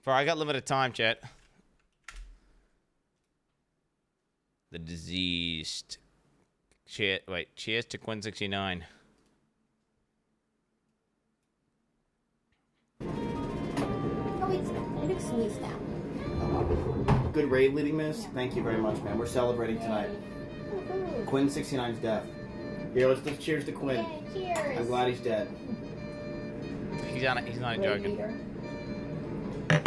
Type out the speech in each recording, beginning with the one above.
Bro, I got limited time, chat. The diseased. Cheers to Quin69. Oh, it looks sweet now. Good raid leading, miss. Thank you very much, man. We're celebrating tonight. Quin69's death. Here, let's just cheers to Quin. Yeah, cheers. I'm glad he's dead. He's not joking.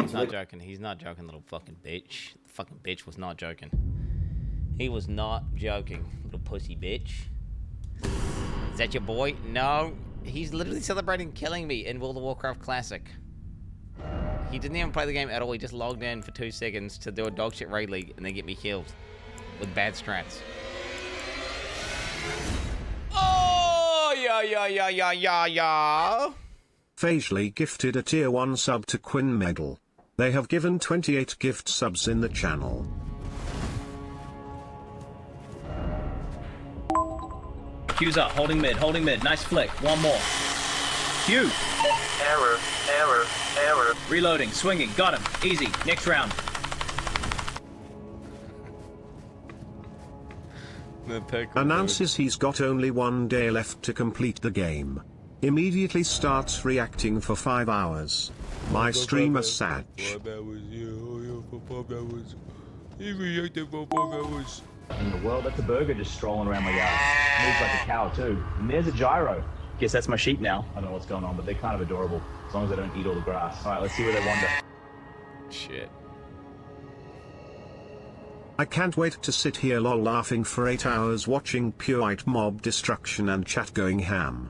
He's not joking. He's not joking, little fucking bitch. The fucking bitch was not joking. He was not joking, little pussy bitch. Is that your boy? No. He's literally celebrating killing me in World of Warcraft Classic. He didn't even play the game at all. He just logged in for 2 seconds to do a dog shit raid league and then get me killed with bad strats. Oh, yeah. Facially gifted a tier 1 sub to Quin Medal. They have given 28 gift subs in the channel. Q's up, holding mid, nice flick, one more. Q! Error. Reloading, swinging, got him, easy, next round. Announces he's got only 1 day left to complete the game. Immediately starts reacting for 5 hours. My streamer Sag. In the world, that's a burger just strolling around my yard. Moves like a cow too. And there's a gyro. Guess that's my sheep now. I don't know what's going on, but they're kind of adorable. As long as they don't eat all the grass. Alright, let's see where they wander. Shit. I can't wait to sit here lol laughing for 8 hours watching pure white mob destruction and chat going ham.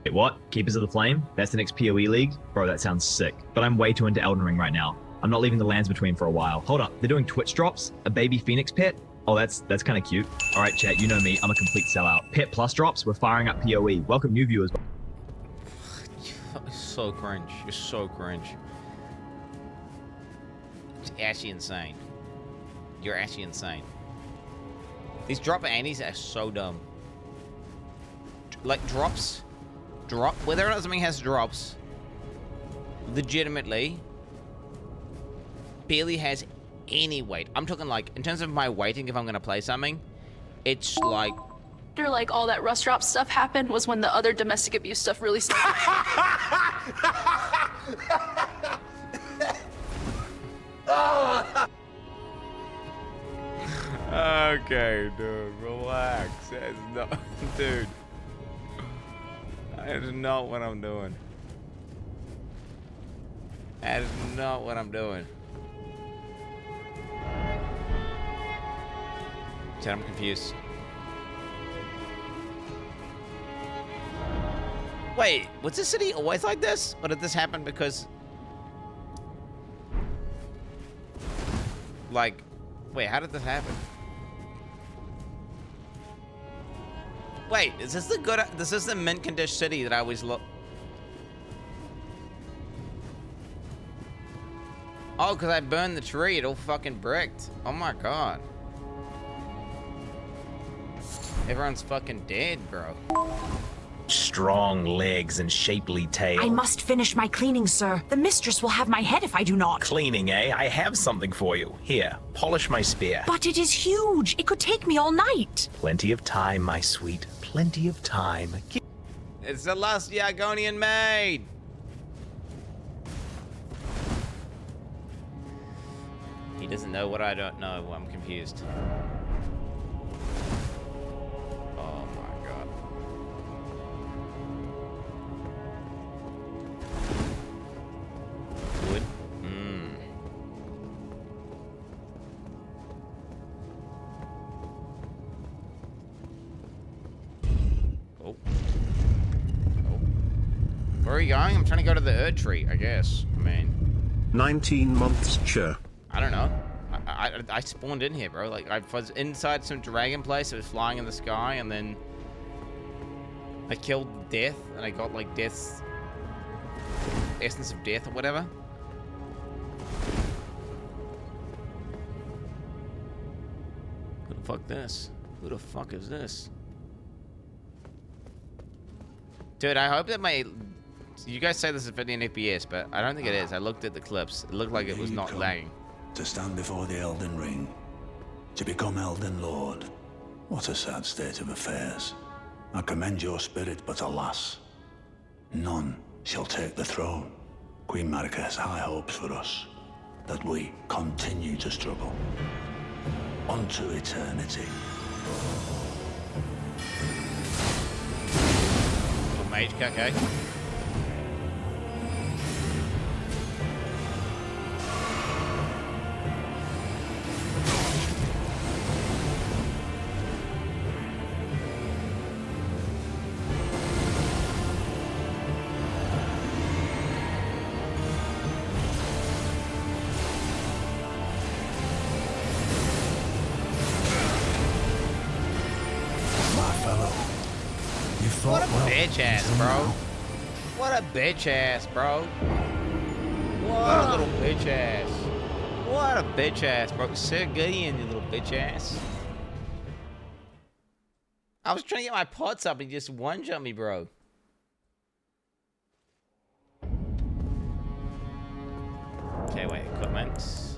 Wait, what? Keepers of the Flame? That's the next PoE league? Bro, that sounds sick. But I'm way too into Elden Ring right now. I'm not leaving the lands between for a while. Hold up, they're doing Twitch drops? A baby Phoenix pet? Oh, that's kind of cute. All right, chat, you know me. I'm a complete sellout. Pet plus drops, we're firing up PoE. Welcome new viewers. So cringe. You're so cringe. It's actually insane. You're actually insane. These drop anties are so dumb. Like, drops. Whether or not something has drops, legitimately, barely has any weight. I'm talking like, in terms of my weighting, if I'm going to play something, it's like... After like all that rust drop stuff happened was when the other domestic abuse stuff really started. Okay, dude, relax. That's not... Dude. That is not what I'm doing. That is not what I'm doing. Chat, I'm confused. Wait, was this city always like this? Or did this happen because... Like, wait, how did this happen? Wait, is this the good... This is the mint condition city that I always look... Oh, because I burned the tree. It all fucking bricked. Oh my god. Everyone's fucking dead, bro. Strong legs and shapely tail. I must finish my cleaning, sir. The mistress will have my head if I do not. Cleaning, eh? I have something for you. Here, polish my spear. But it is huge. It could take me all night. Plenty of time, my sweet. Plenty of time. It's the last Yargonian maid. He doesn't know what I don't know. I'm confused. Oh my god. Wood? Oh. Where are you going? I'm trying to go to the Erd tree, I guess. I mean... 19 months, sure. I don't know. I spawned in here, bro. Like, I was inside some dragon place. It was flying in the sky, and then... I killed death, and I got, like, death's... essence of death or whatever. Who the fuck this? Who the fuck is this? Dude, I hope that my You guys say this is 15 FPS, but I don't think it is. I looked at the clips. It looked like it was not lagging. To stand before the Elden Ring, to become Elden Lord. What a sad state of affairs. I commend your spirit, but alas, none shall take the throne. Queen Marika has high hopes for us, that we continue to struggle. Unto eternity. Mage kick, eh? What a bitch ass, bro. What a bitch ass, bro. What a little bitch ass. What a bitch ass, bro. Sir Gideon, you little bitch ass. I was trying to get my pots up and he just one-jumped me, bro. Okay, wait, equipment.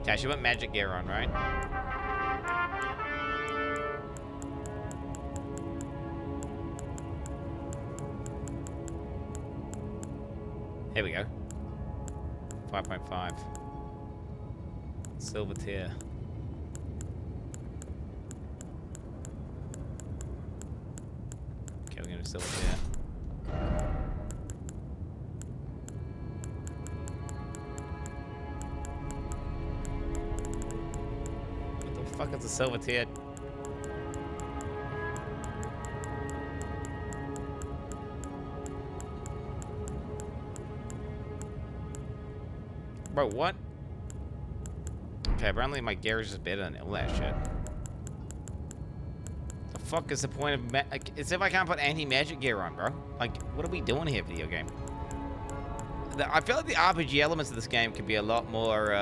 Okay, I should put magic gear on, right? Here we go. 5.5. Silver tier. Okay, we're gonna do silver tier. What the fuck is a silver tier? Bro, what? Okay, apparently my gear is just better than all that shit. The fuck is the point of like, it's if I can't put anti-magic gear on, bro. Like, what are we doing here, video game? I feel like the RPG elements of this game could be a lot more,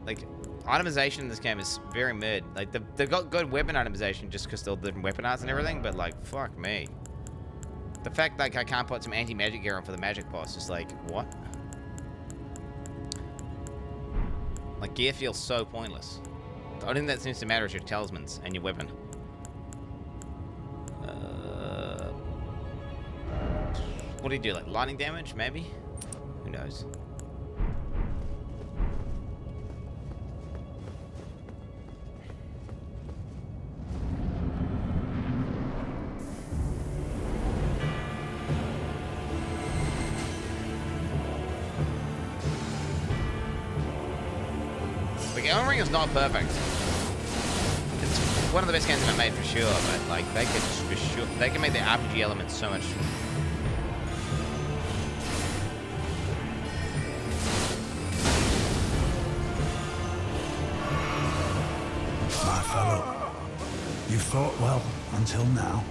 like, itemization in this game is very mid. Like, they've got good weapon itemization just because they're different weapon arts and everything, but, like, fuck me. The fact, like, I can't put some anti-magic gear on for the magic boss is like, what? Like, gear feels so pointless. The only thing that seems to matter is your talismans and your weapon. What do you do, like lightning damage, maybe? Who knows? Elden Ring is not perfect. It's one of the best games ever made for sure, but like they could for sure they can make the RPG elements so much. My fellow, you fought well until now.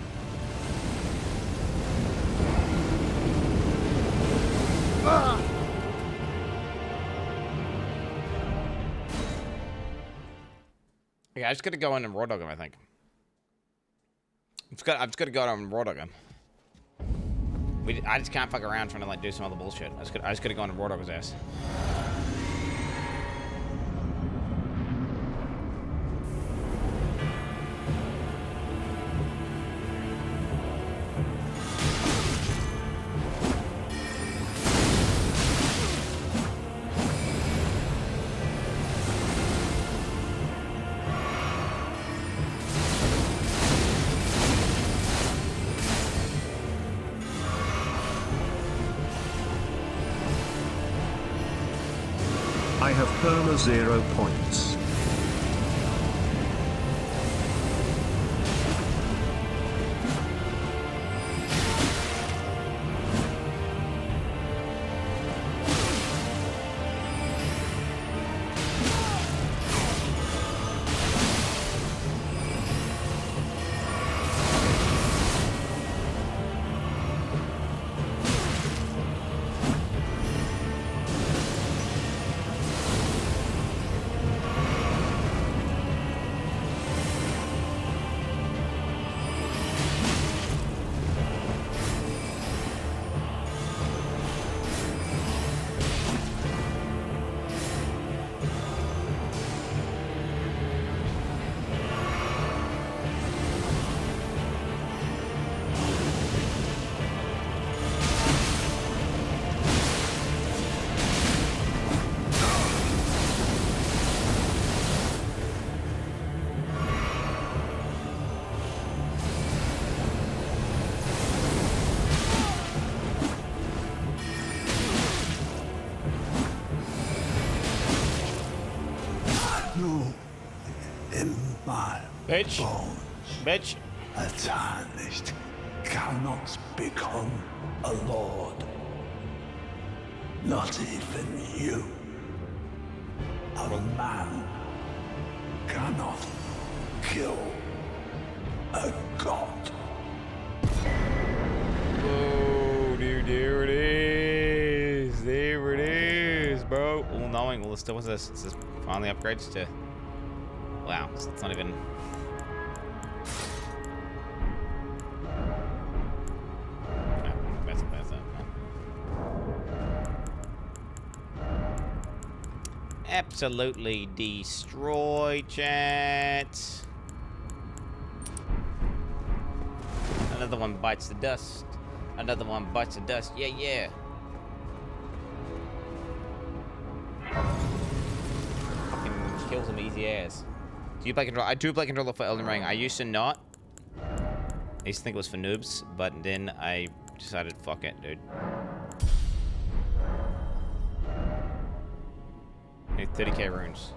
Yeah, I just gotta go in and raw dog him, I think. I've just gotta go in and raw dog him. I just can't fuck around trying to like do some other bullshit. I just gotta go in and raw dog his ass. I have perma 0 points. Bitch. Bones. Bitch. A tarnished cannot become a lord. Not even you. A man cannot kill a god. Oh, dude, there it is. There it is, bro. All knowing, all the stuff was this. This is finally upgrades to. Wow, so it's not even. Absolutely destroy, chat. Another one bites the dust. Another one bites the dust. Yeah, yeah. Fucking kills them easy ass. Do you play control? I do play controller for Elden Ring. I used to not. I used to think it was for noobs, but then I decided, fuck it, dude. 30k runes.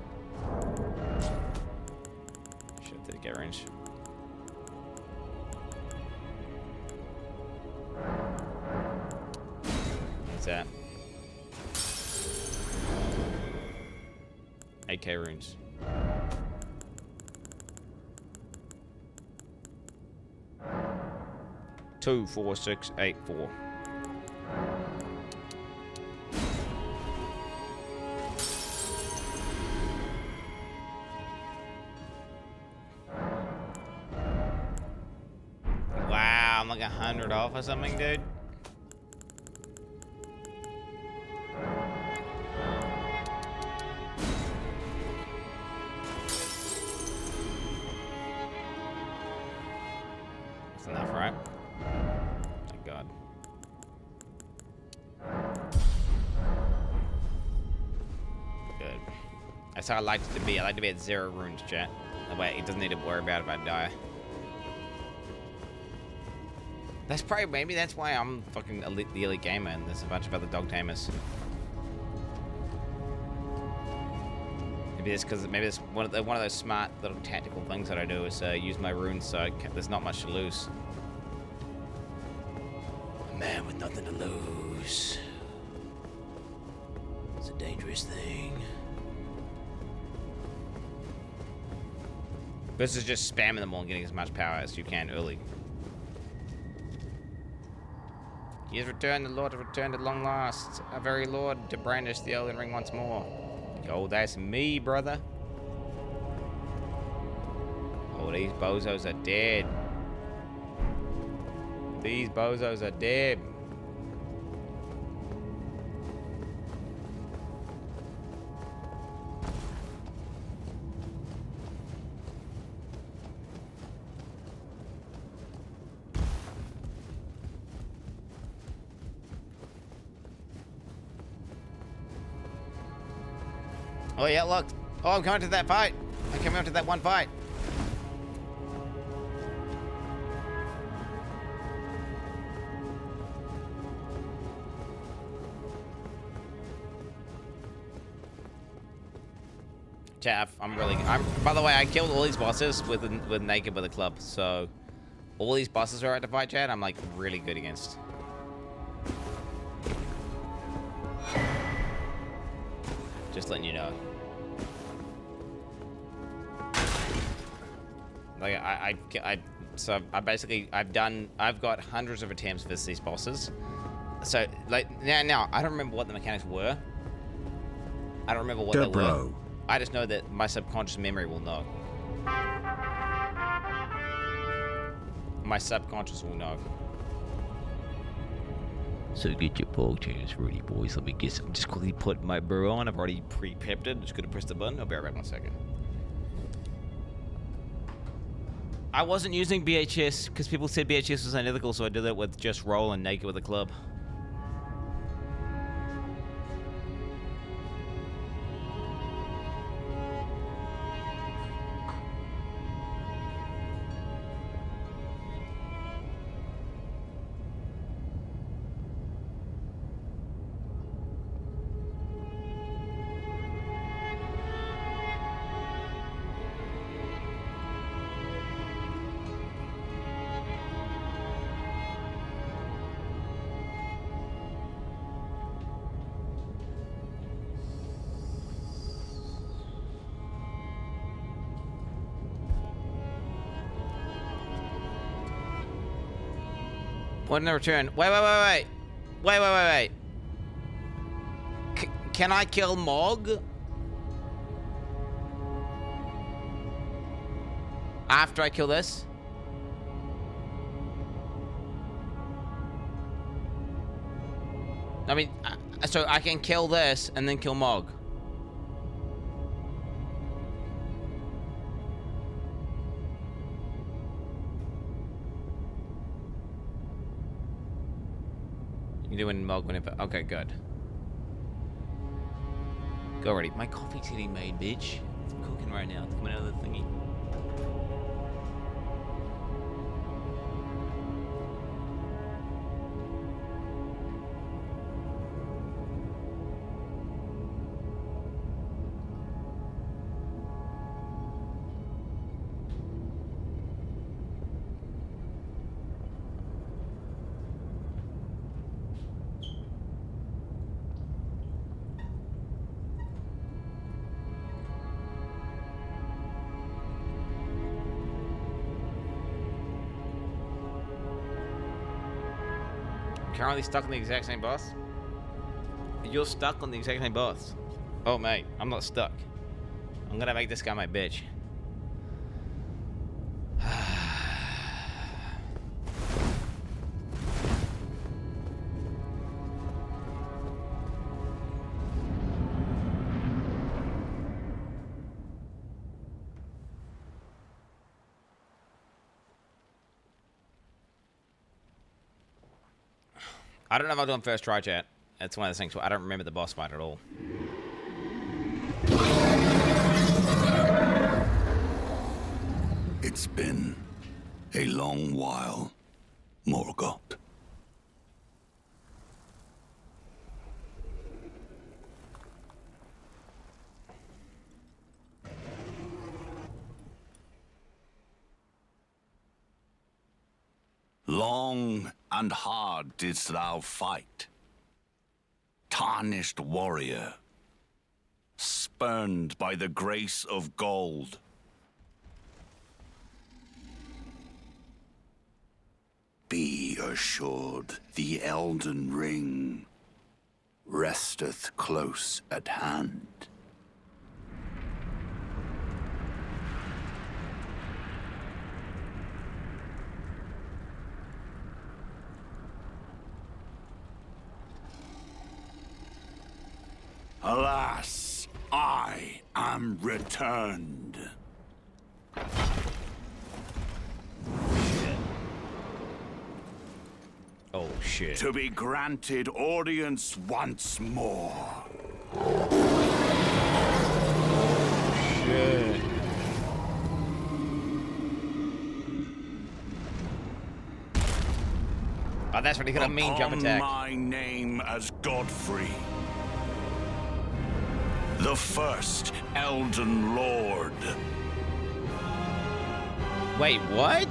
Shit, 30k runes. What's that? 8k runes. Two, 4, 6, 8, 4. Wow, I'm like 100 off or something, dude. That's enough, right? Thank God. Good. That's how I like it to be. I like to be at 0 runes, chat. That way it doesn't need to worry about if I die. That's probably, maybe that's why I'm fucking the elite gamer and there's a bunch of other dog tamers. Maybe it's because maybe it's one of those smart little tactical things that I do is use my runes so there's not much to lose. A man with nothing to lose. It's a dangerous thing. Versus just spamming them all and getting as much power as you can early. He has returned, the Lord has returned at long last. Our very Lord to brandish the Elden Ring once more. Oh, that's me, brother. Oh, these bozos are dead. These bozos are dead. Oh yeah, look. Oh, I'm coming to that fight. I'm coming up to that one fight. Chaff, by the way, I killed all these bosses with naked with a club, so all these bosses are at the fight, chat, I'm like really good against. Just letting you know. Like I've got hundreds of attempts versus these bosses. So like now I don't remember what the mechanics were. I don't remember what they were. I just know that my subconscious memory will know. My subconscious will know. So get your pog chance ready, boys. Let me get some. Just quickly put my brew on. I've already pre-prepped it. Just gonna press the button. I'll be right back in a second. I wasn't using BHS because people said BHS was unethical, so I did it with just roll and naked with a club. What in the return? Wait. Can I kill Mog? After I kill this? I mean, so I can kill this and then kill Mog. You're doing Mog whenever. Okay, good. Go already. My coffee's getting made, bitch. It's cooking right now. It's coming out of the thingy. Currently stuck on the exact same boss? You're stuck on the exact same boss. Oh, mate, I'm not stuck. I'm gonna make this guy my bitch. I don't know if I'll do him first try, chat. That's one of those things where I don't remember the boss fight at all. It's been a long while, Morgoth. Long and hard didst thou fight, tarnished warrior, spurned by the grace of gold. Be assured the Elden Ring resteth close at hand. Alas, I am returned. Oh, shit. To be granted audience once more. Shit. Oh, that's what he got a mean jump attack. My name as Godfrey, the first Elden Lord. Wait, what?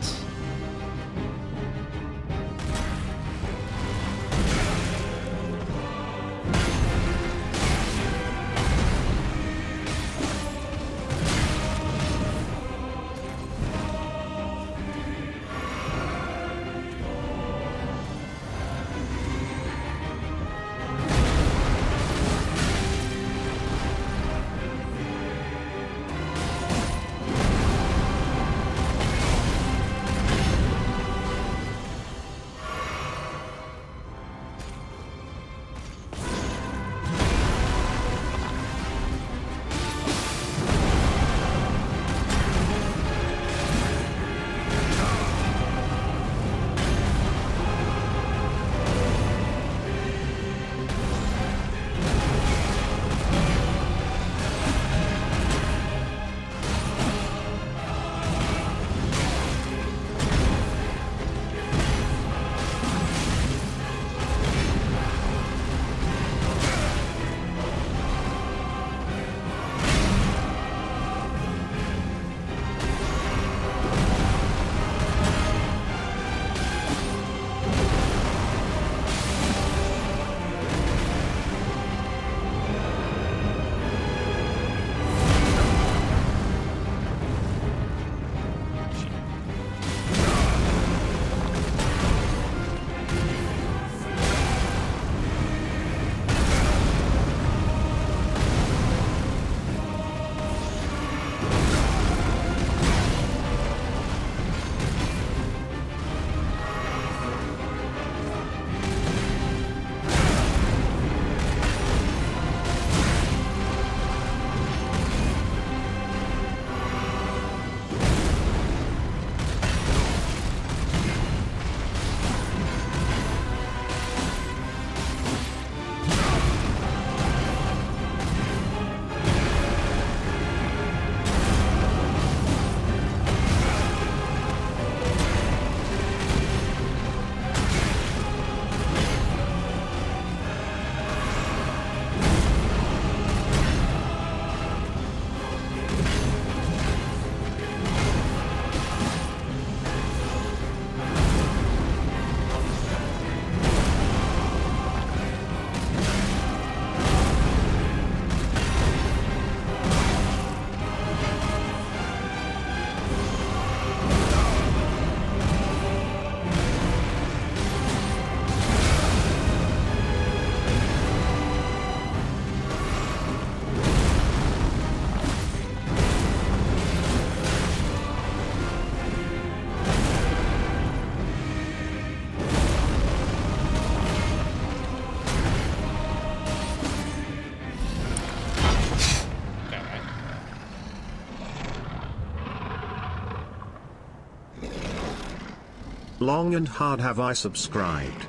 Long and hard have I subscribed.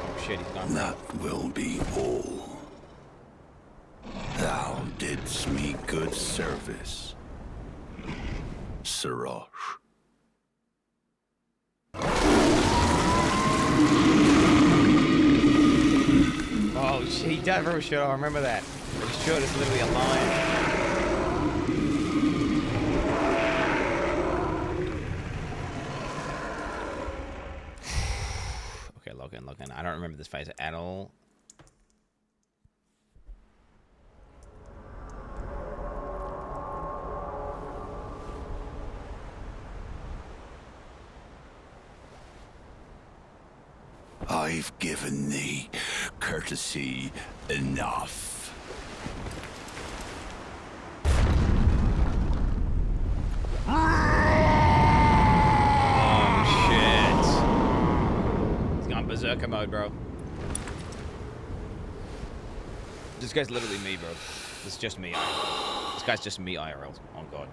Oh shit, he's gone. That will be all. Thou didst me good service, Sirosh. Oh shit, he died from a shit. I remember that. His shirt is literally a lion. Okay, log in. I don't remember this phase at all. I've given thee courtesy enough. Oh shit. He's gone berserker mode, bro. This guy's literally me, bro. This is just me. This guy's just me IRL. Oh god.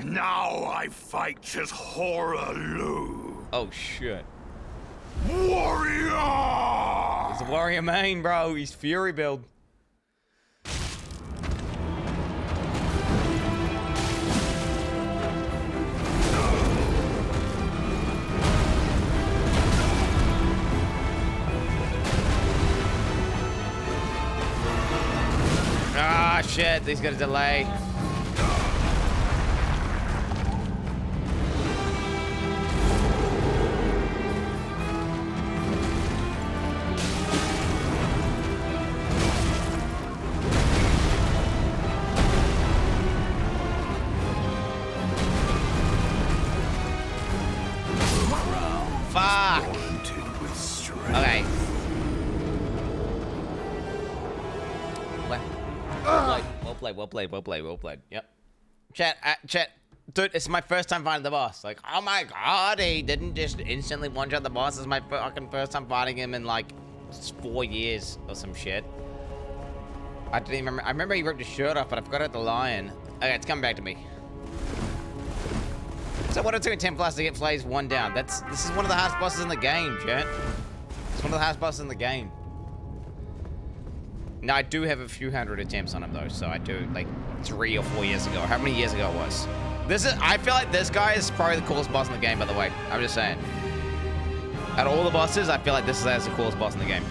Now I fight just Hoarah Loux. Oh shit. Warrior! He's a warrior main, bro. He's fury build. Ah shit, he's got a delay. Okay. Well played. Yep. Chat. Dude, it's my first time fighting the boss. Like, oh my god, he didn't just instantly one-shot the boss. It's my fucking first time fighting him in like 4 years or some shit. I didn't even remember. I remember he ripped his shirt off, but I forgot about the lion. Okay, it's coming back to me. So what it took 10 plus to get Flay's one down. This is one of the hardest bosses in the game, chat. It's one of the hardest bosses in the game. Now I do have a few hundred attempts on him though, so I do like 3 or 4 years ago. How many years ago it was? I feel like this guy is probably the coolest boss in the game, by the way. I'm just saying. Out of all the bosses, I feel like this is the coolest boss in the game.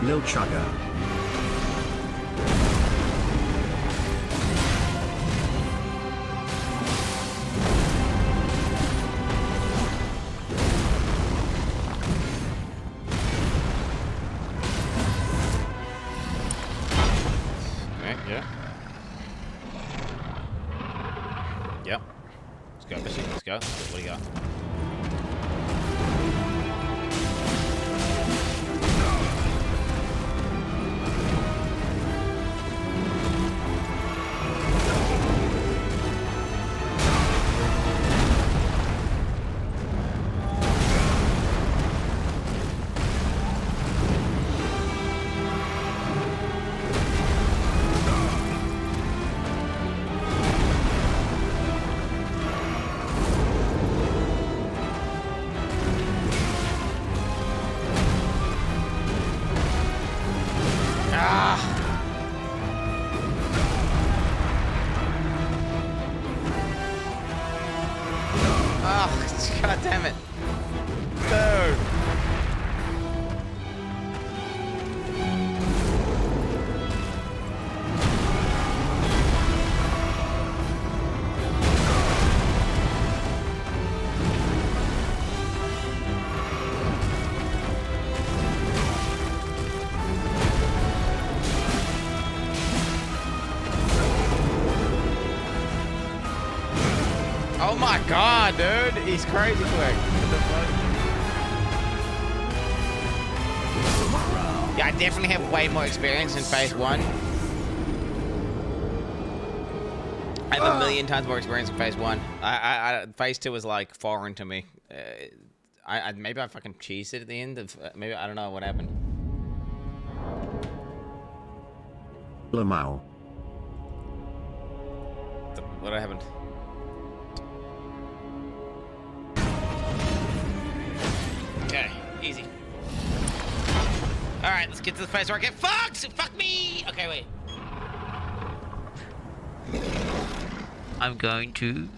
Lil Chugger. Let's go, Missy. Let's go. What do you got? God damn it. Dude. Oh my god, dude. He's crazy quick. What the fuck? Yeah, I definitely have way more experience in phase 1. I have a million times more experience in phase 1. Phase 2 was like foreign to me. Maybe I fucking cheesed it at the end of, maybe, I don't know what happened. LMFAO. What happened? Okay, easy. Alright, let's get to the place where I get fucked! Fuck me! Okay, wait. I'm going to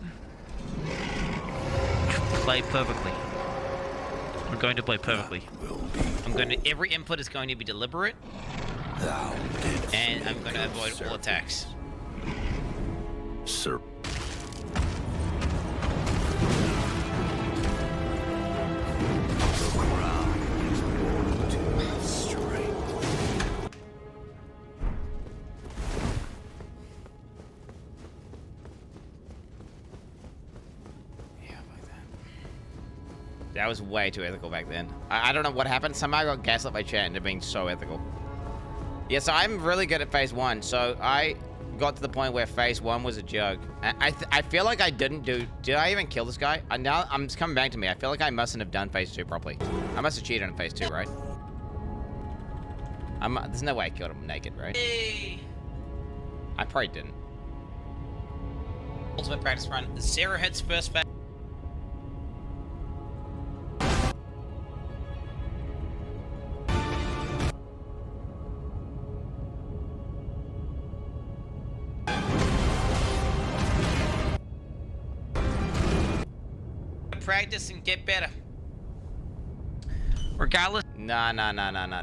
play perfectly. I'm going to play perfectly. Every input is going to be deliberate. And I'm going to avoid all attacks. Sir. That was way too ethical back then. I don't know what happened. Somehow I got gaslit by chat into being so ethical. Yeah, so I'm really good at phase 1. So I got to the point where phase 1 was a joke. I feel like I didn't do... Did I even kill this guy? Now it's coming back to me. I feel like I mustn't have done phase 2 properly. I must have cheated on phase 2, right? There's no way I killed him naked, right? Hey. I probably didn't. Ultimate practice run. 0 hits first phase. Practice and get better. Regardless. Nah.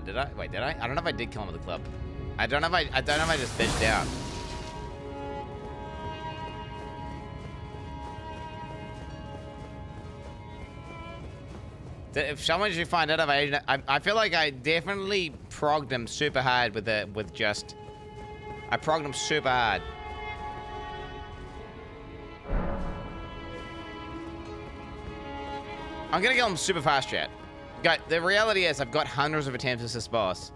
Did I? Wait, did I? I don't know if I did kill him with the club. I don't know if I just bitched out. If someone should find out if I feel like I definitely progged him super hard with I progged him super hard. I'm gonna kill him super fast, chat. The reality is I've got hundreds of attempts as this boss.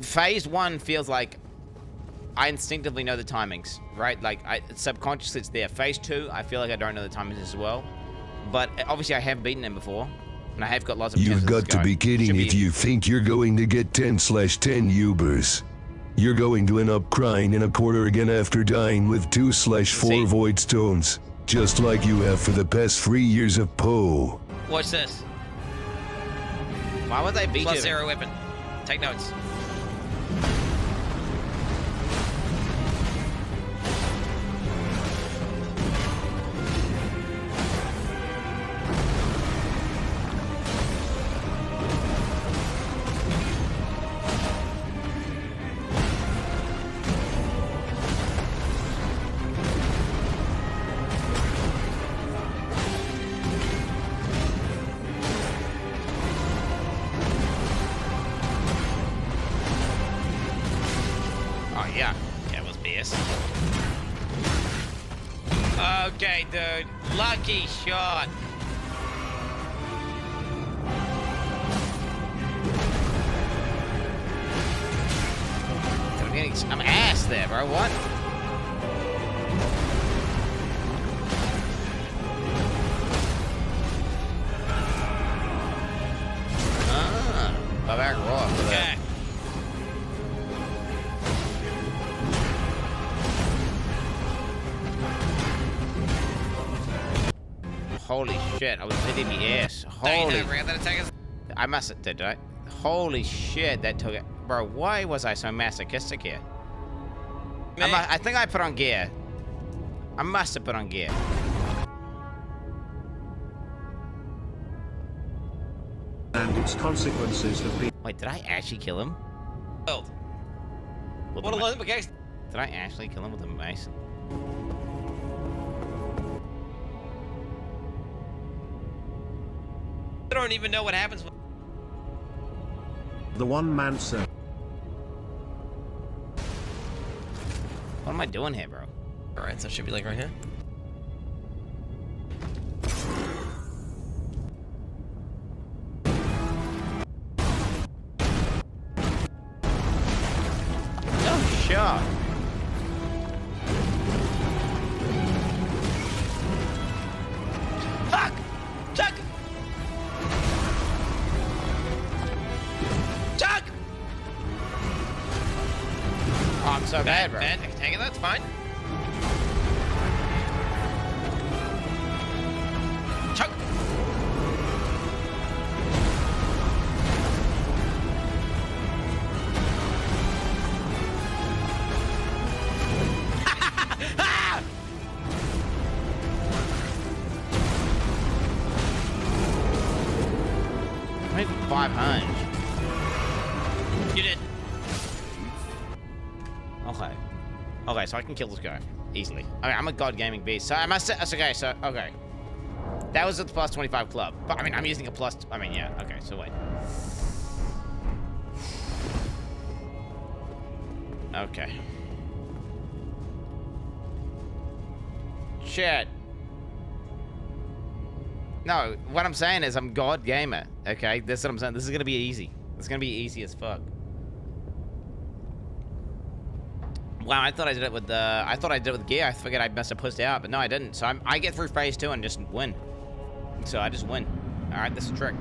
Phase 1 feels like I instinctively know the timings, right? Like, subconsciously it's there. Phase 2, I feel like I don't know the timings as well. But obviously I have beaten him before. And I have got lots of attempts. You've got to be kidding if you think you're going to get 10/10 Ubers. You're going to end up crying in a corner again after dying with 2/4 void stones. Just like you have for the past 3 years of PoE. Watch this. Why would they beat you? +0 weapon. Take notes. Okay, dude. Lucky shot. I'm ass there, bro. What? Ah, barbaric rock. Okay. Holy shit! I was hitting the ass. Holy. I must have did I? Holy shit! That took it, bro. Why was I so masochistic here? I think I put on gear. I must have put on gear. And its consequences have been... Wait, did I actually kill him? Did I actually kill him with a mason? I don't even know what happens when... The one-man circle. What am I doing here, bro? Alright, so it should be like right here. Oh, shot. Fuck! Chuck! Chuck! Oh, I'm so bad, bro. Bad. Hang it, that's fine. Chuck! Maybe 500. You did. Okay. Okay, so I can kill this guy easily. Okay, I'm a god gaming beast. So I must say, that's okay, so, okay. That was at the plus 25 club. But, I mean, I'm using a plus, I mean, yeah. Okay, so wait. Okay. Shit. No, what I'm saying is I'm god gamer, okay? That's what I'm saying. This is gonna be easy. It's gonna be easy as fuck. Wow, I thought I did it with the... I thought I did it with gear. I figured I must have pushed out, but no, I didn't. So I get through phase 2 and just win. So I just win. All right, this is a trick.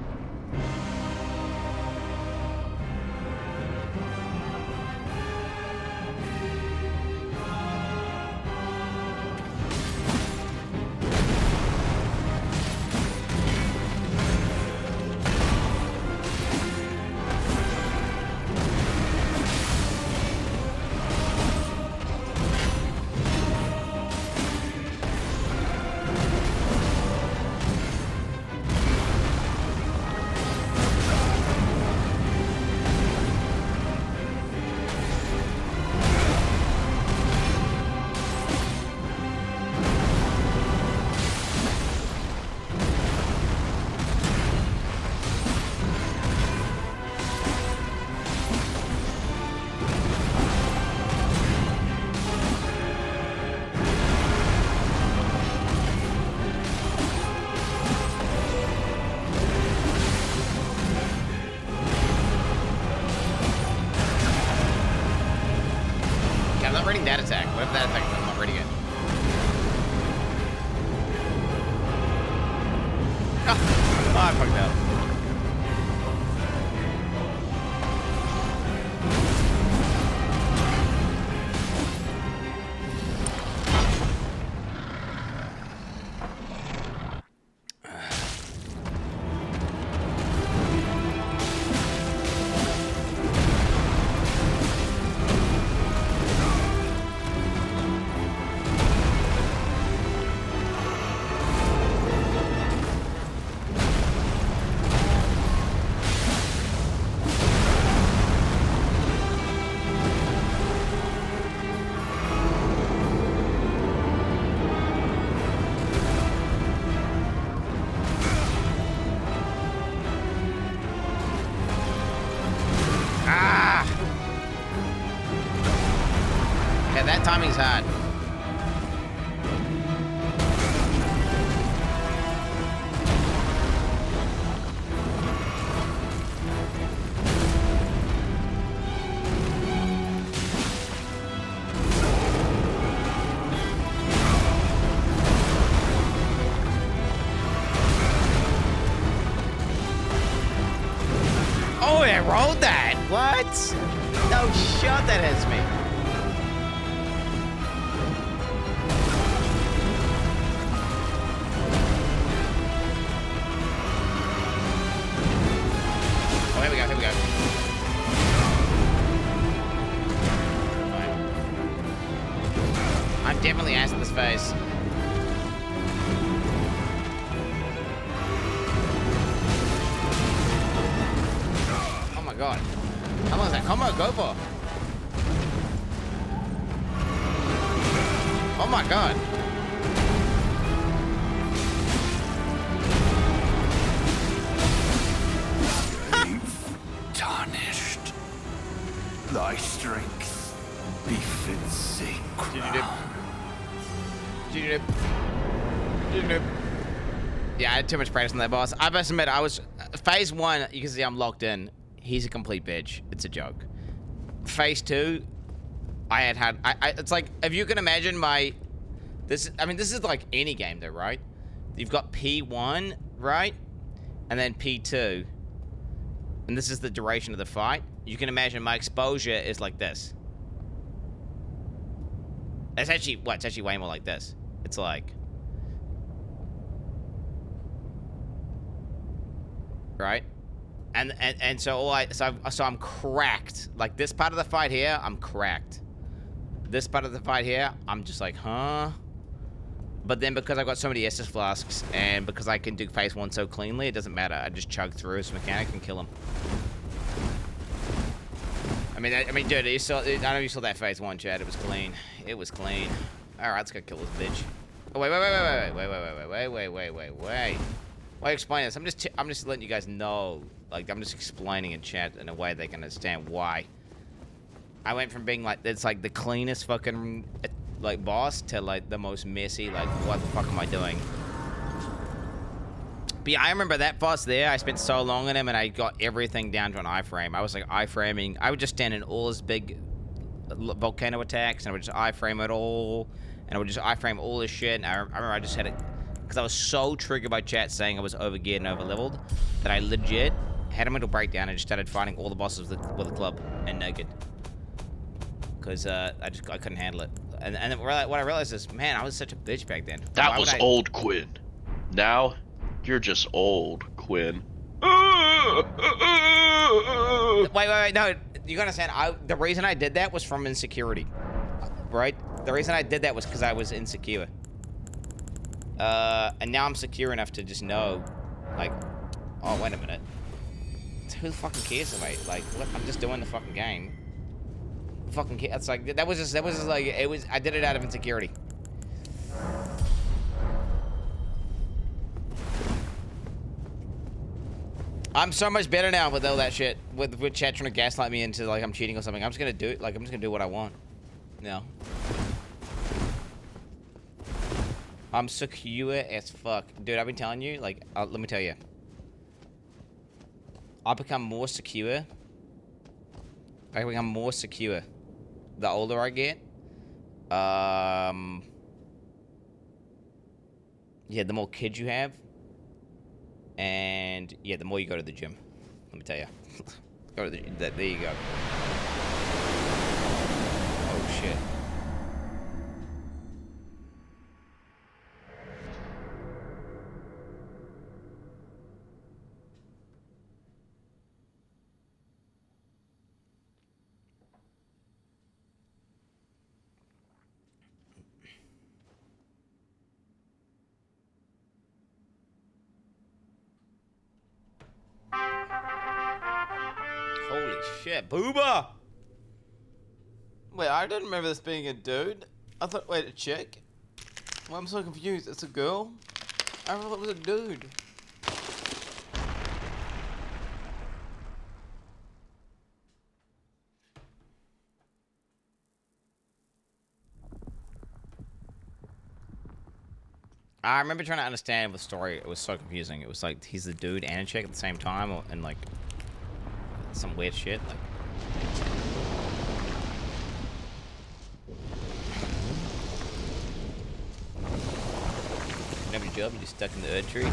That attack, whatever that attack is, I'm not ready yet. Oh, I fucked up. Timing's hard. rolled that. What? No shot that hits me. Oh, here we go, here we go. I'm definitely ass in this face. Oh my god. How long does that combo go for? Oh my god. Tarnished. Thy strength befits a crown. Yeah, I had too much practice on that boss. I must admit, I was... Phase 1, you can see I'm locked in. He's a complete bitch. It's a joke. Phase 2, it's like, if you can imagine my... This is like any game though, right? You've got P1, right? And then P2. And this is the duration of the fight. You can imagine my exposure is like this. It's actually, it's actually way more like this. It's like... Right? And so I'm cracked. Like this part of the fight here, I'm cracked. This part of the fight here, I'm just like, huh? But then because I've got so many Estus flasks and because I can do phase 1 so cleanly, it doesn't matter. I just chug through his mechanic and kill him. I mean, dude, you saw, I know you saw that phase 1, Chad. It was clean. It was clean. All right, let's go kill this bitch. Oh, wait. Why explain this? I'm just letting you guys know. Like, I'm just explaining in chat in a way they can understand why. I went from being like, it's like the cleanest fucking, like, boss to like the most messy, like, what the fuck am I doing? But yeah, I remember that boss there, I spent so long on him and I got everything down to an iframe. I was like iframing, I would just stand in all his big volcano attacks and I would just iframe it all. And I would just iframe all this shit. And I remember I just had it, because I was so triggered by chat saying I was overgeared and overleveled, that I legit had a mental breakdown and just started fighting all the bosses with a club and naked. Because I couldn't handle it. And what I realized is, man, I was such a bitch back then. That was old Quin. Now, you're just old Quin. Wait, no, you understand, the reason I did that was from insecurity, right? The reason I did that was because I was insecure. And now I'm secure enough to just know, like, oh, wait a minute. Who the fucking cares, mate? Like, what? I'm just doing the fucking game. Fucking care. It's like, that was just like, I did it out of insecurity. I'm so much better now with all that shit. With chat trying to gaslight me into, like, I'm cheating or something. I'm just gonna do it. Like, I'm just gonna do what I want. No. I'm secure as fuck. Dude, I've been telling you, like, let me tell you. I become more secure. I become more secure the older I get. Yeah, the more kids you have. And, yeah, the more you go to the gym. Let me tell you. Go to the gym. There you go. Oh, shit. Holy shit, Booba! Wait, I don't remember this being a dude. I thought, wait, a chick? Well, I'm so confused. It's a girl? I thought it was a dude. I remember trying to understand the story. It was so confusing. It was like he's the dude and a chick at the same time, and like some weird shit. Like, you never job. You just stuck in the earth tree.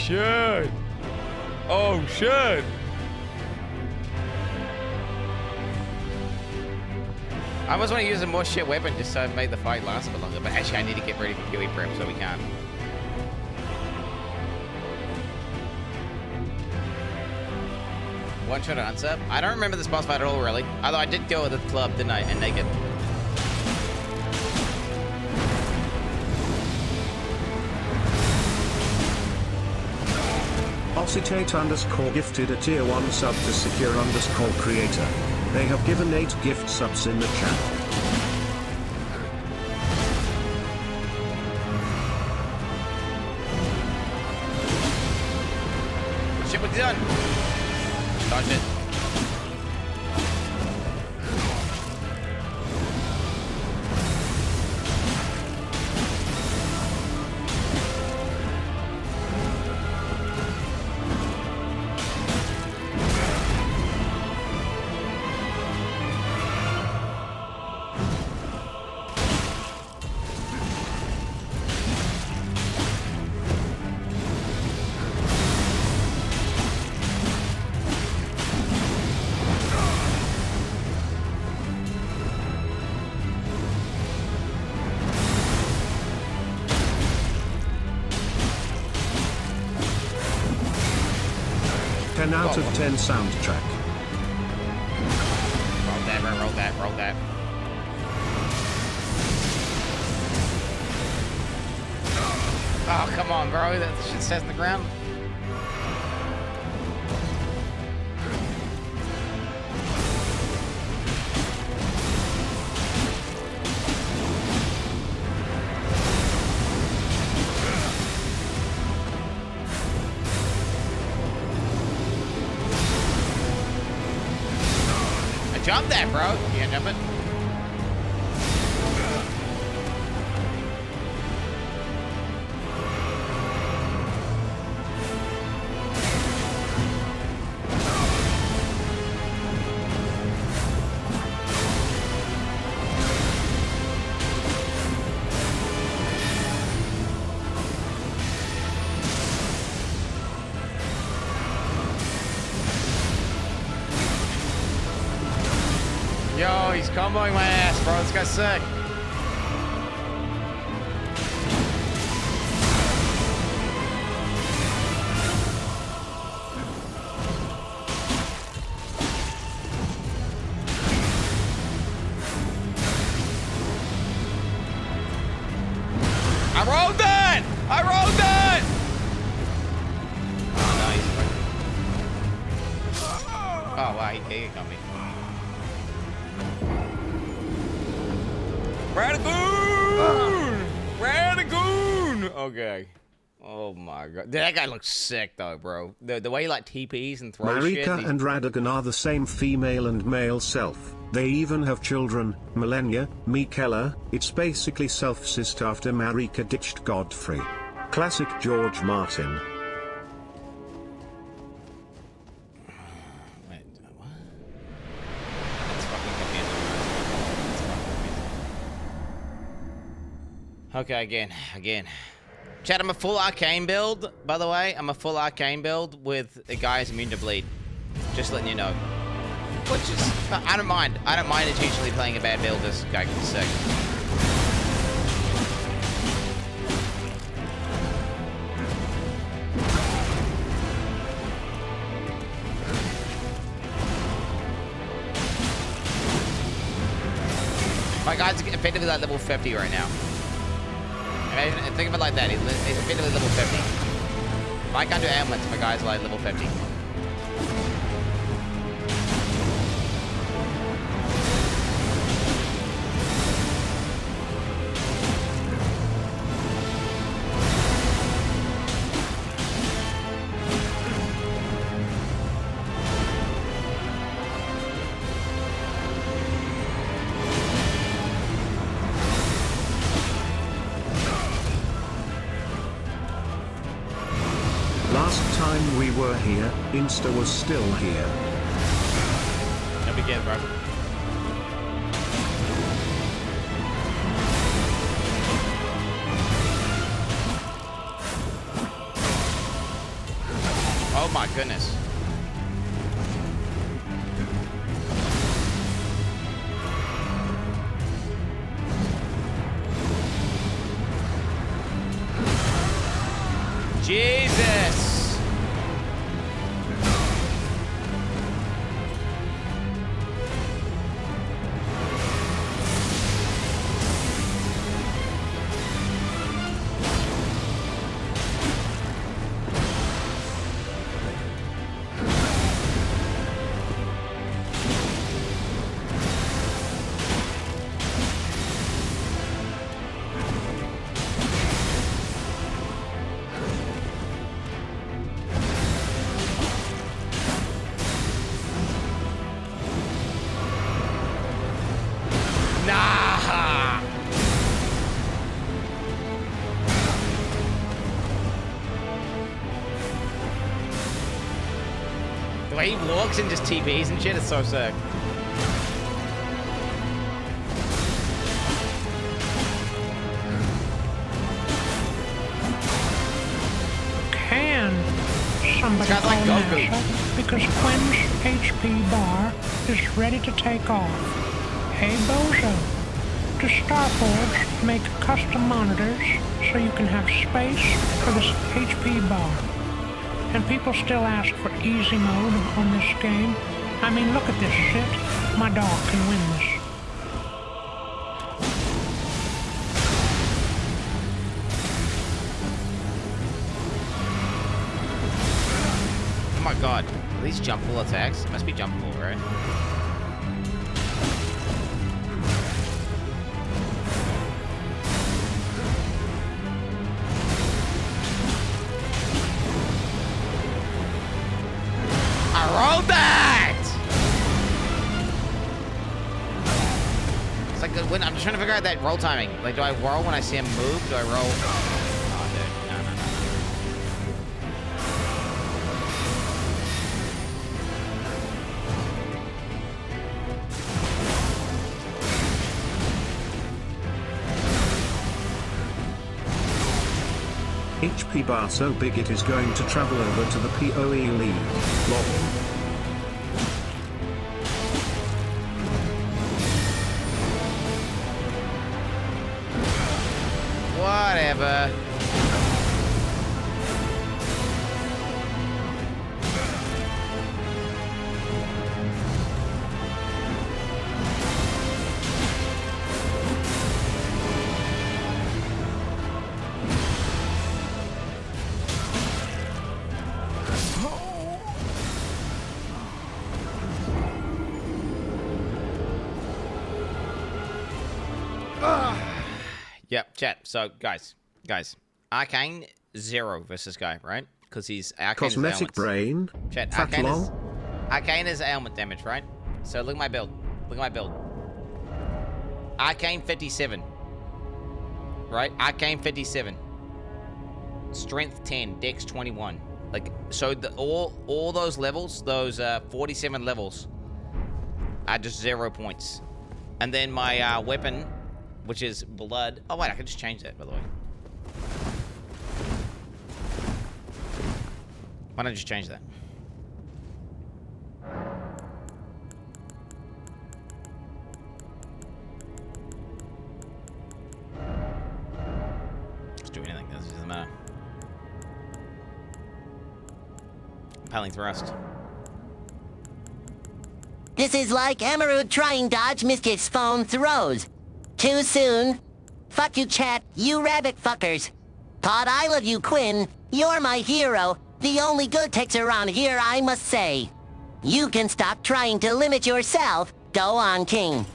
shit. Oh shit. I almost want to use a more shit weapon just to make the fight last a bit longer, but actually I need to get ready for PoE prep so we can. One shot answer. I don't remember this boss fight at all, really. Although I did go with the club, didn't I? And naked. Ossitate_ gifted a tier 1 sub to secure_ creator. They have given 8 gift subs in the chat. Shit, what's done? Dodge it. Out of 10 soundtrack. Roll that, roll that, roll that. Oh, come on, bro. That shit says in the ground. Jump that, bro. You can't jump it. Yo, he's comboing my ass, bro. This guy's sick. I rolled that! I rolled that! Oh, nice. Oh, wow, he got me. Radagon! Radagon! Okay. Oh my god. That guy looks sick though, bro. The way he like TPs and throws shit. Marika and Radagon are the same female and male self. They even have children, Millennia, Mikella. It's basically self-sist after Marika ditched Godfrey. Classic George Martin. Okay, again. Chat, I'm a full arcane build, by the way. I'm a full arcane build with a guy's immune to bleed. Just letting you know. Which is, I don't mind. I don't mind intentionally playing a bad build. This guy gets sick. My guy's effectively like level 50 right now. Imagine, think of it like that. He's effectively level 50. If I can't do ailments, my guy's like level 50. We were here, Insta was still here. Don't begin, bro. goodness. Jesus! The way he walks and just TVs and shit is so sick. Can somebody Sounds like call Goku. NASA? Because Quin's HP bar is ready to take off. Hey Bozo, does Starforge make custom monitors so you can have space for this HP bar? And people still ask for easy mode on this game. I mean, look at this shit. My dog can win this. Oh my god. Are these jumpable attacks? It must be jumpable, right? I rolled that! It's like when I'm just trying to figure out that roll timing. Like, do I roll when I see him move? Do I roll? Oh, dude. No, no, HP bar so big it is going to travel over to the PoE league. Lol. Whatever. Yep, chat. So, guys, Arcane 0 versus Guy, right? Because he's Arcane Cosmetic is brain. Chat, Fat long. Arcane is ailment damage, right? So look at my build. Look at my build. Arcane 57. Right? Arcane 57. Strength 10, Dex 21. Like, so the all those levels, those 47 levels, are just 0 points. And then my weapon, which is blood. Oh wait, I can just change that, by the way. Why don't I just change that? Let's do anything. This doesn't matter. Compelling thrust. This is like Emerald trying dodge Mizkif's phone throws. Too soon. Fuck you, chat. You rabbit fuckers. Pod, I love you, Quin. You're my hero. The only good text around here, I must say. You can stop trying to limit yourself. Go on, King.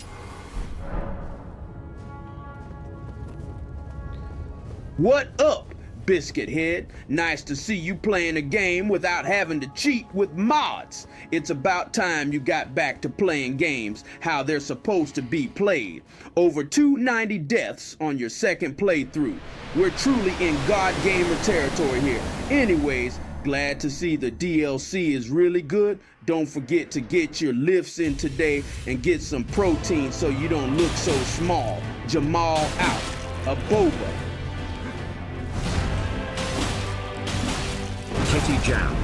What up, Biscuit Head? Nice to see you playing a game without having to cheat with mods. It's about time you got back to playing games how they're supposed to be played. Over 290 deaths on your second playthrough. We're truly in God Gamer territory here. Anyways, glad to see the DLC is really good. Don't forget to get your lifts in today and get some protein so you don't look so small. Jamal out. A boba. Kitty Jam.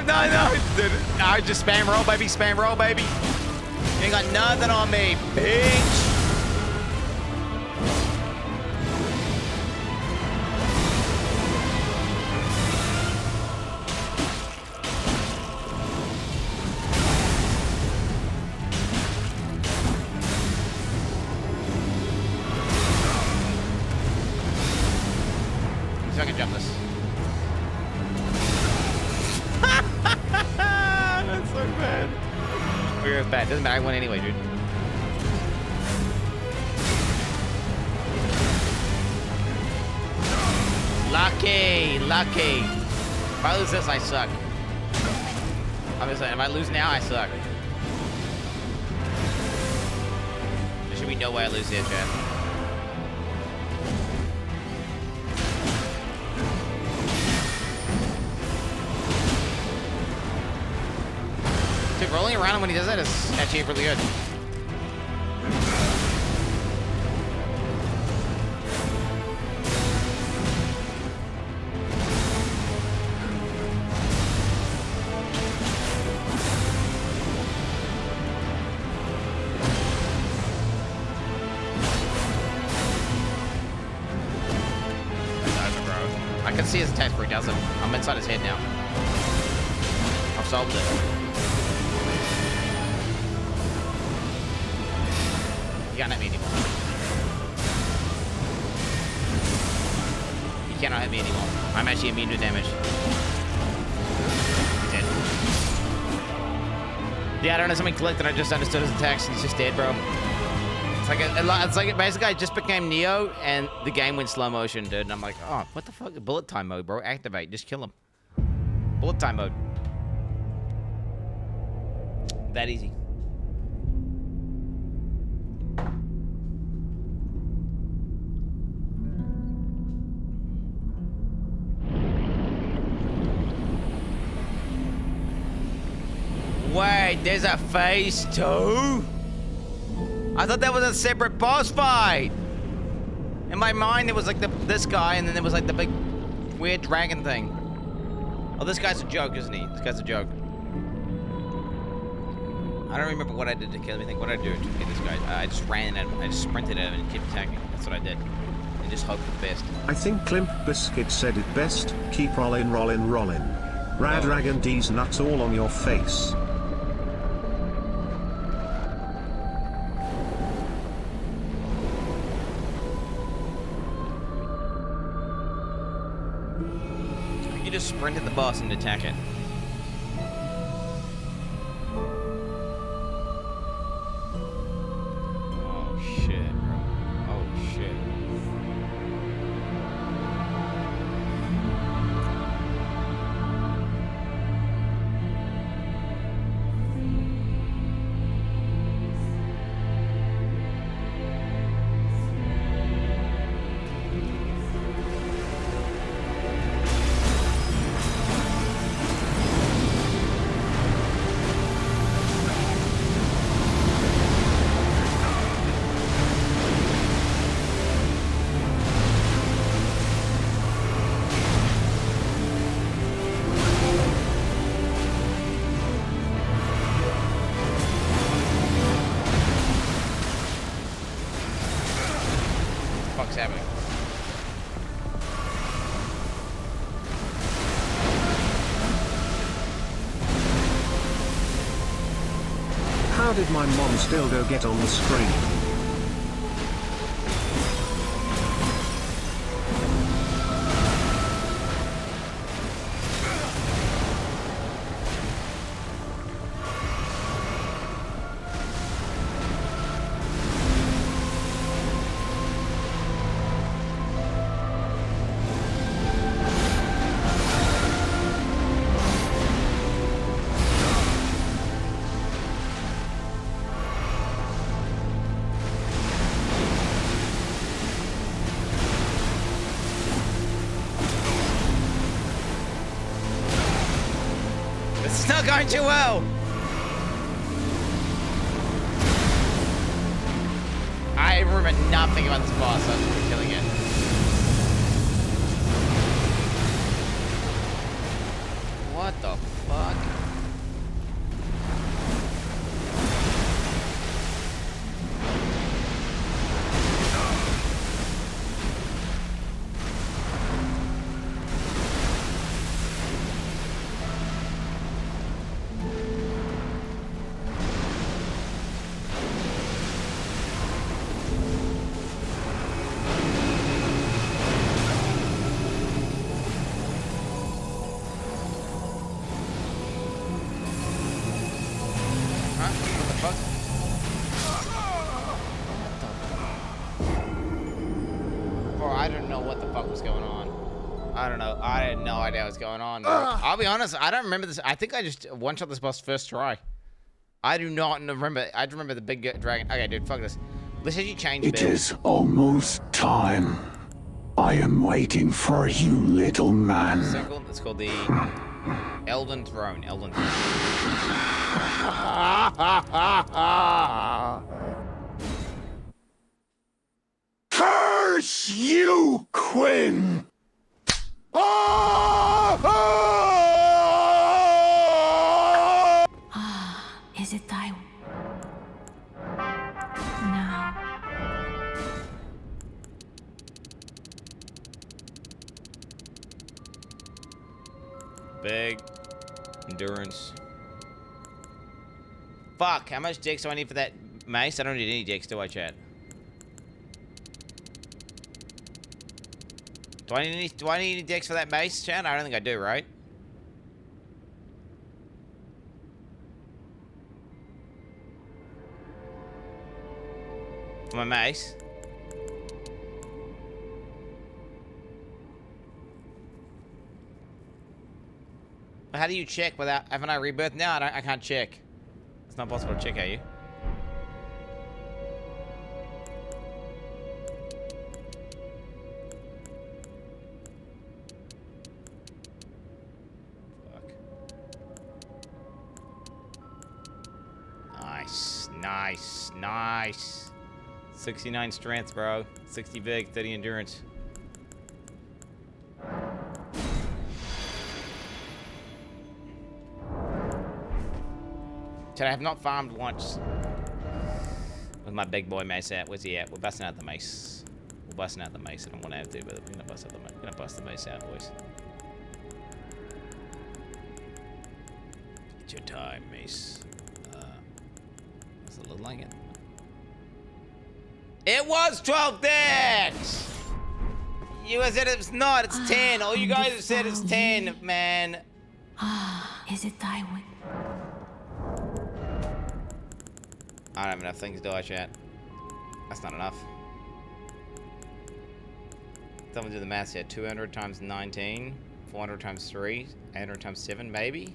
no. Dude, I just spam roll, baby. Spam roll, baby. You ain't got nothing on me, bitch. I can jump this. That's so bad. Okay, it's bad. Doesn't matter. I won anyway, dude. Lucky. If I lose this, I suck. Obviously, if I lose now, I suck. There should be no way I lose here, chat. Dude, rolling around him when he does that is actually really good. I can see his attacks where he does them. I'm inside his head now. I've solved it. He can't hit me anymore. He cannot hit me anymore. I'm actually immune to damage. He's dead. Yeah, I don't know, something clicked and I just understood his attacks. He's just dead, bro. It's like basically I just became Neo and the game went slow motion, dude. And I'm like, oh, what the fuck? Bullet time mode, bro. Activate. Just kill him. Bullet time mode. That easy. Wait, there's a phase 2? I thought that was a separate boss fight. In my mind, it was like this guy, and then there was like the big weird dragon thing. Oh, this guy's a joke, isn't he? This guy's a joke. I don't remember what I did to kill him. I think what I did to kill this guy. I just ran at him. I just sprinted at him and kept attacking. That's what I did. And just hoped for the best. I think Limp Biscuit said it best. Keep rollin', rollin', rollin'. Radagon D's nuts all on your face. You just sprint at the boss and attack it. Oh shit, bro. Oh shit. How did my mom's dildo get on the screen? Not going too well. I remember nothing about this boss. I was killing it. What the fuck? Huh? What the fuck? Bro, I don't know what the fuck was going on. I don't know. I had no idea what was going on, bro. I'll be honest, I don't remember this. I think I just one-shot this boss first try. I do not remember. I remember the big dragon. Okay, dude, fuck this. Let's actually change It build. is almost time. I am waiting for you, little man. It's called the Elden Throne. Elden Throne. Curse you, Quin! Is it thy... now? Big endurance. Fuck, how much dex do I need for that mace? I don't need any dex, do I, chat? Do I need any dex for that mace, chat? I don't think I do, right? For my mace? How do you check without... Haven't I rebirthed now? I can't check. It's not possible to check, are you? Fuck. Nice. Nice. Nice. 69 strength, bro. 60 big, 30 endurance. I have not farmed once with my big boy mace out. Where's he at? We're busting out the mace. We're busting out the mace. I don't want to have to, but we're gonna bust out the mace. We're gonna bust the mace out, boys. It's your time, mace. Does it look like it? It was 12 dex! You said it was not. It's 10. All you guys have said it's 10, man. Is it thy way? I don't have enough things, do I, chat? That's not enough. Someone do the math here. 200 times 19, 400 times 3, 800 times 7, maybe?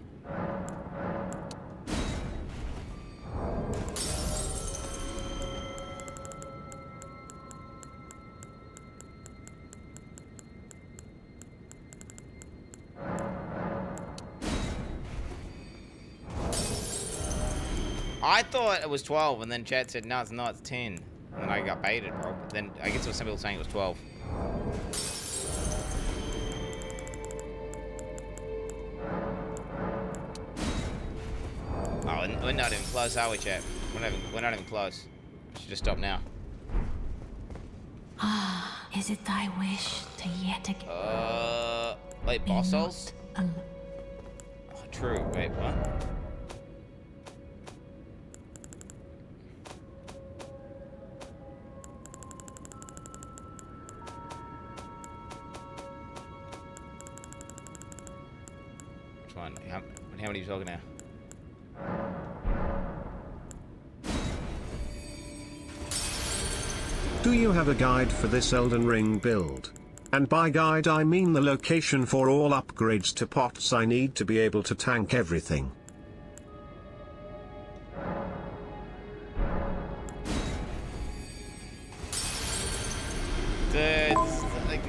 I thought it was 12, and then Chad said, no, it's not, it's 10. And then I got baited, bro. But then I guess there was some people saying it was 12. Oh, we're not even close, are we, Chad? We're not even close. We should just stop now. Is it thy wish to yet again? Wait, boss souls? Oh, true. Wait, what? How many are you talking now? Do you have a guide for this Elden Ring build? And by guide I mean the location for all upgrades to pots I need to be able to tank everything.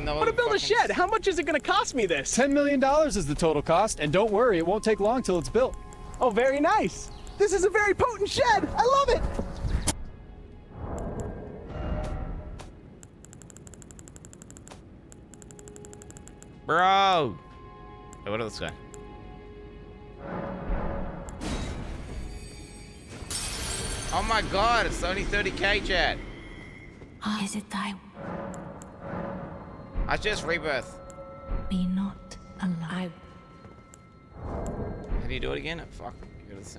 No, I want to build a shed. How much is it going to cost me this? $10 million is the total cost, and don't worry, it won't take long till it's built. Oh, very nice. This is a very potent shed. I love it. Bro! Hey, what else guy? Oh my god, it's only 30k, Chad. Is it thy... I just rebirth. Be not alive. How do you do it again? Oh, fuck. You gotta see.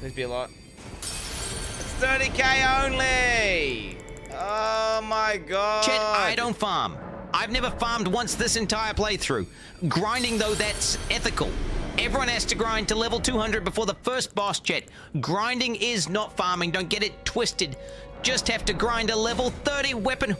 Please be a lot. It's 30k only! my god. Chet, I don't farm. I've never farmed once this entire playthrough. Grinding, though, that's ethical. Everyone has to grind to level 200 before the first boss, Chet. Grinding is not farming. Don't get it twisted. Just have to grind a level 30 weapon.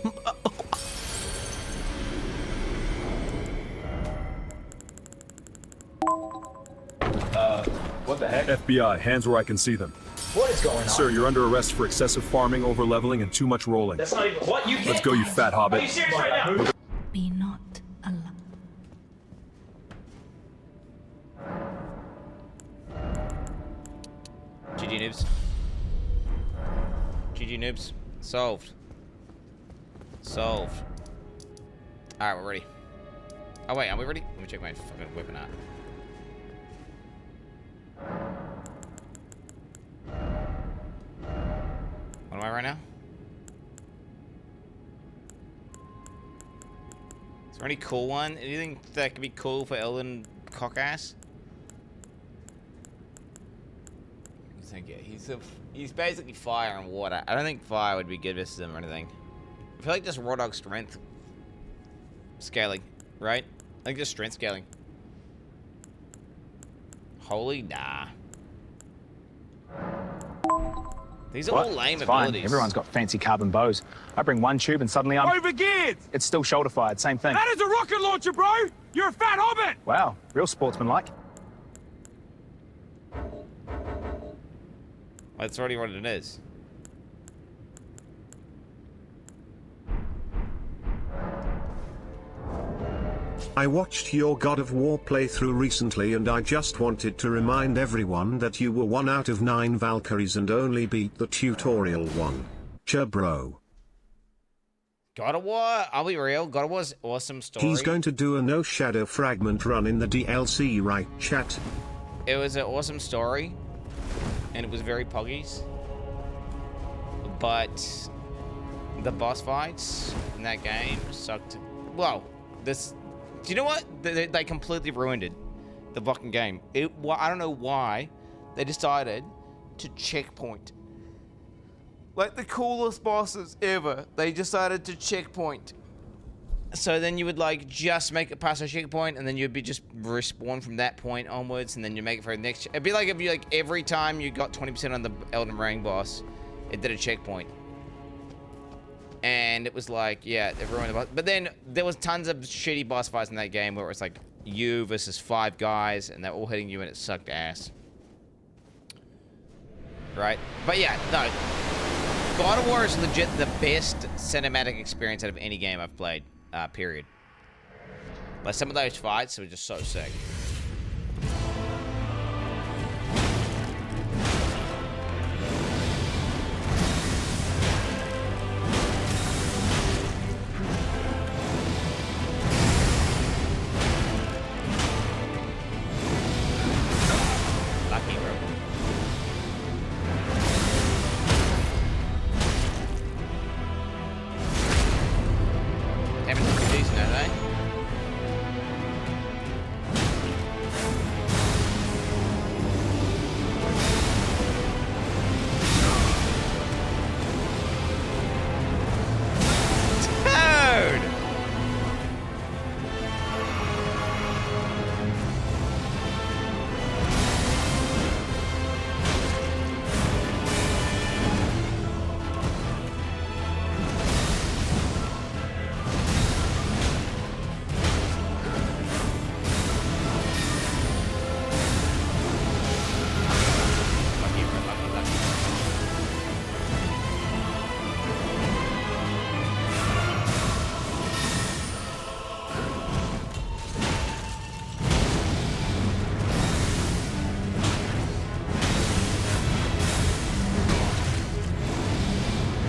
What the heck? FBI, hands where I can see them. What is going on? Sir, you're under arrest for excessive farming, over-leveling, and too much rolling. That's not even what you Let's go, you fat hobbit. Are you serious right now? Be not alone. GG noobs. GG noobs. Solved. Solved. Alright, we're ready. Oh wait, are we ready? Let me check my fucking weapon out. What am I right now? Is there any cool one? Anything that could be cool for Elden cockass? I think yeah, he's basically fire and water. I don't think fire would be good versus him or anything. I feel like just raw dog strength scaling, right? I think just strength scaling. Holy nah. These are all lame It's fine. abilities. Everyone's got fancy carbon bows. I bring one tube and suddenly I'm... Overgeared! It's still shoulder fired, same thing. That is a rocket launcher, bro! You're a fat hobbit! Wow, real sportsmanlike. That's already what it is. I watched your God of War playthrough recently and I just wanted to remind everyone that you were 1 out of 9 Valkyries and only beat the tutorial one. Cha bro. God of War, I'll be real, God of War's awesome story. He's going to do a no shadow fragment run in the DLC, right, chat? It was an awesome story, and it was very poggies. But the boss fights in that game sucked. Well, this. Do you know what? They completely ruined it. The fucking game. I don't know why they decided to checkpoint. Like the coolest bosses ever, they decided to checkpoint. So then you would like just make it past a checkpoint, and then you'd be just respawn from that point onwards, and then you make it for the next. It'd be like if you like every time you got 20% on the Elden Ring boss, it did a checkpoint. And it was like, yeah, it ruined the boss. But then there was tons of shitty boss fights in that game where it was like you versus 5 guys, and they're all hitting you, and it sucked ass. Right? But yeah, no. God of War is legit the best cinematic experience out of any game I've played, period. Like some of those fights were just so sick. Lucky, bro. Damage is decent, aren't they? Dude!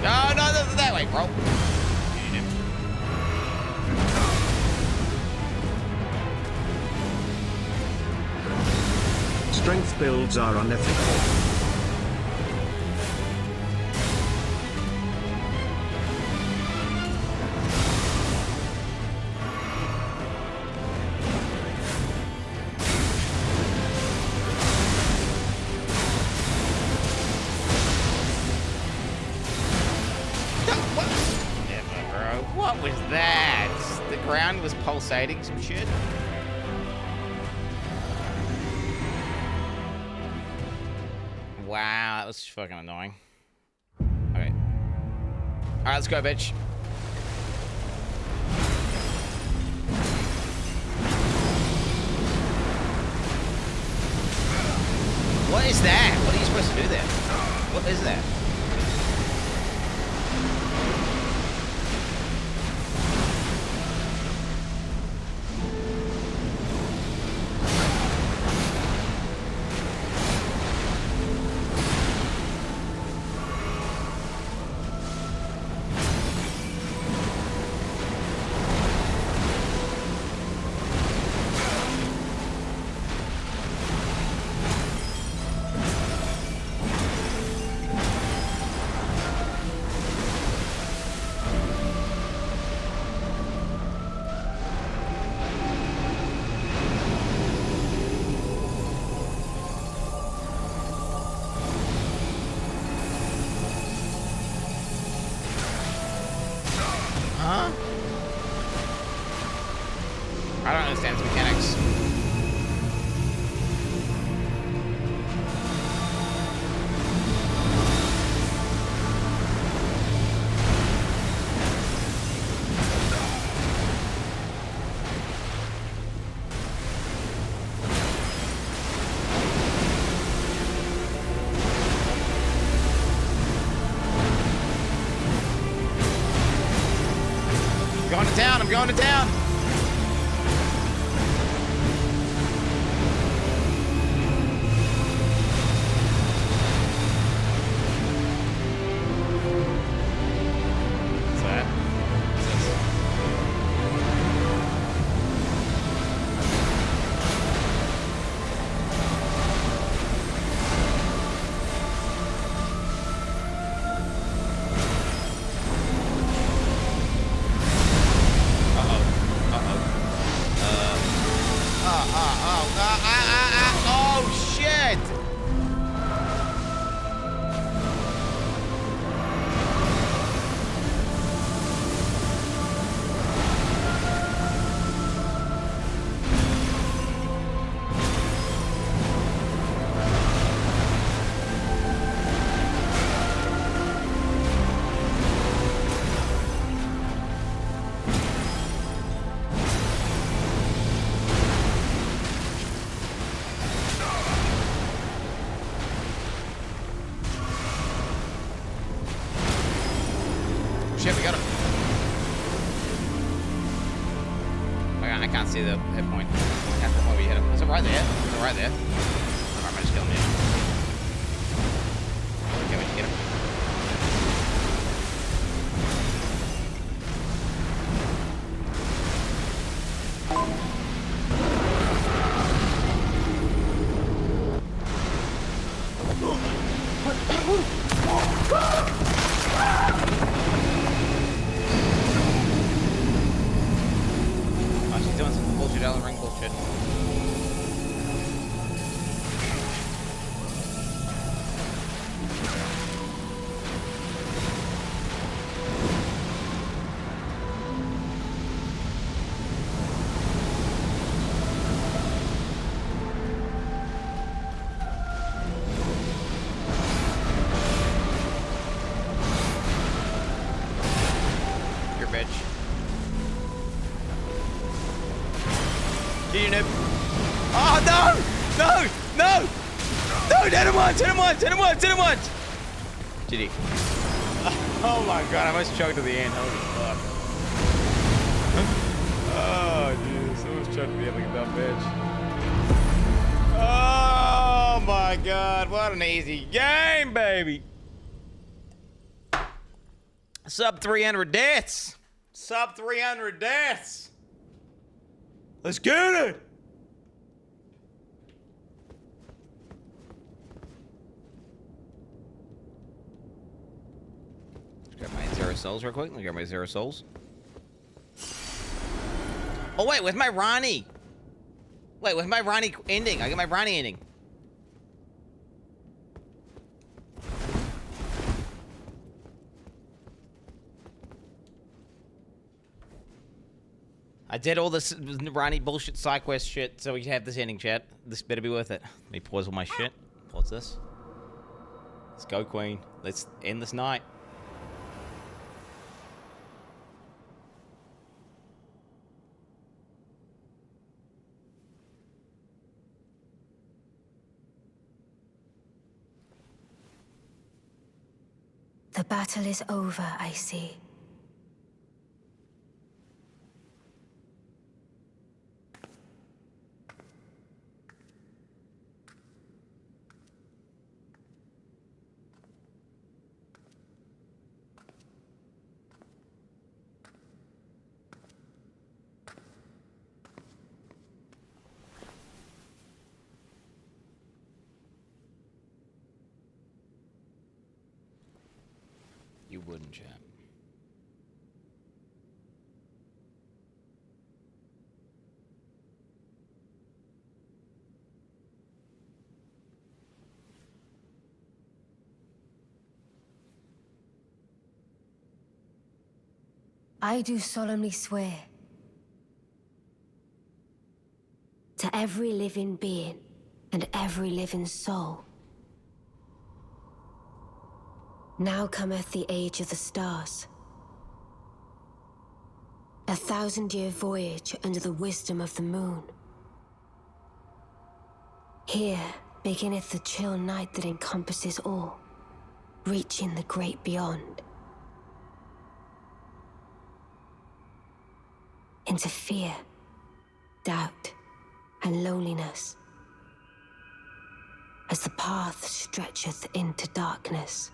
No, that way, bro. Strength builds are unethical. Never, bro. What was that? The ground was pulsating some shit. Wow, that was fucking annoying. Okay. Alright, let's go, bitch. What is that? What are you supposed to do there? What is that? I don't understand its mechanics. I'm going to town, I'm going to town. Oh, shit! Shit, we got him. I can't see the hit point. That's the point we hit him. Is it right there? Is it right there? Alright, I just killed him. Okay, we just get him. Oh, she's doing some bullshit Elden Ring bullshit. Your bitch. Gideon noob. Oh, no! No! No! No! Hit him once! Hit him once! Hit him once! Hit him once! GD. Oh my god, I almost choked to the end. Holy fuck. Oh, jeez. I almost choked to the end like a dumb bitch. Oh my god, what an easy game, baby. Sub 300 deaths. Sub 300 deaths. Let's get it. Let's grab my 0 souls real quick. Let me grab my 0 souls. Oh wait, where's my Ronnie? Wait, where's my Ronnie ending? I got my Ronnie ending. I did all this Rani bullshit side quest shit so we can have this ending, chat. This better be worth it. Let me pause all my shit. Pause this. Let's go, Queen. Let's end this night. The battle is over, I see. You wouldn't, chat. I do solemnly swear to every living being and every living soul. Now cometh the age of the stars. 1,000-year voyage under the wisdom of the moon. Here beginneth the chill night that encompasses all, reaching the great beyond. Into fear, doubt, and loneliness, as the path stretcheth into darkness.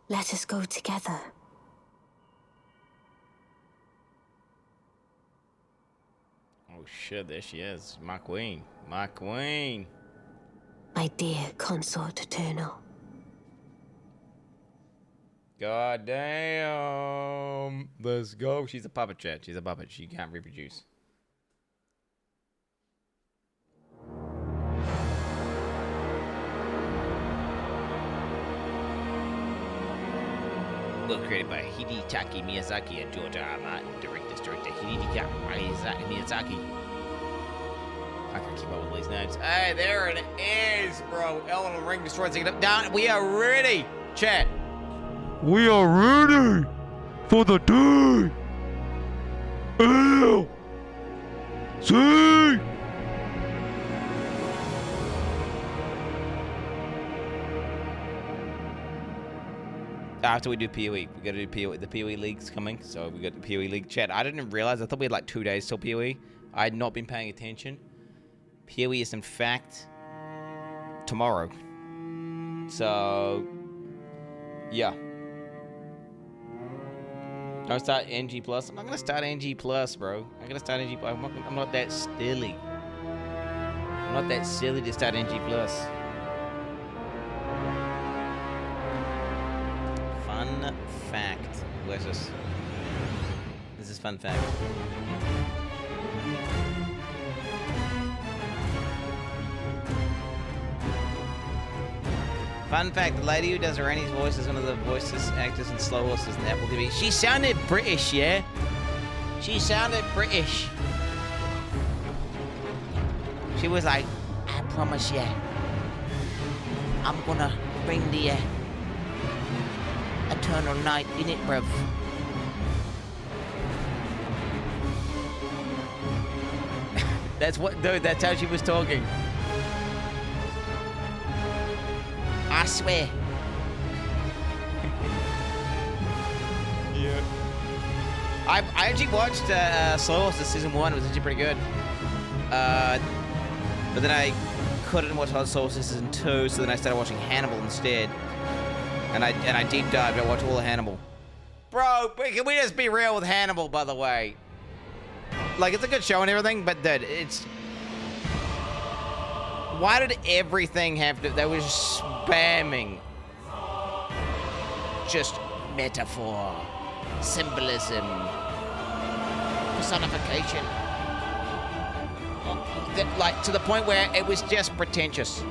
Let us go together. Oh shit, there she is. My queen. My queen. My dear consort eternal. God damn. Let's go. She's a puppet, chat. She's a puppet. She can't reproduce. Book created by Hidetaka Miyazaki and George R. R. Martin. Director Hidetaka Miyazaki. I can't keep up with these names. Hey, there it is, bro. Elden Ring destroyed Zizaran. Down. We are ready, chat. We are ready for the day. L. C. After we do PoE, we gotta do PoE. The PoE League's coming, so we got the PoE League. Chat, I didn't realize, I thought we had like 2 days till PoE. I had not been paying attention. PoE is in fact tomorrow. So, yeah. Don't start NG+. I'm not gonna start NG+, bro. I'm gonna start NG+. I'm not that silly. I'm not that silly to start NG+. Fun fact. Where's this? This is fun fact. Fun fact, the lady who does Rani's voice is one of the voices actors in Slow Horses in Apple TV. She sounded British, yeah? She sounded British. She was like, I promise you, I'm gonna bring the eternal night in it, bruv. That's what, dude, that's how she was talking. I swear. Yeah. I actually watched Slow Horses season 1. It was actually pretty good. But then I couldn't watch Slow Horses season 2, so then I started watching Hannibal instead. And I deep dived. I watched all of Hannibal. Bro, can we just be real with Hannibal, by the way? Like, it's a good show and everything, but dude, it's... why did everything have to... They were spamming. Just metaphor, symbolism, personification. Like, to the point where it was just pretentious.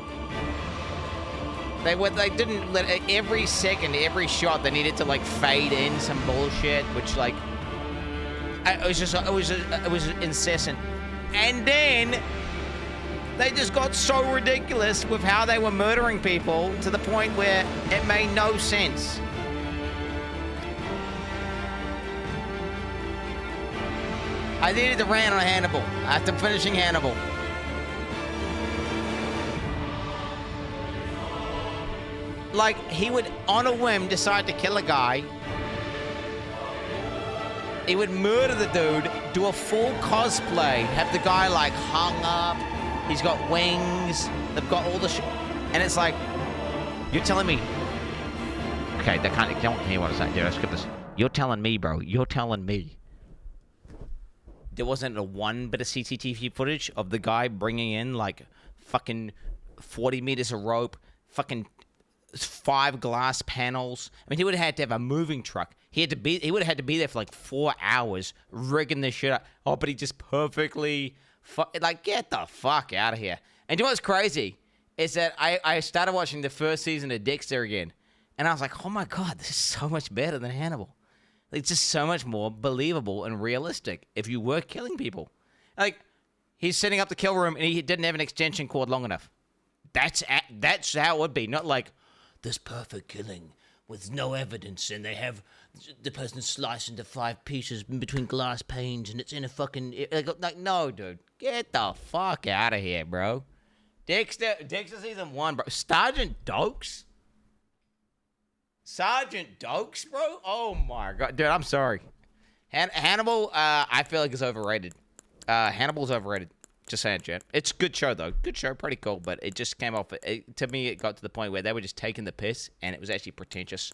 They didn't let... Every second, every shot, they needed to, like, fade in some bullshit, which, like... It was incessant. And then they just got so ridiculous with how they were murdering people to the point where it made no sense. I needed to rant on Hannibal after finishing Hannibal. Like, he would, on a whim, decide to kill a guy. He would murder the dude, do a full cosplay, have the guy, like, hung up. He's got wings. They've got all the shit. And it's like, you're telling me... Okay, they can't hear what I'm saying. Yeah, let's skip this. You're telling me, bro. You're telling me. There wasn't a one bit of CCTV footage of the guy bringing in, like, fucking 40 meters of rope, fucking 5 glass panels. I mean, he would have had to have a moving truck. He would have had to be there for like 4 hours rigging this shit up. Oh, but he just perfectly, like, get the fuck out of here. And you know what's crazy is that I started watching the first season of Dexter again, and I was like, oh my god, this is so much better than Hannibal. It's just so much more believable and realistic if you were killing people. Like, he's setting up the kill room and he didn't have an extension cord long enough. That's how it would be. Not like this perfect killing with no evidence and they have the person sliced into 5 pieces in between glass panes and it's in a fucking... Like, no, dude. Get the fuck out of here, bro. Dexter season 1, bro. Sergeant Dokes? Sergeant Dokes, bro? Oh my god. Dude, I'm sorry. Hannibal, I feel like is overrated. Hannibal's overrated. Just saying, Jet. It's a good show, though. Good show, pretty cool, but it just came off... to me, it got to the point where they were just taking the piss, and it was actually pretentious.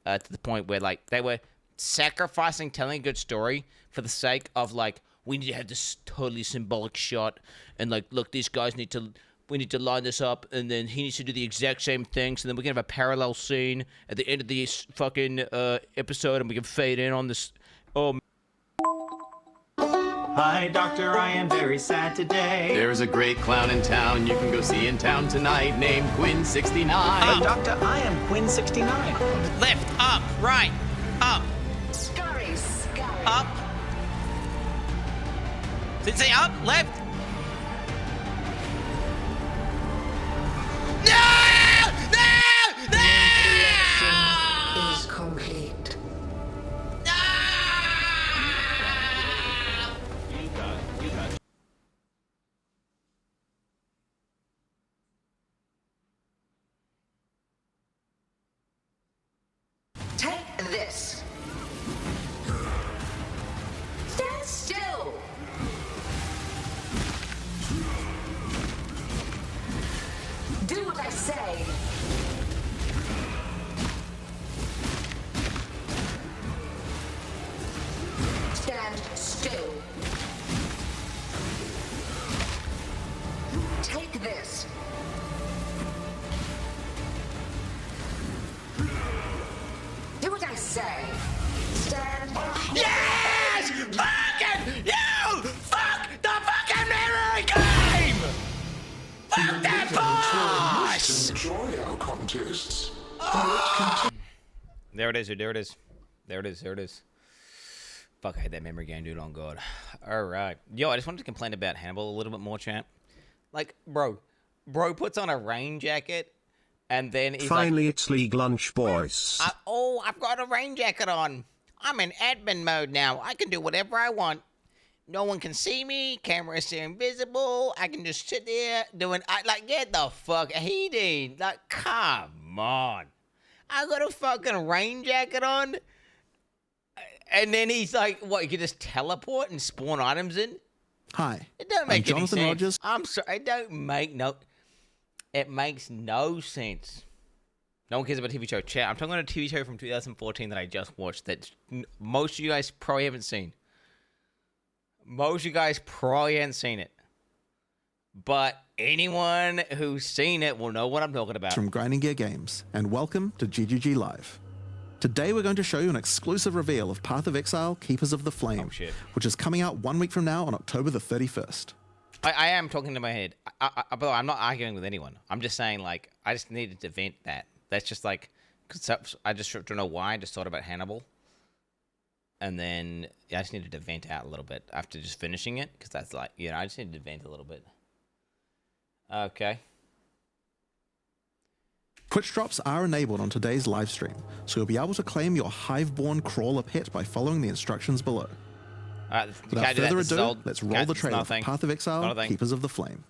To the point where, like, they were sacrificing telling a good story for the sake of, like, we need to have this totally symbolic shot, and, like, look, these guys need to... We need to line this up, and then he needs to do the exact same thing, so then we're going to have a parallel scene at the end of this fucking episode, and we can fade in on this... Oh... Hi, Doctor, I am very sad today. There's a great clown in town you can go see in town tonight named Quin69. Hey, Doctor, I am Quin69. Left, up, right, up. Scurry. Up. Did it say up, left? No! No! No! Is complete. You got it. Take this. Stand still. Do what I say. Stand still. Take this. Do what I say. Stand. Yes! Fucking you! Fuck the fucking memory game! Fuck that boss! Enjoy our contests. There it is, dude. There it is. There it is. There it is. Fuck, I hate that memory game, dude. On God. All right. Yo, I just wanted to complain about Hannibal a little bit more, champ. Like, bro puts on a rain jacket, and then he's Finally, like... it's League Lunch, boys. I've got a rain jacket on. I'm in admin mode now. I can do whatever I want. No one can see me. Cameras are invisible. I can just sit there doing... like, get the fuck... He did. Like, come on. I got a fucking rain jacket on. And then he's like, what, you can just teleport and spawn items in? Hi. It don't make any Jonathan sense. Rogers. I'm sorry. It makes no sense. No one cares about TV show. Chat. I'm talking about a TV show from 2014 that I just watched that most of you guys probably haven't seen. Most of you guys probably haven't seen it. but anyone who's seen it will know what I'm talking about. From Grinding Gear Games, and welcome to GGG Live. Today we're going to show you an exclusive reveal of Path of Exile, Keepers of the Flame, which is coming out 1 week from now on October the 31st. I am talking to my head. But I'm not arguing with anyone. I'm just saying, like, I just needed to vent that. That's just like, cause I just don't know why. I just thought about Hannibal. And then I just needed to vent out a little bit after just finishing it. Because that's like, you know, I just needed to vent a little bit. Okay. Twitch drops are enabled on today's live stream, so you'll be able to claim your Hive-born crawler pet by following the instructions below. Without further ado, let's roll the trailer for Path of Exile, Keepers of the Flame.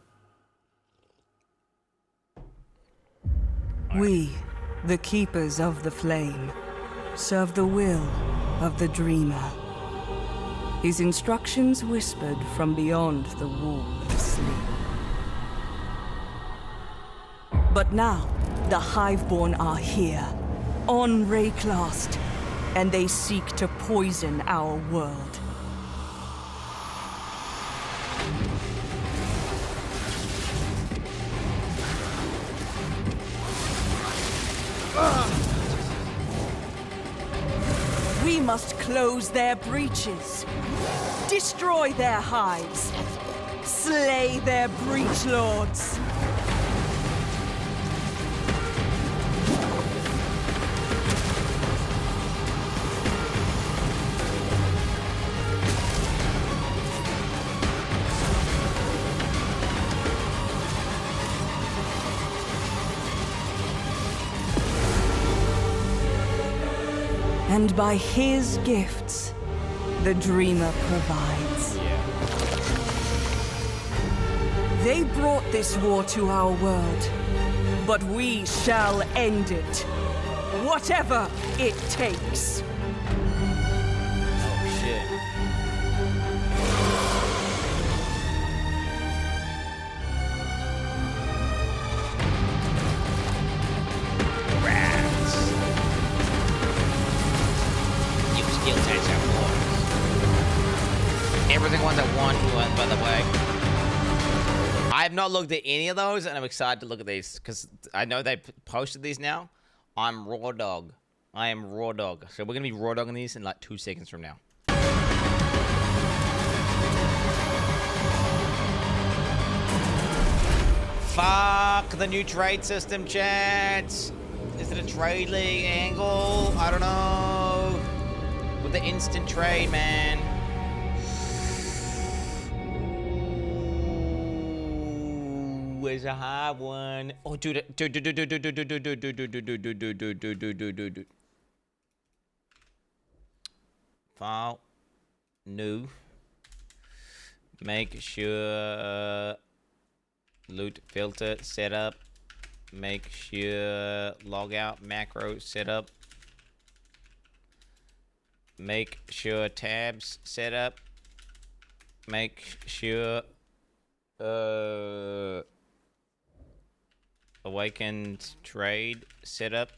We, the Keepers of the Flame, serve the will of the Dreamer. His instructions whispered from beyond the wall of sleep. But now, the Hiveborn are here, on Rayclast, and they seek to poison our world. We must close their breaches, destroy their hives, slay their breach lords. And by his gifts, the Dreamer provides. They brought this war to our world, but we shall end it, whatever it takes. Oh, shit. Everything ones at one, by the way. I have not looked at any of those, and I'm excited to look at these because I know they posted these now. I'm raw dog. I am raw dog. So we're gonna be raw dogging these in like 2 seconds from now. Fuck the new trade system, chat. Is it a trade league angle? I don't know. With the instant trade, man. Where's a hard one? Oh, dude. File. New. Make sure loot filter setup. Make sure logout macro setup. Make sure tabs setup. Make sure awakened trade setup.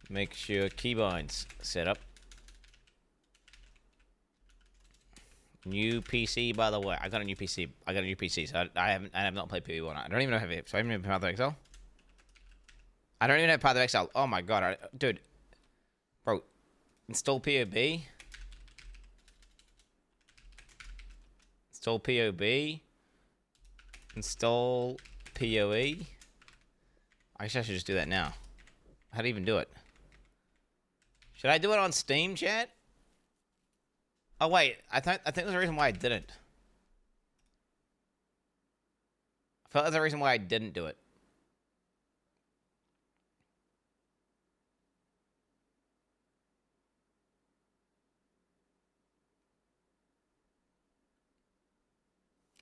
Make sure keybinds setup. New PC, by the way. I got a new PC. So I have not played PoE1. I don't even know how to. So I haven't even Path of Exile. I don't even have Path of Exile. Oh my god, dude, bro, install POB. Install POB. Install PoE. I guess I should just do that now. How do you even do it? Should I do it on Steam, chat? Oh wait, I think there's a reason why I didn't. I felt there's a reason why I didn't do it.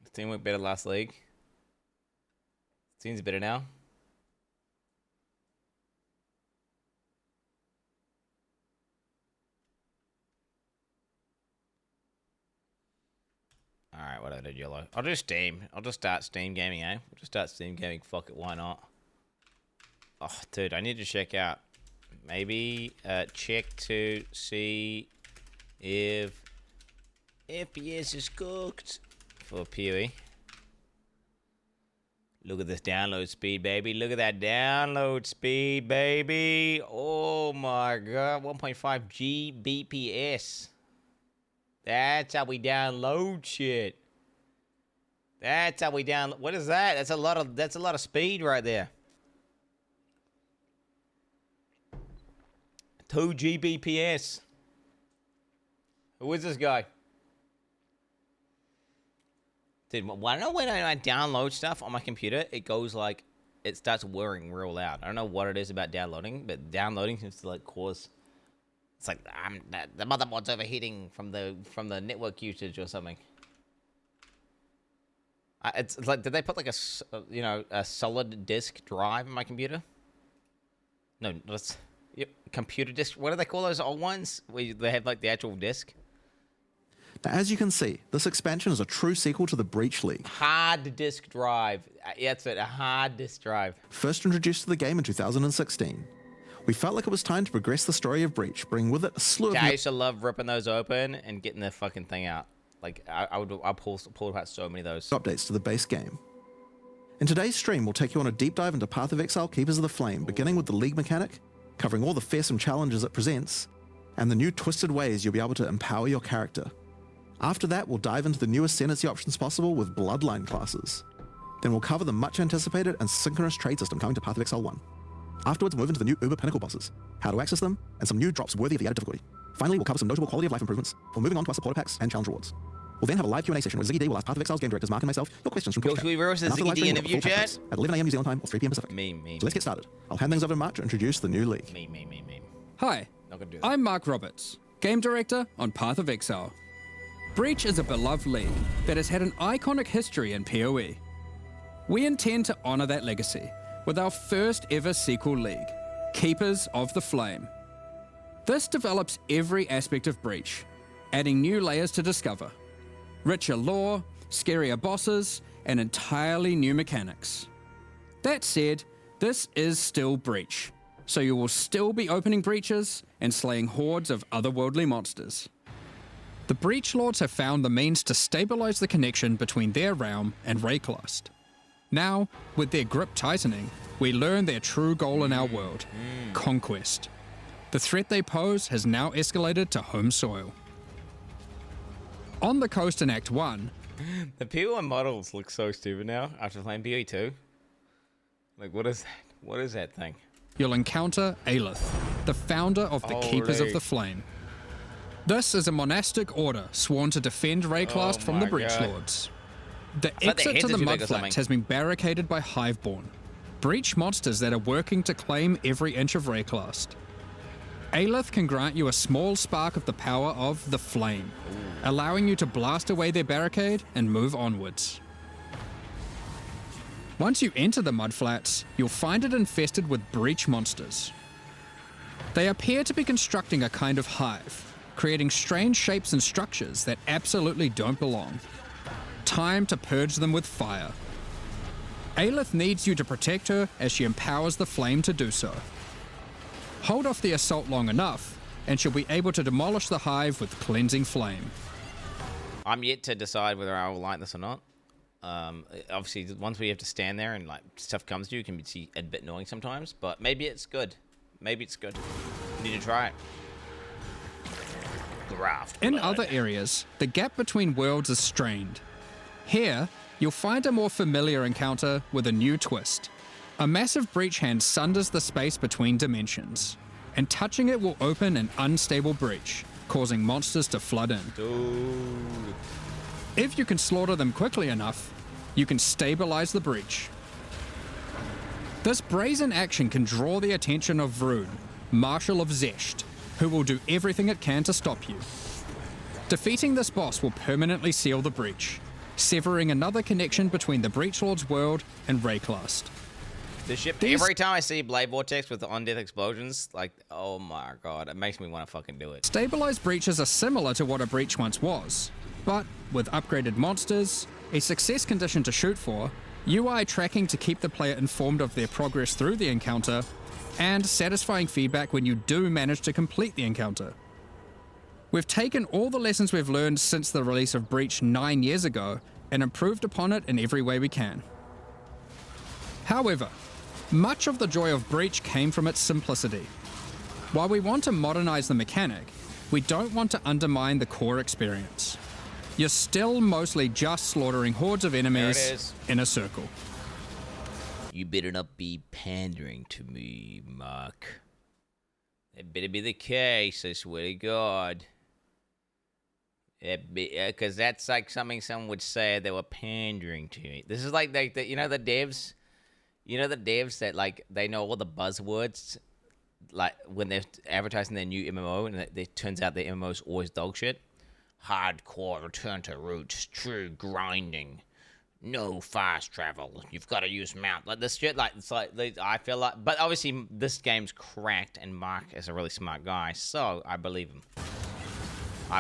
Steam went better last league. Steam's better now. Alright, what did I do, yellow? I'll do Steam. I'll just start Steam gaming, eh? We'll just start Steam gaming. Fuck it, why not? Oh, dude, I need to check out. Maybe check to see if FPS is cooked. for PoE. Look at this download speed, baby. Look at that download speed, baby. Oh my god, 1.5 Gbps. That's how we download shit. That's how we download. What is that? That's a lot of speed right there. 2 Gbps. Who is this guy? Dude, I know when I download stuff on my computer, it goes like, it starts whirring real loud. I don't know what it is about downloading, but downloading seems to like cause, it's like the motherboard's overheating from the network usage or something. It's like, did they put like a solid disk drive in my computer? No, that's computer disk. What do they call those old ones where they have like the actual disk? Now, as you can see, this expansion is a true sequel to the Breach League. Hard disk drive. Yeah, that's it, a hard disk drive. First introduced to the game in 2016. We felt like it was time to progress the story of Breach, bringing with it a slew of... I used to love ripping those open and getting the fucking thing out. Like, I pull apart so many of those. Updates to the base game. In today's stream, we'll take you on a deep dive into Path of Exile, Keepers of the Flame, beginning with the League mechanic, covering all the fearsome challenges it presents, and the new twisted ways you'll be able to empower your character. After that, we'll dive into the new ascendancy options possible with Bloodline classes. Then we'll cover the much anticipated and synchronous trade system coming to Path of Exile 1. Afterwards, we'll move into the new Uber Pinnacle bosses, how to access them, and some new drops worthy of the added difficulty. Finally, we'll cover some notable quality of life improvements before moving on to our supporter packs and challenge rewards. We'll then have a live Q&A session where Ziggy D will ask Path of Exile's game directors Mark and myself your questions from Twitch. We roast the Ziggy D interview chat at 11 a.m. New Zealand time or 3 p.m. Pacific. So let's get started. I'll hand things over to Mark to introduce the new league. Hi, I'm Mark Roberts, game director on Path of Exile. Breach is a beloved league that has had an iconic history in PoE. We intend to honor that legacy with our first ever sequel league, Keepers of the Flame. This develops every aspect of Breach, adding new layers to discover, richer lore, scarier bosses, and entirely new mechanics. That said, this is still Breach, so you will still be opening breaches and slaying hordes of otherworldly monsters. The Breach Lords have found the means to stabilize the connection between their realm and Rayclast. Now, with their grip tightening, we learn their true goal in our world, conquest. The threat they pose has now escalated to home soil. On the coast in Act 1... The PoE models look so stupid now after playing PoE 2. Like, what is that? What is that thing? You'll encounter Aelith, the founder of the Keepers of the Flame. This is a monastic order sworn to defend Rayclast from the Breach Lords. The exit to the Mudflats has been barricaded by Hiveborn, Breach monsters that are working to claim every inch of Rayclast. Aelith can grant you a small spark of the power of the Flame, allowing you to blast away their barricade and move onwards. Once you enter the Mudflats, you'll find it infested with Breach monsters. They appear to be constructing a kind of hive, creating strange shapes and structures that absolutely don't belong. Time to purge them with fire. Aelith needs you to protect her as she empowers the Flame to do so. Hold off the assault long enough, and she'll be able to demolish the hive with cleansing flame. I'm yet to decide whether I will like this or not. Obviously, once we have to stand there and like stuff comes to you, it can be a bit annoying sometimes, but maybe it's good. Maybe it's good. You need to try it. In other areas, the gap between worlds is strained. Here, you'll find a more familiar encounter with a new twist. A massive breach hand sunders the space between dimensions, and touching it will open an unstable breach, causing monsters to flood in. Dude. If you can slaughter them quickly enough, you can stabilize the breach. This brazen action can draw the attention of Vroon, Marshal of Zesht, who will do everything it can to stop you. Defeating this boss will permanently seal the breach, severing another connection between the Breach Lord's world and Rayclast. The ship, every time I see Blade Vortex with the on-death explosions, like, oh my god, it makes me want to fucking do it. Stabilized breaches are similar to what a breach once was, but with upgraded monsters, a success condition to shoot for, UI tracking to keep the player informed of their progress through the encounter, and satisfying feedback when you do manage to complete the encounter. We've taken all the lessons we've learned since the release of Breach 9 years ago and improved upon it in every way we can. However, much of the joy of Breach came from its simplicity. While we want to modernize the mechanic, we don't want to undermine the core experience. You're still mostly just slaughtering hordes of enemies in a circle. You better not be pandering to me, Mark. That better be the case, I swear to God. Because that's like something someone would say they were pandering to me. This is like the you know the devs that like they know all the buzzwords, like when they're advertising their new MMO and it turns out their MMO's always dog shit. Hardcore, return to roots, true grinding, no fast travel. You've got to use mount. Like this shit, like it's like I feel like, but obviously this game's cracked, and Mark is a really smart guy, so I believe him.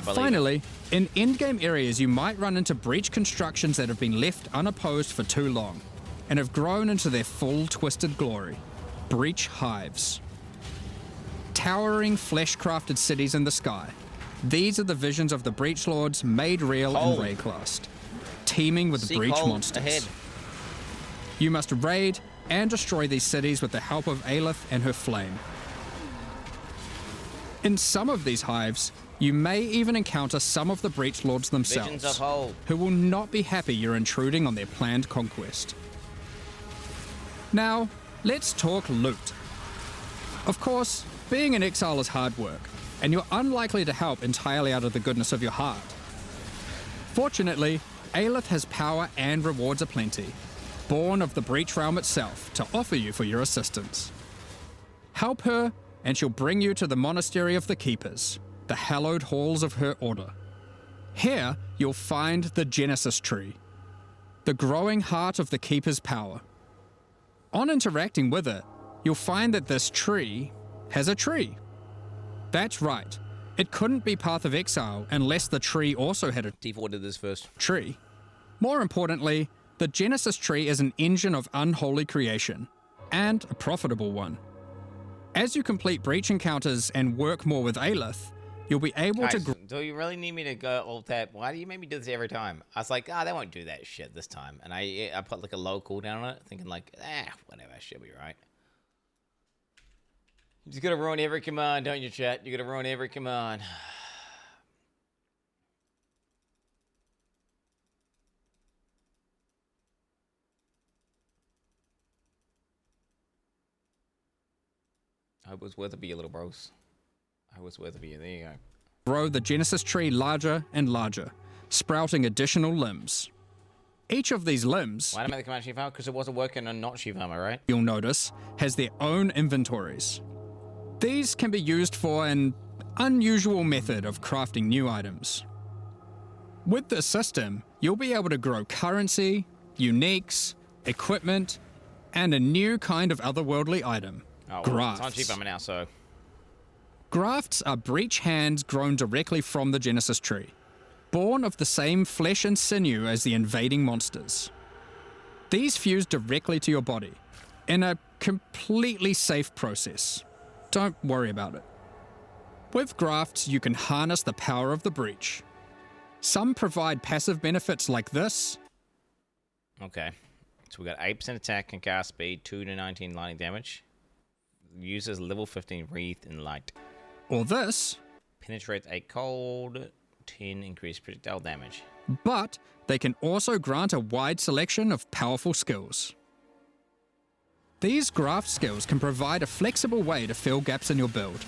Finally, in endgame areas, you might run into breach constructions that have been left unopposed for too long, and have grown into their full twisted glory. Breach hives. Towering flesh-crafted cities in the sky. These are the visions of the Breach Lords made real in Rayclast, teeming with breach monsters. Ahead. You must raid and destroy these cities with the help of Aelith and her flame. In some of these hives, you may even encounter some of the Breach Lords themselves, who will not be happy you're intruding on their planned conquest. Now, let's talk loot. Of course, being an exile is hard work, and you're unlikely to help entirely out of the goodness of your heart. Fortunately, Aelith has power and rewards aplenty, born of the Breach Realm itself, to offer you for your assistance. Help her, and she'll bring you to the Monastery of the Keepers, the hallowed halls of her order. Here, you'll find the Genesis Tree, the growing heart of the Keeper's power. On interacting with it, you'll find that this tree has a tree. That's right. It couldn't be Path of Exile unless the tree also had a D4 did this first. Tree. More importantly, the Genesis Tree is an engine of unholy creation, and a profitable one. As you complete breach encounters and work more with Aelith, you'll be able to... Do you really need me to go all that? Why do you make me do this every time? I was like, they won't do that shit this time. And I put like a low cooldown on it, thinking like, whatever, she'll be right. You just gotta ruin every command, don't you, chat? You gotta ruin every command. I hope it was worth it for you, little bros. I hope it was worth it for you. There you go. Grow the Genesis tree larger and larger, sprouting additional limbs. Each of these limbs... Why did I make the command Shiv Armor? Because it wasn't working on not Shiv Armor, right? You'll notice, has their own inventories. These can be used for an unusual method of crafting new items. With this system, you'll be able to grow currency, uniques, equipment, and a new kind of otherworldly item. Oh, grafts. It's on Shiv Armor now, so... Grafts are breach hands grown directly from the Genesis tree, born of the same flesh and sinew as the invading monsters. These fuse directly to your body, in a completely safe process. Don't worry about it. With grafts, you can harness the power of the breach. Some provide passive benefits like this. Okay, so we got 8% attack and cast speed, 2 to 19 lightning damage. Uses level 15 wreath in light. Or this. Penetrates 8 cold, 10 increased projectile damage. But they can also grant a wide selection of powerful skills. These graft skills can provide a flexible way to fill gaps in your build,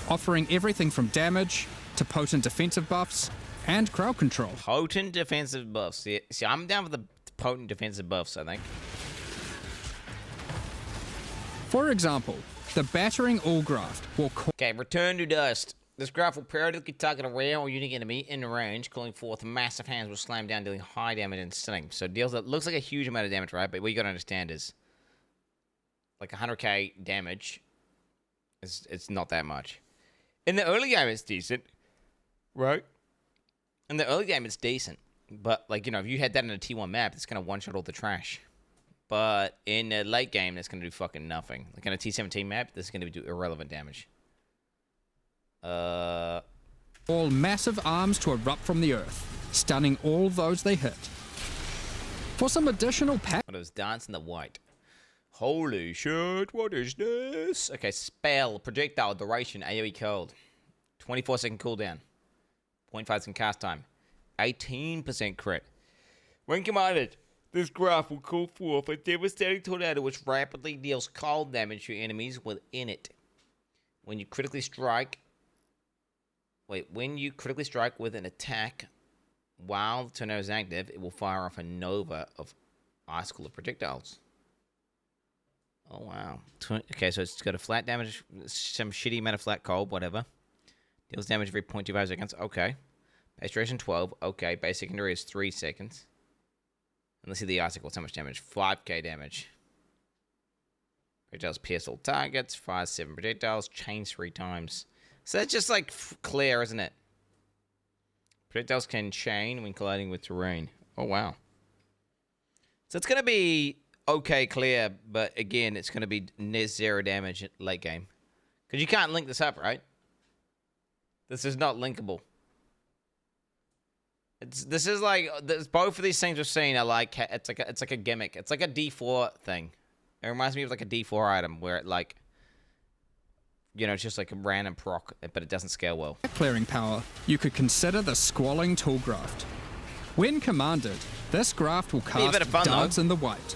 offering everything from damage to potent defensive buffs and crowd control. Potent defensive buffs. See, I'm down with the potent defensive buffs, I think. For example, the Battering All graft will... Okay, Return to Dust. This graft will periodically target a rare or unique enemy in range, calling forth massive hands will slam down, dealing high damage and stunning. So it deals, it looks like a huge amount of damage, right? But what you gotta understand is, like 100k damage, it's not that much. In the early game, it's decent, right? In the early game, it's decent. But, like, you know, if you had that in a T1 map, it's gonna one-shot all the trash. But in the late game, that's gonna do fucking nothing. Like in a T17 map, this is gonna do irrelevant damage. All massive arms to erupt from the earth, stunning all those they hit. For some additional pack. What is Dance in the White? Holy shit, what is this? Okay, spell, projectile, duration, AoE cold. 24-second cooldown. 0.5 second cast time. 18% crit. When commanded, this graph will call forth a devastating tornado which rapidly deals cold damage to enemies within it. When you critically strike with an attack while the tornado is active, it will fire off a nova of ice cooled projectiles. Oh wow. Okay, so it's got a flat damage, some shitty amount of flat cold, whatever. Deals damage every 0.25 seconds. Okay. Base duration 12. Okay. Base secondary is 3 seconds. And let's see the icicle. What's how much damage? 5k damage. Projectiles pierce all targets. Fires 7 projectiles. Chains 3 times. So that's just like clear, isn't it? Projectiles can chain when colliding with terrain. Oh wow. So it's going to be okay clear, but again, it's going to be near 0 damage at late game. Because you can't link this up, right? This is not linkable. This is like both of these things we've seen are like it's like a gimmick. It's like a D4 thing. It reminds me of like a D4 item where it like, you know, it's just like a random proc, but it doesn't scale well. Clearing power, you could consider the Squalling Tool Graft. When commanded, this graft will cast Dance in the White,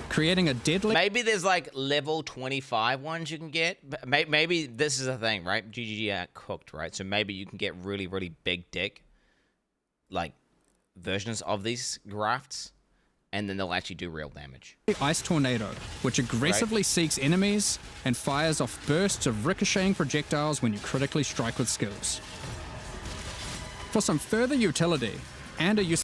creating a deadly... Maybe there's like level 25 ones you can get. Maybe this is a thing, right? GGG aren't cooked, right? So maybe you can get really, really big dick, like, versions of these grafts, and then they'll actually do real damage. Ice Tornado, which aggressively seeks enemies and fires off bursts of ricocheting projectiles when you critically strike with skills. For some further utility and a use...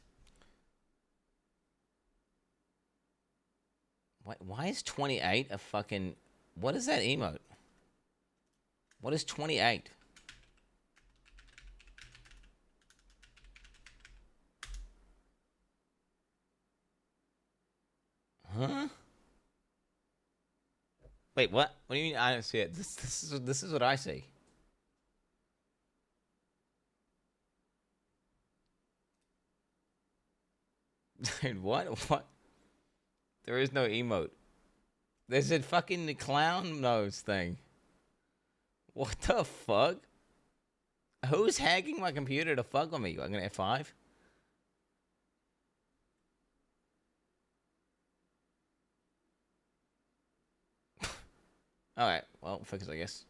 Why is 28 a fucking... What is that emote? What is 28? Huh? Wait, what? What do you mean I don't see it? This is what I see. Dude, what? There is no emote. There's a fucking clown nose thing. What the fuck? Who's hacking my computer to fuck with me? I'm gonna F5. Alright, well, fixed, I guess.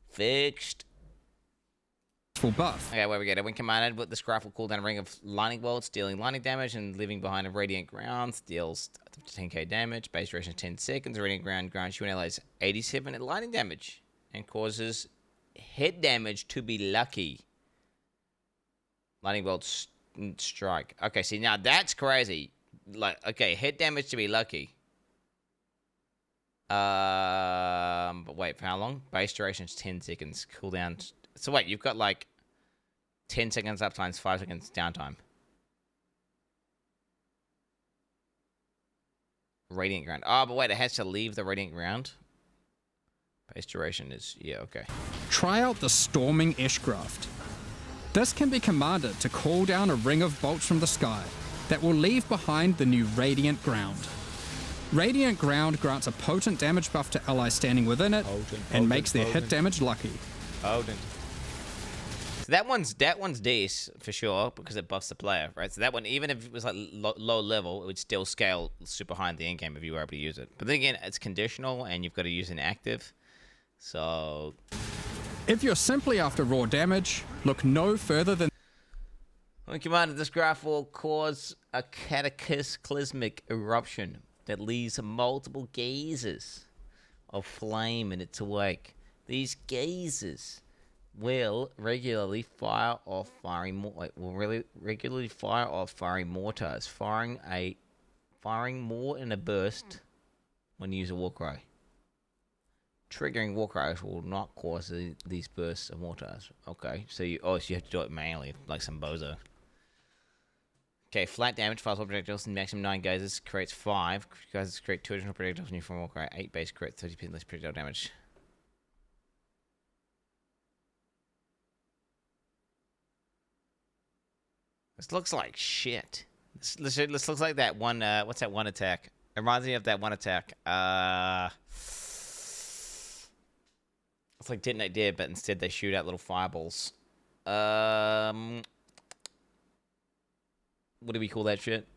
Fixed. Full buff. Okay, where we get it. When commanded, with this graph will cool down a ring of lightning bolts, dealing lightning damage and leaving behind a radiant ground. Deals 10k damage. Base duration is 10 seconds. Radiant ground grants you and allies 87 at lightning damage. And causes hit damage to be lucky. Lightning bolts strike. Okay, see, now that's crazy. Like, okay, hit damage to be lucky. But wait, for how long? Base duration is 10 seconds. Cooldown. So wait, you've got like 10 seconds uptime, 5 seconds downtime. Radiant ground. Oh, but wait, it has to leave the radiant ground. Base duration is, yeah, okay. Try out the Storming Ashgraft. This can be commanded to call down a ring of bolts from the sky that will leave behind the new Radiant Ground. Radiant Ground grants a potent damage buff to allies standing within it and makes their hit damage lucky. Potent. So that one's decent for sure because it buffs the player, right? So that one, even if it was like low level, it would still scale super high in the end game if you were able to use it. But then again, it's conditional and you've got to use an active. So if you're simply after raw damage, look no further than... When commanded, this graph will cause a cataclysmic eruption that leaves multiple gazes of flame in its wake. These gazes will regularly fire off firing mortars, firing more in a burst when you use a war cry. Triggering war cries will not cause these bursts of mortars. Okay, so you have to do it manually, like some bozo. Okay, flat damage, fires all projectiles, maximum 9 gazes, creates 5. Gazes create 2 additional projectiles when you form war cry. 8 base create 30% less projectile damage. This looks like shit. This looks like that one. What's that one attack? It reminds me of that one attack. It's like Detonate Dead, but instead they shoot out little fireballs. What do we call that shit?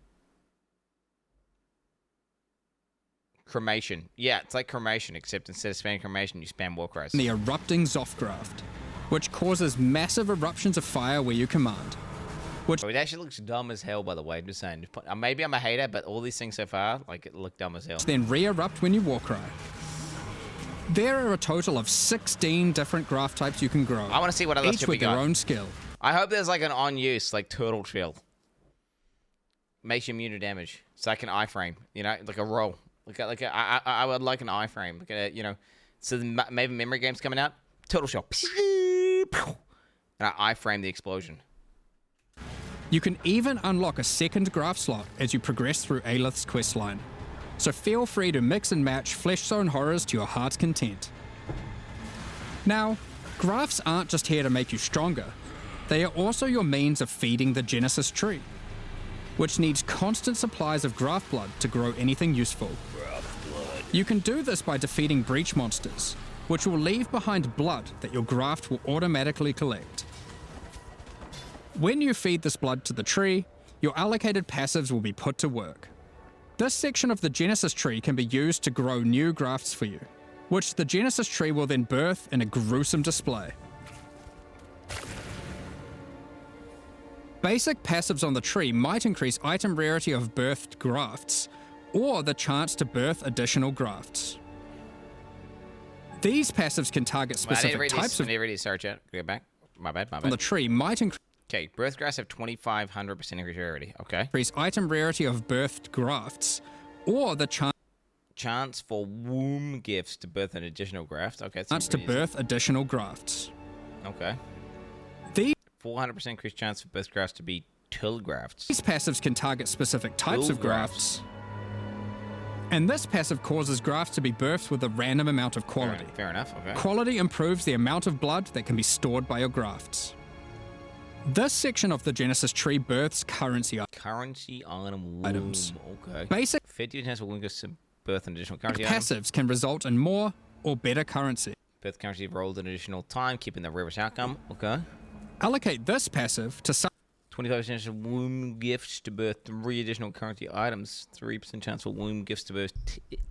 Cremation. Yeah, it's like cremation, except instead of spamming cremation, you spam Warcries. The erupting Zothgraft, which causes massive eruptions of fire where you command. Which it actually looks dumb as hell, by the way. I'm just saying. Maybe I'm a hater, but all these things so far, like, it look dumb as hell. Then re-erupt when you Warcry. There are a total of 16 different graft types you can grow. I want to see what other each with their own skill. I hope there's like an on-use, like Turtle Shell. Makes you immune to damage. It's like an iframe, you know, like a roll. I would like an iframe. Like a, you know, so maybe memory game's coming out. Turtle Shell. And I iframe the explosion. You can even unlock a second graft slot as you progress through Aelith's questline. So feel free to mix and match Flesh Zone horrors to your heart's content. Now, grafts aren't just here to make you stronger. They are also your means of feeding the Genesis tree, which needs constant supplies of graft blood to grow anything useful. You can do this by defeating breach monsters, which will leave behind blood that your graft will automatically collect. When you feed this blood to the tree, your allocated passives will be put to work. This section of the Genesis tree can be used to grow new grafts for you, which the Genesis tree will then birth in a gruesome display. Basic passives on the tree might increase item rarity of birthed grafts, or the chance to birth additional grafts. These passives can target specific types of... I need to read these. Sorry, chat. Go back. My bad. On the tree might increase... Okay, birth grafts have 2,500% increase rarity. Okay. Increase item rarity of birthed grafts, or the chance for womb gifts to birth an additional graft. Okay. Chance to birth additional grafts. Okay. These 400% increased chance for birth grafts to be till grafts. These passives can target specific types of grafts. And this passive causes grafts to be birthed with a random amount of quality. Fair enough. Okay. Quality improves the amount of blood that can be stored by your grafts. This section of the Genesis tree births currency items. Okay. Basic 50 chance for Wingus to birth an additional currency passives can result in more or better currency. Birth currency rolled an additional time, keeping the rarest outcome. Okay. Allocate this passive to 25% chance of womb gifts to birth 3 additional currency items. 3% chance for womb gifts to birth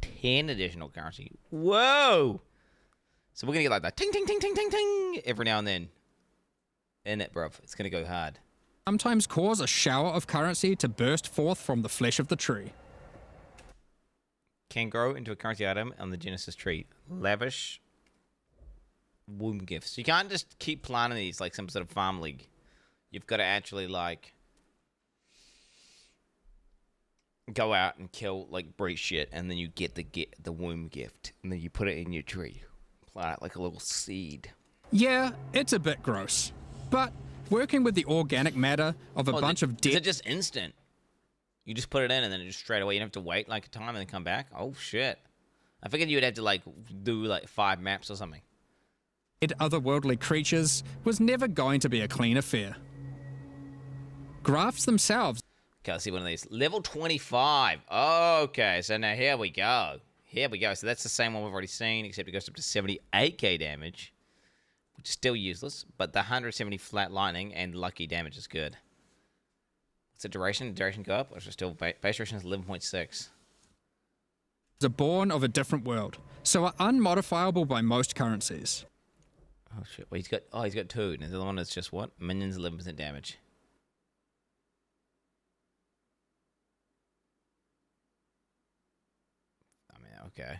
10 additional currency. Whoa! So we're gonna get like that ting ting ting ting ting ting every now and then. In it, bruv. It's gonna go hard. Sometimes cause a shower of currency to burst forth from the flesh of the tree. Can grow into a currency item on the Genesis tree. Lavish womb gifts. You can't just keep planting these like some sort of farm league. You've got to actually like go out and kill like breach shit, and then you get the womb gift, and then you put it in your tree. Plant it like a little seed. Yeah, it's a bit gross. But working with the organic matter of a bunch of dead... Is it just instant? You just put it in and then just straight away. You don't have to wait like a time and then come back? Oh, shit. I figured you'd have to like do like 5 maps or something. Otherworldly creatures was never going to be a clean affair. Grafts themselves... Okay, let's see one of these. Level 25. Okay, so now here we go. Here we go. So that's the same one we've already seen, except it goes up to 78k damage. Which is still useless, but the 170 flat lightning and lucky damage is good. What's the duration? Duration go up? Or is it still base duration is 11.6? Are born of a different world, so are unmodifiable by most currencies. Oh shit! Well, he's got 2, and the other one is just what? Minions 11% damage. I mean, okay.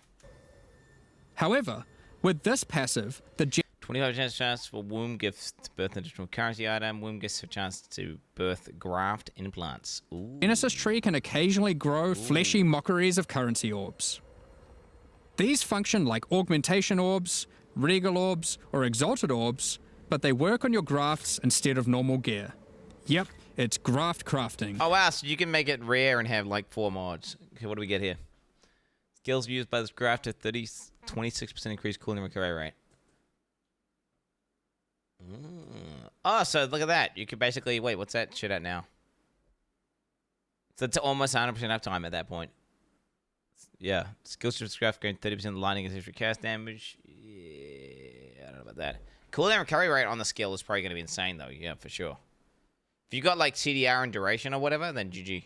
However, with this passive, the 25% chance for womb gifts to birth an additional currency item. Womb gifts have a chance to birth graft implants. Ooh. Genesis tree can occasionally grow fleshy mockeries of currency orbs. These function like augmentation orbs, regal orbs, or exalted orbs, but they work on your grafts instead of normal gear. Yep, it's graft crafting. Oh wow, so you can make it rare and have like 4 mods. Okay, what do we get here? Skills used by this graft have 26% increased cooling recovery rate. Oh, so look at that. You could basically... Wait, what's that shit at now? So it's almost 100% uptime at that point. Yeah. Skill shift graph gain 30% lightning and history cast damage. Yeah, I don't know about that. Cooldown recovery rate on the skill is probably going to be insane, though. Yeah, for sure. If you got, like, CDR and duration or whatever, then GG.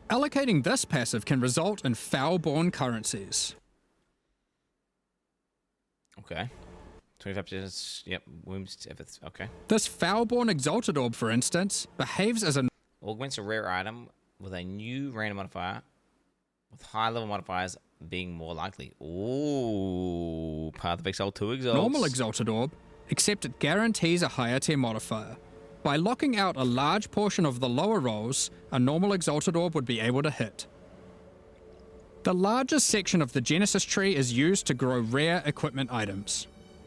Allocating this passive can result in foul-born currencies. Okay. 25%, yep, wounds, if it's, okay. This foul-born Exalted Orb, for instance, behaves as an... Augments a rare item with a new random modifier, with high-level modifiers being more likely. Ooh, Path of Exile 2 Exalts. Normal Exalted Orb, except it guarantees a higher tier modifier. By locking out a large portion of the lower rolls, a normal Exalted Orb would be able to hit. The largest section of the Genesis tree is used to grow rare equipment items.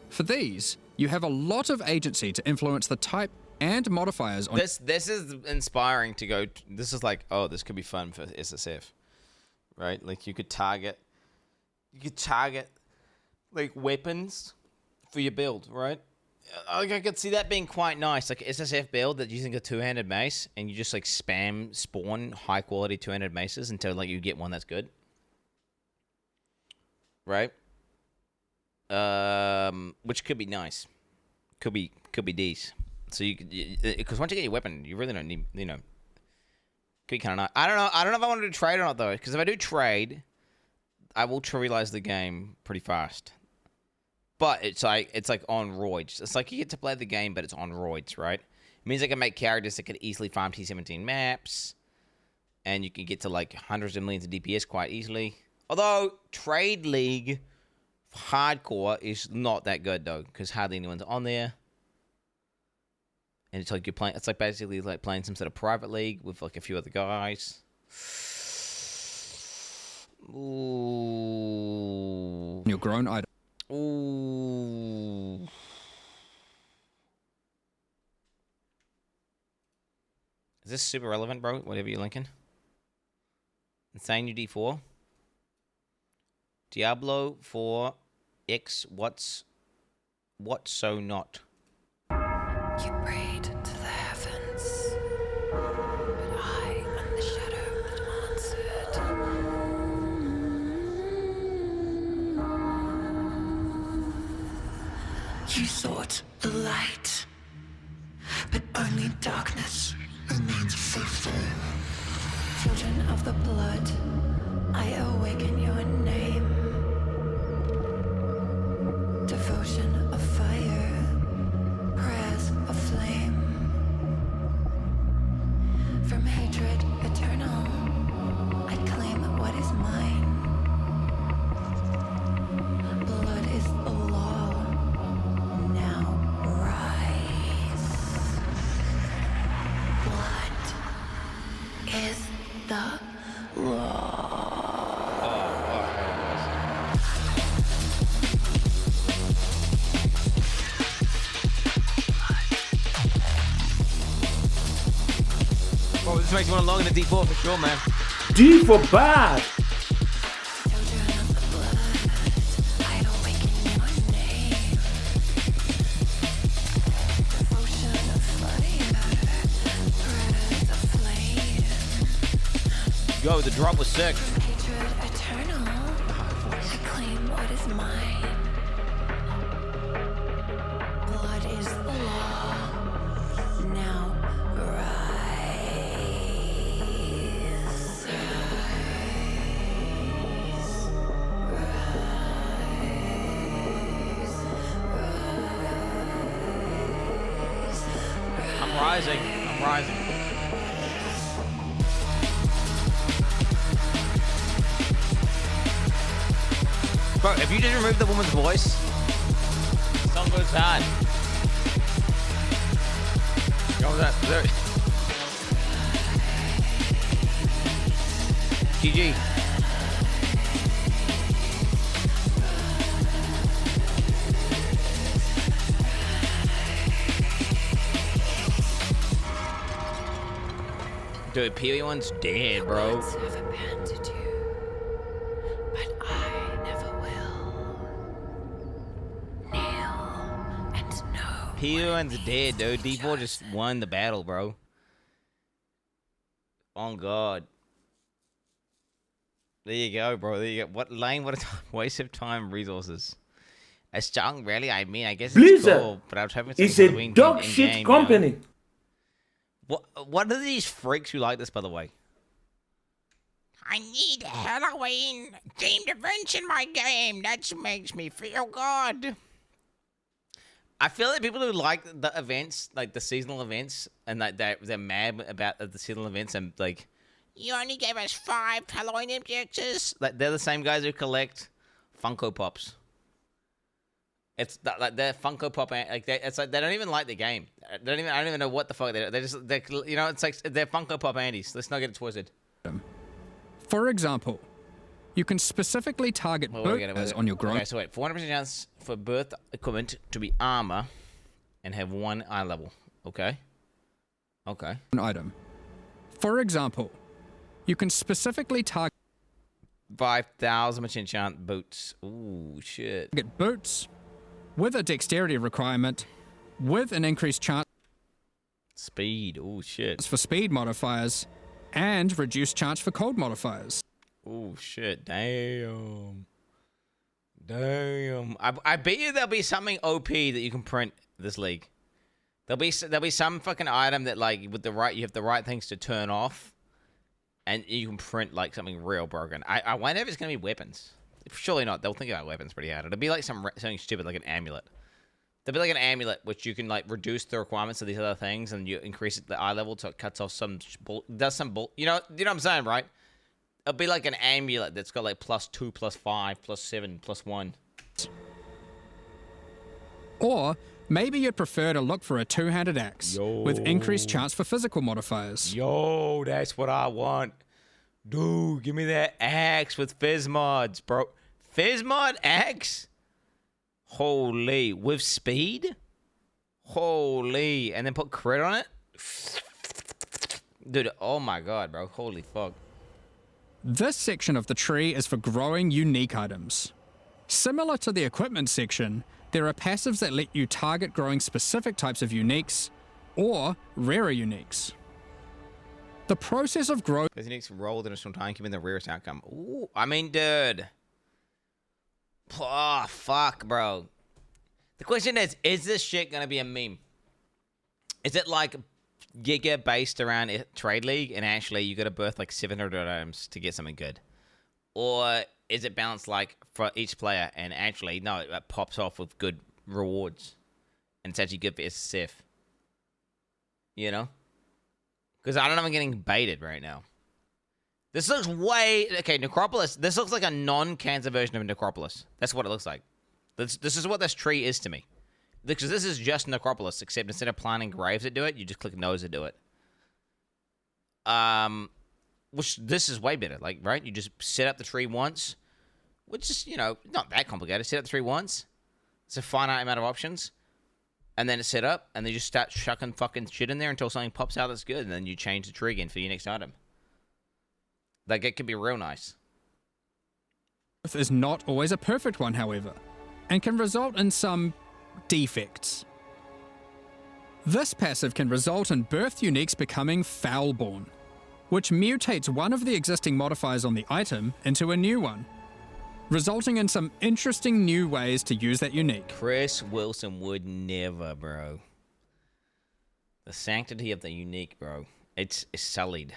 For these, you have a lot of agency to influence the type and modifiers on... This is inspiring to go... This is like, oh, this could be fun for SSF. Right? Like, you could target... like, weapons for your build, right? Like, I could see that being quite nice. Like, SSF build that using a two-handed mace, and you just, like, spawn high-quality two-handed maces until, like, you get one that's good. Right? Which could be nice. Could be decent. So you could, because once you get your weapon, you really don't need, you know. Could be kind of nice. I don't know if I want to do trade or not though, because if I do trade, I will trivialize the game pretty fast. But it's like on roids. It's like you get to play the game, but it's on roids, right? It means I can make characters that could easily farm T17 maps, and you can get to like hundreds of millions of DPS quite easily. Although Trade League hardcore is not that good though, because hardly anyone's on there. And it's like you're playing. It's like basically like playing some sort of private league with like a few other guys. Ooh. Your grown item. Ooh. Is this super relevant, bro? Whatever you're linking. Insane UD4. Diablo 4 X. What so not? You prayed to the heavens, but I am the shadow that answered. You sought the light, but only darkness remains faithful. Children of the blood, I awaken your name. Devotion of fire, prayers of flame. From hatred eternal, I claim what is mine. Blood is the law, now rise. Blood is the law. Well, this makes one long in the D4 for sure, man. D for bad! Yo, the drop was sick. Hatred eternal, I claim what is mine. Blood is the law, now rise. I'm rising. I'm rising. Bro, if you just remove the woman's voice, the song goes bad. Go with that. There. GG. Dude, PoE one's dead, bro. Have abandoned you, but I never will. Kneel and know. PoE one's dead, dude. D4 just won the battle, bro. On God. There you go, bro. There you go. What lane? What a waste of time, resources. A strong rally. I mean, I guess it's Blizzard cool, but I was hoping is a dog shit company. You know? What are these freaks who like this, by the way? I need Halloween themed events in my game. That makes me feel good. I feel like people who like the events, like the seasonal events, and like they're mad about the seasonal events, and like you only gave us 5 Halloween objectives. Like they're the same guys who collect Funko Pops. It's like they're Funko Pop, like it's like they don't even like the game. I don't even know what the fuck they're you know, it's like they're Funko Pop Andes. Let's not get it twisted. For example, you can specifically target births on your grind. Okay, so wait, 400% chance for birth equipment to be armor and have 1 eye level. Okay. Okay. An item. For example, you can specifically target 5,000% chance boots. Ooh, shit. Get boots with a dexterity requirement with an increased chance. Speed. Ooh, shit. For speed modifiers and reduced chance for cold modifiers. Oh shit! Damn. I bet you there'll be something OP that you can print this league. There'll be some fucking item that like with you have the right things to turn off, and you can print like something real broken. I wonder if it's gonna be weapons. Surely not. They'll think about weapons pretty hard. It'll be like something stupid like an amulet. There'll be like an amulet which you can like reduce the requirements of these other things, and you increase the eye level so it cuts off some you know what I'm saying, right? It'll be like an amulet that's got like +2, +5, +7, +1. Or maybe you'd prefer to look for a two-handed axe with increased chance for physical modifiers. Yo, that's what I want. Dude, give me that axe with fizz mods, bro. Fizz mod axe? Holy. With speed? Holy. And then put crit on it? Dude, oh my God, bro. Holy fuck. This section of the tree is for growing unique items. Similar to the equipment section, there are passives that let you target growing specific types of uniques or rarer uniques. The process of growth... Those uniques roll the initial time, giving the rarest outcome. Ooh, I mean, dude. Oh, fuck, bro. The question is this shit gonna be a meme? Is it like Giga based around Trade League, and actually you gotta birth like 700 items to get something good? Or is it balanced like for each player, and actually, no, it pops off with good rewards, and it's actually good for SSF? You know? Because I don't know if I'm getting baited right now. This looks way... Okay, Necropolis. This looks like a non-cancer version of Necropolis. That's what it looks like. This is what this tree is to me. Because this is just Necropolis, except instead of planting graves that do it, you just click nose to do it. Which, this is way better. Like, right? You just set up the tree once. Which is, you know, not that complicated. Set up the tree once. It's a finite amount of options. And then it's set up, and then you just start chucking fucking shit in there until something pops out that's good, and then you change the tree again for your next item. Like, it could be real nice. Is not always a perfect one, however, and can result in some defects. This passive can result in birth uniques becoming foulborn, which mutates one of the existing modifiers on the item into a new one, resulting in some interesting new ways to use that unique. Chris Wilson would never, bro. The sanctity of the unique, bro. It's sullied.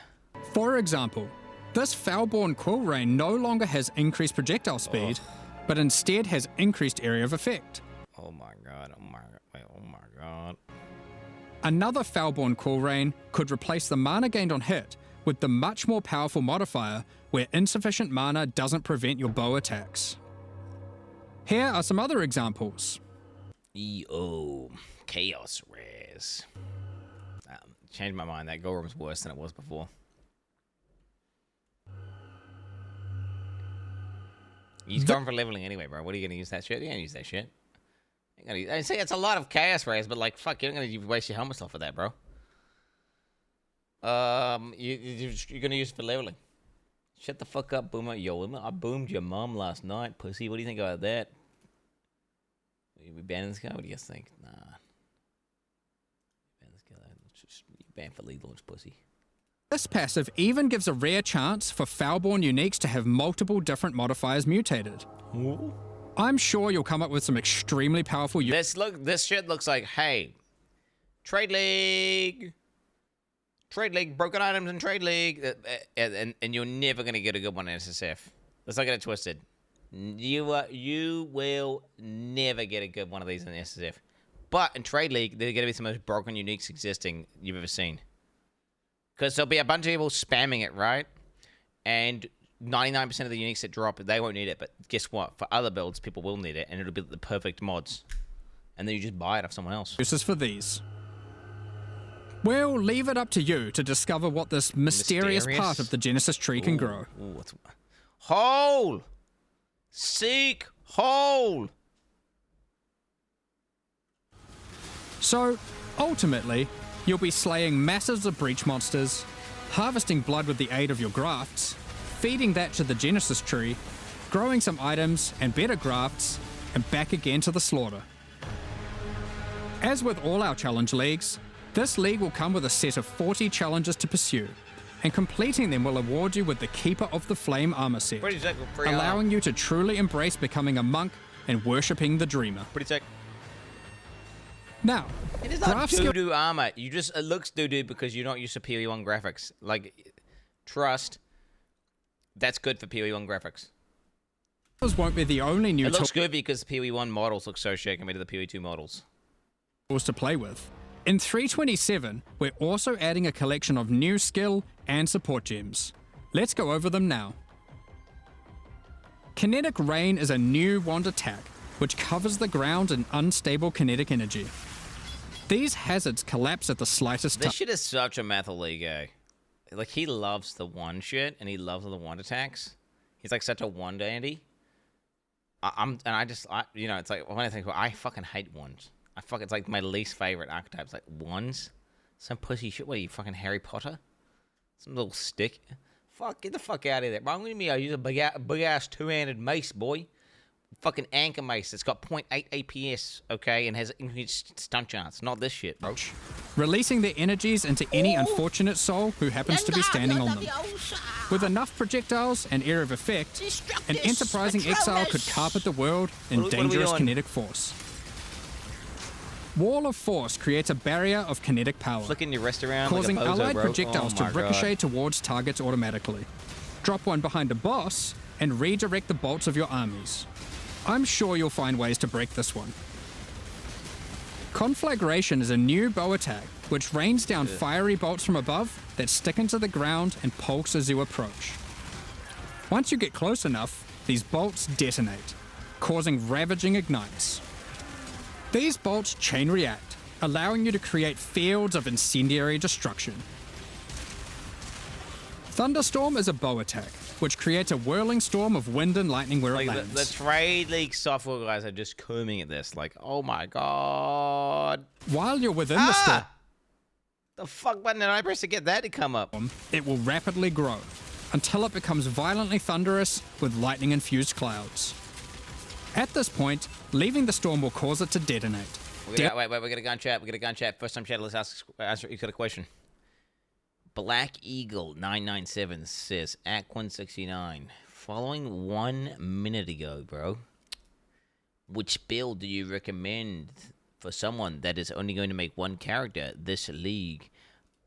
For example, this foulborn quill rain no longer has increased projectile speed, but instead has increased area of effect. Oh my god, oh my god, wait, oh my god. Another foulborn quill rain could replace the mana gained on hit with the much more powerful modifier where insufficient mana doesn't prevent your bow attacks. Here are some other examples. EO, Chaos Rares. Changed my mind, that Gorum's worse than it was before. He's going for leveling anyway, bro. What are you going to use that shit? You ain't use that shit. I say it's a lot of Chaos Rares, but like, fuck, you're not going to waste your helmet slot for that, bro. You're going to use it for leveling. Shut the fuck up, Boomer. Yo, I boomed your mom last night, pussy. What do you think about that? Are we banning this guy? What do you guys think? Nah. Ban this guy. You're banned for legal, pussy. This passive even gives a rare chance for Foulborn uniques to have multiple different modifiers mutated. Ooh. I'm sure you'll come up with some extremely powerful... This shit looks like, hey, Trade League, broken items in Trade League, and you're never going to get a good one in SSF. Let's not get it twisted. You will never get a good one of these in SSF. But in Trade League, they're going to be some of the most broken uniques existing you've ever seen. Because there'll be a bunch of people spamming it, right? And 99% of the uniques that drop, they won't need it. But guess what? For other builds, people will need it, and it'll be the perfect mods. And then you just buy it off someone else. Uses for these. We'll leave it up to you to discover what this mysterious part of the Genesis tree can grow. Ooh, hole! Seek hole! So, ultimately, you'll be slaying masses of breach monsters, harvesting blood with the aid of your grafts, feeding that to the Genesis tree, growing some items and better grafts, and back again to the slaughter. As with all our challenge leagues, this league will come with a set of 40 challenges to pursue, and completing them will award you with the Keeper of the Flame armor set, allowing you to truly embrace becoming a monk and worshipping the Dreamer. Pretty sick. Now, it is not doo-doo armor. It looks doo-doo because you're not used to PoE 1 graphics. Like, trust, that's good for PoE 1 graphics. Those won't be the only new tools. It looks good because the PoE 1 models look so shit compared to the PoE 2 models. To play with. In 327, we're also adding a collection of new skill and support gems. Let's go over them now. Kinetic Rain is a new wand attack, which covers the ground in unstable kinetic energy. These hazards collapse at the slightest touch. This shit is such a Metal League, eh? Like, he loves the one shit, and he loves the one attacks. He's like such a one dandy. You know, it's like, when I think, I fucking hate ones. It's like my least favorite archetypes, like ones. Some pussy shit. What are you, fucking Harry Potter? Some little stick. Fuck, get the fuck out of there. Wrong with me, I use a big ass two-handed mace, boy. Fucking anchor mace. It's got 0.8 APS, okay, and has increased stun chance. Not this shit, bro. Releasing their energies into any unfortunate soul who happens to be standing on them. With enough projectiles and area of effect, an enterprising exile could carpet the world in dangerous kinetic force. Wall of Force creates a barrier of kinetic power, flicking your wrist around causing like a bozo, allied bro. projectiles to ricochet towards targets automatically. Drop one behind a boss, and redirect the bolts of your armies. I'm sure you'll find ways to break this one. Conflagration is a new bow attack, which rains down fiery bolts from above that stick into the ground and pulse as you approach. Once you get close enough, these bolts detonate, causing ravaging ignites. These bolts chain react, allowing you to create fields of incendiary destruction. Thunderstorm is a bow attack, which creates a whirling storm of wind and lightning where it lands. The Trade League software guys are just combing at this, like, oh my god. While you're within the storm, the fuck button did I press to get that to come up? It will rapidly grow, until it becomes violently thunderous with lightning-infused clouds. At this point, leaving the storm will cause it to detonate. Wait, we got a gun chat. First time chat, let's ask you got a question. Black Eagle 997 says, at Quin69, following 1 minute ago, bro, which build do you recommend for someone that is only going to make one character this league?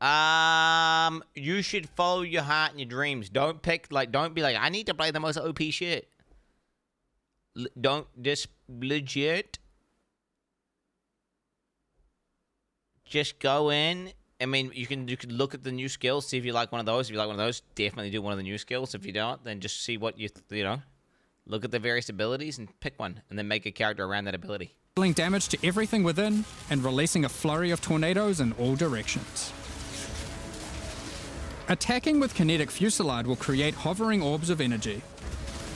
You should follow your heart and your dreams. Don't be like, I need to play the most OP shit. Don't just legit just go in. I mean, you can look at the new skills, see if you like one of those. If you like one of those, definitely do one of the new skills. If you don't, then just see what you know. Look at the various abilities and pick one, and then make a character around that ability. Dealing damage to everything within and releasing a flurry of tornadoes in all directions. Attacking with Kinetic Fusillade will create hovering orbs of energy.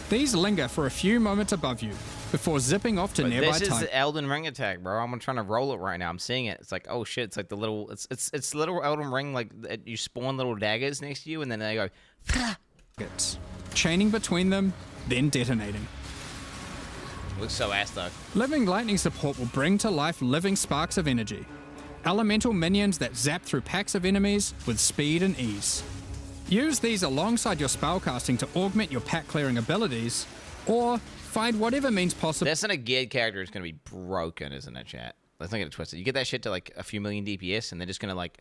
These linger for a few moments above you before zipping off to nearby targets. This is the Elden Ring attack, bro. I'm trying to roll it right now. I'm seeing it. It's like, oh shit! It's like the little, it's little Elden Ring. Like you spawn little daggers next to you, and then they go, chaining between them, then detonating. Looks so ass though. Living Lightning support will bring to life living sparks of energy, elemental minions that zap through packs of enemies with speed and ease. Use these alongside your spellcasting to augment your pack clearing abilities, or find whatever means possible. That's not a geared character is going to be broken, isn't it, chat? Let's not get it twisted. You get that shit to like a few million DPS, and they're just going to like,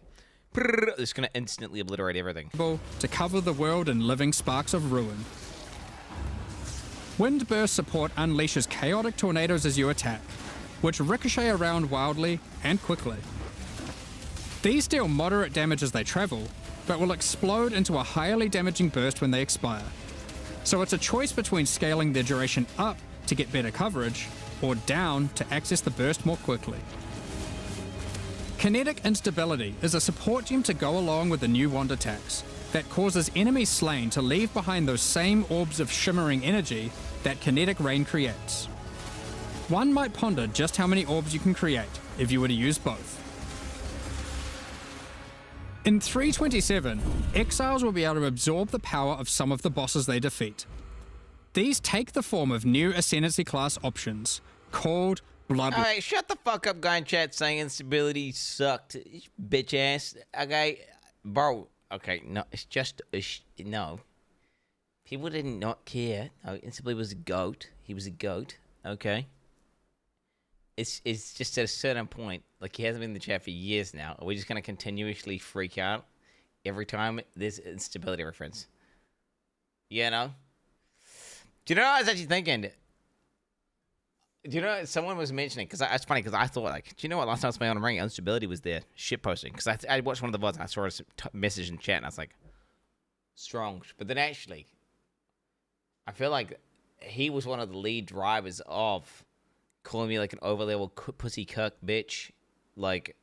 it's going to instantly obliterate everything. To cover the world in living sparks of ruin. Wind Burst support unleashes chaotic tornadoes as you attack, which ricochet around wildly and quickly. These deal moderate damage as they travel, but will explode into a highly damaging burst when they expire. So it's a choice between scaling their duration up to get better coverage, or down to access the burst more quickly. Kinetic Instability is a support gem to go along with the new wand attacks that causes enemies slain to leave behind those same orbs of shimmering energy that Kinetic Rain creates. One might ponder just how many orbs you can create if you were to use both. In 3.27, Exiles will be able to absorb the power of some of the bosses they defeat. These take the form of new Ascendancy class options, called Blood... Alright, shut the fuck up, guy in chat saying instability sucked, bitch ass. Okay, bro, okay, no, it's just, no. People did not care. No, instability was a goat. He was a goat, okay? It's just at a certain point, like he hasn't been in the chat for years now. Are we just going to continuously freak out every time there's instability reference? You know? Do you know what I was actually thinking? Do you know someone was mentioning, because it's funny, because I thought, like, do you know what, last time I was playing on Ring, instability was there, shit posting. Because I watched one of the VODs and I saw a message in chat and I was like, strong. But then actually, I feel like he was one of the lead drivers of calling me like an overlevel pussy cuck bitch, like,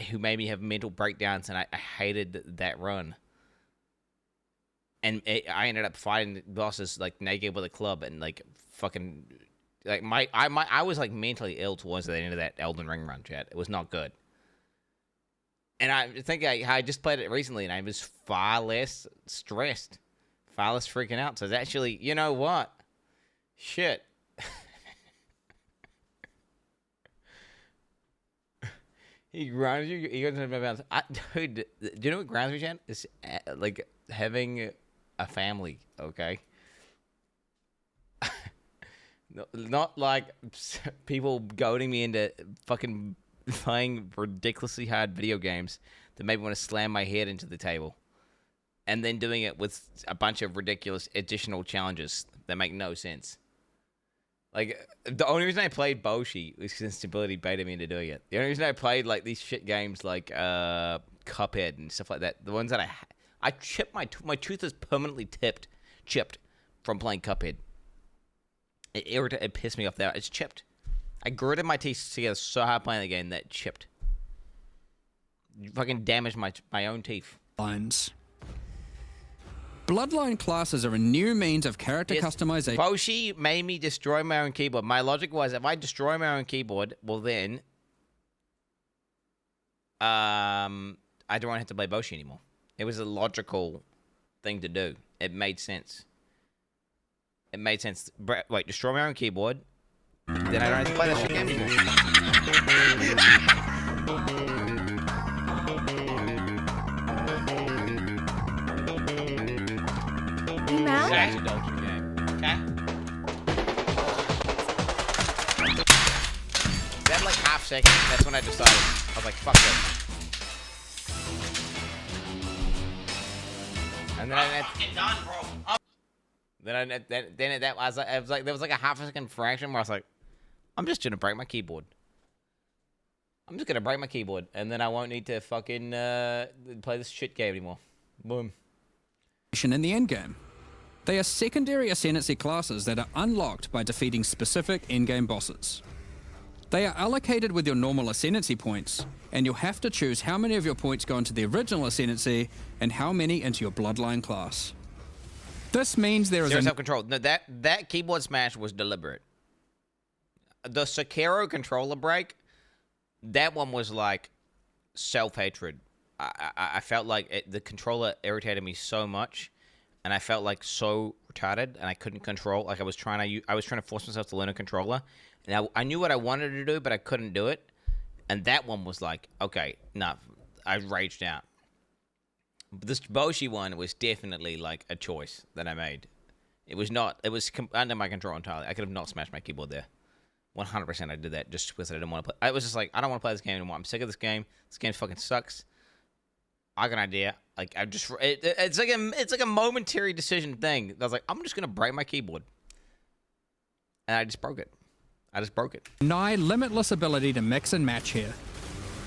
who made me have mental breakdowns, and I hated that run. And I ended up fighting bosses like naked with a club and like fucking like I was like mentally ill towards the end of that Elden Ring run, chat. It was not good. And I think I just played it recently and I was far less stressed, far less freaking out. So it's actually, you know what? Shit. He grounds you. He goes to my mouth. Dude, do you know what grounds me, Chan? Is like having a family. Okay. No, not like people goading me into fucking playing ridiculously hard video games that make me want to slam my head into the table, and then doing it with a bunch of ridiculous additional challenges that make no sense. Like, the only reason I played Boshi was because instability baited me into doing it. The only reason I played, like, these shit games like Cuphead and stuff like that, the ones that I chipped my tooth is permanently chipped from playing Cuphead. It pissed me off there. It's chipped. I gritted my teeth together so hard playing the game that it chipped. You fucking damaged my own teeth. Lines. Bloodline classes are a new means of character customization. Boshi made me destroy my own keyboard. My logic was, if I destroy my own keyboard, well then, I don't have to play Boshi anymore. It was a logical thing to do. It made sense. It made sense. Wait, destroy my own keyboard, then I don't have to play that shit game anymore. Now? It's an adultery game. Okay? That like half second, that's when I decided. I was like, fuck this. And then I was like, there was like a half a second fraction where I was like, I'm just gonna break my keyboard. I'm just gonna break my keyboard, and then I won't need to fucking play this shit game anymore. Boom. In the endgame. They are secondary ascendancy classes that are unlocked by defeating specific endgame bosses. They are allocated with your normal ascendancy points, and you'll have to choose how many of your points go into the original ascendancy and how many into your bloodline class. This means there is Zero self-control. No, that keyboard smash was deliberate. The Sekiro controller break, that one was like self-hatred. I felt like the controller irritated me so much, and I felt like so retarded, and I couldn't control. Like I was trying to force myself to learn a controller, and I knew what I wanted to do, but I couldn't do it. And that one was like, okay, no, I raged out. But this Boshi one was definitely like a choice that I made. It was not, it was under my control entirely. I could have not smashed my keyboard there. 100% I did that just because I didn't want to play. I was just like, I don't want to play this game anymore. I'm sick of this game. This game fucking sucks. I got an idea. Like, I just, it's like a momentary decision thing. I was like, I'm just going to break my keyboard. And I just broke it. I just broke it. Nigh limitless ability to mix and match here,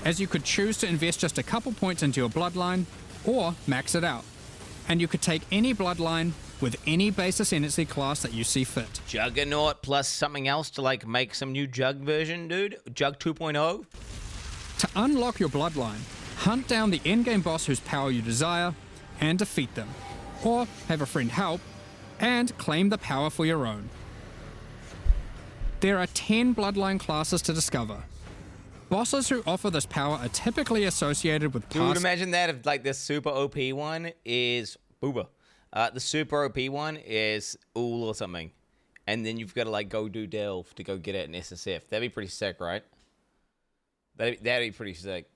as you could choose to invest just a couple points into your bloodline, or max it out. And you could take any bloodline with any base ascendancy class that you see fit. Juggernaut plus something else to like make some new Jug version, dude? Jug 2.0? To unlock your bloodline, hunt down the endgame boss whose power you desire, and defeat them. Or have a friend help, and claim the power for your own. There are 10 bloodline classes to discover. Bosses who offer this power are typically associated with Dude, imagine that if like the super OP one is Booba. The super OP one is Ool or something. And then you've got to like go do Delve to go get it in SSF. That'd be pretty sick, right? That'd be pretty sick.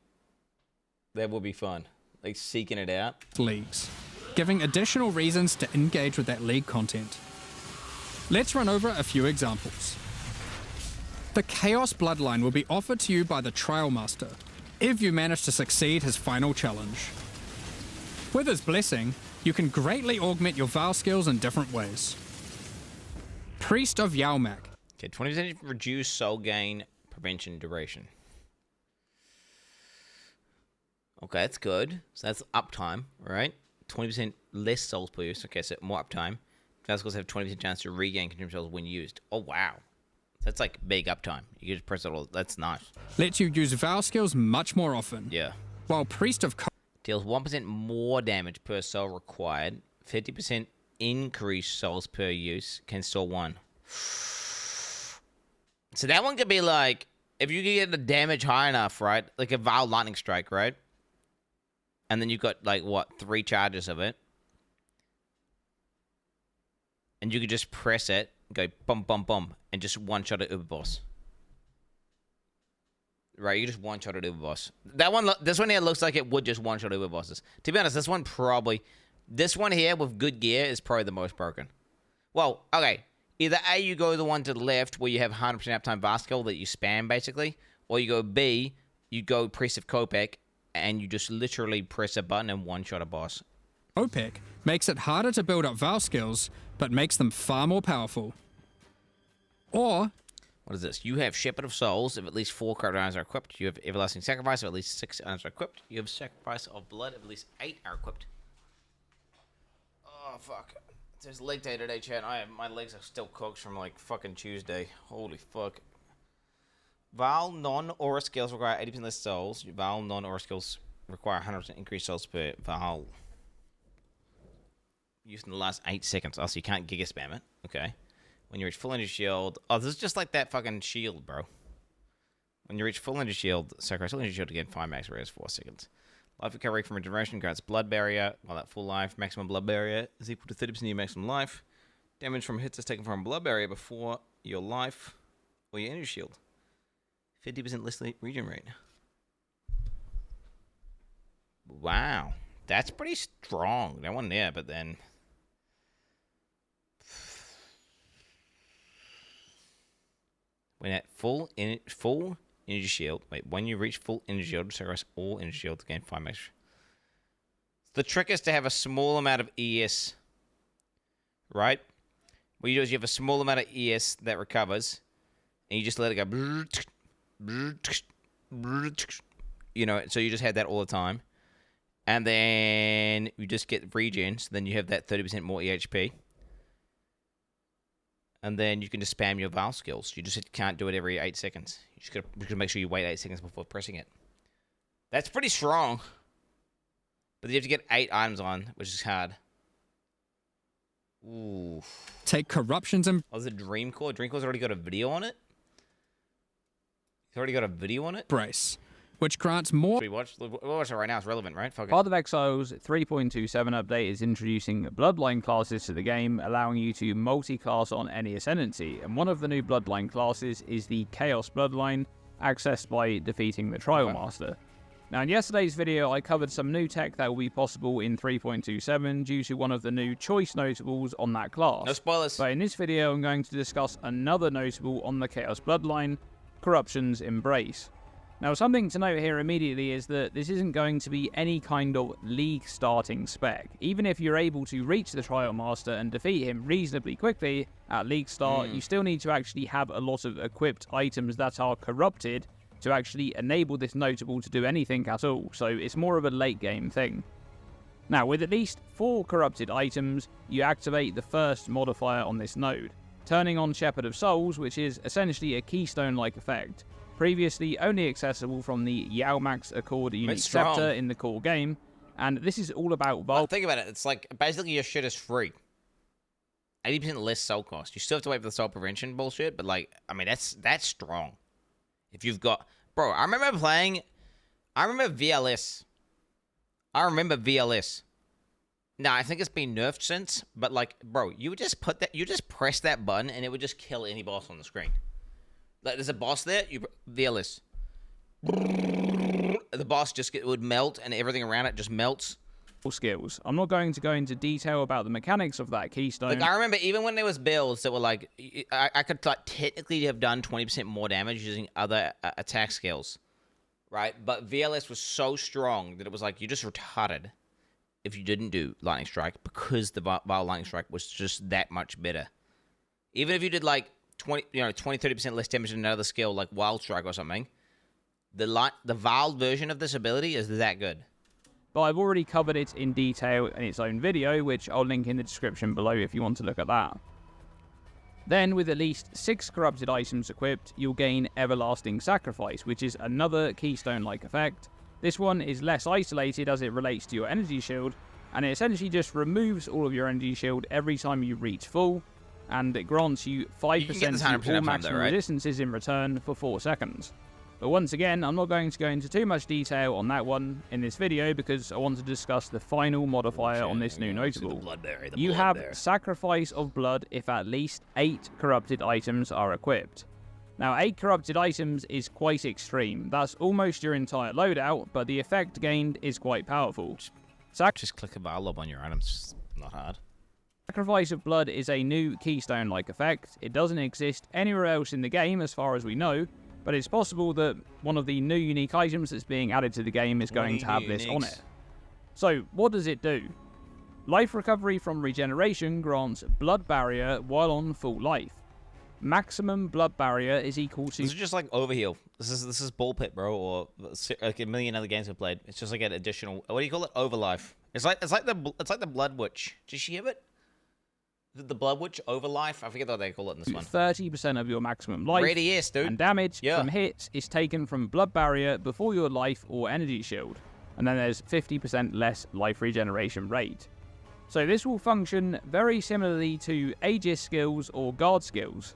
That would be fun. Like seeking it out. Leagues, giving additional reasons to engage with that league content. Let's run over a few examples. The Chaos Bloodline will be offered to you by the Trial Master, if you manage to succeed his final challenge. With his blessing, you can greatly augment your Val skills in different ways. Priest of Yalmak. Okay, 20% reduced soul gain prevention duration. Okay, that's good. So that's uptime, right? 20% less souls per use. Okay, so more uptime. Val skills have 20% chance to regain consumed souls when used. Oh, wow. That's like big uptime. You can just press it all. That's nice. Lets you use Val skills much more often. Yeah. While Priest of deals 1% more damage per soul required. 50% increased souls per use. Can store 1. So that one could be like, if you can get the damage high enough, right? Like a Val Lightning Strike, right? And then you've got like, what, 3 charges of it. And you could just press it, go bum, bum, bum, and just one-shot at Uber Boss. Right, you just one-shot at Uber Boss. This one here looks like it would just one-shot Uber Bosses. To be honest, this one here with good gear is probably the most broken. Well, okay, either A, you go the one to the left where you have 100% uptime Vaskel that you spam, basically, or you go B, you go Priest of KotF, and you just literally press a button and one-shot a boss. OPEC makes it harder to build up Val skills, but makes them far more powerful. Or, what is this? You have Shepherd of Souls if at least 4 current items are equipped. You have Everlasting Sacrifice if at least 6 items are equipped. You have Sacrifice of Blood if at least 8 are equipped. Oh, fuck. There's leg day today, chat. My legs are still cooked from, like, fucking Tuesday. Holy fuck. Val non-aura skills require 80% less souls. Val non-aura skills require 100% increased souls per Val. Used in the last 8 seconds. Oh, so you can't Giga spam it. Okay. When you reach full energy shield... Oh, this is just like that fucking shield, bro. When you reach full energy shield, sacrifice full energy shield again, 5 max res, 4 seconds. Life recovery from regeneration grants blood barrier. While that full life, maximum blood barrier is equal to 30% of your maximum life. Damage from hits is taken from blood barrier before your life or your energy shield. 50% less regen rate. Wow. That's pretty strong. That one there, but then... When at full energy shield, when you reach full energy shield, sacrifice all energy shield to gain 5 max. The trick is to have a small amount of ES, right? What you do is you have a small amount of ES that recovers, and you just let it go. You know, so you just have that all the time. And then you just get regen, so then you have that 30% more EHP. And then you can just spam your Val skills. You just can't do it every 8 seconds. You just gotta make sure you wait 8 seconds before pressing it. That's pretty strong. But you have to get 8 items on, which is hard. Ooh. Take corruptions and... Oh, is it Dreamcore? Dreamcore's already got a video on it? He's already got a video on it? Brace, which grants more... We'll watch it right now. It's relevant, right? Fuck it. Path of Exile's 3.27 update is introducing Bloodline classes to the game, allowing you to multi-class on any ascendancy, and one of the new Bloodline classes is the Chaos Bloodline, accessed by defeating the Trial Master. Now, in yesterday's video, I covered some new tech that will be possible in 3.27 due to one of the new choice notables on that class. No spoilers. But in this video, I'm going to discuss another notable on the Chaos Bloodline, Corruption's Embrace. Now, something to note here immediately is that this isn't going to be any kind of league starting spec. Even if you're able to reach the Trial Master and defeat him reasonably quickly at league start, you still need to actually have a lot of equipped items that are corrupted to actually enable this notable to do anything at all, so it's more of a late game thing. Now, with at least 4 corrupted items, you activate the first modifier on this node, turning on Shepherd of Souls, which is essentially a keystone-like effect, previously only accessible from the Yao-Max Accord unique scepter in the core game, and this is all about think about it, it's like, basically your shit is free. 80% less soul cost. You still have to wait for the soul prevention bullshit, but like, I mean, that's strong. If you've got... Bro, I remember VLS. Now, I think it's been nerfed since, but like, bro, you would just press that button and it would just kill any boss on the screen. Like, there's a boss there, VLS. The boss it would melt and everything around it just melts. Skills. I'm not going to go into detail about the mechanics of that keystone. Like, I remember even when there was builds that were like, I could like technically have done 20% more damage using other attack skills, right? But VLS was so strong that it was like you just retarded if you didn't do Lightning Strike because the Vile Lightning Strike was just that much better. Even if you did like 20-30% less damage than another skill like Wild Strike or something, the Vile version of this ability is that good. But I've already covered it in detail in its own video, which I'll link in the description below if you want to look at that. Then, with at least 6 corrupted items equipped, you'll gain Everlasting Sacrifice, which is another keystone-like effect. This one is less isolated as it relates to your energy shield, and it essentially just removes all of your energy shield every time you reach full, and it grants you 5% to all maximum resistances in return for 4 seconds. But once again, I'm not going to go into too much detail on that one in this video because I want to discuss the final modifier on this new notable. You have Sacrifice of Blood if at least 8 corrupted items are equipped. Now, 8 corrupted items is quite extreme. That's almost your entire loadout, but the effect gained is quite powerful. Just click a Vile Lob on your items. It's not hard. Sacrifice of Blood is a new keystone-like effect. It doesn't exist anywhere else in the game as far as we know, but it's possible that one of the new unique items that's being added to the game is going to have this on it. So, what does it do? Life recovery from regeneration grants blood barrier while on full life. Maximum blood barrier is equal to... This is just like overheal. This is Ball Pit, bro, or like a million other games I've played. It's just like an additional... What do you call it? Overlife. It's like the Blood Witch. Did you hear it? The Blood Witch Overlife? I forget what they call it in this one. 30% of your maximum life. Radius, dude. And damage from hits is taken from blood barrier before your life or energy shield. And then there's 50% less life regeneration rate. So this will function very similarly to Aegis skills or guard skills.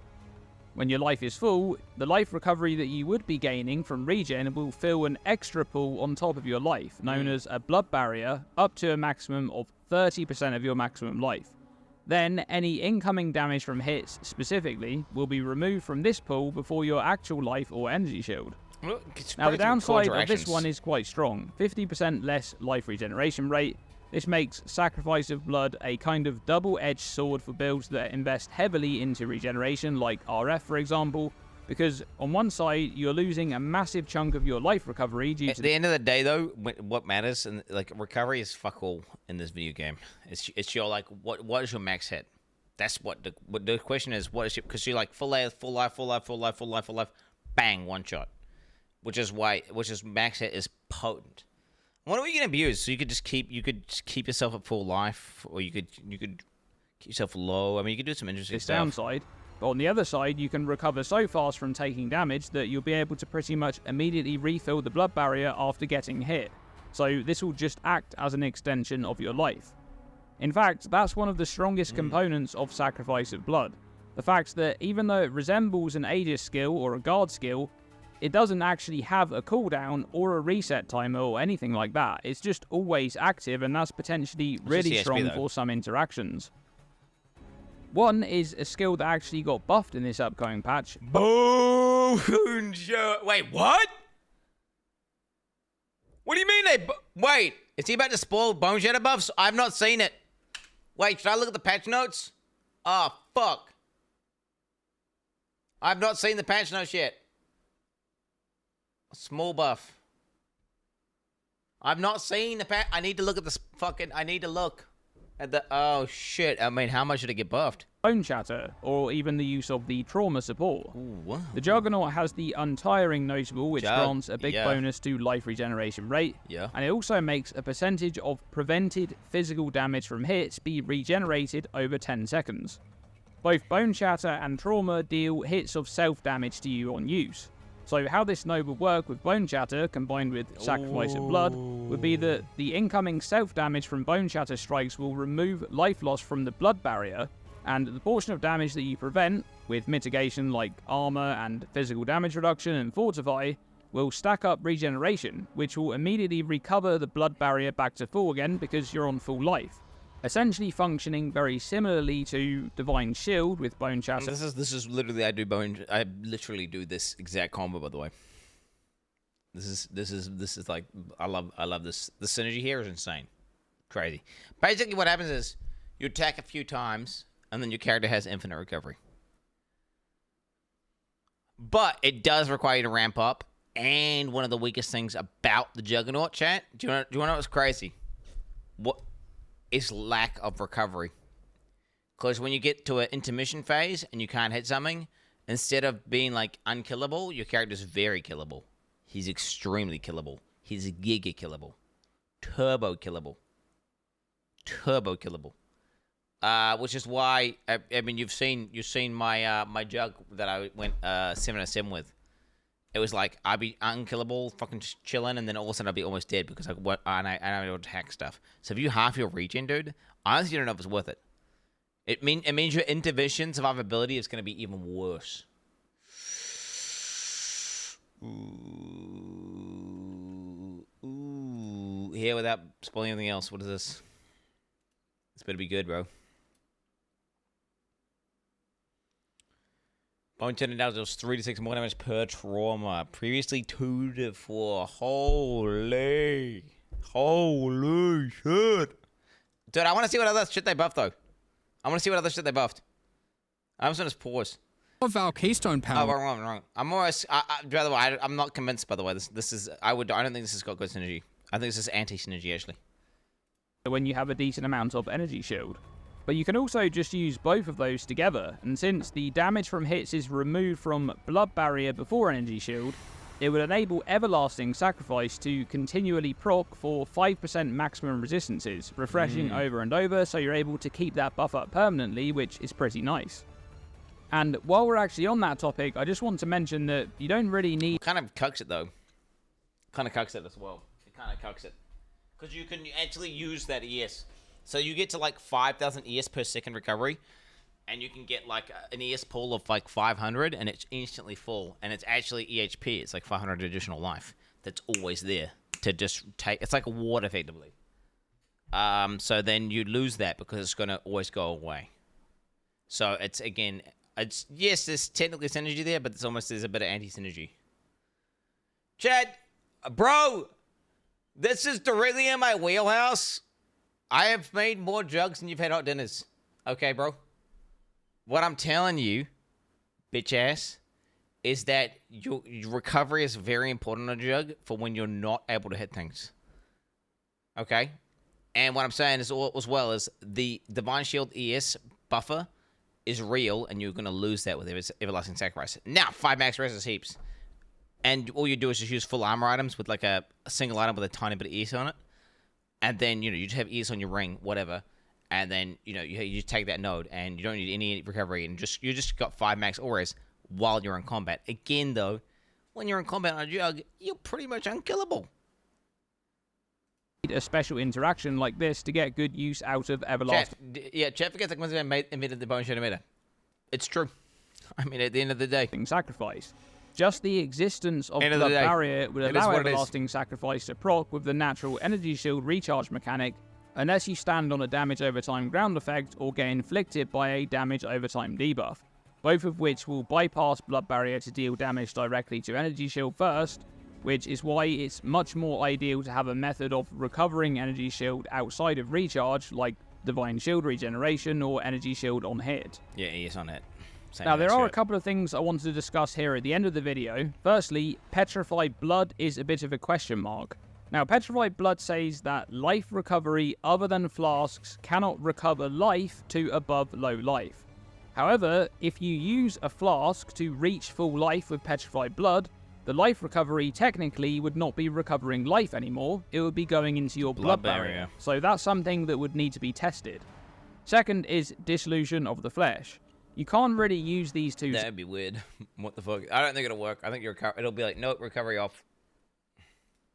When your life is full, the life recovery that you would be gaining from regen will fill an extra pool on top of your life, known as a blood barrier, up to a maximum of 30% of your maximum life. Then, any incoming damage from hits, specifically, will be removed from this pool before your actual life or energy shield. Now, the downside of this one is quite strong. 50% less life regeneration rate. This makes Sacrifice of Blood a kind of double-edged sword for builds that invest heavily into regeneration, like RF, for example, because on one side, you're losing a massive chunk of your life recovery due to... At the end of the day, though, what matters, and like, recovery is fuck all in this video game. It's your, like, what is your max hit? That's what the question is, what is your... Because you're like, full life, bang, one shot. Which is max hit is potent. What are you going to abuse? So you could keep yourself at full life, or you could keep yourself low. I mean, you could do some interesting stuff. Downside. But on the other side, you can recover so fast from taking damage that you'll be able to pretty much immediately refill the blood barrier after getting hit. So this will just act as an extension of your life. In fact, that's one of the strongest components of Sacrifice of Blood. The fact that even though it resembles an Aegis skill or a guard skill, it doesn't actually have a cooldown or a reset timer or anything like that. It's just always active, and that's potentially really strong for some interactions. One is a skill that actually got buffed in this upcoming patch. Boom! Bone Shatter. Wait, what? What do you mean they... Wait, is he about to spoil Bone Shatter buffs? I've not seen it. Wait, should I look at the patch notes? Oh, fuck. I've not seen the patch notes yet. A small buff. I've not seen the patch... I need to look at this fucking... I need to look at the... Oh, shit. I mean, how much should it get buffed? Bone Shatter, or even the use of the trauma support. Ooh, wow. The Juggernaut has the Untiring notable, which grants a big bonus to life regeneration rate, and it also makes a percentage of prevented physical damage from hits be regenerated over 10 seconds. Both Bone Shatter and Trauma deal hits of self-damage to you on use. So how this node would work with Bone Shatter combined with Sacrifice of Blood would be that the incoming self-damage from Bone Shatter strikes will remove life loss from the blood barrier, and the portion of damage that you prevent, with mitigation like armor and physical damage reduction and fortify, will stack up regeneration, which will immediately recover the blood barrier back to full again because you're on full life. Essentially functioning very similarly to Divine Shield with Bone Shatter. This is literally I literally do this exact combo, by the way. This is like I love this. The synergy here is insane. Crazy. Basically what happens is you attack a few times and then your character has infinite recovery. But it does require you to ramp up, and one of the weakest things about the Juggernaut, chat, do you want to know what's crazy? What is lack of recovery. Because when you get to an intermission phase and you can't hit something, instead of being like unkillable, your character's very killable. He's extremely killable. He's giga killable. Turbo killable. Turbo killable. Which is why I mean you've seen my my jug that I went 7-7 with. It was like I'd be unkillable, fucking chilling, and then all of a sudden I'd be almost dead because I don't hack stuff. So if you half your regen, dude, honestly, you don't know if it's worth it. It means your intervention survivability is going to be even worse. Ooh. Here without spoiling anything else. What is this? This better be good, bro. Bone Shatter now deals 3 to 6 more damage per trauma. Previously 2 to 4. Holy shit. Dude, I want to see what other shit they buffed, though. I want to see what other shit they buffed. I'm just going to pause. Of our Keystone power. Oh, wrong. I'm almost... by the way, I'm not convinced, by the way. This is... I don't think this has got good synergy. I think this is anti-synergy, actually. When you have a decent amount of energy shield. But you can also just use both of those together, and since the damage from hits is removed from blood barrier before energy shield, it would enable Everlasting Sacrifice to continually proc for 5% maximum resistances, refreshing over and over, so you're able to keep that buff up permanently, which is pretty nice. And while we're actually on that topic, I just want to mention that you don't really need... Kind of cucks it, though. Kind of cucks it as well. It kind of cucks it. Because you can actually use that ES. So you get to like 5,000 ES per second recovery, and you can get like an ES pool of like 500, and it's instantly full. And it's actually EHP. It's like 500 additional life that's always there to just take. It's like a ward, effectively. So then you lose that because it's going to always go away. So it's, again, yes, there's technically synergy there, but there's a bit of anti-synergy. Chad, bro, this is directly in my wheelhouse. I have made more jugs than you've had hot dinners. Okay, bro? What I'm telling you, bitch ass, is that your recovery is very important on a jug for when you're not able to hit things. Okay? And what I'm saying is, as well, is the Divine Shield ES buffer is real, and you're going to lose that with Everlasting Sacrifice. Now, 5 max res is heaps. And all you do is just use full armor items with like a single item with a tiny bit of ES on it. And then, you just have ES on your ring, whatever. And then, you just take that node, and you don't need any recovery, and you just got 5 max auras while you're in combat. Again, though, when you're in combat on a jug, you're pretty much unkillable. A special interaction like this to get good use out of Everlasting. Chat forgets that Quin's invented the Bone Shatter meta. It's true. I mean, at the end of the day. Sacrifice. Just the existence of Blood Barrier would allow Everlasting Sacrifice to proc with the natural energy shield recharge mechanic, unless you stand on a damage over time ground effect or get inflicted by a damage over time debuff. both of which will bypass blood barrier to deal damage directly to energy shield first, which is why it's much more ideal to have a method of recovering energy shield outside of recharge, like divine shield regeneration or energy shield on hit. Yeah, he is on hit. Now, there are a couple of things I wanted to discuss here at the end of the video. Firstly, petrified blood is a bit of a question mark. Now, petrified blood says that life recovery other than flasks cannot recover life to above low life. However, if you use a flask to reach full life with petrified blood, the life recovery technically would not be recovering life anymore, it would be going into your blood barrier. So that's something that would need to be tested. Second is dissolution of the flesh. You can't really use these two. That'd be weird. What the fuck? I don't think it'll work. I think it'll be like, nope, recovery off.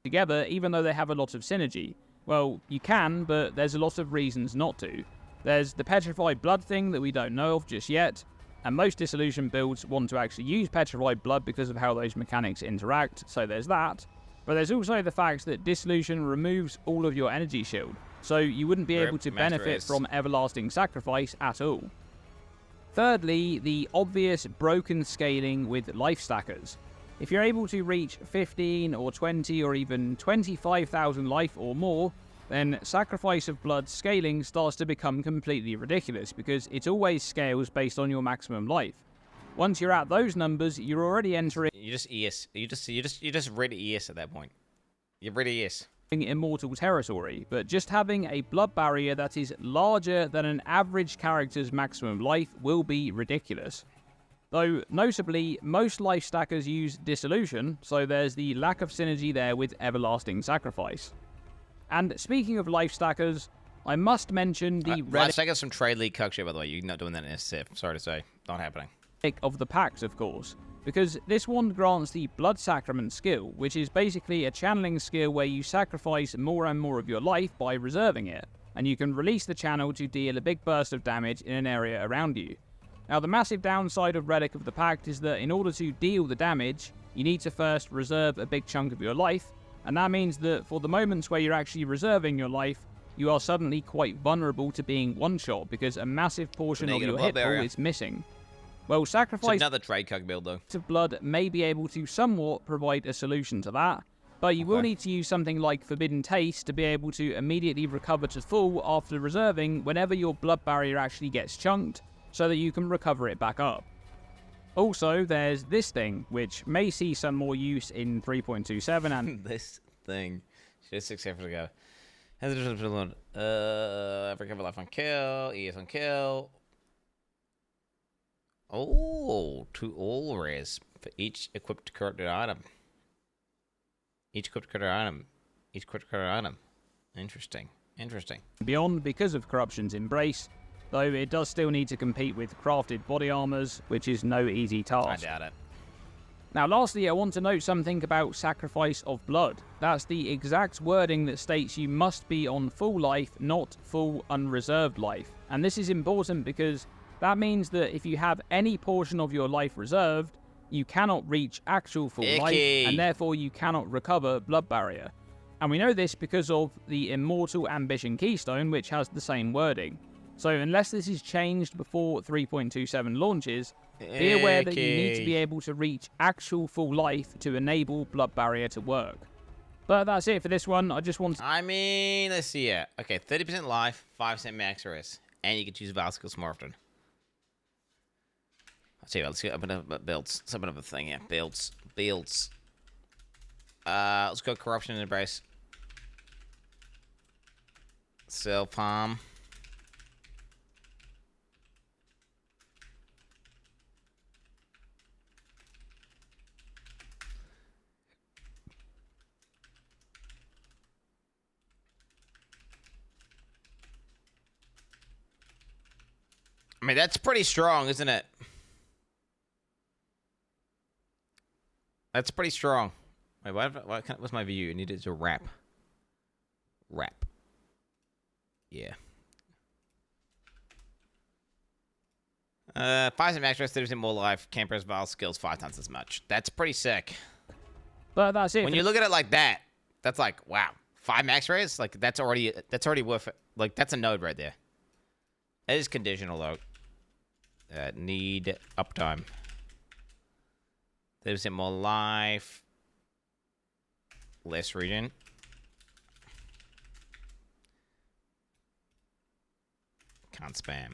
Together, even though they have a lot of synergy. Well, you can, but there's a lot of reasons not to. There's the petrified blood thing that we don't know of just yet, and most dissolution builds want to actually use petrified blood because of how those mechanics interact, so there's that. But there's also the fact that dissolution removes all of your energy shield, so you wouldn't be able to benefit from everlasting sacrifice at all. Thirdly, the obvious broken scaling with life stackers. If you're able to reach 15 or 20 or even 25,000 life or more, then sacrifice of blood scaling starts to become completely ridiculous because it always scales based on your maximum life. Once you're at those numbers, you're already entering. You just ES. You just ready ES at that point. You're ready ES. Immortal territory, but just having a blood barrier that is larger than an average character's maximum life will be ridiculous. Though, notably, most life stackers use dissolution, so there's the lack of synergy there with everlasting sacrifice. And speaking of life stackers, I must mention the life stackers from Trade League cuck shit, by the way. You're not doing that in SF. Sorry to say. Not happening. Of the packs, of course, because this one grants the Blood Sacrament skill, which is basically a channeling skill where you sacrifice more and more of your life by reserving it, and you can release the channel to deal a big burst of damage in an area around you. Now, the massive downside of Relic of the Pact is that in order to deal the damage, you need to first reserve a big chunk of your life, and that means that for the moments where you're actually reserving your life, you are suddenly quite vulnerable to being one-shot because a massive portion of your hit pool is missing. Well, sacrifice another trade cuck build though. Of blood may be able to somewhat provide a solution to that, but you will need to use something like Forbidden Taste to be able to immediately recover to full after reserving whenever your blood barrier actually gets chunked, so that you can recover it back up. Also, there's this thing, which may see some more use in 3.27 and... This thing. Just 6 seconds ago. Recover life on kill, ES on kill. Oh, 2 all rares for each equipped character item. Each equipped character item. Each equipped character item. Interesting. Interesting. Beyond because of Corruption's Embrace, though it does still need to compete with crafted body armors, which is no easy task. I doubt it. Now, lastly, I want to note something about sacrifice of blood. That's the exact wording that states you must be on full life, not full unreserved life. And this is important because that means that if you have any portion of your life reserved, you cannot reach actual full life, and therefore you cannot recover blood barrier. And we know this because of the Immortal Ambition Keystone, which has the same wording. So unless this is changed before 3.27 launches, be aware that you need to be able to reach actual full life to enable blood barrier to work. But that's it for this one. I just want to... I mean, let's see here. Okay, 30% life, 5% max RS, and you can choose Val skills more often. I'll tell you what, let's get up builds. Some of a thing here. Builds. Let's go Corruption and Embrace. Self-harm. I mean, that's pretty strong, isn't it? That's pretty strong. Wait, what's my view? I need it to wrap. Wrap. Yeah. 5% max rest, 30% more life. Can't press Vile skills 5 times as much. That's pretty sick. But that's it. When you look at it like that, that's like, wow. 5 max raise? Like, that's already worth it. Like, that's a node right there. It is conditional, though. Need uptime. 30% more life. Less regen. Can't spam.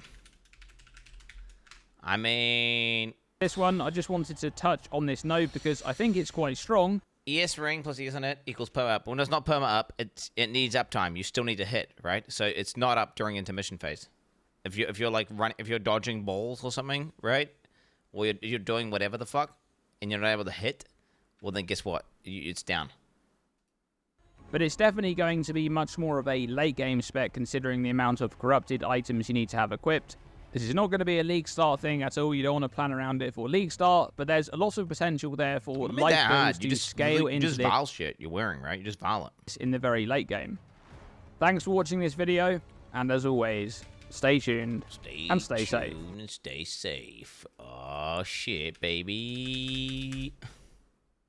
I mean... This one, I just wanted to touch on this node because I think it's quite strong. ES ring plus ES on it equals perma up. Well, no, it's not perma up. It needs uptime. You still need to hit, right? So it's not up during intermission phase. If you're like if you're dodging balls or something, right? Or you're doing whatever the fuck, and you're not able to hit, well then guess what? It's down. But it's definitely going to be much more of a late game spec considering the amount of corrupted items you need to have equipped. This is not going to be a League start thing at all. You don't want to plan around it for League start, but there's a lot of potential there for life builds to scale into you just Val shit you're wearing, right? You just Val it. In the very late game. Thanks for watching this video, and as always, stay tuned and stay safe. And stay safe. Oh shit, baby.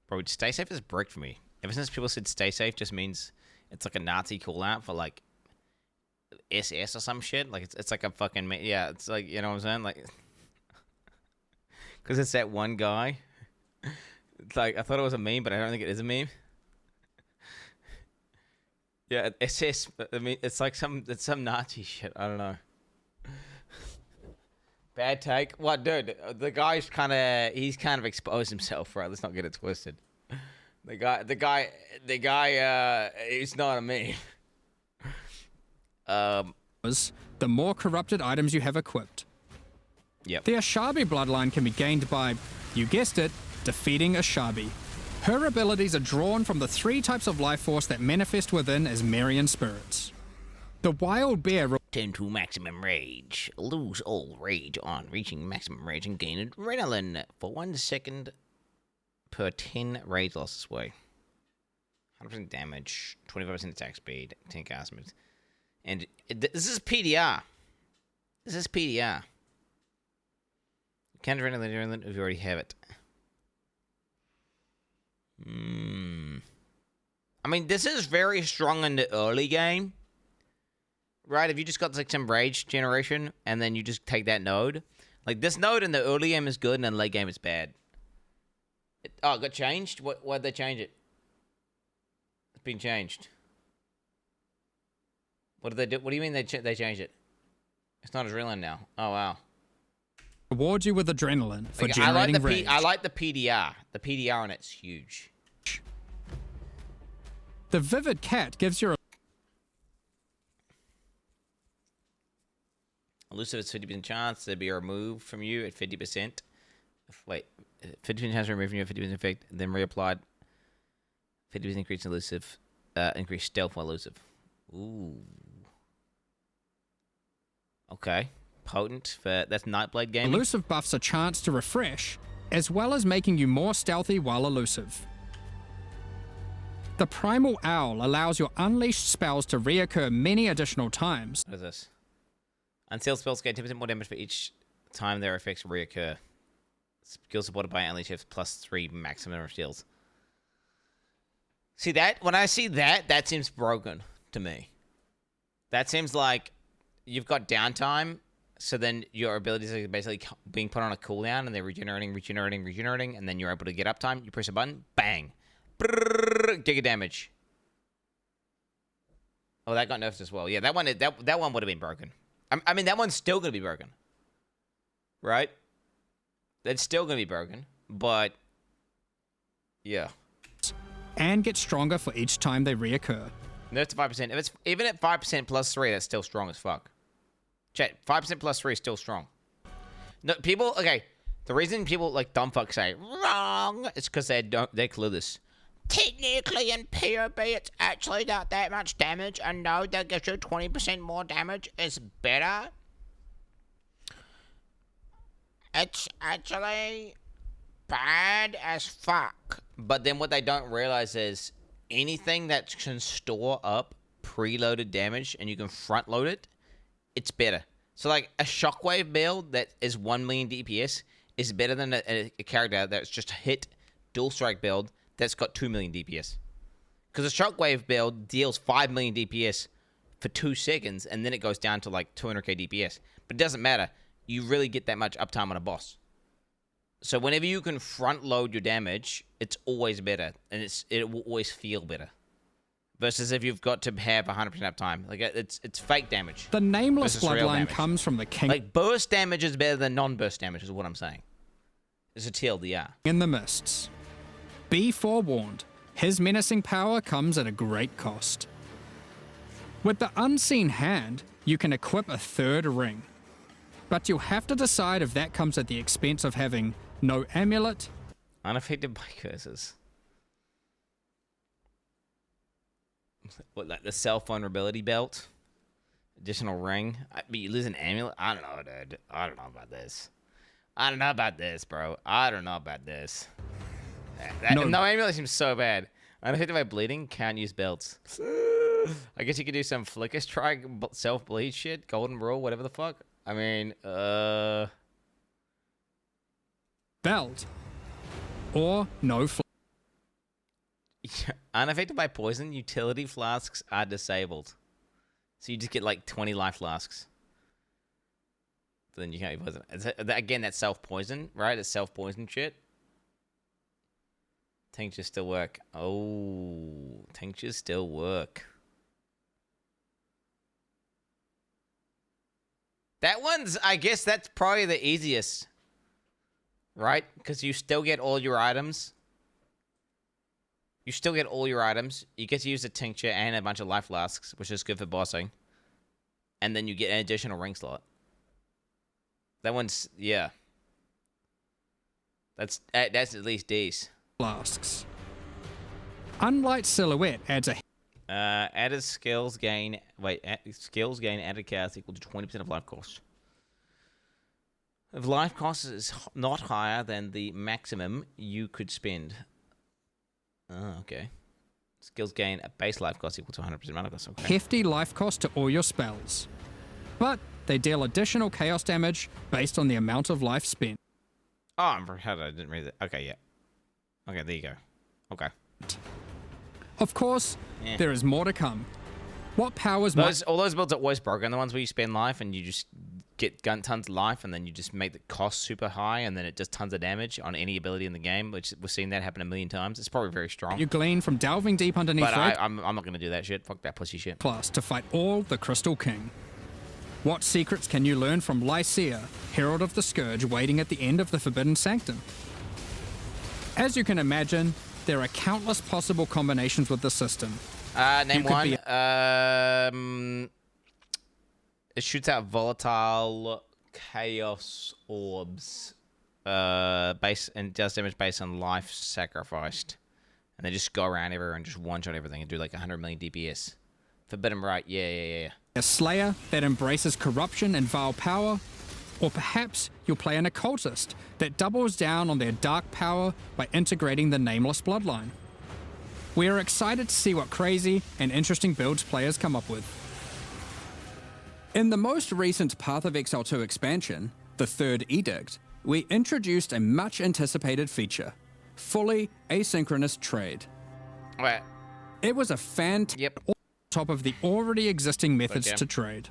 Bro, stay safe is brick for me. Ever since people said stay safe just means it's like a Nazi call out for like SS or some shit. Like it's like a fucking, yeah, it's like, you know what I'm saying? Like, because it's that one guy. It's like, I thought it was a meme, but I don't think it is a meme. Yeah, SS, I mean, it's like some Nazi shit. I don't know. Bad take. What, dude? The guy's he's kind of exposed himself, right? Let's not get it twisted. The guy, he's not a meme. The more corrupted items you have equipped. Yep. The Ashabi bloodline can be gained by, you guessed it, defeating Ashabi. Her abilities are drawn from the 3 types of life force that manifest within as Marian spirits. The wild bear... Turn to maximum rage. Lose all rage on reaching maximum rage and gain adrenaline for 1 second per 10 rage loss this way. 100% damage, 25% attack speed, 10 cast moves. And this is PDR. This is PDR. You can't adrenaline if you already have it. I mean, this is very strong in the early game. Right? If you just got like some rage generation and then you just take that node. Like this node in the early game is good and in the late game it's bad. It got changed? Why'd they change it? It's been changed. What did they do? What do you mean they changed it? It's not adrenaline now. Oh, wow. Rewards you with adrenaline for generating rage. I like the PDR. The PDR on it's huge. The Vivid Cat gives you a... Elusive is 50% chance to be removed from you at 50%. Wait, 50% chance to remove from you at 50% effect, then reapplied. 50% increase in elusive. Increase stealth while elusive. Ooh. Okay. Potent for that's Nightblade gaming. Elusive buffs a chance to refresh, as well as making you more stealthy while elusive. The Primal Owl allows your unleashed spells to reoccur many additional times. What is this? Unsealed spells gain 10% more damage for each time their effects reoccur. Skill supported by unleashed plus 3 maximum skills. See that? When I see that, that seems broken to me. That seems like you've got downtime, so then your abilities are basically being put on a cooldown, and they're regenerating, and then you're able to get uptime. You press a button, bang. Brrr, giga damage. Oh, that got nerfed as well. Yeah, that one would have been broken. I mean, that one's still going to be broken. Right? That's still going to be broken, but yeah. And get stronger for each time they reoccur. Nerf to 5%. If it's even at 5% plus 3, that's still strong as fuck. Chat, 5% plus 3 is still strong. No, people, okay, the reason people like dumb fuck say wrong is because they're clueless. Technically in PoE it's actually not that much damage. A node that gives you 20% more damage is better. It's actually bad as fuck. But then what they don't realize is anything that can store up preloaded damage and you can front load it, it's better. So like a shockwave build that is 1 million DPS is better than a character that's just hit dual strike build that's got 2 million DPS. Because a shockwave build deals 5 million DPS for 2 seconds and then it goes down to like 200k DPS. But it doesn't matter. you really get that much uptime on a boss. So whenever you can front load your damage, it's always better, and it will always feel better. Versus if you've got to have 100% uptime, like it's fake damage. The nameless bloodline comes from the king. Like burst damage is better than non-burst damage, is what I'm saying. It's a TLDR. In the mists. Be forewarned, his menacing power comes at a great cost. With the unseen hand, you can equip a third ring. But you'll have to decide if that comes at the expense of having no amulet. Unaffected by curses. What, like the self-vulnerability belt? Additional ring? But you lose an amulet? I don't know, dude. I don't know about this. I don't know about this, bro. I don't know about this. No amulet seems so bad. Unaffected by bleeding? Can't use belts. I guess you could do some flicker strike, self-bleed shit, golden rule, whatever the fuck. I mean, belt. Or no unaffected by poison, utility flasks are disabled. So you just get like 20 life flasks. But then you can't be poisoned. Again, that's self-poison, right? It's self-poison shit. Tinctures still work. Oh, tinctures still work. That one's, I guess that's probably the easiest. Right? Because you still get all your items. You still get all your items. You get to use a tincture and a bunch of life flasks, which is good for bossing. And then you get an additional ring slot. That one's, yeah. That's at least D's. Flasks. Unlight Silhouette adds a... added skills gain... Wait, skills gain added chaos equal to 20% of life cost. If life cost is not higher than the maximum you could spend... Oh, okay. Skills gain a base life cost equal to 100% mana cost. Okay. Hefty life cost to all your spells. But they deal additional chaos damage based on the amount of life spent. Oh, I didn't read that. Okay, yeah. Okay, there you go. Okay. Of course, there is more to come. What powers... All those builds are always broken. The ones where you spend life and you just get tons of life and then you just make the cost super high and then it does tons of damage on any ability in the game, which we've seen that happen a million times. It's probably very strong. You glean from delving deep underneath... But I'm not going to do that shit. Fuck that pussy shit. Plus, to fight all the Crystal King. What secrets can you learn from Lycia, Herald of the Scourge, waiting at the end of the Forbidden Sanctum? As you can imagine, there are countless possible combinations with the system. Name one. It shoots out volatile chaos orbs. Base and does damage based on life sacrificed. And they just go around everywhere and just one-shot everything and do like 100 million DPS. Forbidden Right, yeah. A Slayer that embraces corruption and vile power. Or perhaps you'll play an occultist that doubles down on their dark power by integrating the nameless bloodline. We are excited to see what crazy and interesting builds players come up with. In the most recent Path of Exile 2 expansion, the Third Edict, we introduced a much anticipated feature, fully asynchronous trade. Right. It was a fantastic on top of the already existing methods to trade.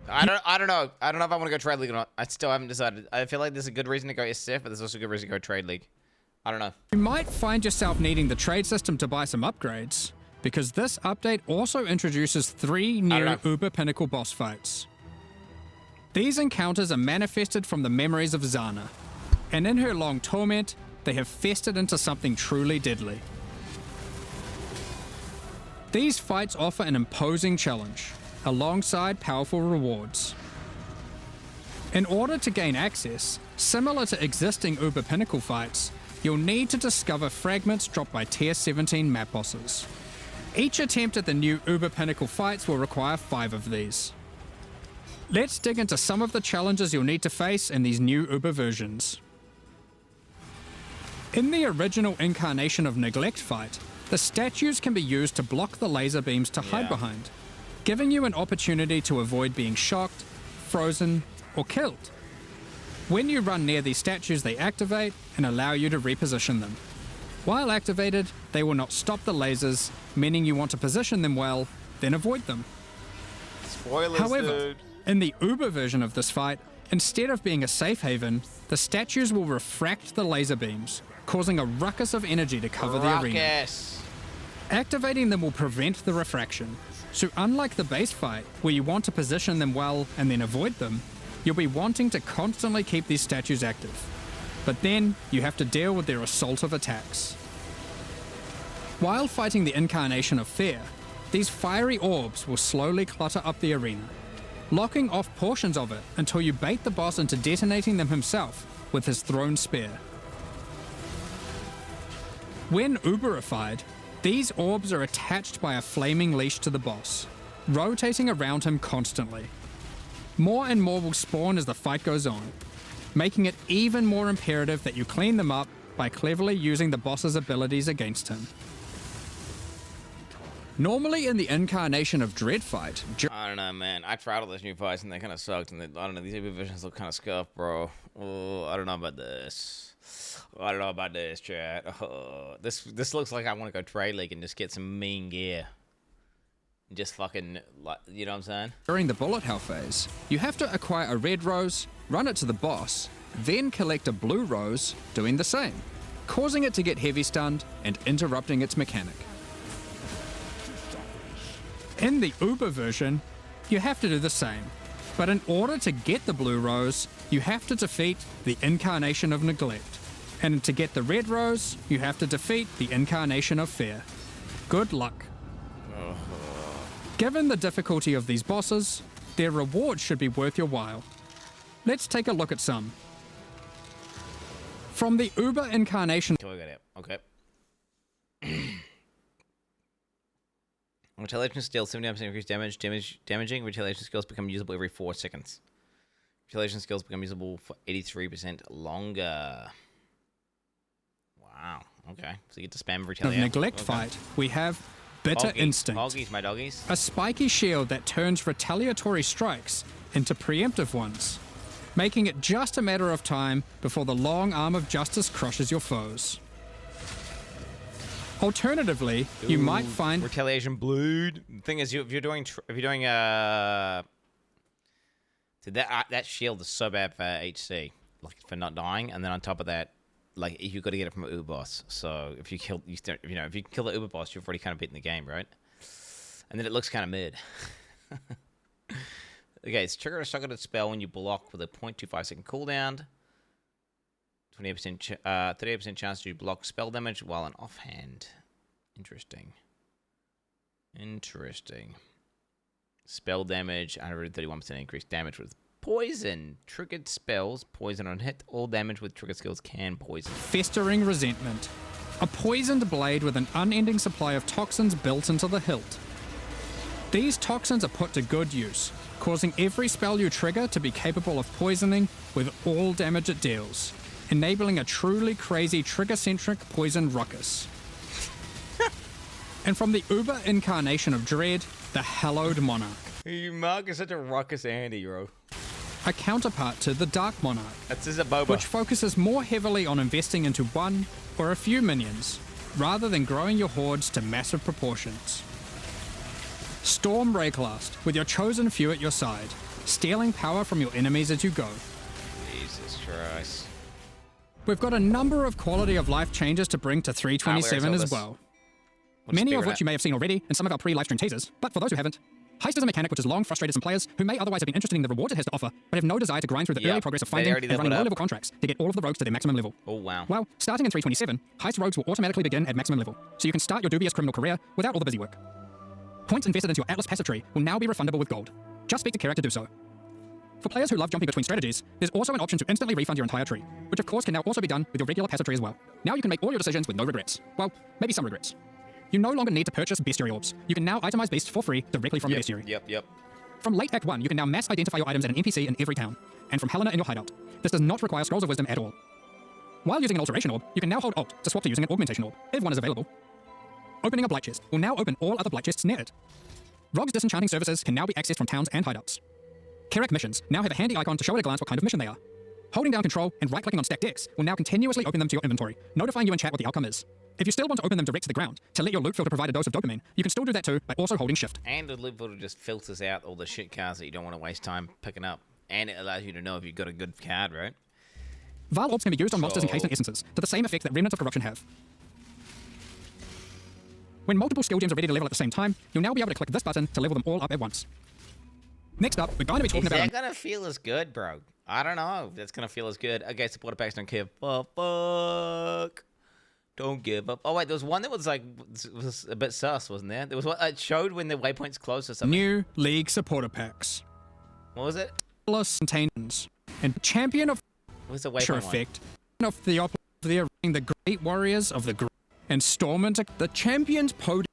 I don't know. I don't know if I want to go trade league or not. I still haven't decided. I feel like there's a good reason to go SF, but there's also a good reason to go trade league. I don't know. You might find yourself needing the trade system to buy some upgrades, because this update also introduces 3 new Uber Pinnacle boss fights. These encounters are manifested from the memories of Zana, and in her long torment, they have festered into something truly deadly. These fights offer an imposing challenge, alongside powerful rewards. In order to gain access, similar to existing Uber Pinnacle fights, you'll need to discover fragments dropped by Tier 17 map bosses. Each attempt at the new Uber Pinnacle fights will require 5 of these. Let's dig into some of the challenges you'll need to face in these new Uber versions. In the original incarnation of Neglect fight, the statues can be used to block the laser beams to hide behind, giving you an opportunity to avoid being shocked, frozen, or killed. When you run near these statues, they activate and allow you to reposition them. While activated, they will not stop the lasers, meaning you want to position them well, then avoid them. Spoilers, However, dude. In the Uber version of this fight, instead of being a safe haven, the statues will refract the laser beams, causing a ruckus of energy to cover the arena. Activating them will prevent the refraction, so unlike the base fight, where you want to position them well and then avoid them, you'll be wanting to constantly keep these statues active. But then, you have to deal with their assault of attacks. While fighting the incarnation of fear, these fiery orbs will slowly clutter up the arena, locking off portions of it until you bait the boss into detonating them himself with his thrown spear. When Uberified, these orbs are attached by a flaming leash to the boss, rotating around him constantly. More and more will spawn as the fight goes on, making it even more imperative that you clean them up by cleverly using the boss's abilities against him. Normally in the incarnation of Dread fight... I don't know, man. I tried all those new fights and they kind of sucked, and I don't know, these Uber visions look kind of scuffed, bro. Oh, I don't know about this. I don't know about this, chat. Oh, this looks like I want to go trade league and just get some mean gear. Just fucking, like, you know what I'm saying? During the bullet hell phase, you have to acquire a red rose, run it to the boss, then collect a blue rose, doing the same, causing it to get heavy stunned and interrupting its mechanic. In the Uber version, you have to do the same, but in order to get the blue rose, you have to defeat the incarnation of neglect. And to get the red rose, you have to defeat the incarnation of fear. Good luck. Given the difficulty of these bosses, their reward should be worth your while. Let's take a look at some. From the Uber incarnation... Okay. Retaliation skill, 79% increased damaging. Retaliation skills become usable every 4 seconds. Retaliation skills become usable for 83% longer. Wow. Okay. So you get to spam retaliation. Of neglect fight, we have Bitter Instinct. Poggies, my doggies. A spiky shield that turns retaliatory strikes into preemptive ones, making it just a matter of time before the long arm of justice crushes your foes. Alternatively, you might find retaliation bleed. The thing is, if you're doing that shield is so bad for HC, like for not dying, and then on top of that, like you've got to get it from an Uber boss. So if you kill the Uber boss, you've already kind of beaten the game, right? And then it looks kind of mid. Okay, it's trigger a targeted spell when you block with a 0.25 second cooldown. 38% chance to block spell damage while an offhand. Interesting. Spell damage, 131% increased damage with poison. Triggered spells, poison on hit. All damage with triggered skills can poison. Festering Resentment. A poisoned blade with an unending supply of toxins built into the hilt. These toxins are put to good use, causing every spell you trigger to be capable of poisoning with all damage it deals, enabling a truly crazy trigger-centric poison ruckus. And from the Uber incarnation of Dread, the Hallowed Monarch. Mark is such a ruckus Andy, bro. A counterpart to the Dark Monarch, that's a boba, which focuses more heavily on investing into one or a few minions, rather than growing your hordes to massive proportions. Storm Rayclast, with your chosen few at your side, stealing power from your enemies as you go. Jesus Christ. We've got a number of quality of life changes to bring to 327 as well. Many of which you may have seen already in some of our pre-livestream teasers, but for those who haven't, Heist is a mechanic which has long frustrated some players who may otherwise have been interested in the rewards it has to offer, but have no desire to grind through the early progress of finding and running low-level contracts to get all of the rogues to their maximum level. Oh, wow. Well, starting in 327, Heist rogues will automatically begin at maximum level, so you can start your dubious criminal career without all the busy work. Points invested into your Atlas passive tree will now be refundable with gold. Just speak to Kerak to do so. For players who love jumping between strategies, there's also an option to instantly refund your entire tree, which of course can now also be done with your regular passive tree as well. Now you can make all your decisions with no regrets. Well, maybe some regrets. You no longer need to purchase bestiary orbs. You can now itemize beasts for free directly from your bestiary. Yep. From late Act 1, you can now mass identify your items at an NPC in every town, and from Helena in your hideout. This does not require Scrolls of Wisdom at all. While using an Alteration Orb, you can now hold Alt to swap to using an Augmentation Orb, if one is available. Opening a Blight Chest will now open all other Blight Chests near it. Rogues' disenchanting services can now be accessed from towns and hideouts. Kerak missions now have a handy icon to show at a glance what kind of mission they are. Holding down Control and right-clicking on stacked decks will now continuously open them to your inventory, notifying you in chat what the outcome is. If you still want to open them direct to the ground, to let your loot filter provide a dose of dopamine, you can still do that too by also holding shift. And the loot filter just filters out all the shit cards that you don't want to waste time picking up. And it allows you to know if you've got a good card, right? Vile Orbs can be used on monsters encased in essences, to the same effect that Remnants of Corruption have. When multiple skill gems are ready to level at the same time, you'll now be able to click this button to level them all up at once. Next up, we're going to be talking about... Is that going to feel as good, bro? I don't know if that's going to feel as good. Okay, supporter packs don't give a fuck. Don't give up. Oh, wait, there was one that was like, was a bit sus, wasn't there? There was one, it showed when the waypoint's close or something. New League supporter packs. What was it? Containers. And Champion of... What's the waypoint effect of the the Great Warriors of the Great and storm into the Champion's PoE.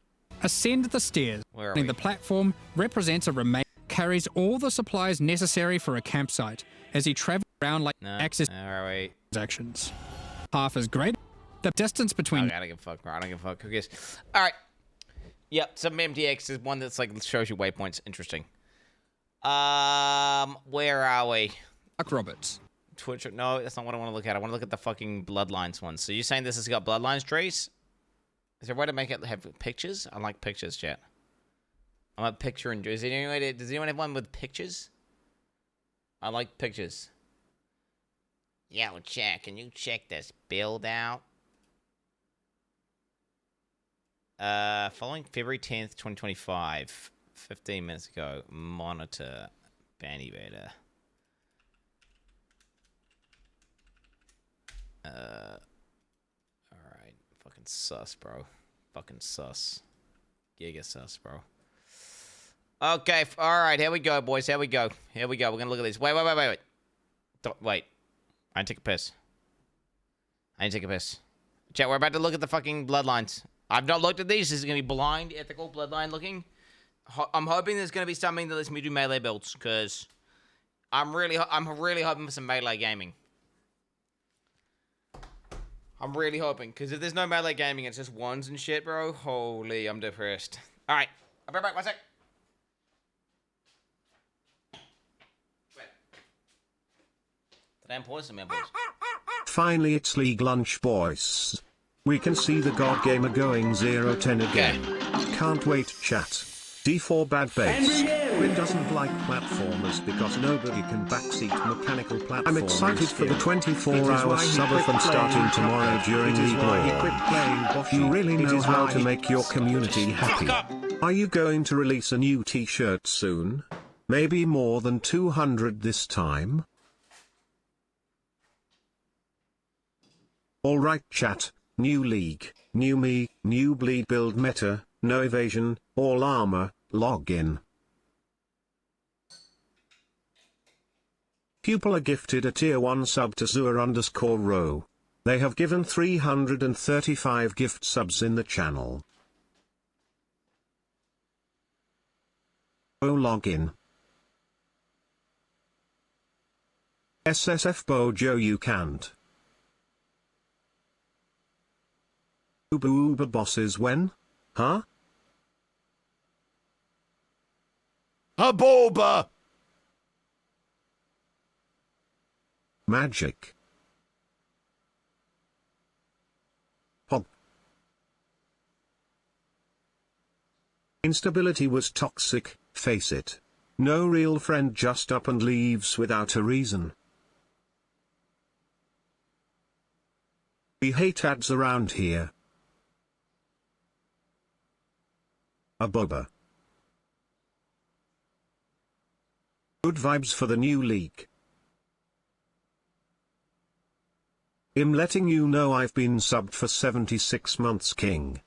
Ascend the stairs. Where are we? The platform represents a remain, carries all the supplies necessary for a campsite as he travels around like access transactions. Half as great. The distance between... I don't give a fuck, bro. I don't give a fuck. Who cares? All right. Yep, some MTX is one that's like shows you waypoints. Interesting. Where are we? Mark Roberts. Twitch. No, that's not what I want to look at. I want to look at the fucking Bloodlines one. So you're saying this has got Bloodlines trees? Is there a way to make it have pictures? I like pictures, chat. I'm a picture and does anyone have one with pictures? I like pictures. Yo, chat, can you check this build out? Following February 10th, 2025, 15 minutes ago, monitor Banny Beta. Alright. Fucking sus, bro. Fucking sus. Giga sus, bro. Okay, alright, here we go, boys. Here we go. Here we go. We're gonna look at this. Wait. Wait. I need to take a piss. Chat, we're about to look at the fucking bloodlines. I've not looked at these. This is gonna be blind, ethical, bloodline looking. I'm hoping there's gonna be something that lets me do melee builds, because I'm really hoping for some melee gaming. I'm really hoping, because if there's no melee gaming, it's just ones and shit, bro. Holy, I'm depressed. All right, I'll be right back. 1 sec. Wait. Did I import some boys? Finally, it's League Lunch, boys. We can see the God Gamer going 0-10 again. Can't wait, chat. D4 bad base. Quin doesn't like platformers because nobody can backseat mechanical platformers. I'm excited for the 24-hour subathon starting tomorrow during League War. You really know how to make your community happy. Are you going to release a new t-shirt soon? Maybe more than 200 this time? Alright, chat. New league, new me, new bleed build meta, no evasion, all armor, login. Pupil are gifted a tier 1 sub to Zuer_row. They have given 335 gift subs in the channel. Oh, login. SSF Bojo, you can't. Uber bosses when? Huh? A boba! Magic. Pog. Instability was toxic, face it. No real friend just up and leaves without a reason. We hate ads around here. A boba. Good vibes for the new league. I'm letting you know I've been subbed for 76 months, King.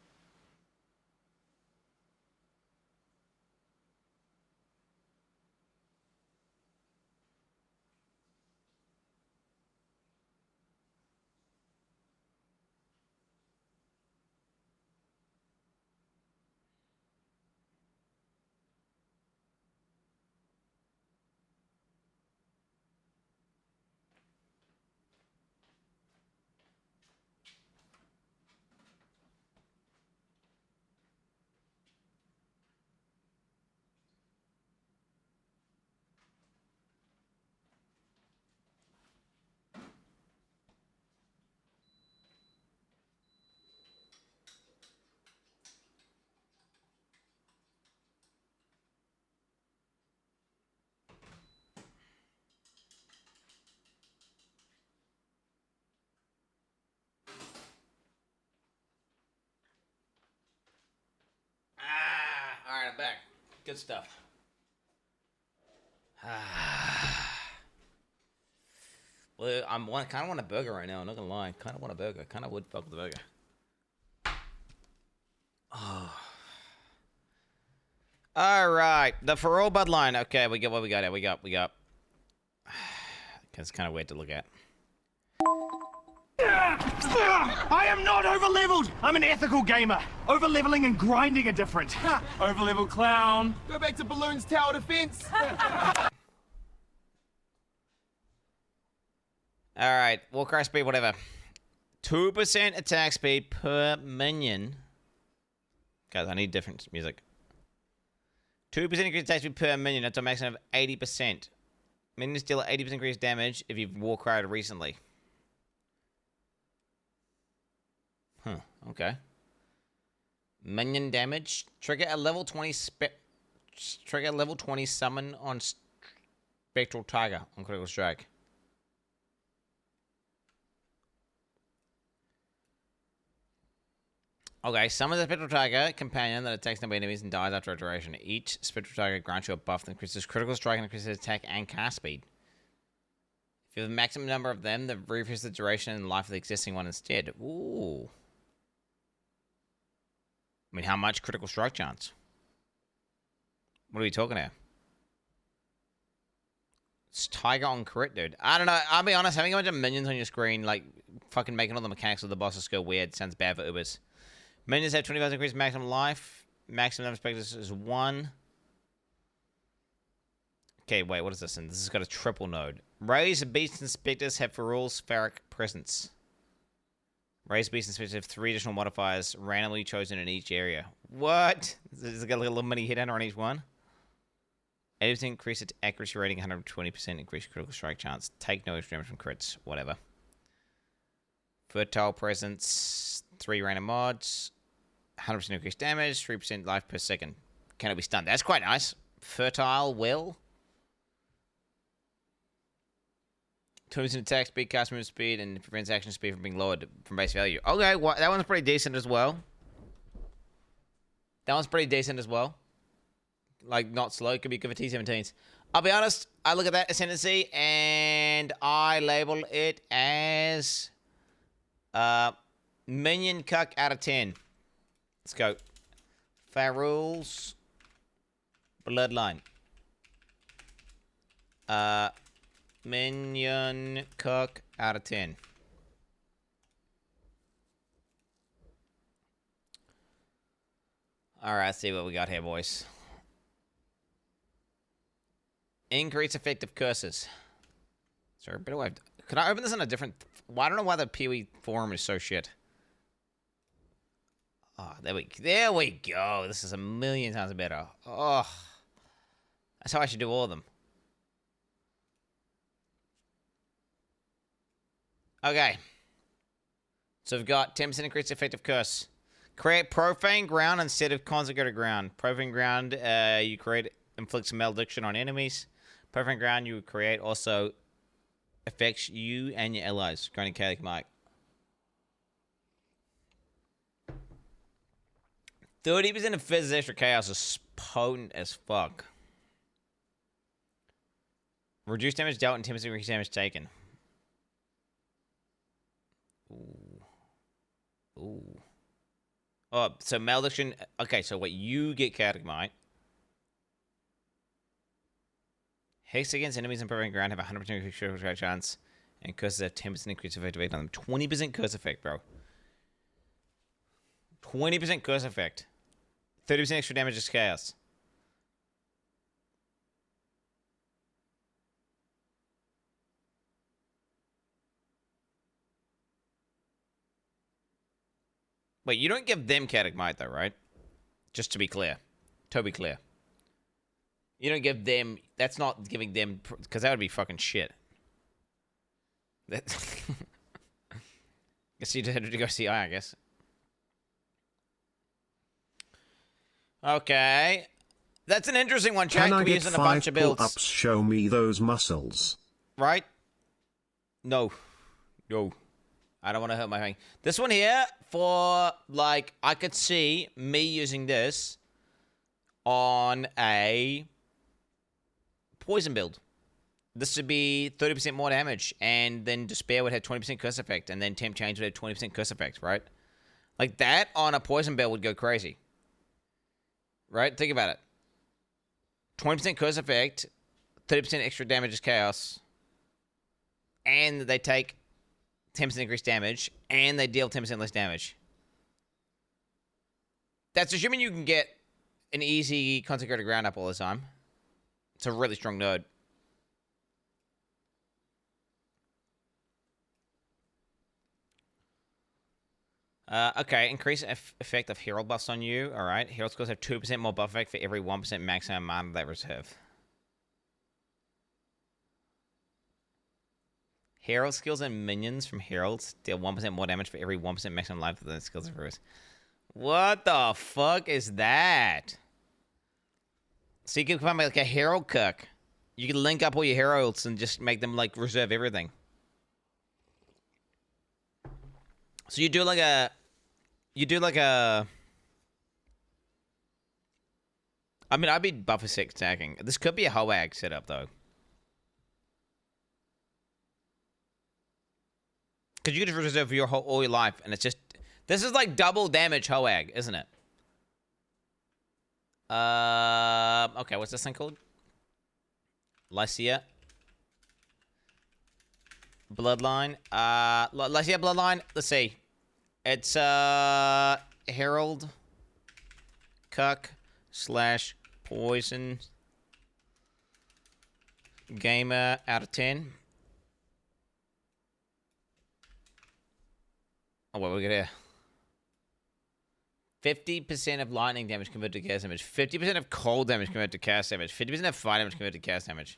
Good stuff. Well, kind of want a burger right now. I'm not gonna lie. Kind of want a burger. Kind of would fuck with a burger. Oh. All right, the for all bloodline. Okay, we got what we got. We got. It's kind of weird to look at. I am not over-leveled! I'm an ethical gamer. Over-leveling and grinding are different. Over-leveled clown. Go back to Balloon's tower defense. Alright, Warcry speed, whatever. 2% attack speed per minion. Guys, I need different music. 2% increased attack speed per minion, that's a maximum of 80%. Minions deal 80% increased damage if you've Warcried recently. Huh, okay. Minion damage. Trigger a level 20 summon on Spectral Tiger on Critical Strike. Okay, summon the Spectral Tiger companion that attacks no enemies and dies after a duration. Each Spectral Tiger grants you a buff that increases critical strike and increases attack and cast speed. If you have the maximum number of them, then refresh the duration and life of the existing one instead. Ooh. I mean, how much critical strike chance? What are we talking here? It's Tiger on crit, dude. I don't know. I'll be honest, having a bunch of minions on your screen, like, fucking making all the mechanics of the bosses go weird, sounds bad for Ubers. Minions have 25% increased maximum life. Maximum number of specters is 1. Okay, wait, what is this? And this has got a triple node. Raised beasts and specters have for all spheric presence. Raised beasts and specters have 3 additional modifiers randomly chosen in each area. What? It's got like a little mini hit on each one. 80% increase its accuracy rating, 120% increase critical strike chance. Take no extra damage from crits. Whatever. Fertile presence, 3 random mods. 100% increased damage, 3% life per second. Can it be stunned? That's quite nice. Fertile will. 20% attack speed, cast move speed, and prevents action speed from being lowered from base value. Okay, well, that one's pretty decent as well. Like, not slow. Could be good for T17s. I'll be honest, I look at that ascendancy, and I label it as... minion cuck out of 10. Let's go. Farrell's Bloodline. Minion cuck out of 10. Alright, let's see what we got here, boys. Increase effective curses. Sorry, but do could I open this on a different... Well, I don't know why the PoE forum is so shit. Oh, there we go. This is a million times better. Oh. That's how I should do all of them. Okay. So we've got 10% increased effective curse. Create profane ground instead of consecrated ground. Profane ground, you create inflicts malediction on enemies. Profane ground you create also affects you and your allies. Granting Catholic Mike. 30% of Fizz's extra chaos is potent as fuck. Reduce damage dealt and 10% increased damage taken. Ooh. Oh, so malediction. Okay, so what you get Catamite. Haste against enemies in perfect ground have a 100% increased chance, and curses have 10% increased effect on them. 20% curse effect, bro. 20% curse effect. 30% extra damage is chaos. Wait, you don't give them Catacmite though, right? Just to be clear. To be clear. You don't give them... That's not giving them... Because that would be fucking shit. That... Guess you had to go CI, I guess. Okay. That's an interesting one, chat. Can I be get using a bunch 5 of builds. pull-ups? Show me those muscles. Right? No. No. I don't want to hurt my thing. This one here, for, like, I could see me using this on a poison build. This would be 30% more damage, and then Despair would have 20% curse effect, and then Temp Change would have 20% curse effect, right? Like, that on a poison build would go crazy. Right? Think about it. 20% curse effect, 30% extra damage is chaos, and they take 10% increased damage, and they deal 10% less damage. That's assuming you can get an easy Consecrated Ground up all the time. It's a really strong node. Okay, increase effect of Herald buffs on you. Alright, Herald skills have 2% more buff effect for every 1% maximum mana they reserve. Herald skills and minions from Heralds deal 1% more damage for every 1% maximum life than the skills of Rose. What the fuck is that? So you can find like a Herald cook. You can link up all your Heralds and just make them like reserve everything. So you do like a... I mean, I'd be buffer 6 attacking. This could be a Hoag setup, though. Because you could just reserve your all your life, and it's just... This is like double damage Hoag, isn't it? Okay, what's this thing called? Lycia. Bloodline. Lycia Bloodline. Let's see. It's Herald Cuck / Poison Gamer out of 10. Oh, what we got here? 50% of lightning damage converted to cast damage. 50% of cold damage converted to cast damage. 50% of fire damage converted to cast damage.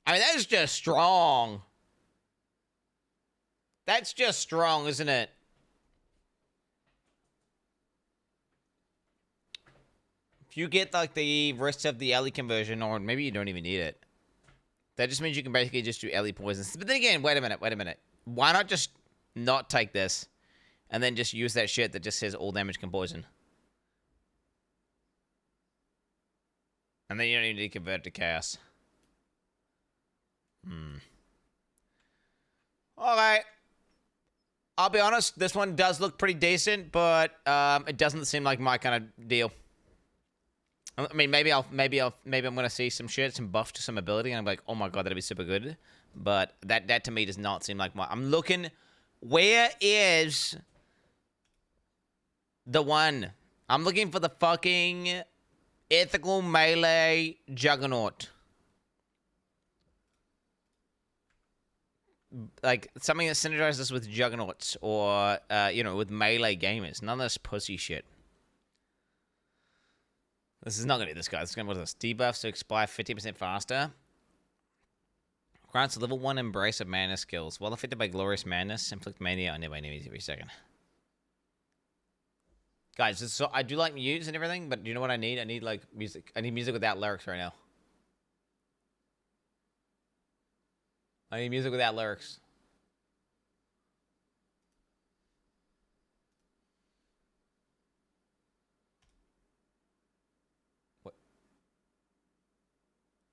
I mean, that is just strong. That's just strong, isn't it? If you get, like, the rest of the Ellie conversion, or maybe you don't even need it, that just means you can basically just do Ellie poisons. But then again, wait a minute. Why not just not take this, and then just use that shit that just says all damage can poison? And then you don't even need to convert it to chaos. Alright. I'll be honest, this one does look pretty decent, but it doesn't seem like my kind of deal. I mean, maybe I'm gonna see some shit, some buff to some ability, and I'm like, oh my god, that'd be super good. But that to me does not seem like my... I'm looking... Where is the one? I'm looking for the fucking ethical melee juggernaut. Like, something that synergizes with juggernauts or, you know, with melee gamers. None of this pussy shit. This is not going to be this guy. This is going to be this. Debuffs to expire 50% faster. Grants a level 1 Embrace of Mana skills. While affected by Glorious Madness, inflict mania on nearby enemies every second. Guys, so I do like muse and everything, but do you know what I need? I need, like, music. I need music without lyrics right now. I need music without lyrics. What?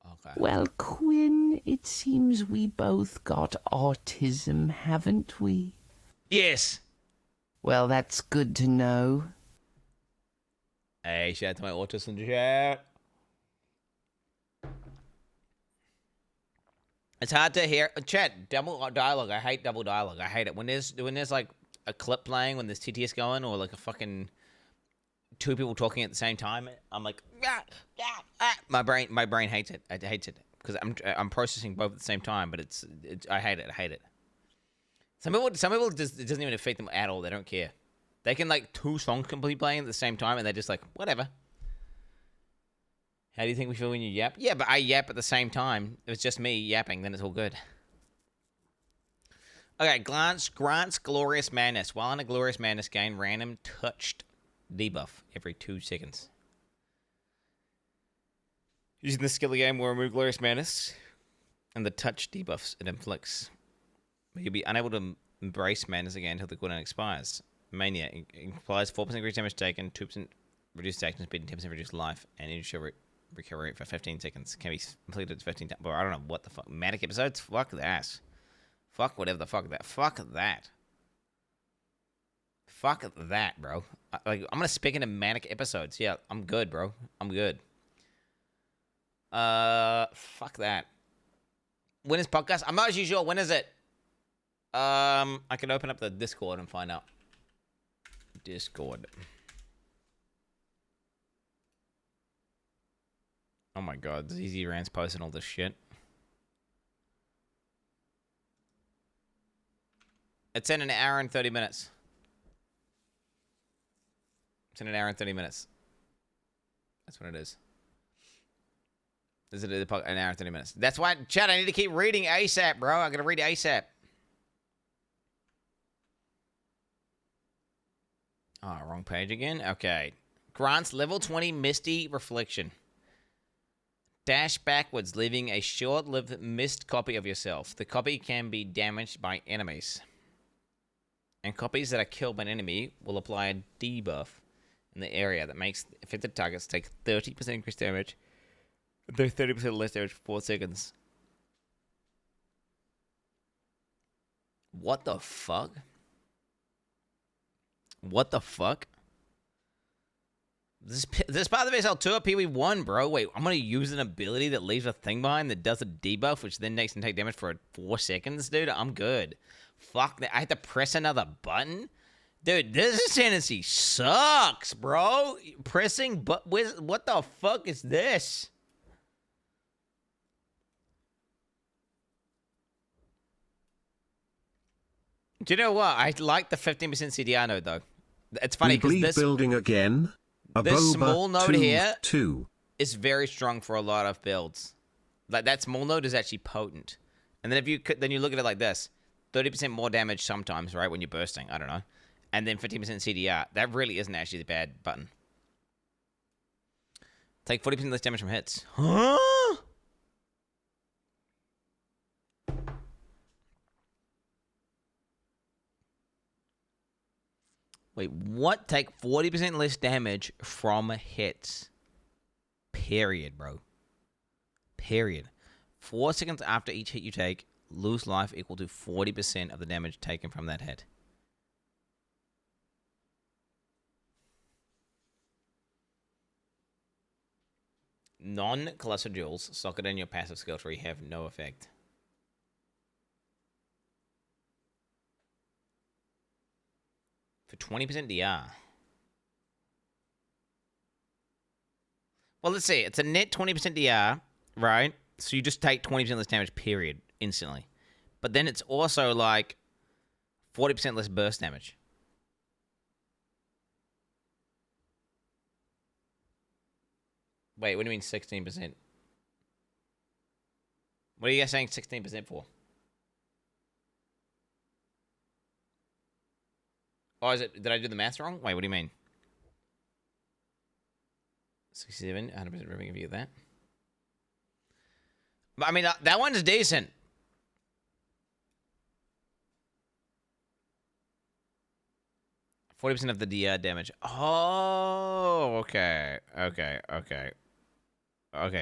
Okay. Well, Quin, it seems we both got autism, haven't we? Yes. Well, that's good to know. Hey, shout out to my autism chat. It's hard to hear. Chat, double dialogue. I hate double dialogue. I hate it. When there's like a clip playing, when there's TTS going, or like a fucking two people talking at the same time, I'm like, my brain hates it. It hates it because I'm processing both at the same time. But it's I hate it. I hate it. Some people it doesn't even affect them at all. They don't care. They can like 2 songs completely playing at the same time, and they're just like, whatever. How do you think we feel when you yap? Yeah, but I yap at the same time. If it's just me yapping, then it's all good. Okay, grants Glorious Madness. While in a Glorious Madness, gain random touched debuff every 2 seconds. Using the skill of the game will remove Glorious Madness and the touch debuffs it inflicts. But you'll be unable to embrace Madness again until the cooldown expires. Mania implies 4% increased damage taken, 2% Reduce action speed and 10% reduce life, and initial recovery for 15 seconds. Can be completed 15 times. Well, I don't know what the fuck. Manic episodes? Fuck that. Fuck whatever the fuck that. Fuck that. Fuck that, bro. I'm gonna speak into manic episodes. Yeah, I'm good, bro. I'm good. Fuck that. When is podcast? I'm not actually sure. When is it? I can open up the Discord and find out. Discord. Oh my god, Zizaran's posting all this shit. It's in an hour and 30 minutes. It's in an hour and 30 minutes. That's what it is. Is it an hour and 30 minutes? That's why, Chad, I need to keep reading ASAP, bro. I gotta read ASAP. Oh, wrong page again? Okay. Grants level 20 Misty Reflection. Dash backwards, leaving a short-lived mist copy of yourself. The copy can be damaged by enemies. And copies that are killed by an enemy will apply a debuff in the area that makes affected targets take 30% increased damage. They're 30% less damage for 4 seconds. What the fuck? What the fuck? This part of the Exile 2 at PoE 1, bro. Wait, I'm gonna use an ability that leaves a thing behind that does a debuff, which then makes them take damage for 4 seconds, dude. I'm good. Fuck that. I have to press another button? Dude, this tendency sucks, bro. Pressing, but what the fuck is this? Do you know what? I like the 15% CDR node, though. It's funny because this building again. This small node here is very strong for a lot of builds. Like that small node is actually potent. And then if you look at it like this, 30% more damage sometimes, right, when you're bursting. I don't know. And then 15% CDR. That really isn't actually the bad button. Take 40% less damage from hits. Huh? Wait, what? Take 40% less damage from hits. Period, bro. Period. 4 seconds after each hit you take, lose life equal to 40% of the damage taken from that hit. Non-cluster jewels socket in your passive skill tree have no effect. For 20% DR. Well, let's see. It's a net 20% DR, right? So you just take 20% less damage, period, instantly. But then it's also like 40% less burst damage. Wait, what do you mean 16%? What are you guys saying 16% for? Oh, is it? Did I do the math wrong? Wait, what do you mean? 67, 100% ripping if you get that. But I mean, that one's decent. %40 of the DR damage. Oh, okay. Okay,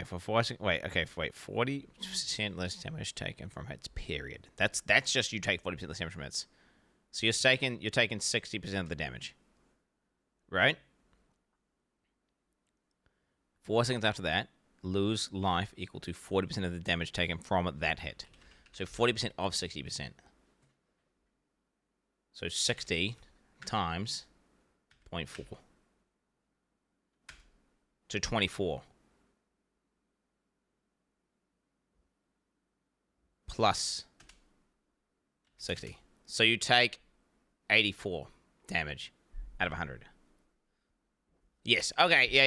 for forcing. Wait. 40% less damage taken from hits. Period. That's just you take 40% less damage from hits. So you're taking 60% of the damage, right? 4 seconds after that, lose life equal to 40% of the damage taken from that hit. So 40% of 60%. So 60 times 0.4. So 24. Plus 60. So you take 84 damage out of 100. Yes. Okay. Yeah.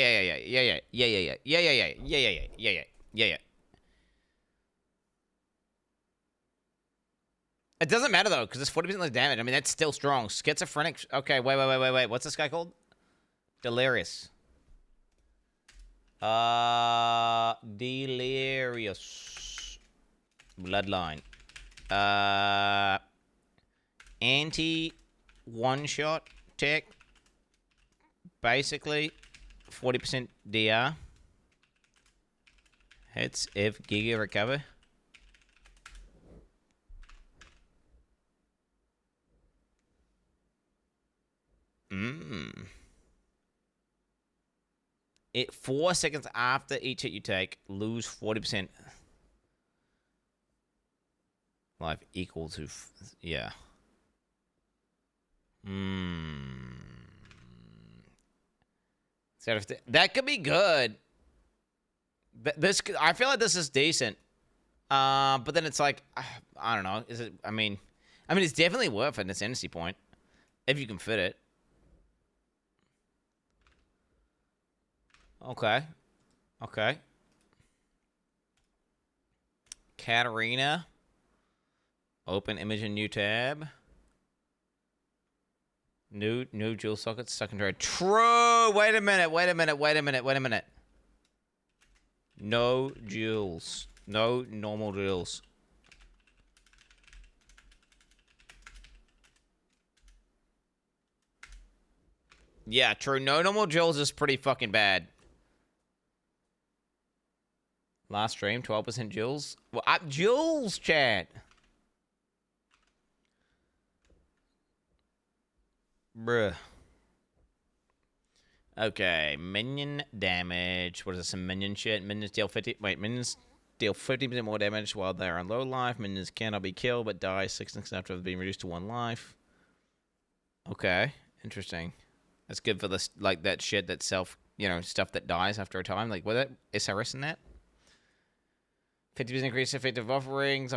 It doesn't matter though, because it's 40% less damage. I mean, that's still strong. Schizophrenic. Okay. Wait. What's this guy called? Delirious. Delirious. Bloodline. Anti one-shot tech. Basically, 40% DR. Hits if Giga recover. It 4 seconds after each hit you take, lose 40%. Life equal to, yeah. So if that could be good. This, I feel like this is decent. But then it's like, I don't know. Is it? I mean, it's definitely worth an ascendancy point if you can fit it. Okay. Okay. Katarina. Open image in new tab. New jewel sockets, secondary. True! Wait a minute. No jewels. No normal jewels. Yeah, true. No normal jewels is pretty fucking bad. Last stream, 12% jewels. Well, jewels, chat. Bruh. Okay, minion damage. What is this, some minion shit? Minions deal 50... Wait, minions deal 50% more damage while they're on low life. Minions cannot be killed, but die 6 seconds after being reduced to 1 life. Okay, interesting. That's good for this, like, that shit that stuff that dies after a time. Like, what that SRS in that? 50% increase effective offerings.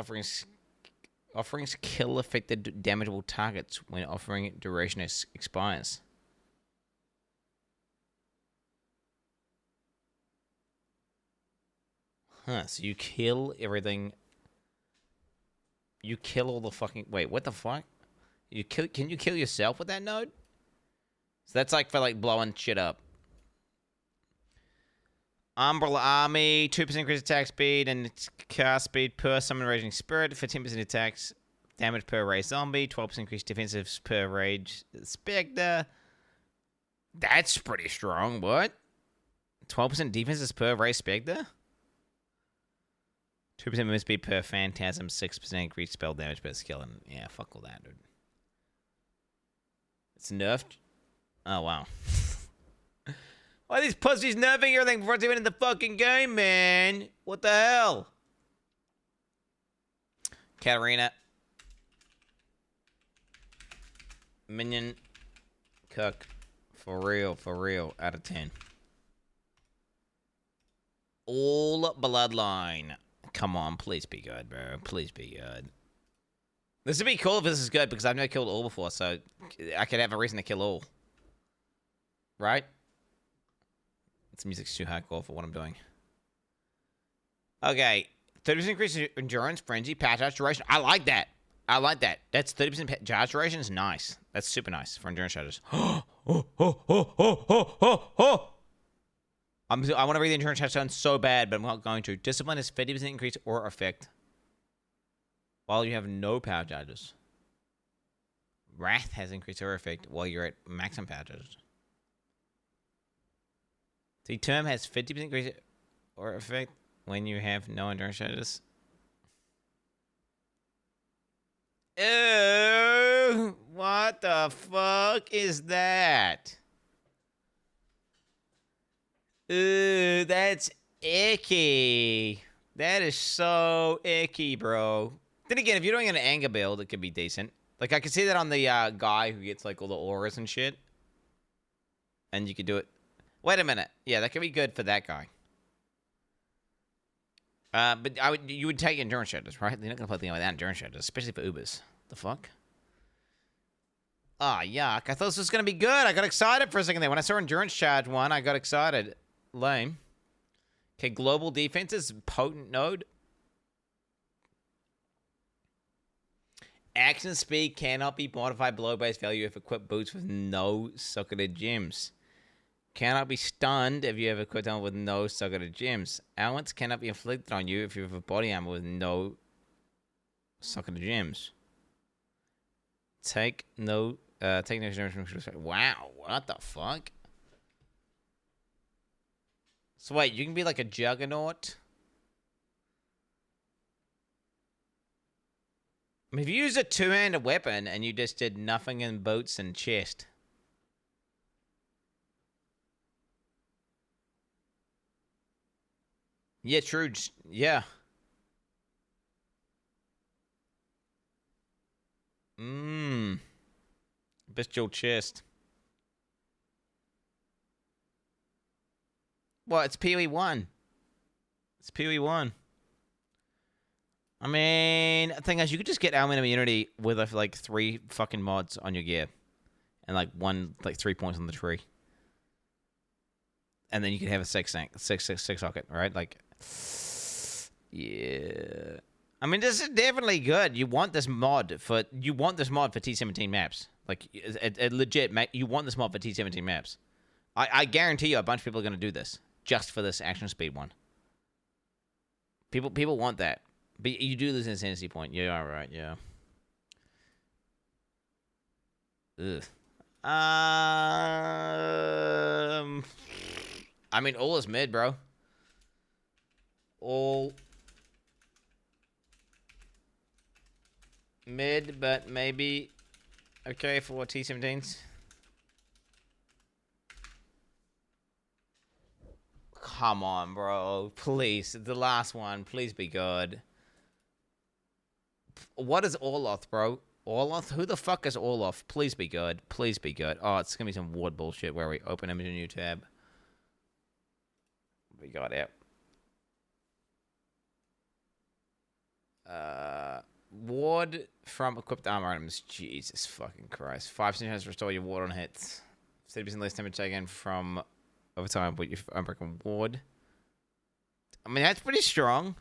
Offerings kill affected damageable targets when offering duration expires. Huh, so you kill everything. You kill all the fucking... Wait, what the fuck? Can you kill yourself with that node? So that's like for like blowing shit up. Umbrella Army, 2% increase attack speed and cast speed per summon raging spirit, 15% attacks damage per rage zombie, 12% increase defensive per rage spectre. That's pretty strong. What? 12% defenses per rage spectre? 2% movement speed per phantasm, 6% increased spell damage per skill, and yeah, fuck all that, dude. It's nerfed. Oh wow. Why are these pussies nerfing everything before it's even in the fucking game, man? What the hell? Katarina. Minion. Cook. For real. Out of 10. All bloodline. Come on, please be good, bro. Please be good. This would be cool if this is good, because I've never killed all before, so I could have a reason to kill all. Right? This music's too hardcore for what I'm doing. Okay. 30% increase in endurance, frenzy, power charge duration. I like that. That's 30% charge duration is nice. That's super nice for endurance charges. I want to read the endurance charge sound so bad, but I'm not going to. Discipline is 50% increase or effect while you have no power charges. Wrath has increased or effect while you're at maximum power charges. The term has 50% increase or effect when you have no endurance charges. Ew, what the fuck is that? Ooh, that's icky. That is so icky, bro. Then again, if you're doing an anger build, it could be decent. Like, I could see that on the guy who gets, like, all the auras and shit. And you could do it. Wait a minute. Yeah, that could be good for that guy. But you would take endurance charges, right? You're not going to play anything without endurance charges, especially for Ubers. The fuck? Ah, yuck. I thought this was going to be good. I got excited for a second there. When I saw endurance charge one, I got excited. Lame. Okay, global defense is potent node. Action speed cannot be modified below base value if equipped boots with no socketed gems. Cannot be stunned if you have equipped armor with no socketed gems. Ailments cannot be inflicted on you if you have a body armor with no socketed gems. Take no damage from... Wow, what the fuck? So wait, you can be like a juggernaut? I mean, if you use a two-handed weapon and you just did nothing in boots and chest. Yeah, true. Yeah. Bestial chest. Well, it's PoE 1. It's PoE 1. I mean, the thing is, you could just get element immunity with like 3 fucking mods on your gear, and like 3 points on the tree, and then you could have a 6 socket, right? Like, yeah. I mean, this is definitely good. You want this mod for T17 maps. Like, it legit, you want this mod for T17 maps. I guarantee you, a bunch of people are gonna do this just for this action speed one. People want that. But you do lose an insanity point. Yeah, all right, yeah. Ugh. I mean, all is mid, bro. All mid, but maybe okay for T17s. Come on, bro. Please, the last one. Please be good. What is Orloth, bro? Orloth? Who the fuck is Orloth? Please be good. Please be good. Oh, it's gonna be some ward bullshit where we open him in a new tab. We got it. Ward from equipped armor items. Jesus fucking Christ. 5% chance to restore your ward on hits. 30% less damage taken from over time with your unbroken ward. I mean, that's pretty strong.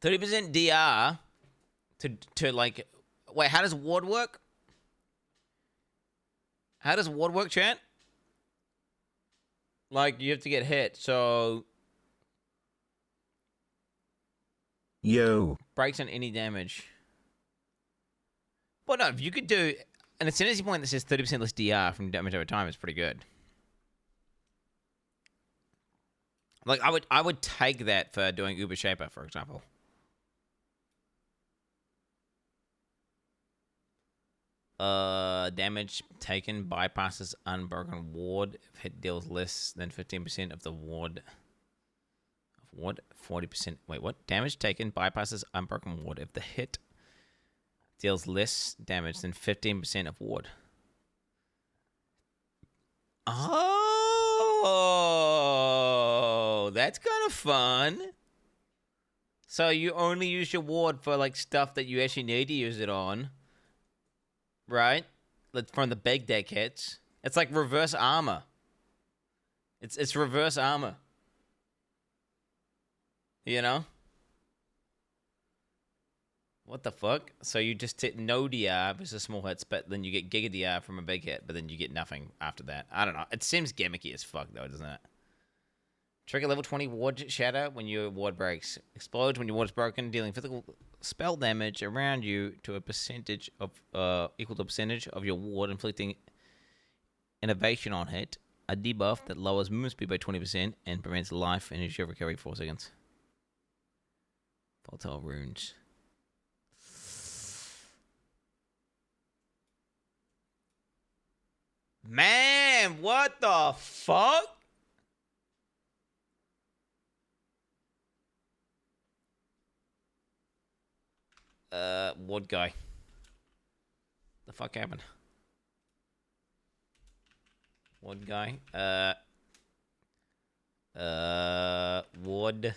30% DR to like... Wait, how does ward work? How does ward work, chat? Like, you have to get hit, so... Yo. Breaks on any damage. Well, no, if you could do... An insanity point that says 30% less DR from damage over time is pretty good. Like, I would take that for doing Uber Shaper, for example. Damage taken bypasses unbroken ward if hit deals less than 15% of the ward. Ward 40%. Wait, what? Damage taken bypasses unbroken ward if the hit deals less damage than 15% of ward. Oh, that's kind of fun. So you only use your ward for like stuff that you actually need to use it on. Right? From the big deck hits. It's like reverse armor. It's reverse armor. You know? What the fuck? So you just hit no DR versus small hits, but then you get Giga DR from a big hit, but then you get nothing after that. I don't know. It seems gimmicky as fuck, though, doesn't it? Trigger level 20 ward shatter when your ward breaks. Explodes when your ward is broken, dealing physical spell damage around you to a percentage of equal to a percentage of your ward, inflicting innovation on hit. A debuff that lowers movement speed by 20% and prevents life and issue recovery 4 seconds. Volatile runes. Man, what the fuck? Ward guy. The fuck happened? Ward guy. Ward.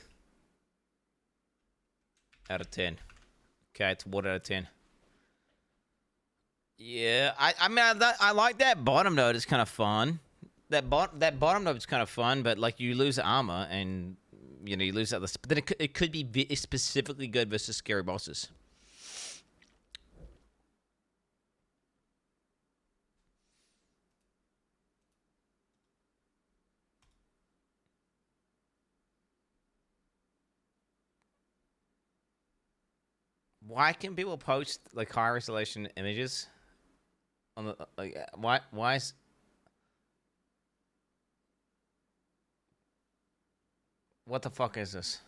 Out of 10. Okay, it's ward out of 10. Yeah, I mean, I like that bottom node. It's kind of fun. That bottom node is kind of fun, but like you lose armor and you know you lose other. But then it could be specifically good versus scary bosses. Why can people post like high resolution images on the like? Why is What the fuck is this?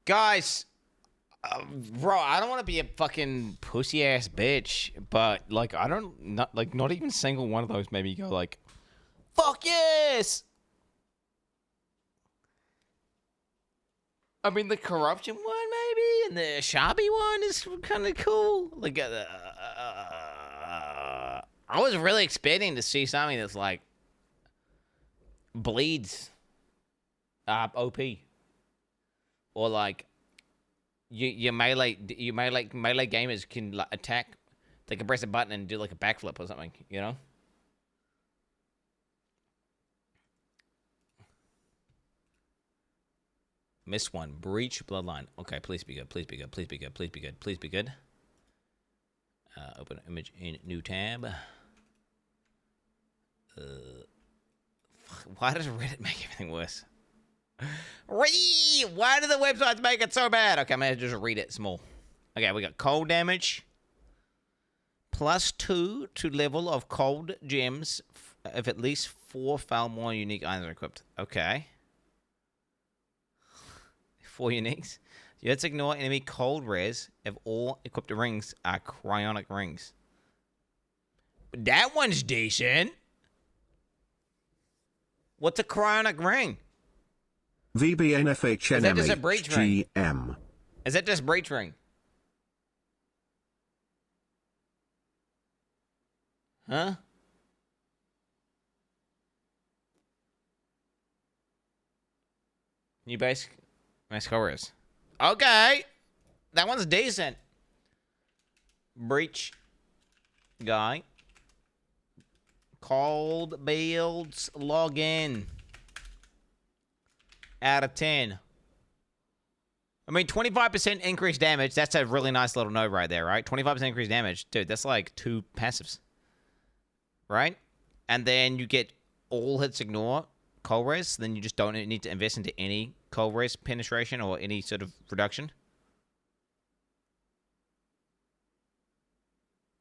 Guys, bro, I don't want to be a fucking pussy ass bitch, but like not even a single one of those made me go like, fuck yes. I mean, the corruption one maybe, and the shabby one is kind of cool. Like, I was really expecting to see something that's like bleeds OP, or like your melee gamers can like attack. They can press a button and do like a backflip or something, you know. Missed one. Breach bloodline. Okay, please be good. Please be good. Please be good. Please be good. Please be good. Open image in new tab. Why does Reddit make everything worse? Why do the websites make it so bad? Okay, I'm gonna just read it small. Okay, we got cold damage. +2 to level of cold gems if at least 4 more unique items are equipped. Okay. 4 uniques. Let's ignore enemy cold res if all equipped rings are cryonic rings. That one's decent. What's a cryonic ring? VBNFHNMHGM. Is that just a breach ring? Is that just breach ring? Huh? New base scores. Okay. That one's decent. Breach guy. Cold builds login. Out of 10. I mean, 25% increased damage. That's a really nice little note right there, right? 25% increased damage. Dude, that's like 2 passives. Right? And then you get all hits ignore cold res. Then you just don't need to invest into any cold res penetration or any sort of reduction.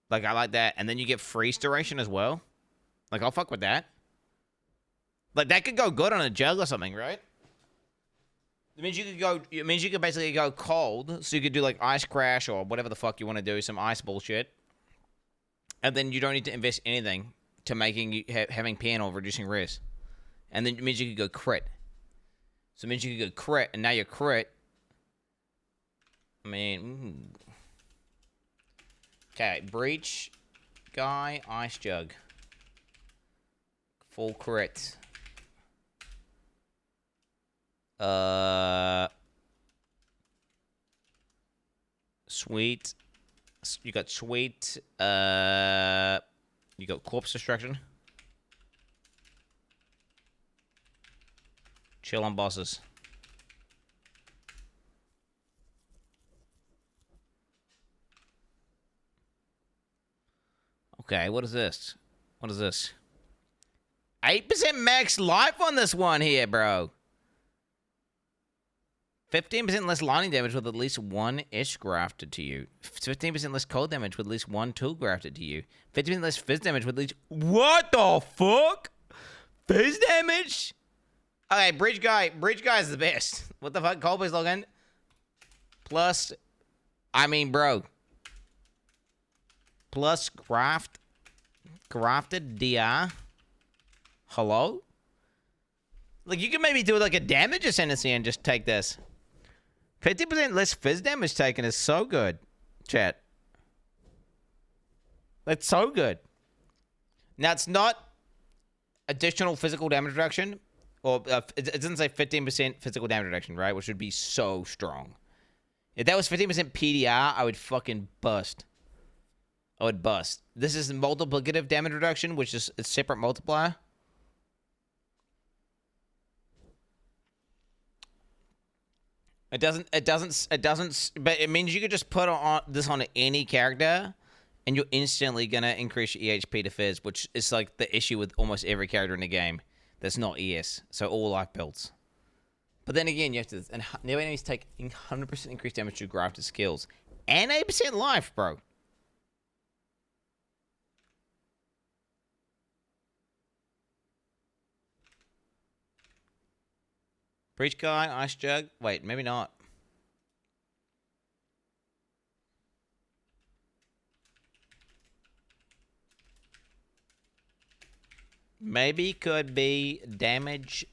Like, I like that. And then you get freeze duration as well. Like, I'll fuck with that. Like, that could go good on a jug or something, right? It means you could go. It means you could basically go cold, so you could do like ice crash or whatever the fuck you want to do, some ice bullshit, and then you don't need to invest anything to making you having pan or reducing res, and then it means you could go crit. So it means you could go crit, and now you're crit. I mean, okay, breach, guy, ice jug, full crit. Sweet. You got sweet. You got corpse destruction. Chill on bosses. Okay, what is this? What is this? 8% max life on this one here, bro. 15% less lightning damage with at least 1 ish grafted to you. 15% less cold damage with at least 1 tool grafted to you. 15% less fizz damage with at least... What the fuck? Fizz damage? Okay, bridge guy is the best. What the fuck? Cold base login. Plus... I mean, bro. Plus grafted DR. Hello? Like, you can maybe do like a damage ascendancy and just take this. 50% less fizz damage taken is so good, chat. That's so good. Now, it's not additional physical damage reduction, or it doesn't say 15% physical damage reduction, right? Which would be so strong. If that was 15% PDR, I would fucking bust. I would bust. This is multiplicative damage reduction, which is a separate multiplier. It doesn't, but it means you could just put this on any character, and you're instantly going to increase your EHP to Fizz, which is like the issue with almost every character in the game that's not ES, so all life builds. But then again, you have to, and new enemies take 100% increased damage to grafted skills, and 8% life, bro. Breach guy, ice jug. Wait, maybe not. Maybe could be damage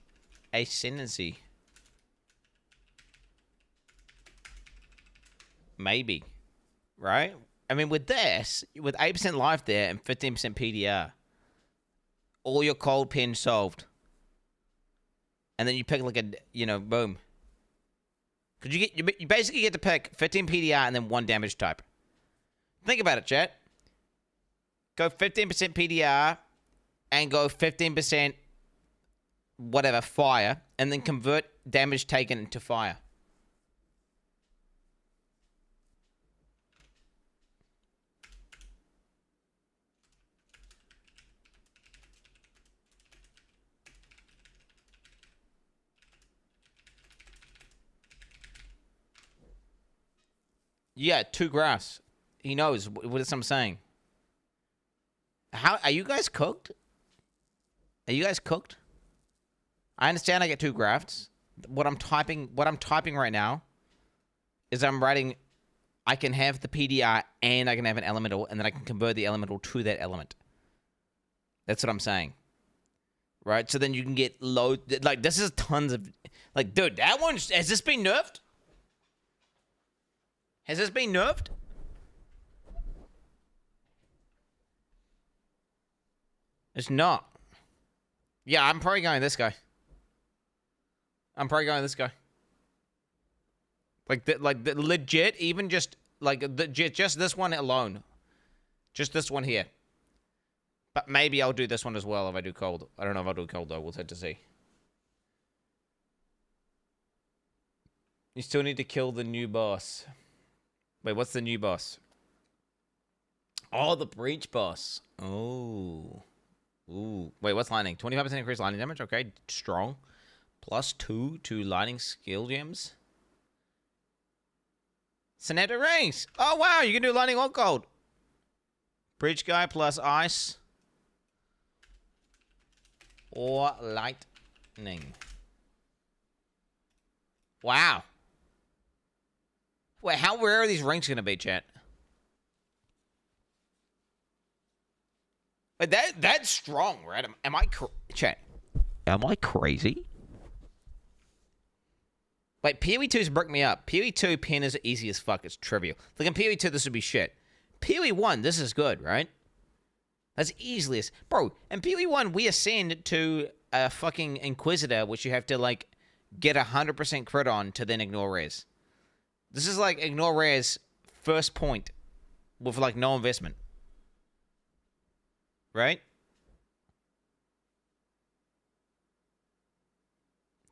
ascendancy. Maybe. Right? I mean, with this, with 8% life there and 15% PDR, all your cold pins solved. And then you pick like a, you know, boom. Because you basically get to pick 15 PDR and then 1 damage type. Think about it, chat. Go 15% PDR and go 15% whatever, fire, and then convert damage taken into fire. Yeah, 2 graphs. He knows what I'm saying. How are you guys cooked? Are you guys cooked? I understand I get 2 graphs. What I'm typing right now is I'm writing I can have the PDR and I can have an elemental, and then I can convert the elemental to that element. That's what I'm saying. Right? So then you can get low, like this is tons of, like, dude, that one, has this been nerfed? Has this been nerfed? It's not. Yeah, I'm probably going this guy. Like the legit, even just like just this one alone. Just this one here. But maybe I'll do this one as well if I do cold. I don't know if I'll do cold though. We'll have to see. You still need to kill the new boss. Wait, what's the new boss? Oh, the breach boss. Oh. Ooh. Wait, what's lightning? 25% increased lightning damage? Okay, strong. +2 to lightning skill gems. Sonata rings. Oh, wow, you can do lightning or cold. Breach guy plus ice. Or lightning. Wow. Wait, how rare are these rings going to be, chat? But that's strong, right? Am I chat? Am I crazy? Like, PoE 2's bricked me up. PoE 2 pin is easy as fuck. It's trivial. Like, in PoE 2, this would be shit. PoE 1, this is good, right? That's easily as... Bro, in PoE 1, we ascend to a fucking Inquisitor, which you have to, like, get 100% crit on to then ignore res. This is like ignore res first point with, like, no investment. Right?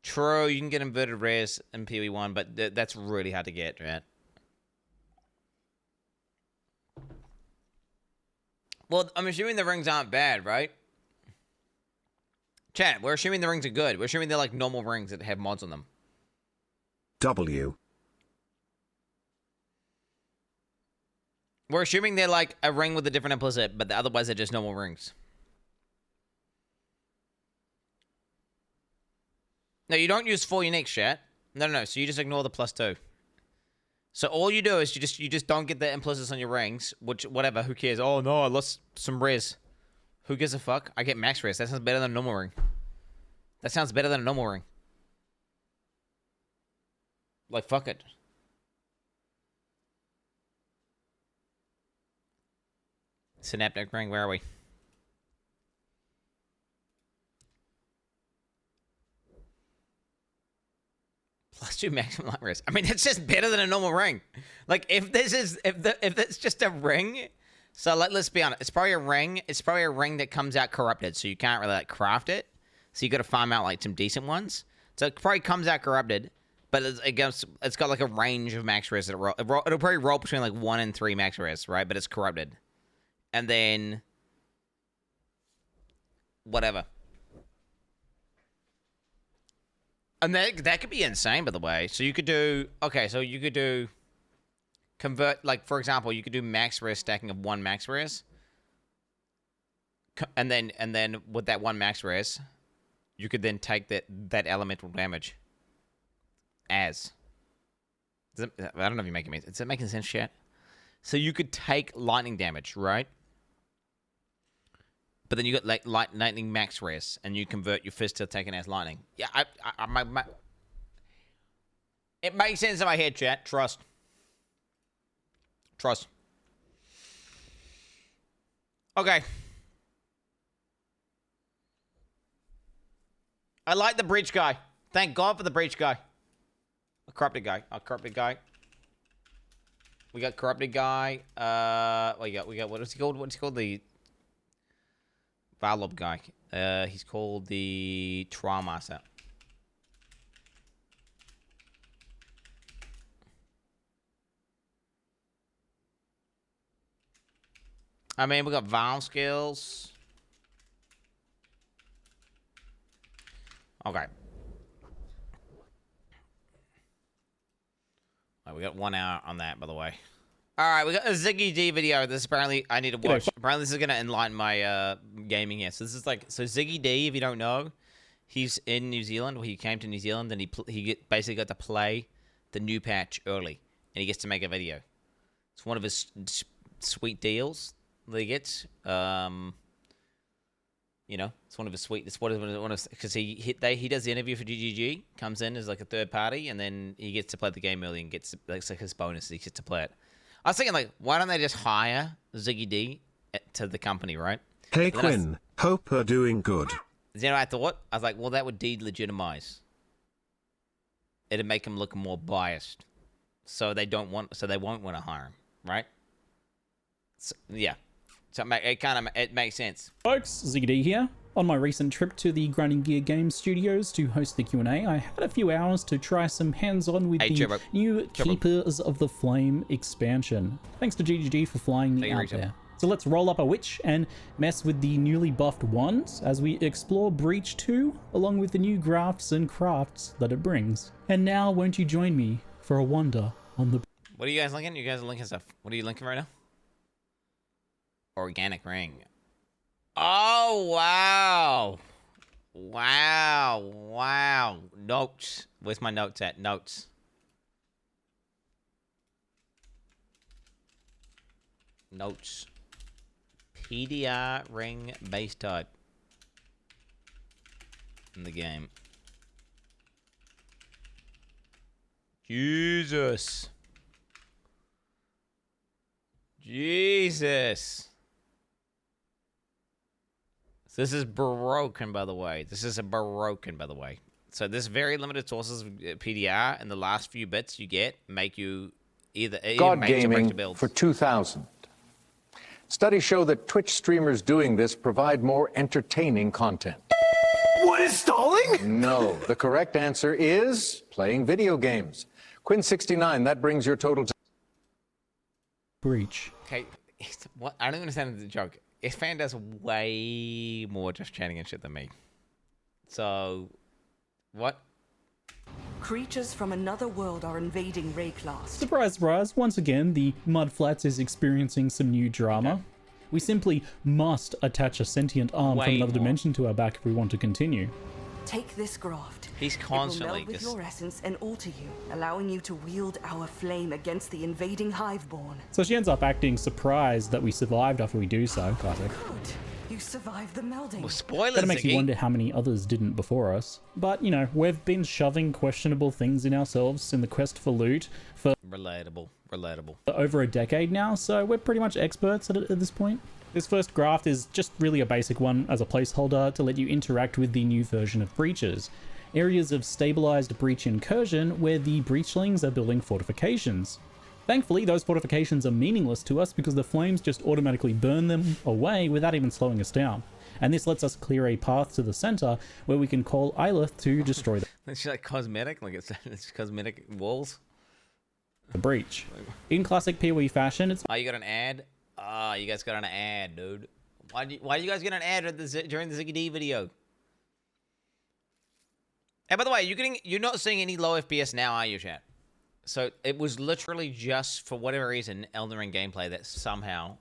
True, you can get inverted res in PoE 1, but that's really hard to get, right? Well, I'm assuming the rings aren't bad, right? Chat, we're assuming the rings are good. We're assuming they're like normal rings that have mods on them. W. We're assuming they're like a ring with a different implicit, but otherwise they're just normal rings. No, you don't use full uniques, chat. No. So you just ignore the +2. So all you do is you just don't get the implicits on your rings, which whatever, who cares? Oh no, I lost some res. Who gives a fuck? I get max res. That sounds better than a normal ring. That sounds better than a normal ring. Like fuck it. Synaptic ring, where are we? +2 maximum light res. I mean, it's just better than a normal ring. Like, if it's just a ring, so let's be honest, it's probably a ring. It's probably a ring that comes out corrupted, so you can't really like craft it. So you got to farm out like some decent ones. So it probably comes out corrupted, but it's got like a range of max res that it'll probably roll between like 1 and 3 max res, right? But it's corrupted, and then whatever. And that could be insane, by the way. So you could do... Okay, so you could do... Convert... Like, for example, you could do max res stacking of 1 max res. And then with that 1 max res, you could then take that elemental damage. as. I don't know if you're making sense. Is it making sense, chat? So you could take lightning damage, right? But then you got like lightning max res, and you convert your fist to taking as lightning. Yeah, it makes sense in my head, chat. Trust. Trust. Okay. I like the breach guy. Thank God for the breach guy. A corrupted guy. A corrupted guy. We got corrupted guy. We got what is he called? What's he called? The Valop guy. He's called the Trial Master. I mean, we got Val skills. Okay. Right, we got 1 hour on that, by the way. All right, we got a Ziggy D video. This apparently I need to watch. Apparently, this is gonna enlighten my gaming here. So this is like Ziggy D. If you don't know, he's in New Zealand. Well, he came to New Zealand and he basically got to play the new patch early, and he gets to make a video. It's one of his sweet deals that he gets. You know, it's one of his sweet. It's one of because he does the interview for GGG, comes in as like a third party, and then he gets to play the game early and gets like his bonus. He gets to play it. I was thinking like, why don't they just hire Ziggy D to the company, right? Hey Quinn, hope you're doing good. You know, I thought I was like, well, that would delegitimize. It'd make him look more biased, so they won't want to hire him, right? So, yeah. So it makes sense. Folks, Ziggy D here. On my recent trip to the Grinding Gear Games studios to host the Q&A, I had a few hours to try some hands-on with the new Keepers of the Flame expansion. Thanks to GGG for flying me out there. So let's roll up a witch and mess with the newly buffed ones as we explore Breach 2, along with the new grafts and crafts that it brings. And now, won't you join me for a wander on the... What are you guys linking? You guys are linking stuff. What are you linking right now? Organic ring. Oh, wow. Wow. Notes. Where's my notes at? Notes. PDR ring base type in the game. Jesus. This is broken, by the way. So this very limited sources of PDR, and the last few bits you get make you either God Gaming for 2000. Studies show that Twitch streamers doing this provide more entertaining content. What is stalling? No, the correct answer is playing video games. Quin69, that brings your total to... Breach. Okay, what? I don't understand the joke. This fan does way more just chatting and shit than me. So, what? Creatures from another world are invading Rayclast. Surprise, surprise. Once again, the Mudflats is experiencing some new drama. Okay. We simply must attach a sentient arm from another dimension to our back if we want to continue. Take this graft. He's constantly it will meld with your essence and alter you, allowing you to wield our flame against the invading Hiveborn. So she ends up acting surprised that we survived after we do so. Classic. Good. You survived the melding. Well, spoilers. That makes you wonder how many others didn't before us. But, you know, we've been shoving questionable things in ourselves in the quest for loot for... Relatable. For over a decade now, so we're pretty much experts at it at this point. This first graft is just really a basic one as a placeholder to let you interact with the new version of breaches. Areas of stabilized breach incursion where the breachlings are building fortifications. Thankfully, those fortifications are meaningless to us because the flames just automatically burn them away without even slowing us down. And this lets us clear a path to the center where we can call Ilith to destroy them. It's like cosmetic, like it's cosmetic walls. The breach. In classic PoE fashion, it's... Oh, you got an ad? Ah, you guys got an ad, dude. Why do you guys get an ad during the Ziggy D video? And by the way, you're not seeing any low FPS now, are you, chat? So it was literally just for whatever reason Elden Ring gameplay that somehow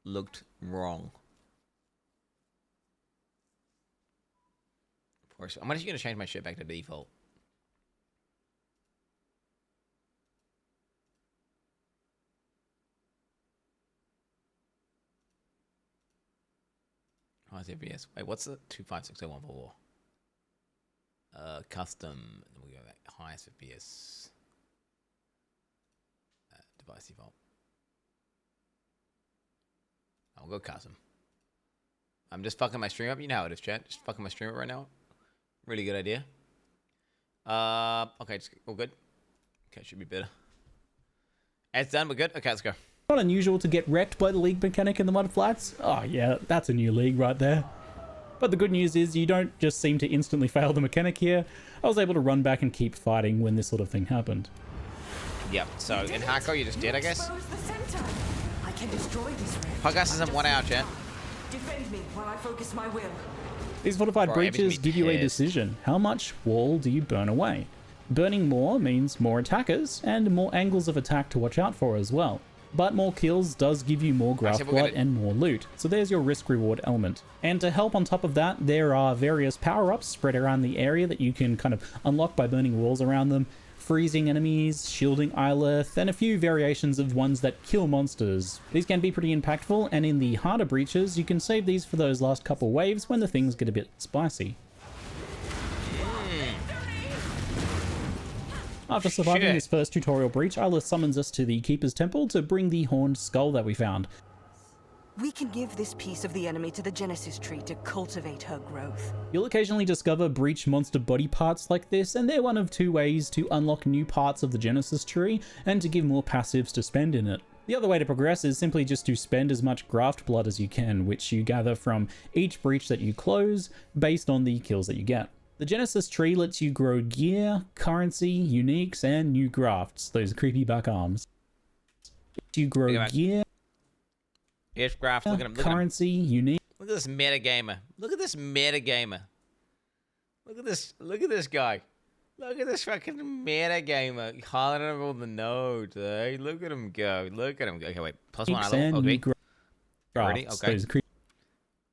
looked wrong. I'm actually going to change my shit back to default. Highest FPS. Wait, what's the 2560144? Custom. Then we go back. Highest FPS. Device default. I'll go custom. I'm just fucking my stream up. You know how it is, chat. Just fucking my stream up right now. Really good idea. Okay, just all good. Okay, should be better. It's done. We're good. Okay, let's go. Not unusual to get wrecked by the league mechanic in the mud flats. Oh yeah, that's a new league right there. But the good news is you don't just seem to instantly fail the mechanic here. I was able to run back and keep fighting when this sort of thing happened. Yep, so in hardcore you just did, I guess. I can destroy this Podcast isn't 1 hour, chat. Defend me while I focus my will. These fortified breaches give you a decision. How much wall do you burn away? Burning more means more attackers and more angles of attack to watch out for as well. But more kills does give you more graft blood and more loot, so there's your risk-reward element. And to help on top of that, there are various power-ups spread around the area that you can kind of unlock by burning walls around them, freezing enemies, shielding Ilith, and a few variations of ones that kill monsters. These can be pretty impactful, and in the harder breaches, you can save these for those last couple waves when the things get a bit spicy. After surviving this first tutorial breach, Ilith summons us to the Keeper's Temple to bring the horned skull that we found. We can give this piece of the enemy to the Genesis tree to cultivate her growth. You'll occasionally discover breach monster body parts like this, and they're one of two ways to unlock new parts of the Genesis tree and to give more passives to spend in it. The other way to progress is simply just to spend as much graft blood as you can, which you gather from each breach that you close based on the kills that you get. The Genesis tree lets you grow gear, currency, uniques, and new grafts, those creepy back arms. You grow gear, graft, look at him, currency, unique. Look at this metagamer. Look at this metagamer. Look at this guy. Look at this fucking metagamer. Highlighting over all the nodes, eh? Look at him go. Look at him go. Okay, wait. Plus 1 level. Okay. Ready? Okay.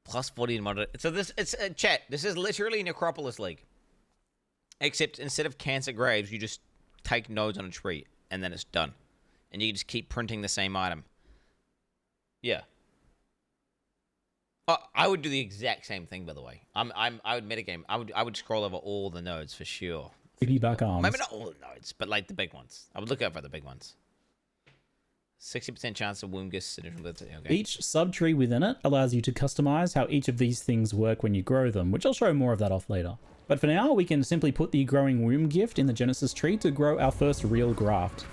Plus 40 in moderate. So this, it's chat. This is literally Necropolis League. Except instead of cancer graves, you just take nodes on a tree and then it's done. And you just keep printing the same item. Yeah. I would do the exact same thing, by the way. I would metagame. I would scroll over all the nodes for sure. Back arms. Maybe not all the nodes, but like the big ones. I would look over the big ones. 60% chance of Wombgus. Okay. Each subtree within it allows you to customize how each of these things work when you grow them, which I'll show more of that off later. But for now, we can simply put the growing womb gift in the Genesis tree to grow our first real graft.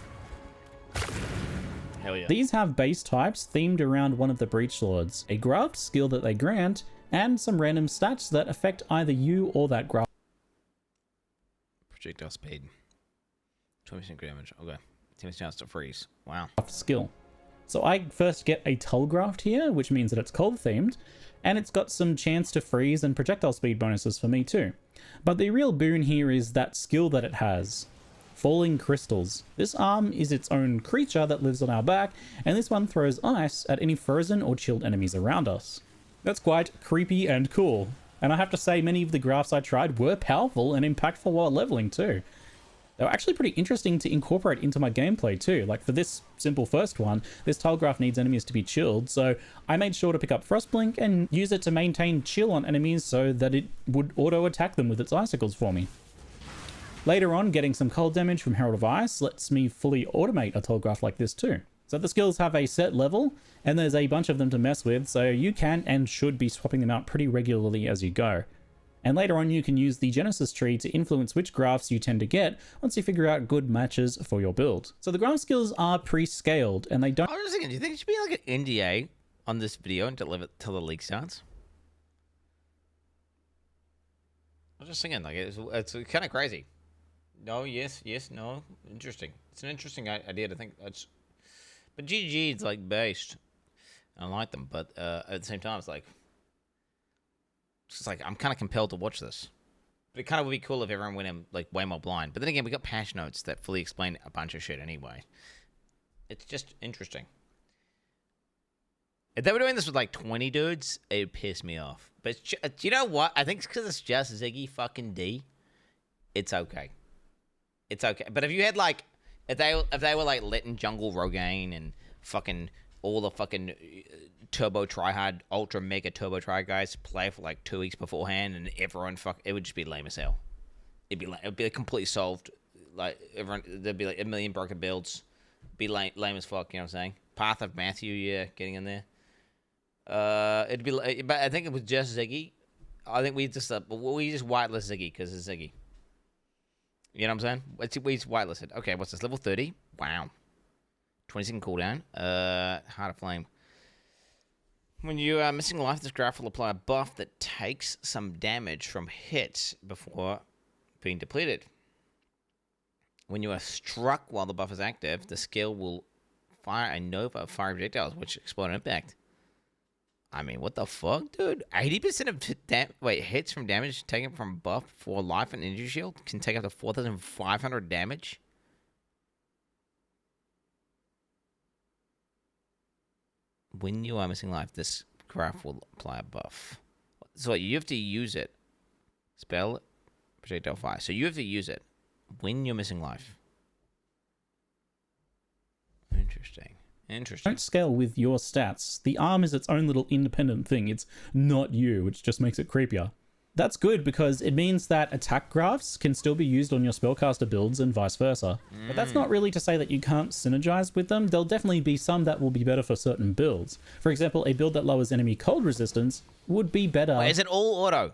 Hell yeah. These have base types themed around one of the Breach Lords, a graft skill that they grant, and some random stats that affect either you or that graft. Projectile speed. 20% damage. Okay. 10% chance to freeze. Wow. Skill. So I first get a Tull Graft here, which means that it's cold themed, and it's got some chance to freeze and projectile speed bonuses for me too. But the real boon here is that skill that it has. Falling Crystals. This arm is its own creature that lives on our back, and this one throws ice at any frozen or chilled enemies around us. That's quite creepy and cool. And I have to say, many of the grafts I tried were powerful and impactful while leveling too. They were actually pretty interesting to incorporate into my gameplay too. Like for this simple first one, this Tull Graft needs enemies to be chilled, so I made sure to pick up Frostblink and use it to maintain chill on enemies so that it would auto-attack them with its icicles for me. Later on, getting some cold damage from Herald of Ice lets me fully automate a Tull Graft like this too. So the skills have a set level, and there's a bunch of them to mess with, so you can and should be swapping them out pretty regularly as you go. And later on, you can use the Genesis tree to influence which grafts you tend to get once you figure out good matches for your build. So the graft skills are pre-scaled, and they don't... I was just thinking, do you think it should be like an NDA on this video until the league starts? I was just thinking, like, it's kind of crazy. No, yes, no. Interesting. It's an interesting idea to think. But GG is like based. I like them, but at the same time, it's like I'm kind of compelled to watch this. But it kind of would be cool if everyone went in like way more blind. But then again, we got patch notes that fully explain a bunch of shit anyway. It's just interesting. If they were doing this with like 20 dudes, it'd piss me off. But you know what? I think it's because it's just Ziggy fucking D. It's okay. It's okay. But if you had like, if they were like letting Jungle Rogaine and fucking all the fucking turbo tryhard, ultra mega turbo try guys play for like 2 weeks beforehand, and everyone it would just be lame as hell. It'd be like completely solved. Like everyone, there'd be like a million broken builds. Be lame as fuck. You know what I'm saying? Path of Matthew, yeah, getting in there. It'd be, but I think it was just Ziggy. I think we just whitelist Ziggy because it's Ziggy. You know what I'm saying? We just whitelisted. Okay, what's this? Level 30. Wow. 20-second cooldown. Heart of Flame. When you are missing life, this graph will apply a buff that takes some damage from hits before being depleted. When you are struck while the buff is active, the skill will fire a nova of fire projectiles, which explode on impact. I mean, what the fuck, dude? 80% of hits from damage taken from buff for life and energy shield can take up to 4,500 damage. When you are missing life, this graph will apply a buff. So you have to use it. Spell projectile fire. So you have to use it when you're missing life. Interesting. Don't scale with your stats. The arm is its own little independent thing. It's not you, which just makes it creepier. That's good because it means that attack graphs can still be used on your spellcaster builds and vice versa. But that's not really to say that you can't synergize with them. There'll definitely be some that will be better for certain builds. For example, a build that lowers enemy cold resistance would be better. Wait, is it all auto?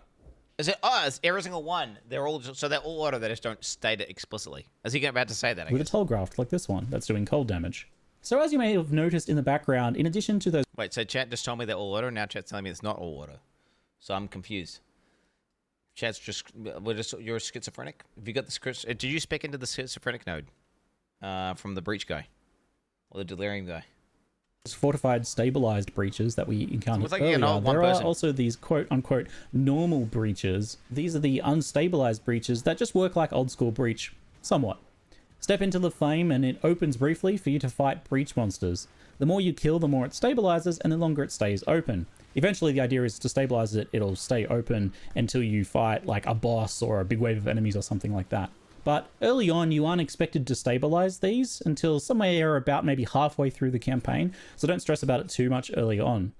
Is it? Oh, it's every single one. They're all auto. They just don't state it explicitly. Is he about to say that? With a telegraph like this one that's doing cold damage. So as you may have noticed in the background, in addition to those... Wait, so chat just told me they're all auto, now chat's telling me it's not all auto. So I'm confused. Chat's you're schizophrenic? Have you got the... Did you spec into the schizophrenic node? From the breach guy? Or the delirium guy? Fortified stabilized breaches that we encountered earlier. There are also these quote-unquote normal breaches. These are the unstabilized breaches that just work like old school breach, somewhat. Step into the flame and it opens briefly for you to fight breach monsters. The more you kill, the more it stabilizes and the longer it stays open. Eventually the idea is to stabilize it, it'll stay open until you fight like a boss or a big wave of enemies or something like that. But early on you aren't expected to stabilize these until somewhere about maybe halfway through the campaign, so don't stress about it too much early on.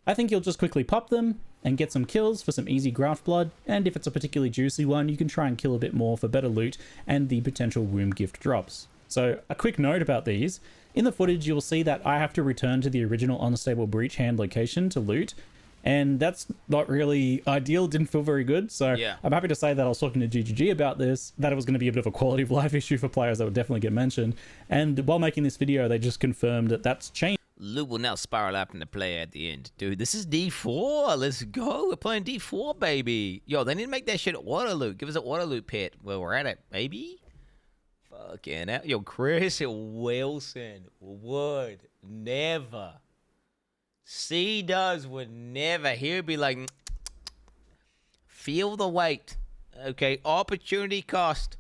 I think you'll just quickly pop them and get some kills for some easy graft blood, and if it's a particularly juicy one, you can try and kill a bit more for better loot and the potential womb gift drops. So a quick note about these. In the footage, you'll see that I have to return to the original unstable breach hand location to loot, and that's not really ideal, didn't feel very good. So yeah. I'm happy to say that I was talking to GGG about this, that it was going to be a bit of a quality of life issue for players that would definitely get mentioned. And while making this video, they just confirmed that that's changed. Loux will now spiral up into play at the end. Dude, this is D4. Let's go. We're playing D4, baby. Yo, they need to make that shit auto loot. Give us an auto loot pit where we're at it, baby. Fucking hell. Yo, Chris Wilson would never. C-Does would never. He would be like, feel the weight. Okay, opportunity cost.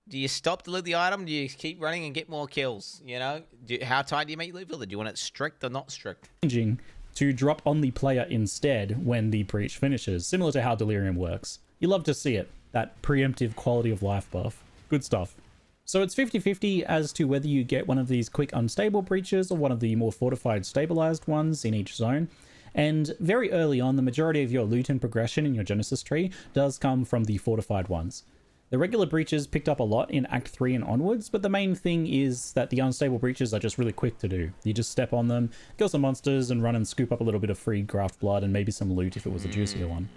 Do you stop to loot the item? Do you keep running and get more kills? You know, how tight do you make your loot filter? Do you want it strict or not strict? To drop on the player instead when the breach finishes, similar to how Delirium works. You love to see it, that preemptive quality of life buff. Good stuff. So it's 50-50 as to whether you get one of these quick unstable breaches or one of the more fortified stabilized ones in each zone. And very early on, the majority of your loot and progression in your Genesis tree does come from the fortified ones. The regular breaches picked up a lot in Act 3 and onwards, but the main thing is that the unstable breaches are just really quick to do. You just step on them, kill some monsters, and run and scoop up a little bit of free graft blood and maybe some loot if it was a juicier one.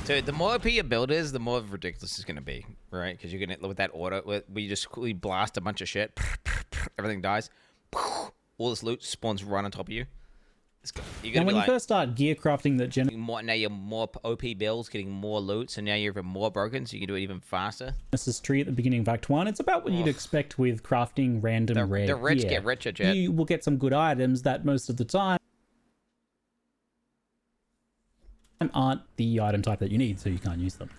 So the more OP your build is, the more ridiculous it's going to be, right? Because you're going to, with that auto, where you just quickly blast a bunch of shit, everything dies, all this loot spawns right on top of you. And when you first start gear crafting now you're more OP builds, getting more loot, so now you're even more broken, so you can do it even faster. Genesis tree at the beginning of Act 1, it's about what you'd expect with crafting random rare The rich gear. get richer, Jet. You will get some good items that most of the time aren't the item type that you need, so you can't use them.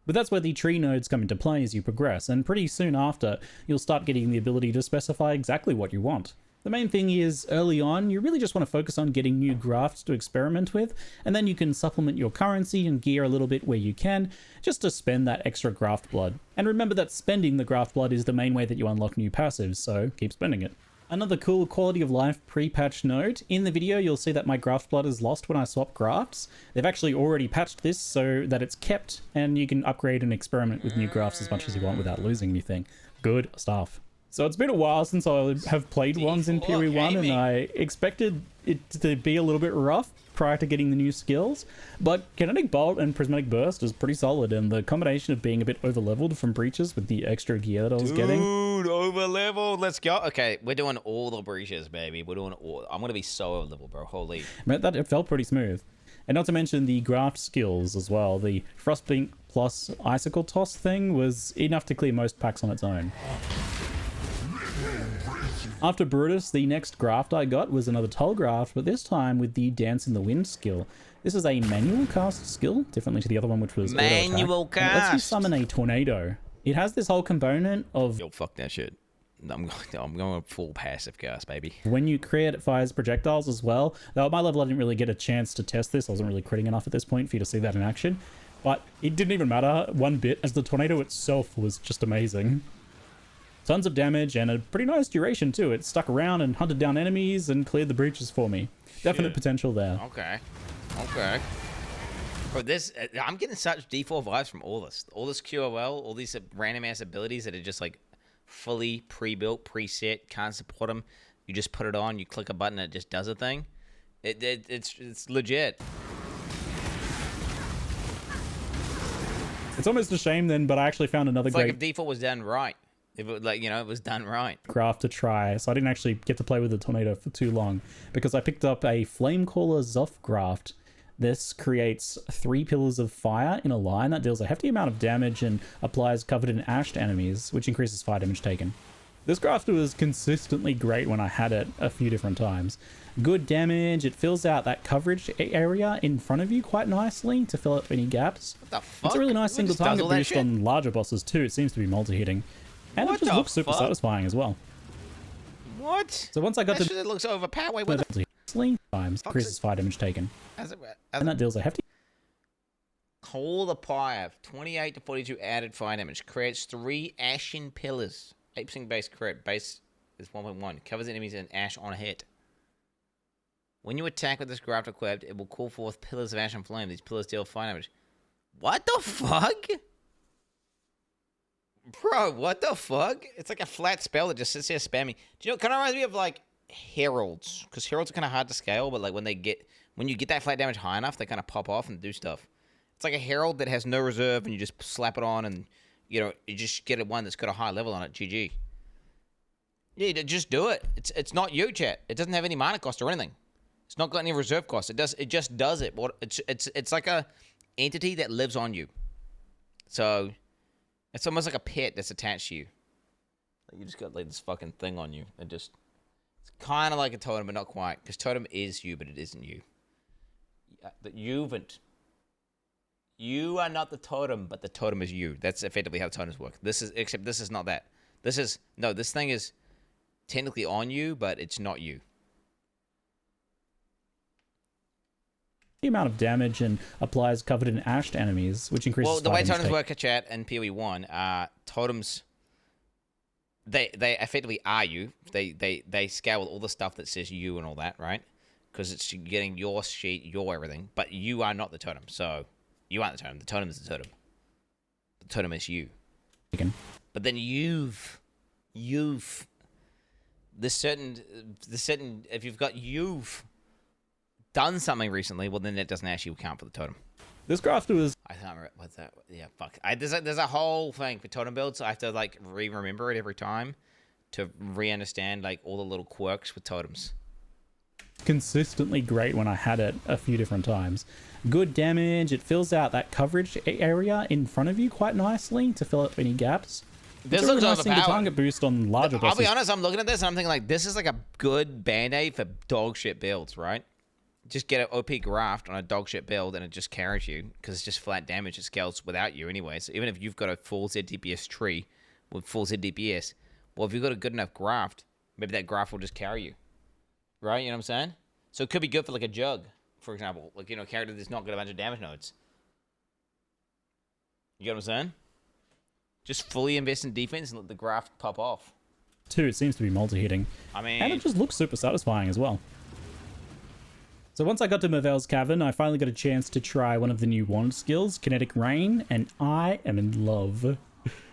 But that's where the tree nodes come into play as you progress, and pretty soon after, you'll start getting the ability to specify exactly what you want. The main thing is, early on, you really just want to focus on getting new grafts to experiment with, and then you can supplement your currency and gear a little bit where you can, just to spend that extra graft blood. And remember that spending the graft blood is the main way that you unlock new passives, so keep spending it. Another cool quality of life pre-patch note, in the video you'll see that my graft blood is lost when I swap grafts. They've actually already patched this so that it's kept, and you can upgrade and experiment with new grafts as much as you want without losing anything. Good stuff. So it's been a while since I have played ones in PoE 1, and I expected it to be a little bit rough prior to getting the new skills, but Kinetic Bolt and Prismatic Burst is pretty solid, and the combination of being a bit over-leveled from breaches with the extra gear that I was getting. Dude, over-leveled, let's go. Okay, we're doing all the breaches, baby. We're doing all. I'm gonna be so over-leveled, bro. Holy. That it felt pretty smooth. And not to mention the graft skills as well. The Frostblink plus Icicle Toss thing was enough to clear most packs on its own. After Brutus, the next graft I got was another Toll graft, but this time with the Dance in the Wind skill. This is a manual cast skill, differently to the other one, which was manual cast. And it lets you summon a tornado. It has this whole component of... Yo, fuck that shit. I'm going full passive cast, baby. When you crit, it fires projectiles as well. Though at my level, I didn't really get a chance to test this. I wasn't really critting enough at this point for you to see that in action. But it didn't even matter one bit, as the tornado itself was just amazing. Tons of damage and a pretty nice duration too. It stuck around and hunted down enemies and cleared the breaches for me. Definite potential there. Okay. Bro, this, I'm getting such D4 vibes from all this. All this QOL, all these random ass abilities that are just like fully pre-built, preset, can't support them. You just put it on, you click a button, and it just does a thing. It's legit. It's almost a shame then, but I actually found another great... Like if D4 was done right. If it, like, you know, it was done right. Craft to try, so I didn't actually get to play with the tornado for too long because I picked up a Flamecaller Zoff graft. This creates 3 pillars of fire in a line that deals a hefty amount of damage and applies covered in ash to enemies, which increases fire damage taken. This graft was consistently great when I had it a few different times. Good damage, it fills out that coverage area in front of you quite nicely to fill up any gaps. What the fuck? It's a really nice single target boost on larger bosses too. It seems to be multi-hitting. And it just looks super satisfying as well. What? So once I got to... It looks overpowered. Wait, what the... times increases fire damage taken. And that deals a hefty... Call the Pyre. 28 to 42 added fire damage. Creates 3 ashen pillars. 8% base crit. Base is 1.1. Covers enemies in ash on a hit. When you attack with this graft equipped, it will call forth pillars of ash and flame. These pillars deal fire damage. What the fuck? Bro, what the fuck? It's like a flat spell that just sits there spamming. Do you know, it kind of reminds me of like heralds, because heralds are kind of hard to scale, but like when you get that flat damage high enough, they kind of pop off and do stuff. It's like a herald that has no reserve, and you just slap it on, and you know, you just get one that's got a high level on it. GG. Yeah, just do it. It's not you, chat. It doesn't have any mana cost or anything. It's not got any reserve cost. It just does it. It's like a entity that lives on you. So it's almost like a pet that's attached to you. Like you just got like this fucking thing on you. It's kind of like a totem, but not quite. Because totem is you, but it isn't you. You are not the totem, but the totem is you. That's effectively how totems work. Except this is not that. This thing is technically on you, but it's not you. The amount of damage and applies covered in ash to enemies, which increases. Well, the way totems work, chat, in PoE 1, totems, they effectively are you. They scale with all the stuff that says you and all that, right? Because it's getting your sheet, your everything. But you are not the totem, so you aren't the totem. The totem is the totem. The totem is you. But then you've if you've got done something recently, well then that doesn't actually count for the totem. This graft was... I can't remember, what's that? Yeah, fuck. There's a whole thing for totem builds, so I have to like remember it every time to re-understand like all the little quirks with totems. Consistently great when I had it a few different times. Good damage, it fills out that coverage area in front of you quite nicely to fill up any gaps. This looks nice single overpowered. target boost on larger bosses. I'll be honest, I'm looking at this and I'm thinking like, this is like a good band-aid for dog shit builds, right? Just get an OP graft on a dog shit build and it just carries you because it's just flat damage. It scales without you anyway. So even if you've got a full Z DPS tree with full Z DPS, well, if you've got a good enough graft, Maybe that graph will just carry you. Right? You know what I'm saying? So it could be good for like a jug, for example. Like, you know, a character that's not got a bunch of damage nodes. You get what I'm saying? Just fully invest in defense and let the graph pop off. Too, it seems to be multi-hitting. I mean... And it just looks super satisfying as well. So once I got to Mervel's Cavern, I finally got a chance to try one of the new wand skills, Kinetic Rain, and I am in love.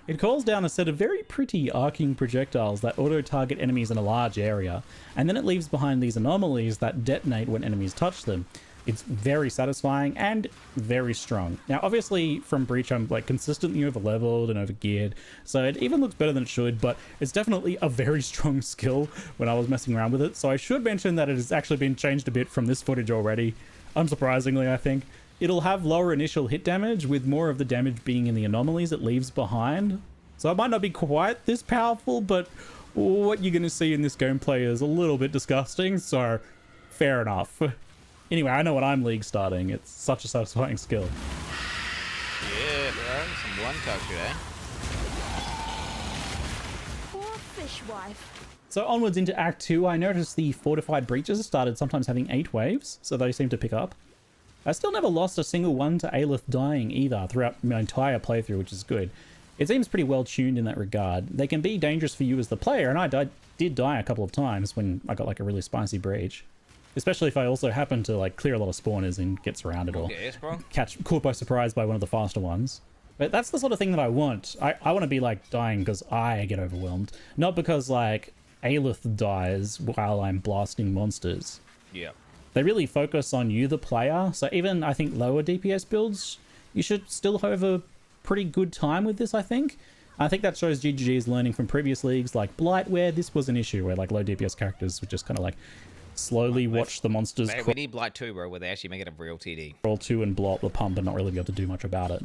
It calls down a set of very pretty arcing projectiles that auto-target enemies in a large area, and then it leaves behind these anomalies that detonate when enemies touch them. It's very satisfying and very strong. Now, obviously, from Breach, I'm like consistently over-leveled and over-geared, so it even looks better than it should, but it's definitely a very strong skill when I was messing around with it, so I should mention that it has actually been changed a bit from this footage already, unsurprisingly, I think. It'll have lower initial hit damage, with more of the damage being in the anomalies it leaves behind. So it might not be quite this powerful, but what you're going to see in this gameplay is a little bit disgusting, so fair enough. Anyway, I know what I'm league starting. It's such a satisfying skill. Yeah, bro. Some one touch, eh? Poor fishwife. So onwards into Act 2, I noticed the fortified breaches started sometimes having 8 waves, so they seem to pick up. I still never lost a single one to Aelith dying either throughout my entire playthrough, which is good. It seems pretty well tuned in that regard. They can be dangerous for you as the player, and I did die a couple of times when I got like a really spicy breach. Especially if I also happen to like clear a lot of spawners and get surrounded or caught by surprise by one of the faster ones. But that's the sort of thing that I want. I want to be like dying because I get overwhelmed, not because like Aelith dies while I'm blasting monsters. Yeah. They really focus on you, the player. So even I think lower DPS builds, you should still have a pretty good time with this, I think. I think that shows GGG's learning from previous leagues like Blight, where this was an issue where like low DPS characters would just kind of like slowly watch the monsters. We need Blight 2, bro, where they actually make it a real TD. Roll 2 and blow up the pump and not really be able to do much about it.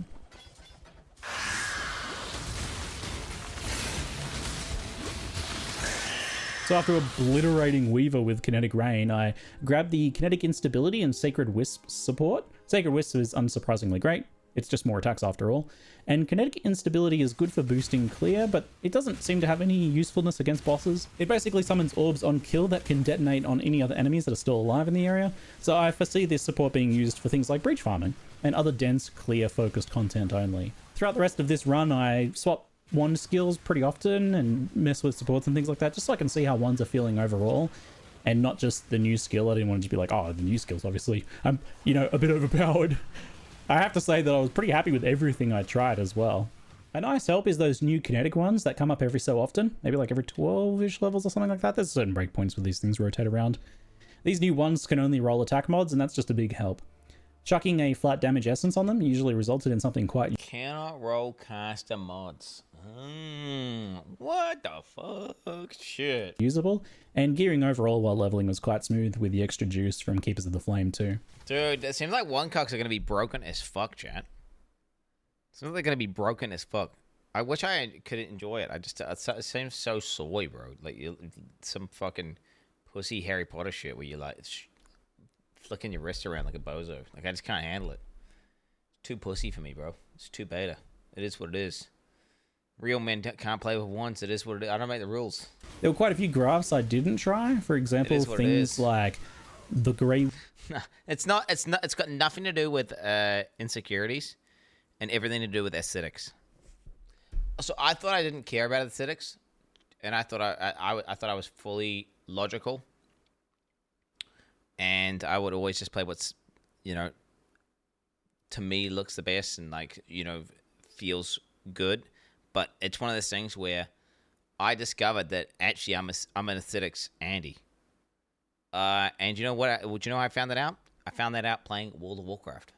So after obliterating Weaver with Kinetic Rain, I grabbed the Kinetic Instability and Sacred Wisp support. Sacred Wisp is unsurprisingly great. It's just more attacks after all. And Kinetic Instability is good for boosting clear, but it doesn't seem to have any usefulness against bosses. It basically summons orbs on kill that can detonate on any other enemies that are still alive in the area, so I foresee this support being used for things like breach farming, and other dense, clear, focused content only. Throughout the rest of this run, I swap wand skills pretty often and mess with supports and things like that, just so I can see how wands are feeling overall, and not just the new skill. I didn't want to just be like, oh, the new skills, obviously. I'm, you know, a bit overpowered. I have to say that I was pretty happy with everything I tried as well. A nice help is those new kinetic ones that come up every so often, maybe like every 12-ish levels or something like that. There's certain breakpoints where these things rotate around. These new ones can only roll attack mods, and that's just a big help. Chucking a flat damage essence on them usually resulted in something quite... Cannot roll caster mods. What the fuck? Shit. Usable, and gearing overall while leveling was quite smooth with the extra juice from Keepers of the Flame too. Dude, it seems like one cocks are going to be broken as fuck, chat. It seems like they're going to be broken as fuck. I wish I could enjoy it. It seems so soy, bro. Like, some fucking pussy Harry Potter shit where you're like flicking your wrist around like a bozo. Like, I just can't handle it. It's too pussy for me, bro. It's too beta. It is what it is. Real men can't play with wands. It is what it is. I don't make the rules. There were quite a few graphs I didn't try. For example, things like the grey... It's got nothing to do with insecurities and everything to do with aesthetics. So I thought I didn't care about aesthetics, and I thought I thought I was fully logical, and I would always just play what's, you know, to me looks the best and, like, you know, feels good. But it's one of those things where I discovered that actually I'm an aesthetics Andy. And you know what? Do you know how I found that out? I found that out playing World of Warcraft.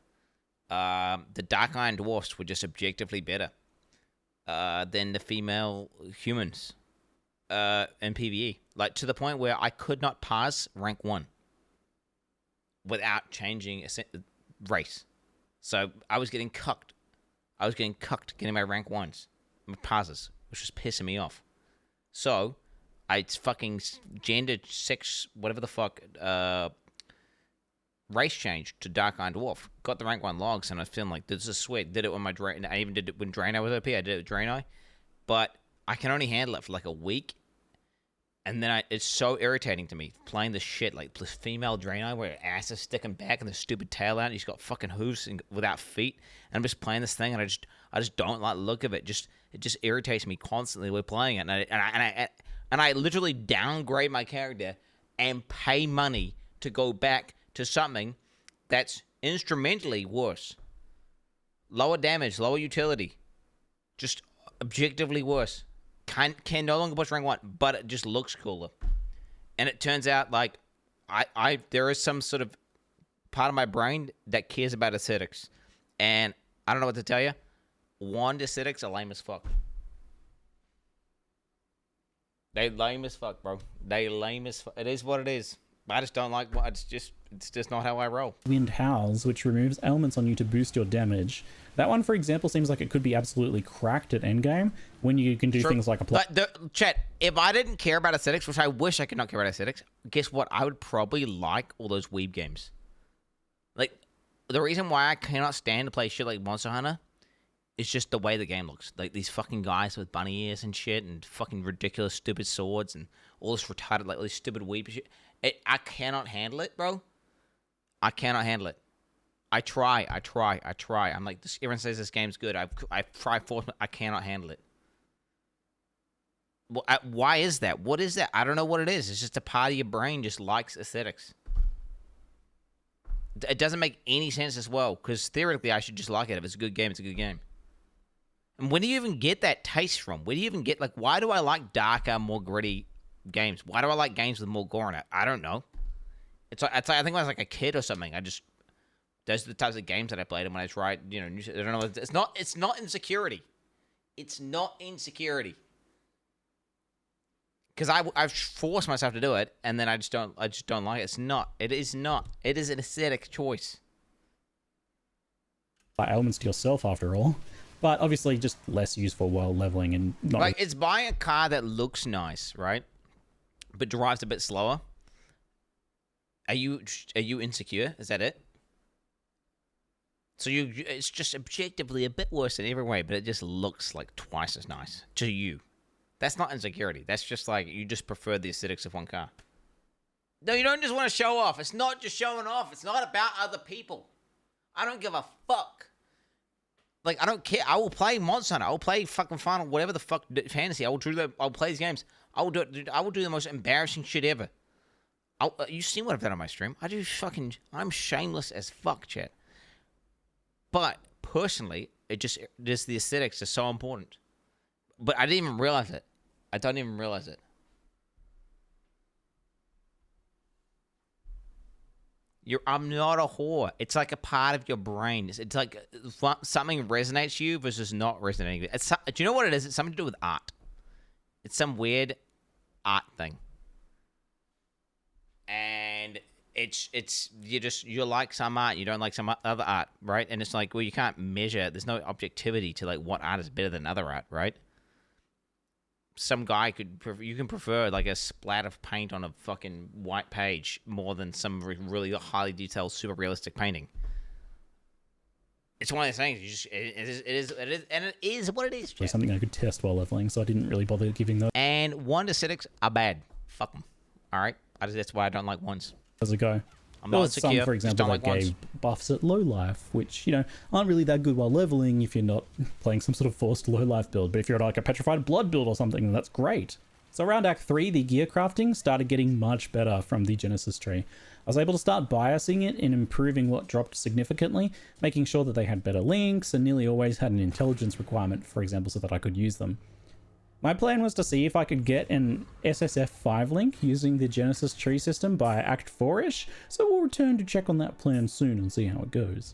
The Dark Iron Dwarfs were just objectively better than the female humans in PvE. Like, to the point where I could not pass rank 1 without changing race. So I was getting cucked. I was getting cucked getting my rank 1s. My passes, which was pissing me off. So I fucking gender, sex, whatever the fuck, race change to Dark Iron Dwarf. Got the rank 1 logs, and I was feeling like, this is sweet. Did it when my Draenei, I even did it when Draenei was OP. I did it with Draenei. But I can only handle it for like a week. And then it's so irritating to me playing this shit like female Draenei where her ass is sticking back and the stupid tail out and she's got fucking hooves and without feet. And I'm just playing this thing and I just don't like the look of it. It just irritates me constantly with playing it. And I literally downgrade my character and pay money to go back to something that's instrumentally worse. Lower damage, lower utility. Just objectively worse. Can no longer push rank 1, but it just looks cooler. And it turns out, like, there is some sort of part of my brain that cares about aesthetics. And I don't know what to tell you. Wand aesthetics are lame as fuck. They lame as fuck, bro. They lame as fuck. It is what it is. I just don't like. It's just not how I roll. Wind Howls, which removes elements on you to boost your damage. That one, for example, seems like it could be absolutely cracked at endgame when you can do things like apply. Chat, if I didn't care about aesthetics, which I wish I could not care about aesthetics, guess what? I would probably like all those weeb games. Like, the reason why I cannot stand to play shit like Monster Hunter is just the way the game looks. Like, these fucking guys with bunny ears and shit and fucking ridiculous stupid swords and all this retarded, like, all this stupid weeb shit. I cannot handle it, bro. I cannot handle it. I try. I'm like, everyone says this game's good. I try force. I cannot handle it. Well, why is that? What is that? I don't know what it is. It's just a part of your brain just likes aesthetics. It doesn't make any sense as well, because theoretically I should just like it. If it's a good game, it's a good game. And where do you even get that taste from? Where do you even get, like, why do I like darker, more gritty games? Why do I like games with more gore in it? I don't know. It's like, I think when I was like a kid or something, those are the types of games that I played, and when I tried, I don't know. It's not insecurity. It's not insecurity. Because I've forced myself to do it, and then I just don't like it. It's not. It is not. It is an aesthetic choice. Elements to yourself, after all, but obviously just less useful while leveling and not. Like, it's buying a car that looks nice, right? But drives a bit slower. Are you insecure? Is that it? So it's just objectively a bit worse in every way, but it just looks like twice as nice to you. That's not insecurity. That's just like you just prefer the aesthetics of one car. No, you don't just want to show off. It's not just showing off. It's not about other people. I don't give a fuck. Like, I don't care. I will play Monster Hunter. I will play fucking Final, whatever the fuck fantasy. I will do that. I'll play these games. I will do it. Dude, I will do the most embarrassing shit ever. You've seen what I've done on my stream. I'm shameless as fuck, chat. But personally, just the aesthetics are so important. But I didn't even realize it. I don't even realize it. I'm not a whore. It's like a part of your brain. It's like something resonates you versus not resonating. Do you know what it is? It's something to do with art. It's some weird art thing. And you like some art, you don't like some other art, right? And it's like, well, you can't measure. There's no objectivity to like what art is better than other art, right? Some guy you can prefer like a splat of paint on a fucking white page more than some really highly detailed, super realistic painting. It's one of those things. It is what it is. Something I could test while leveling, so I didn't really bother giving those. And wand aesthetics are bad. Fuck them. All right, that's why I don't like wands. Does it go? There was some, for example, that gave buffs at low life, which, aren't really that good while leveling if you're not playing some sort of forced low life build. But if you're like a petrified blood build or something, then that's great. So around Act 3, the gear crafting started getting much better from the Genesis tree. I was able to start biasing it and improving what dropped significantly, making sure that they had better links and nearly always had an intelligence requirement, for example, so that I could use them. My plan was to see if I could get an SSF 5 link using the Genesis tree system by Act 4-ish, so we'll return to check on that plan soon and see how it goes.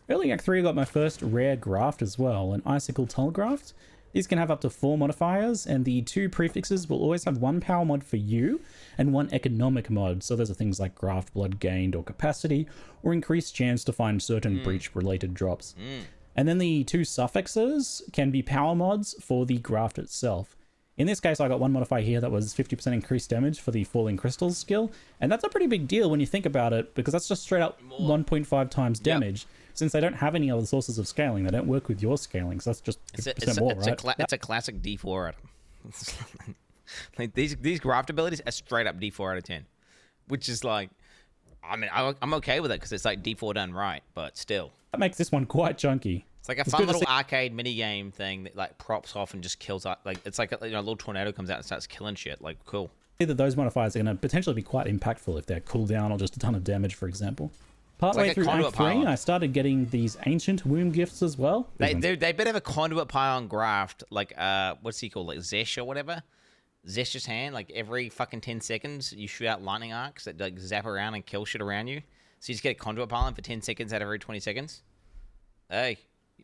Early Act 3 I got my first rare graft as well, an Icicle Tull graft. These can have up to 4 modifiers, and the 2 prefixes will always have 1 power mod for you and 1 economic mod, so those are things like graft blood gained or capacity, or increased chance to find certain breach related drops. And then the 2 suffixes can be power mods for the graft itself. In this case, I got 1 modifier here that was 50% increased damage for the Falling Crystals skill, and that's a pretty big deal when you think about it, because that's just straight up 1.5 times damage. Yep. Since they don't have any other sources of scaling, they don't work with your scaling, so that's just 50% more, right? It's a classic D4 item. Like these graft abilities are straight up D4 out of 10, which is like, I mean, I'm okay with it because it's like D4 done right, but still. That makes this one quite chunky. It's like a fun little arcade mini game thing that like props off and just kills. Like it's like a little tornado comes out and starts killing shit. Like cool. Either those modifiers are going to potentially be quite impactful if they're cooldown or just a ton of damage, for example. Partway through Act 3, I started getting these ancient womb gifts as well. They better have a conduit pylon graft, like what's he called, like Zesh or whatever. Zesh's hand, like every fucking 10 seconds, you shoot out lightning arcs that like zap around and kill shit around you. So you just get a conduit pylon for 10 seconds out of every 20 seconds. Hey,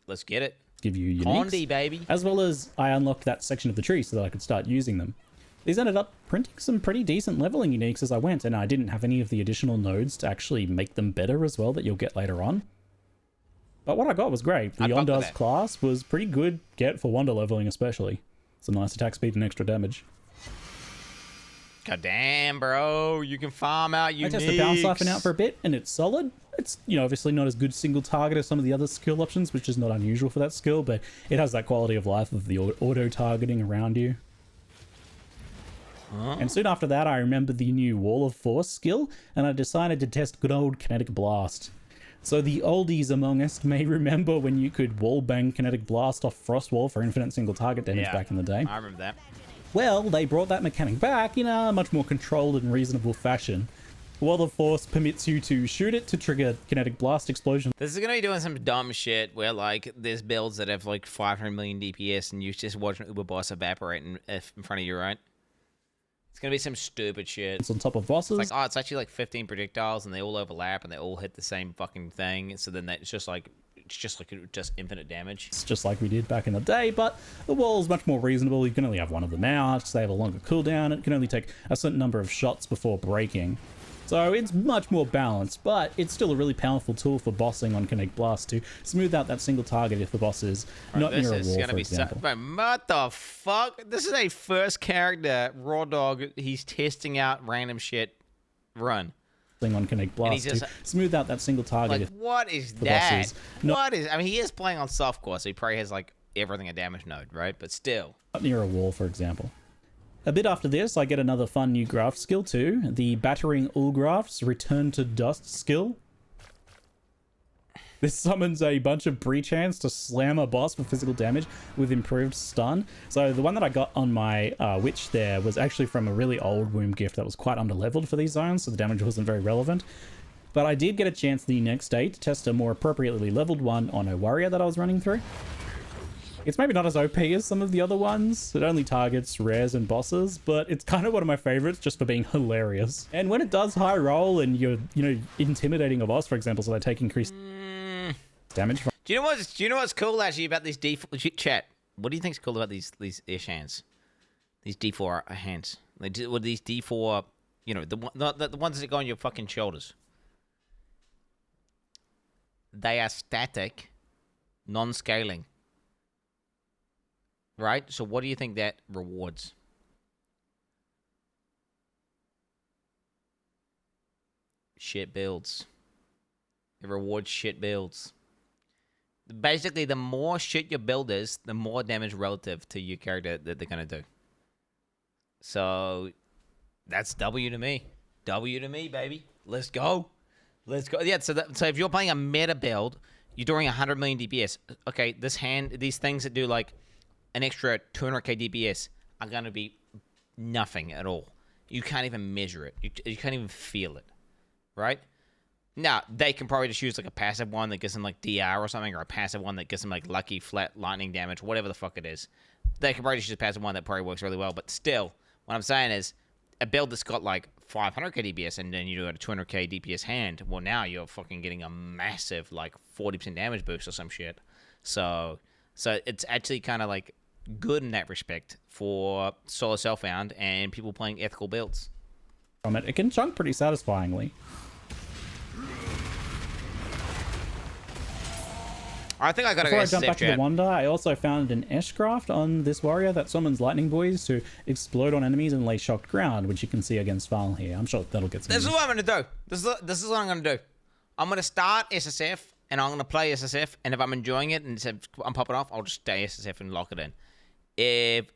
let's get it. Give you uniques, Condi, baby. As well as I unlocked that section of the tree so that I could start using them. These ended up printing some pretty decent leveling uniques as I went, and I didn't have any of the additional nodes to actually make them better as well that you'll get later on. But what I got was great. The Yondar's class was pretty good get for wonder leveling especially. Some nice attack speed and extra damage. God damn, bro. You can farm out uniques. I tested Bounce Siphon out for a bit, and it's solid. It's, obviously not as good single target as some of the other skill options, which is not unusual for that skill, but it has that quality of life of the auto-targeting around you. And soon after that, I remembered the new Wall of Force skill, and I decided to test good old Kinetic Blast. So the oldies among us may remember when you could wallbang Kinetic Blast off Frost Wall for infinite single target damage back in the day. I remember that. Well, they brought that mechanic back in a much more controlled and reasonable fashion. Wall of Force permits you to shoot it to trigger Kinetic Blast explosion. This is going to be doing some dumb shit where, like, there's builds that have, like, 500 million DPS and you just watch an Uber boss evaporate in front of you, right? It's going to be some stupid shit. It's on top of bosses. It's like, oh, it's actually like 15 projectiles and they all overlap and they all hit the same fucking thing. So then it's just infinite damage. It's just like we did back in the day, but the wall's much more reasonable. You can only have one of them out, so they have a longer cooldown. It can only take a certain number of shots before breaking. So it's much more balanced, but it's still a really powerful tool for bossing on Kinetic Blast to smooth out that single target if the boss is not near a wall, for example. What the fuck? This is a first character, Raw Dog, he's testing out random shit run. On Kinetic Blast to smooth out that single target. Like, what is that? I mean, he is playing on softcore, so he probably has, like, everything a damage node, right? But still. Not near a wall, for example. A bit after this, I get another fun new graft skill too. The Battering Ulgraft's Return to Dust skill. This summons a bunch of breach hands to slam a boss for physical damage with improved stun. So the one that I got on my witch there was actually from a really old womb gift that was quite underleveled for these zones, so the damage wasn't very relevant. But I did get a chance the next day to test a more appropriately leveled one on a warrior that I was running through. It's maybe not as OP as some of the other ones. It only targets rares and bosses, but it's kind of one of my favorites just for being hilarious. And when it does high roll and you're, intimidating a boss, for example, so they take increased damage. Do you know what's cool actually about these chat? What do you think's cool about these ish hands? These D4 hands. With these D4, the ones that go on your fucking shoulders. They are static, non-scaling. Right? So what do you think that rewards? Shit builds. It rewards shit builds. Basically, the more shit your build is, the more damage relative to your character that they're going to do. So, that's W to me. W to me, baby. Let's go. Let's go. Yeah, so if you're playing a meta build, you're doing 100 million DPS. Okay, these things that do like an extra 200k DPS are going to be nothing at all. You can't even measure it. You can't even feel it. Right? Now, they can probably just use like a passive one that gives them like DR or something, or a passive one that gives them like lucky flat lightning damage, whatever the fuck it is. They can probably just use a passive one that probably works really well. But still, what I'm saying is, a build that's got like 500k DPS and then you got a 200k DPS hand, well now you're fucking getting a massive like 40% damage boost or some shit. So it's actually kind of like good in that respect for solo self-found and people playing ethical builds. From it can chunk pretty satisfyingly. I think I gotta Before go I jump back to the Wonder, I also found an Eshcraft on this warrior that summons lightning boys to explode on enemies and lay shocked ground, which you can see against Val here. I'm sure that'll get some. This is what I'm gonna do. This is what I'm gonna do. I'm gonna start SSF and I'm gonna play SSF, and if I'm enjoying it and I'm popping off, I'll just stay SSF and lock it in. If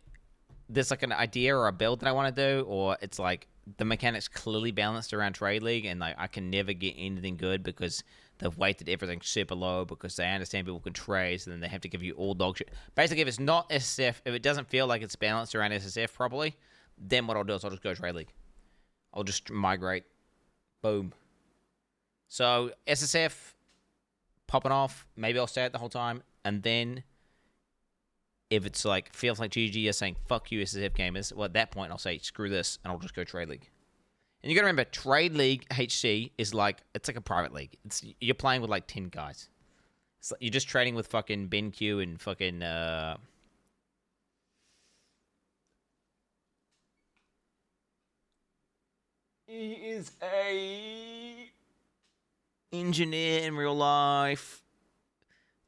there's like an idea or a build that I want to do, or it's like the mechanics clearly balanced around Trade League, and like I can never get anything good because they've weighted everything super low because they understand people can trade, so then they have to give you all dog shit. Basically, if it's not SSF, if it doesn't feel like it's balanced around SSF properly, then what I'll do is I'll just go Trade League. I'll just migrate. Boom. So SSF popping off, maybe I'll stay it the whole time, and then if it's like feels like GG is saying fuck you SSF gamers, well at that point I'll say screw this and I'll just go Trade League. And you gotta remember, Trade League HC is like, it's like a private league. You're playing with like 10 guys. It's like, you're just trading with fucking BenQ and fucking he is a engineer in real life.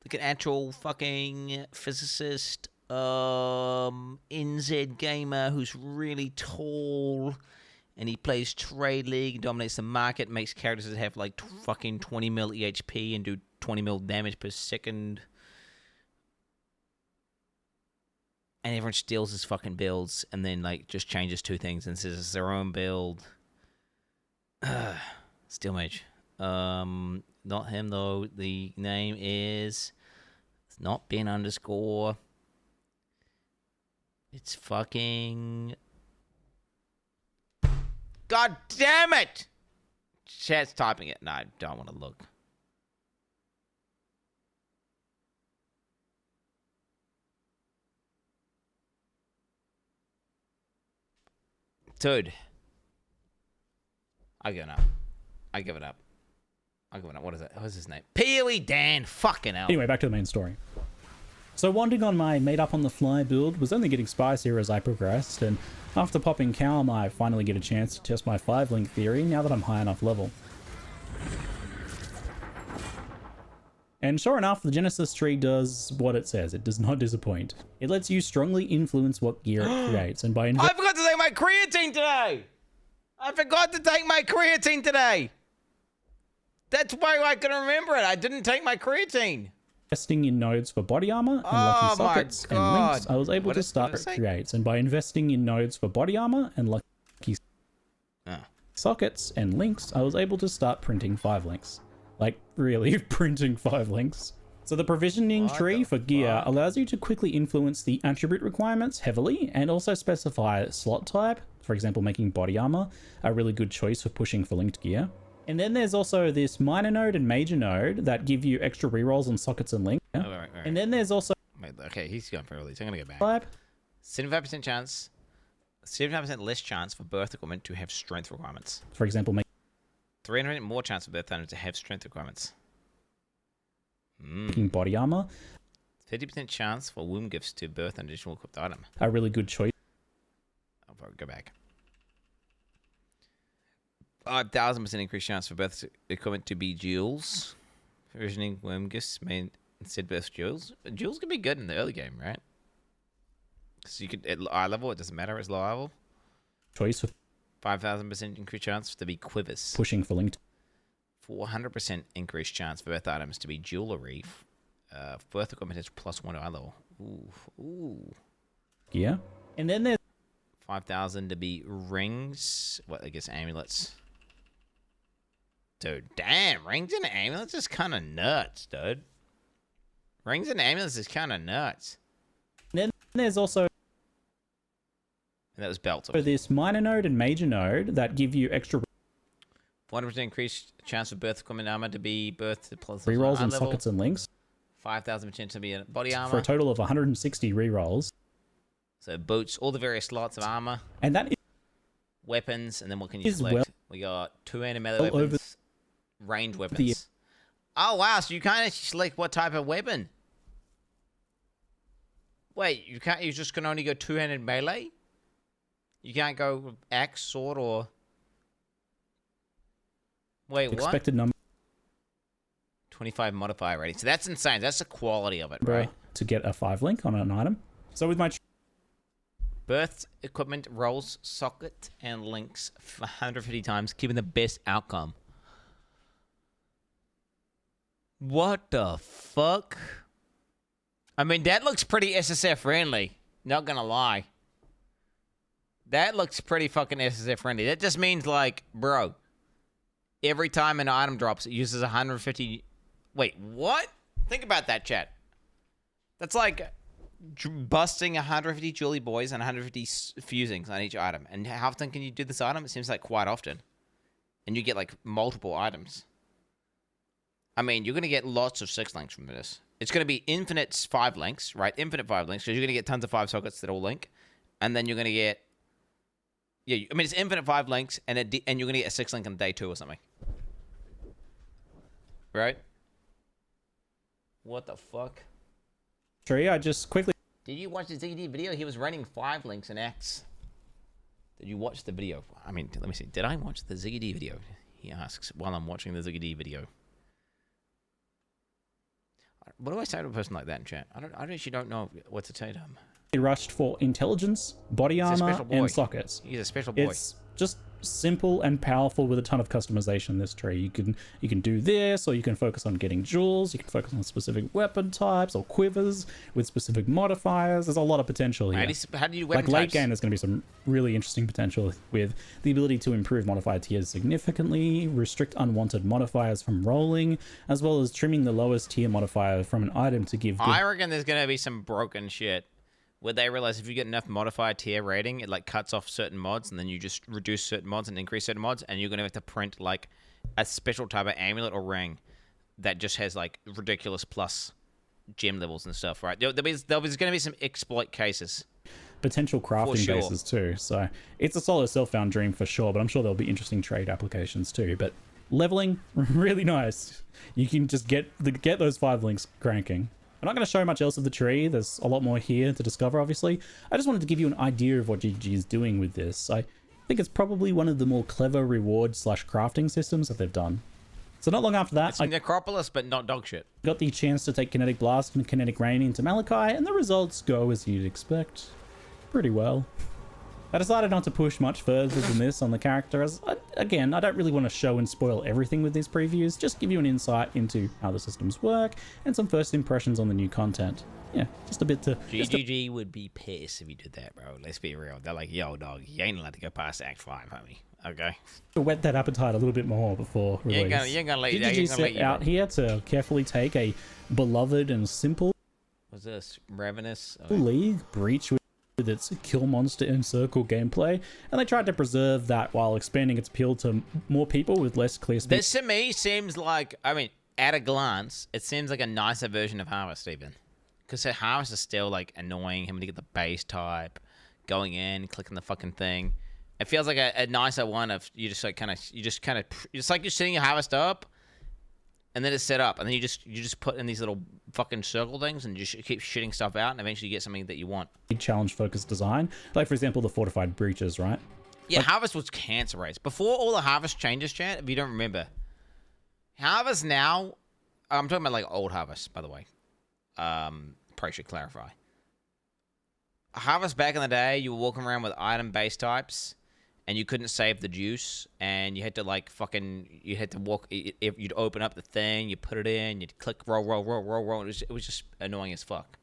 Like an actual fucking physicist. NZ gamer who's really tall. And he plays Trade League, dominates the market, makes characters that have like fucking 20 mil EHP and do 20 mil damage per second. And everyone steals his fucking builds and then like just changes two things and says it's their own build. Steel Mage. Not him though. The name is... It's not Ben _ It's fucking... God damn it! Chat's typing it. No, I don't want to look. Dude. I give it up. I give it up. What is it? What's his name? PoE Dan. Fucking hell. Anyway, back to the main story. So wandering on my made up on the fly build was only getting spicier as I progressed, and after popping Calm, I finally get a chance to test my 5-link theory now that I'm high enough level. And sure enough, the Genesis tree does what it says. It does not disappoint. It lets you strongly influence what gear it creates, and by I forgot to take my creatine today! That's why I can remember it. I didn't take my creatine. Investing in nodes for body armor and lucky sockets and links, I was able to start creates. And by investing in nodes for body armor and lucky sockets and links, I was able to start printing 5 links. Like, really, printing 5 links. So the provisioning tree for gear allows you to quickly influence the attribute requirements heavily and also specify slot type. For example, making body armor a really good choice for pushing for linked gear. And then there's also this minor node and major node that give you extra rerolls on sockets and links. Oh, right. And then there's also... Wait, okay, he's going for early, so I'm going to go back. 75% chance, 75% less chance for birth equipment to have strength requirements. For example, make 300% more chance for birth items to have strength requirements. Making body armor. 50% chance for womb gifts to birth an additional equipped item. A really good choice. I'll probably go back. 5,000% increased chance for birth equipment to be jewels. Provisioning womb gifts may instead birth jewels. Jewels can be good in the early game, right? So you could at high level, it doesn't matter, it's low level. Choice of 5,000% increased chance to be quivers. Pushing for linked. 400% increased chance for birth items to be jewelry. Birth equipment is +1 to high level. Ooh. Yeah. And then there's 5,000 to be rings. What, I guess amulets. Dude, damn, rings and amulets is kind of nuts, dude. Rings and amulets is kind of nuts. And then there's also... And that was belts. So this minor node and major node that give you extra... 100% increased chance of birth equipment armor to be birth to plus rerolls and sockets and links. 5,000% to be a body armor. For a total of 160 rerolls. So boots, all the various slots of armor. And that is... Weapons, and then what can you select? We got 2-handed melee weapons. Range weapons. Oh, wow, so you can't actually select what type of weapon. Wait, you just can only go 2-handed melee? You can't go axe, sword, or... Wait, expected number 25 modifier rating. So that's insane. That's the quality of it, right? To get a 5-link on an item. So with my birth equipment rolls, socket, and links 150 times, giving the best outcome. What the fuck? I mean, that looks pretty SSF friendly. Not gonna lie. That looks pretty fucking SSF friendly. That just means, like, bro, every time an item drops, it uses 150... Wait, what? Think about that, chat. That's like busting 150 Julie boys and 150 fusings on each item. And how often can you do this item? It seems like quite often. And you get, like, multiple items. I mean, you're going to get lots of 6 links from this. It's going to be infinite 5 links, right? Infinite 5 links, because you're going to get tons of 5 sockets that all link. And then you're going to get... Yeah, I mean, it's infinite 5 links, and you're going to get a 6 link on day 2 or something. Right? What the fuck? Tree, I just quickly... Did you watch the ZD video? He was running 5 links in X. Did you watch the video? I mean, let me see. Did I watch the ZD video? He asks while I'm watching the ZD video. What do I say to a person like that in chat? I actually don't know what to say to him. He rushed for intelligence, body armor, and sockets. He's a special boy. It's just simple and powerful with a ton of customization. This tree, you can do this, or you can focus on getting jewels. You can focus on specific weapon types or quivers with specific modifiers. There's a lot of potential here. How do you weapon like late types? game, there's going to be some really interesting potential with the ability to improve modifier tiers significantly, restrict unwanted modifiers from rolling, as well as trimming the lowest tier modifier from an item to give. I reckon there's going to be some broken shit where they realize if you get enough modifier tier rating, it like cuts off certain mods, and then you just reduce certain mods and increase certain mods, and you're gonna have to print like a special type of amulet or ring that just has like ridiculous plus gem levels and stuff, right? There's gonna be some exploit cases. Potential crafting bases too, so it's a solid self-found dream for sure, but I'm sure there'll be interesting trade applications too. But leveling, really nice. You can just get those 5 links cranking. I'm not going to show much else of the tree. There's a lot more here to discover, obviously. I just wanted to give you an idea of what GG is doing with this. I think it's probably one of the more clever reward/crafting systems that they've done. So not long after that, it's Necropolis, but not dog shit. Got the chance to take Kinetic Blast and Kinetic Rain into Malachi, and the results go as you'd expect. Pretty well. I decided not to push much further than this on the character, as, again, I don't really want to show and spoil everything with these previews, just give you an insight into how the systems work, and some first impressions on the new content. Yeah, just a bit to... GGG would be pissed if you did that, bro. Let's be real. They're like, yo, dog, you ain't allowed to go past Act 5, homie. Okay? To whet that appetite a little bit more before release. You ain't gonna let GGG set out here to carefully take a beloved and simple... What's this? Ravenous? League breach with its kill monster encircle gameplay, and they tried to preserve that while expanding its appeal to more people with less clear speed. This to me seems like, I mean, at a glance, it seems like a nicer version of Harvest even. Because Harvest is still like annoying, having to get the base type, going in, clicking the fucking thing. It feels like a nicer one of you just like it's like you're setting your Harvest up, and then it's set up, and then you just put in these little fucking circle things and just keep shitting stuff out, and eventually you get something that you want. Challenge focused design, like for example the fortified breaches, right? Yeah, like, Harvest was cancer race before all the Harvest changes, chat. If you don't remember, Harvest now, I'm talking about like old Harvest, by the way. Probably should clarify. Harvest back in the day, you were walking around with item base types, and you couldn't save the juice, and you had to like you had to walk. If you'd open up the thing, you put it in, you'd click roll. It was just annoying as fuck.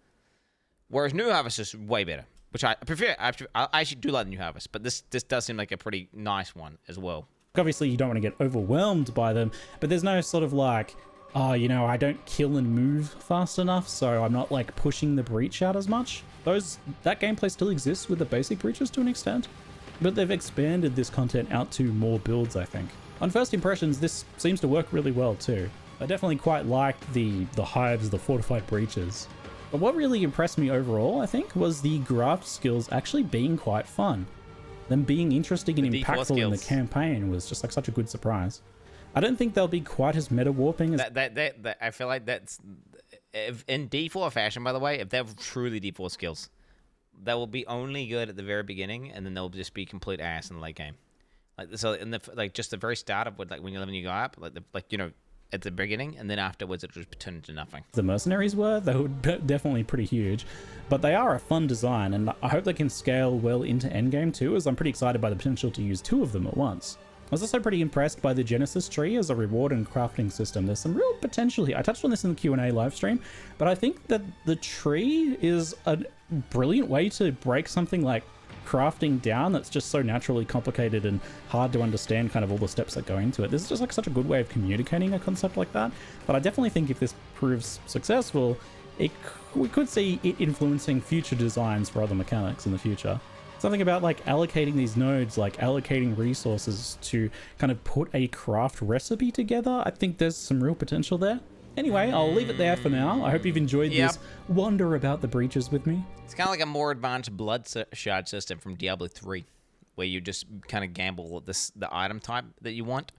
Whereas New Harvest is way better, which I prefer. I actually do like the New Harvest, but this does seem like a pretty nice one as well. Obviously, you don't want to get overwhelmed by them, but there's no sort of like, oh, you know, I don't kill and move fast enough, so I'm not like pushing the breach out as much. That gameplay still exists with the basic breaches to an extent, but they've expanded this content out to more builds, I think. On first impressions, this seems to work really well too. I definitely quite liked the hives, the fortified breaches. But what really impressed me overall, I think, was the graft skills actually being quite fun. Them being interesting and impactful in the campaign was just like such a good surprise. I don't think they'll be quite as meta warping as that I feel like that's in D4 fashion, by the way. If they're truly D4 skills, they will be only good at the very beginning, and then they'll just be complete ass in the late game. Like so, in the just the very start of when you're leveling your guy up, at the beginning, and then afterwards it just turned into nothing. The mercenaries they were definitely pretty huge, but they are a fun design, and I hope they can scale well into endgame too, as I'm pretty excited by the potential to use 2 of them at once. I was also pretty impressed by the Genesis tree as a reward and crafting system. There's some real potential here. I touched on this in the Q&A live stream, but I think that the tree is a brilliant way to break something like crafting down that's just so naturally complicated and hard to understand kind of all the steps that go into it. This is just like such a good way of communicating a concept like that. But I definitely think if this proves successful, we could see it influencing future designs for other mechanics in the future. Something about like allocating these nodes, like allocating resources to kind of put a craft recipe together. I think there's some real potential there. Anyway, I'll leave it there for now. I hope you've enjoyed this wander about the breaches with me. It's kind of like a more advanced blood shard system from Diablo 3, where you just kind of gamble the item type that you want.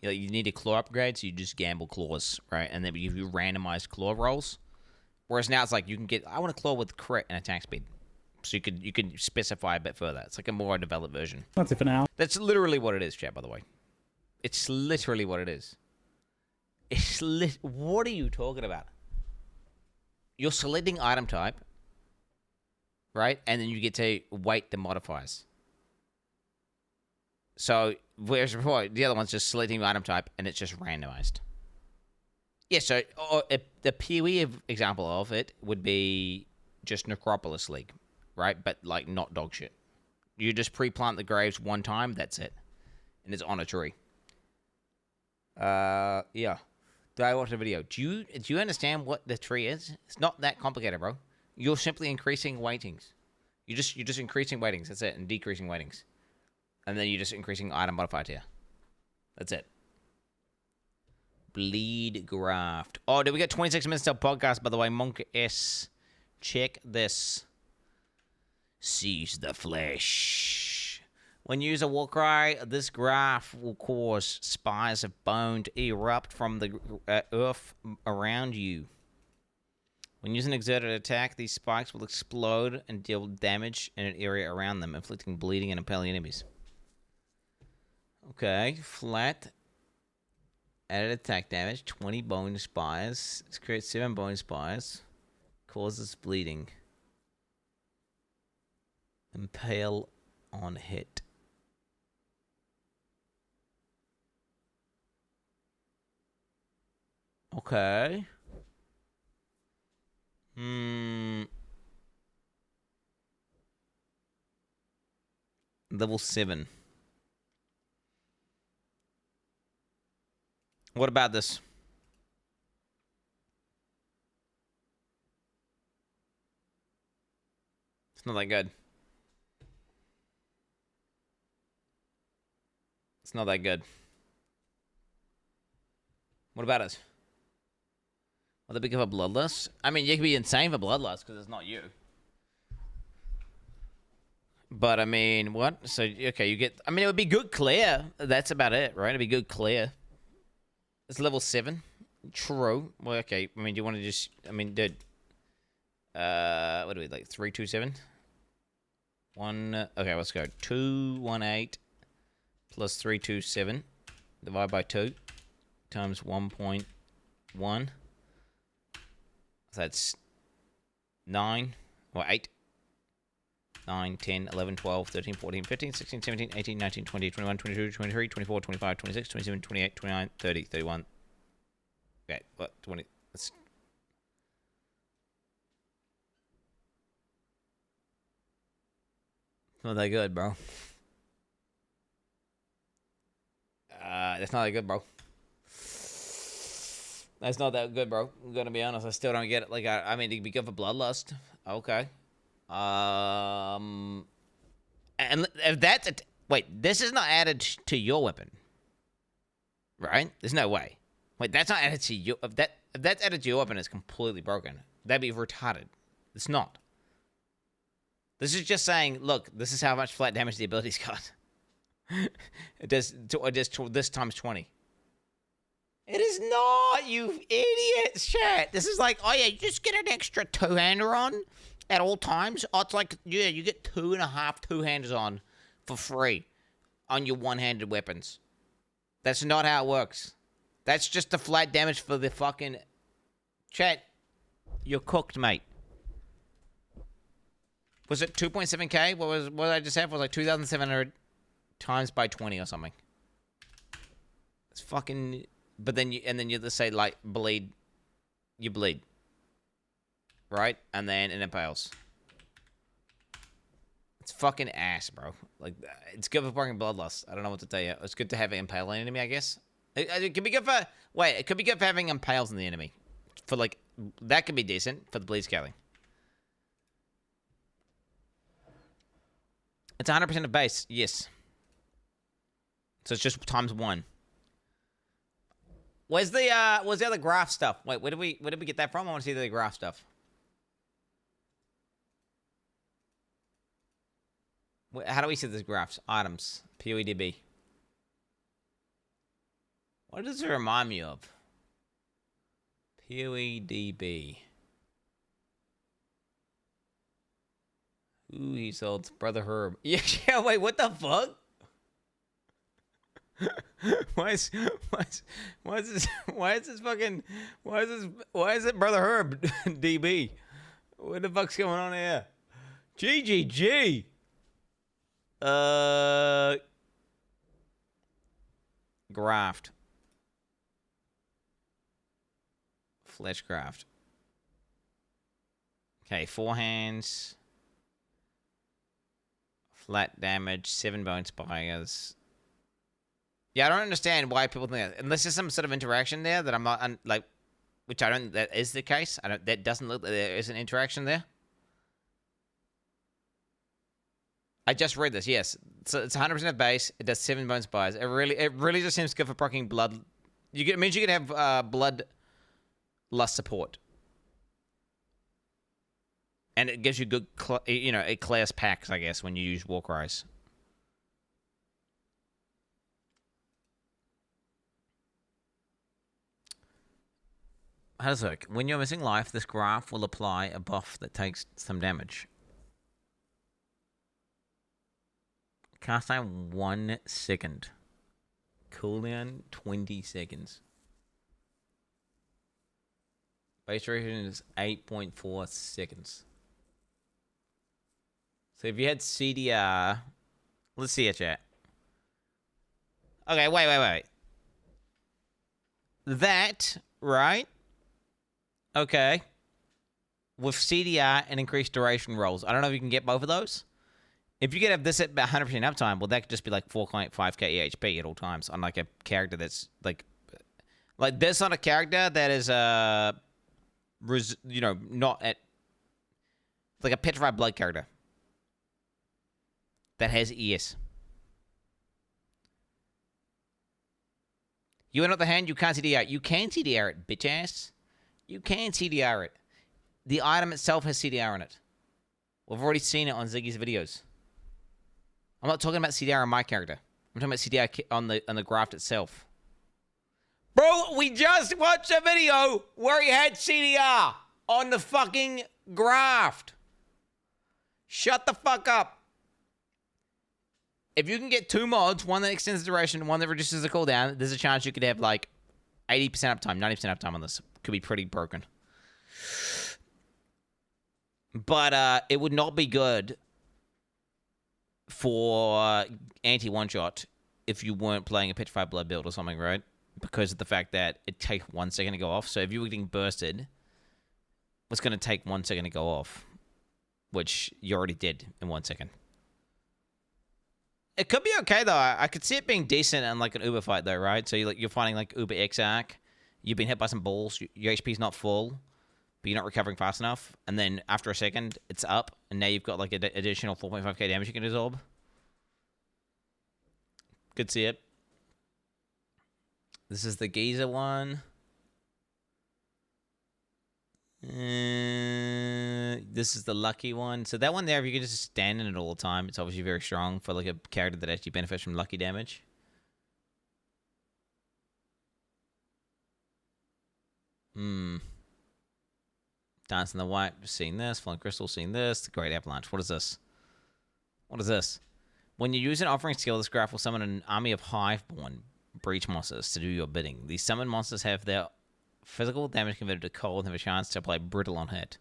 You need a claw upgrade, so you just gamble claws, right? And then you do randomized claw rolls. Whereas now it's like you can get, I want a claw with crit and attack speed. So you could specify a bit further. It's like a more developed version. That's it for now. That's literally what it is, chat, by the way. It's literally what it is. What are you talking about? You're selecting item type, right? And then you get to weight the modifiers. So, whereas before, the other one's just selecting item type and it's just randomized. Yeah, so the PoE example of it would be just Necropolis League. Right, but like not dog shit. You just pre-plant the graves one time, that's it. And it's on a tree. Yeah. Do I watch the video? Do you understand what the tree is? It's not that complicated, bro. You're simply increasing weightings. You're just increasing weightings, that's it, and decreasing weightings. And then you're just increasing item modifier tier. That's it. Bleed graft. Oh, did we get 26 minutes till podcast, by the way? Monk S. Check this. Seize the flesh. When you use a war cry, this graph will cause spires of bone to erupt from the earth around you. When using exerted attack, these spikes will explode and deal damage in an area around them, inflicting bleeding and impaling enemies. Okay, flat. Added attack damage, 20 bone spires. This creates 7 bone spires. Causes bleeding. Impale on hit. Okay. Level 7. What about this? It's not that good. It's not that good. What about it? Will they become a bloodlust? I mean, you can be insane for bloodlust because it's not you. But, I mean, what? So, okay, you get... I mean, it would be good clear. That's about it, right? It'd be good clear. It's level 7. True. Well, okay. I mean, do you want to just... I mean, dude. What do we like? 327? 1... Okay, let's go. 218 plus 327 divided by 2 times 1.1. So that's 9 or 8. 9, 10, 11, 12, 13, 14, 15, 16, 17, 18, 19, 20, 21, 22, 23, 24, 25, 26, 27, 28, 29, 30, 31. Okay, what? 20. That's... Not that good, bro. That's not that good, bro. That's not that good, bro. I'm gonna be honest. I still don't get it. Like, I mean, it'd be good for bloodlust. Okay. And if that's wait, this is not added to your weapon, right? There's no way. Wait, that's not added to your. If that's added to your weapon, it's completely broken. That'd be retarded. It's not. This is just saying, look, this is how much flat damage the ability's got. It does this times 20. It is not, you idiots, chat. This is like, oh yeah, you just get an extra two-hander on at all times. Oh, it's like, yeah, you get 2.5 two-handers on for free on your one-handed weapons. That's not how it works. That's just the flat damage for the fucking... Chat, you're cooked, mate. Was it 2.7k? What did I just have? Was like 2,700 times by 20 or something. It's fucking... But then you just say, like, bleed. You bleed. Right? And then it impales. It's fucking ass, bro. Like, it's good for fucking bloodlust. I don't know what to tell you. It's good to have an impaling enemy, I guess. It could be good for... Wait, it could be good for having impales in the enemy. For, like... That could be decent for the bleed scaling. It's 100% of base. Yes. So it's just times 1. Where's the other graph stuff? Wait, where did we get that from? I want to see the graph stuff. How do we see these graphs? Items. PoEDB. What does it remind me of? PoEDB. Ooh, he sold Brother Herb. Yeah, wait, what the fuck? Why is it Brother Herb DB? What the fuck's going on here? GGG. Graft. Fleshcraft. Okay, 4 hands. Flat damage, 7 bone spires. Yeah, I don't understand why people think that. Unless there's some sort of interaction there that I'm not, like, which I don't, that is the case. That doesn't look like there is an interaction there. I just read this, yes. So it's 100% base. It does 7 bone spires. It really just seems good for proccing blood. It means you can have blood lust support. And it gives you good, class packs, I guess, when you use Warcries. How does it work? When you're missing life, this graph will apply a buff that takes some damage. Cast time 1 second. Cooldown 20 seconds. Base duration is 8.4 seconds. So if you had CDR... Let's see it, chat. Okay, wait. That, right? Okay. With CDR and increased duration rolls. I don't know if you can get both of those. If you could have this at 100% uptime, well, that could just be like 4.5k EHP at all times on like a character that's like this on a character that is not at like a petrified blood character that has ES. You on the other hand, you can't CDR. You can CDR it, bitch ass. You can CDR it. The item itself has CDR in it. We've already seen it on Ziggy's videos. I'm not talking about CDR on my character. I'm talking about CDR on the graft itself. Bro, we just watched a video where he had CDR on the fucking graft. Shut the fuck up. If you can get 2 mods, one that extends the duration and one that reduces the cooldown, there's a chance you could have like 80% uptime, 90% uptime on this. Could be pretty broken. But it would not be good for anti-one-shot if you weren't playing a Petrified Blood build or something, right? Because of the fact that it takes 1 second to go off. So if you were getting bursted, it's going to take 1 second to go off, which you already did in 1 second. It could be okay, though. I could see it being decent in, like, an Uber fight, though, right? So you're fighting, like, Uber X-Arc. You've been hit by some balls. Your HP's not full, but you're not recovering fast enough. And then after a second, it's up. And now you've got, like, an additional 4.5k damage you can absorb. Could see it. This is the Giza one. This is the lucky one. So that one there, if you can just stand in it all the time, it's obviously very strong for like a character that actually benefits from lucky damage. Dance in the White, seen this. Fallen Crystal, seen this. The Great Avalanche. What is this? What is this? When you use an offering skill, this graph will summon an army of Hiveborn breach monsters to do your bidding. These summoned monsters have their physical damage converted to cold and have a chance to apply brittle on hit.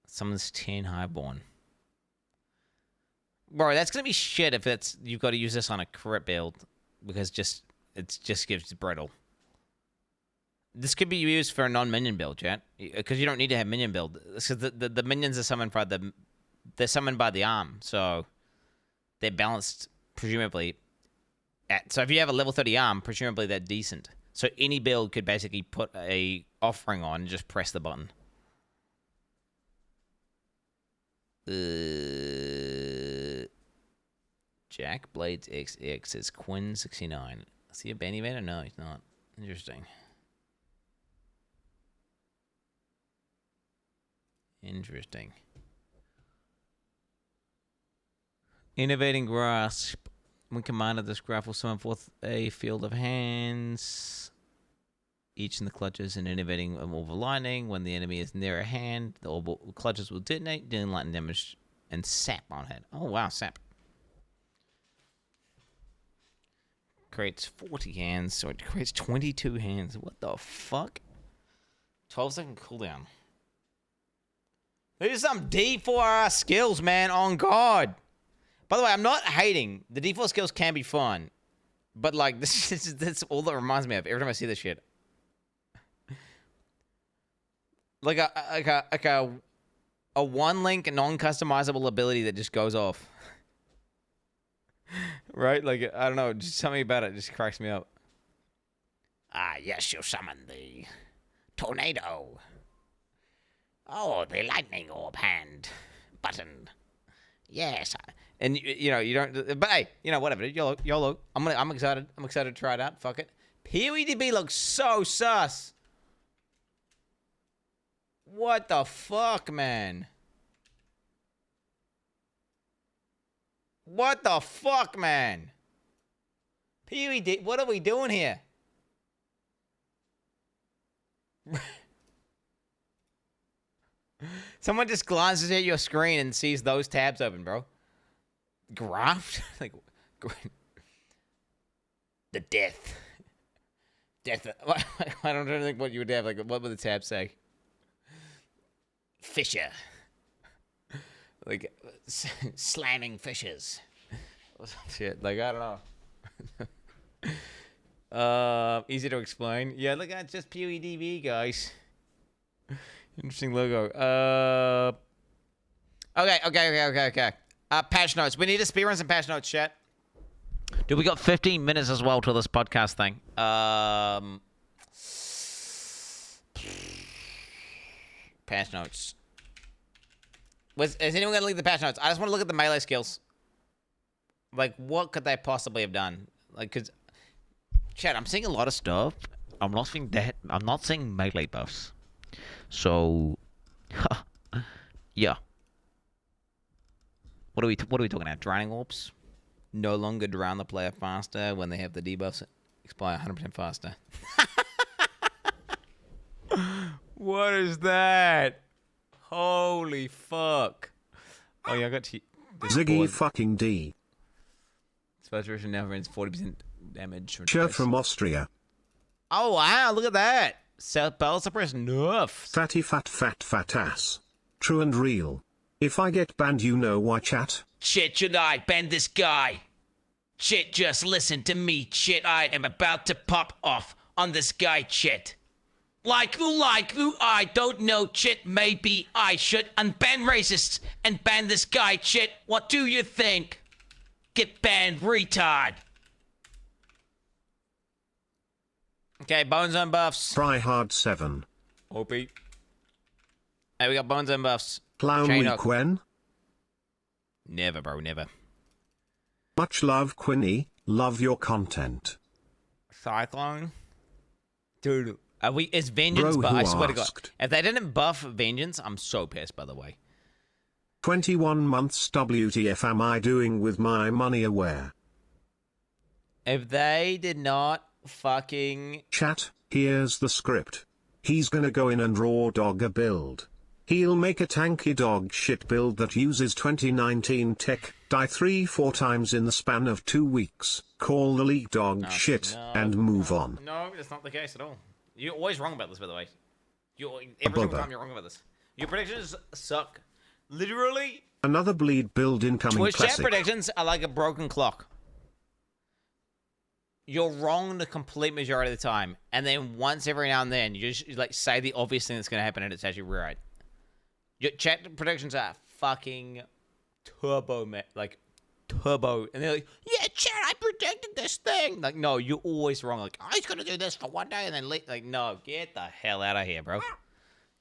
Summons 10 Highborn. Bro, that's gonna be shit if it's you've got to use this on a crit build because it just gives brittle. This could be used for a non-minion build, chat, because you don't need to have minion build. So the minions are summoned by they're summoned by the arm, so they're balanced presumably. So if you have a level 30 arm, presumably they're decent. So any build could basically put a offering on and just press the button. Jack Blades XX is Quin69. Is he a Benny Banner? No, he's not. Interesting. Interesting. Innovating Grasp. When commanded, this graph will summon forth a field of hands. Each in the clutches and innovating orb of lightning. When the enemy is near a hand, the orb clutches will detonate, dealing lightning damage and sap on it. Oh wow, sap. Creates 40 hands, so it creates 22 hands. What the fuck? 12-second cooldown. These are some D4 skills, man. On God. By the way, I'm not hating. The D4 skills can be fun, but like that's all that reminds me of every time I see this shit. Like a one-link non-customizable ability that just goes off. Right? Like, I don't know. Just something about it just cracks me up. Ah, yes, you summon the tornado. Oh, the lightning orb hand button. Yes. And, you know, you don't... But, hey, you know, whatever. YOLO. I'm excited. I'm excited to try it out. Fuck it. PoEDB looks so sus. What the fuck, man? What the fuck, man? PoED, what are we doing here? Someone just glances at your screen and sees those tabs open, bro. Graft? Like, the death. I don't think what you would have. Like, what would the tab say? Fisher. Like, slamming fishers. Or some shit. Like, I don't know. Easy to explain. Yeah, look at just PoEDB, guys. Interesting logo. Okay. Patch notes. We need to speedrun some patch notes, chat. Dude, we got 15 minutes as well to this podcast thing. Patch notes. Is anyone going to leave the patch notes? I just want to look at the melee skills. Like, what could they possibly have done? Like, because, chat, I'm seeing a lot of stuff. I'm not seeing melee buffs. So, yeah. What are we talking about? Drowning orbs? No longer drown the player faster when they have the debuffs expire 100% faster. What is that? Holy fuck. Oh yeah, I got Ziggy fucking D. Special now runs 40% damage. Cheer from Austria. Oh wow, look at that. Battle suppress nerf. Fatty fat ass. True and real. If I get banned, you know why, chat? Shit, should I ban this guy? Shit, just listen to me. Shit, I am about to pop off on this guy, shit. Like who, I don't know, shit, maybe I should unban racists and ban this guy, shit. What do you think? Get banned, retard. Okay, Bones and buffs. Try hard 7. OP. Hey, we got Bones and buffs. Clown Quin? Never, bro, never. Much love, Quinny. Love your content. Cyclone? Dude, it's Vengeance, but I swear to God. If they didn't buff Vengeance, I'm so pissed, by the way. 21 months WTF am I doing with my money aware? If they did not fucking... Chat, here's the script. He's gonna go in and raw dog a build. He'll make a tanky dog shit build that uses 2019 tech, die 3-4 times in the span of 2 weeks, call the league dog shit, and move on. No, that's not the case at all. You're always wrong about this, by the way. Every single time you're wrong about this. Your predictions suck. Literally. Another bleed build incoming. Twitch chat predictions are like a broken clock. you're wrong the complete majority of the time, and then once every now and then you just like say the obvious thing that's gonna happen, and it's actually right. Your chat predictions are fucking turbo, turbo, and they're like, yeah, chat, I predicted this thing. Like, no, you're always wrong. Like, I was gonna do this for one day, and then like, no, get the hell out of here, bro.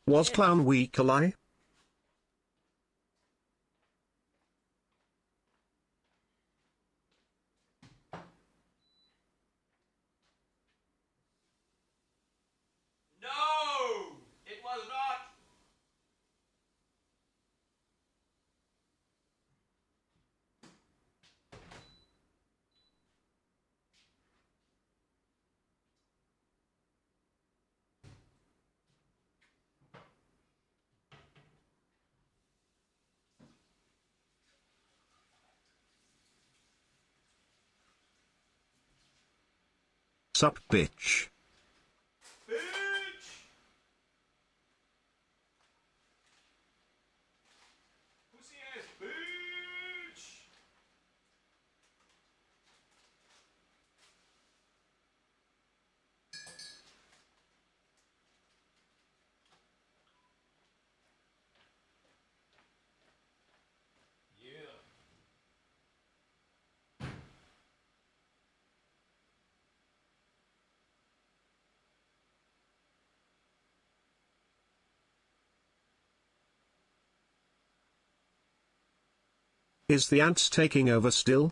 Was Clown Week a lie? No, it was not. Sup, bitch. Is the ants taking over still?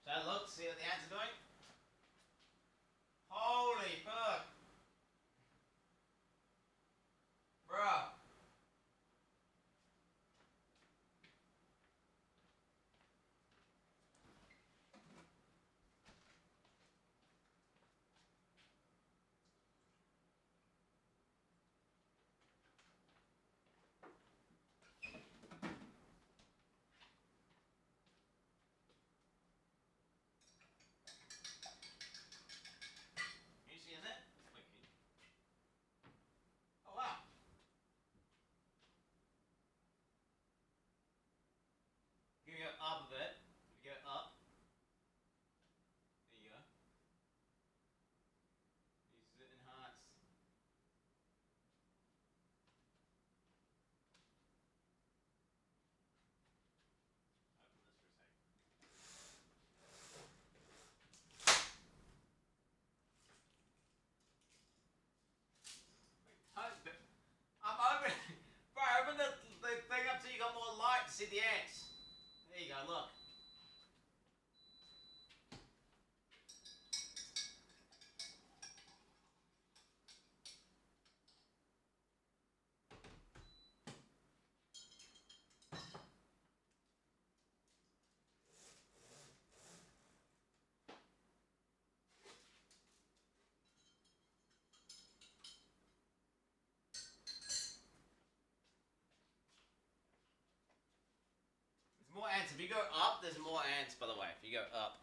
So look, see what the ants are doing? Holy fuck. Bruh. You see that? Oh wow. You go up a bit. You go up. There you go. Use it enhance. I'm open. Bro, open the thing up so you got more light to see the ants. There you go, look. There's more ants. If you go up, there's more ants, by the way. If you go up.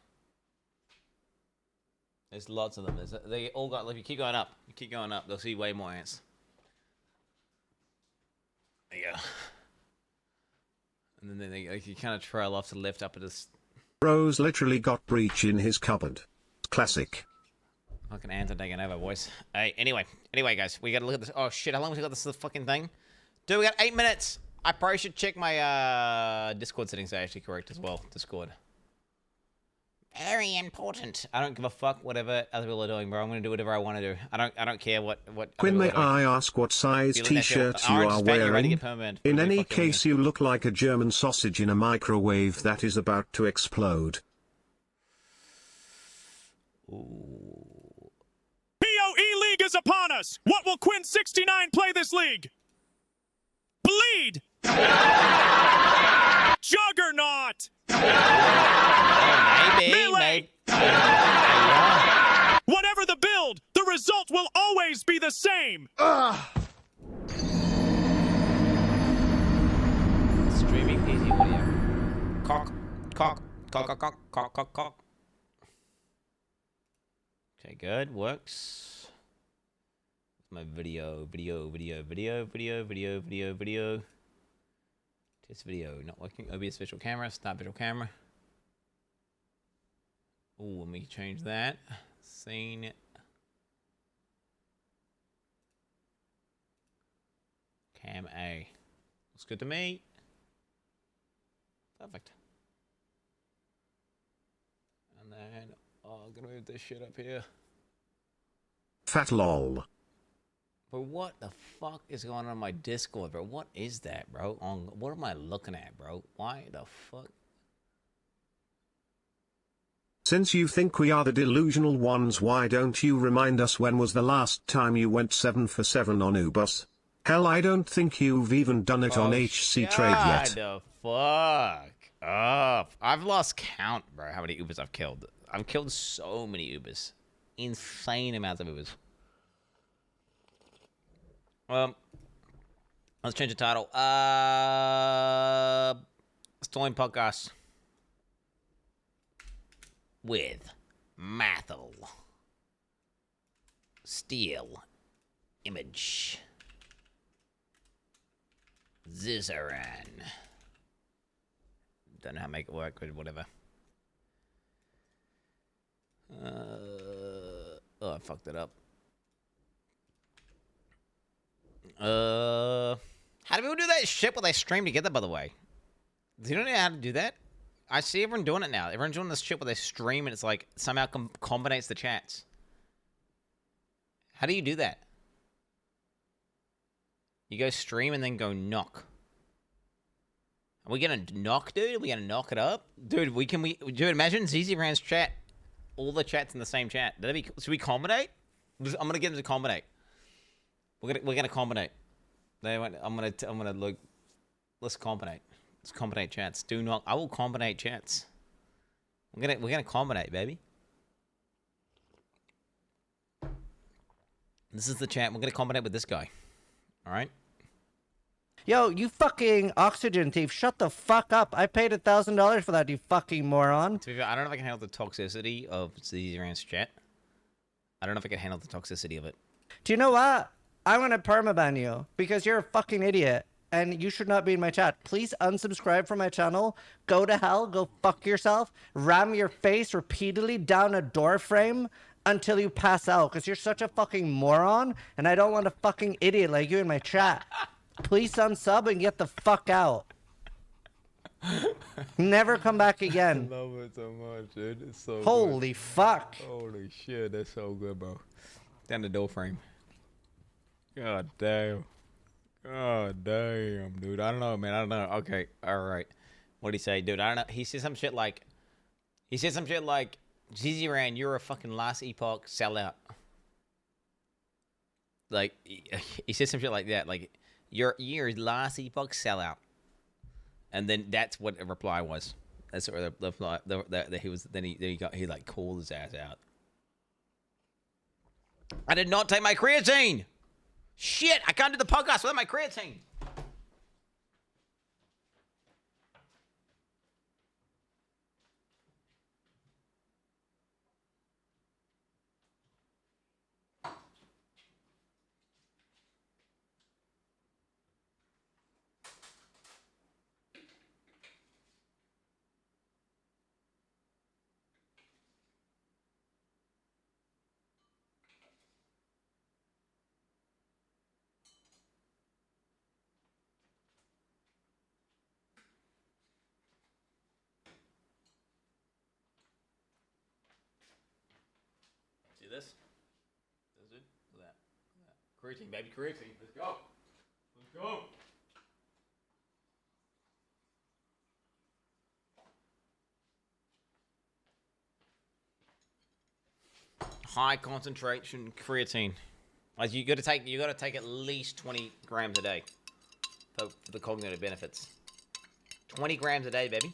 There's lots of them. They all got, if you keep going up, they'll see way more ants. There you go. And then you kind of trail off to the left up at this. Rose literally got breach in his cupboard. Classic. Fucking ants are taking over, boys. Hey, anyway, guys, we gotta look at this. Oh shit, how long have we got this fucking thing? Dude, we got 8 minutes. I probably should check my Discord settings are actually correct as well. Discord. Very important. I don't give a fuck whatever other people are doing, bro. I'm gonna do whatever I want to do. I don't care what. Quinn, may I ask what size t-shirts you are wearing? In any case, you look like a German sausage in a microwave that is about to explode. PoE League is is upon us! What will Quin69 play this league? Bleed! Juggernaut! Melee! Whatever the build, the result will always be the same! Streaming PC audio. Cock. Okay, good. Works. My video. Test video. Not working. OBS visual camera. Start visual camera. Oh, let me change that. Scene. Cam A. Looks good to me. Perfect. And then, I'm gonna move this shit up here. Fat lol. But what the fuck is going on my Discord, bro? What is that, bro? What am I looking at, bro? Why the fuck? Since you think we are the delusional ones, why don't you remind us when was the last time you went 7 for 7 on Ubus? Hell, I don't think you've even done it on HC Trade yet. The fuck up. I've lost count, bro, how many Ubers I've killed. I've killed so many Ubers. Insane amounts of Ubers. Let's change the title. Stolen Podcast. With Mathel. Steel. Image. Zizaran. Don't know how to make it work, but whatever. Oh, I fucked it up. How do people do that shit when they stream together, by the way? Do you know how to do that? I see everyone doing it now. Everyone's doing this shit where they stream and it's like somehow combinates the chats. How do you do that? You go stream and then go knock. Are we gonna knock, dude? Are we gonna knock it up? Dude, dude, imagine Zizaran's chat. All the chats in the same chat. Should we combinate? I'm gonna get them to combinate. We're gonna combinate. I'm gonna look. Let's combinate. Let's combinate chats. Do not. I will combinate chats. We're gonna combinate, baby. This is the chat. We're gonna combinate with this guy. All right. Yo, you fucking oxygen thief! Shut the fuck up! I paid $1,000 for that, you fucking moron. To be fair, I don't know if I can handle the toxicity of Zizaran's chat. I don't know if I can handle the toxicity of it. Do you know what? I'm gonna permaban you because you're a fucking idiot and you should not be in my chat. Please unsubscribe from my channel. Go to hell. Go fuck yourself. Ram your face repeatedly down a door frame until you pass out because you're such a fucking moron and I don't want a fucking idiot like you in my chat. Please unsub and get the fuck out. Never come back again. I love it so much, dude. It's so Holy fuck. Holy shit, that's so good, bro. Down the door frame. God damn. God damn, dude. I don't know, man. I don't know. Okay, alright. What'd he say, dude? I don't know. He said some shit like... Zizaran, you're a fucking last epoch sellout. Like, he said some shit like that. Like, you're last epoch sellout. And then that's what the reply was. That's what the reply that he was. Then he like called his ass out. I did not take my creatine. Shit, I can't do the podcast without my creatine. This? Does it? That. Creatine, baby, creatine. Let's go. Let's go. High concentration creatine. Like you got to take at least 20 grams a day for the cognitive benefits. 20 grams a day, baby.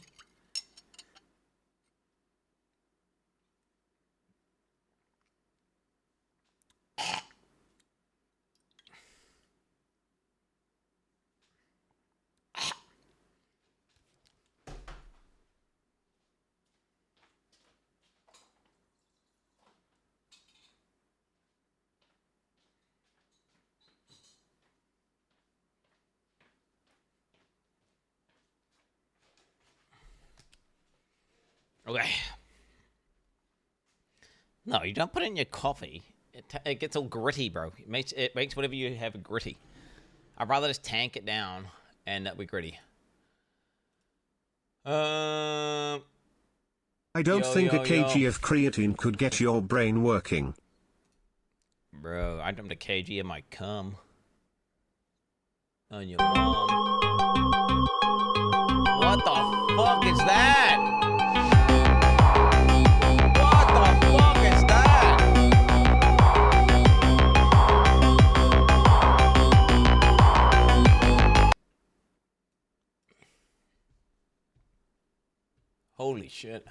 Okay. No, you don't put it in your coffee. It gets all gritty, bro. It makes whatever you have gritty. I'd rather just tank it down and that be gritty. I don't think a kg of creatine could get your brain working. Bro, I dumped a kg of my cum on your mom. What the fuck is that? Holy shit.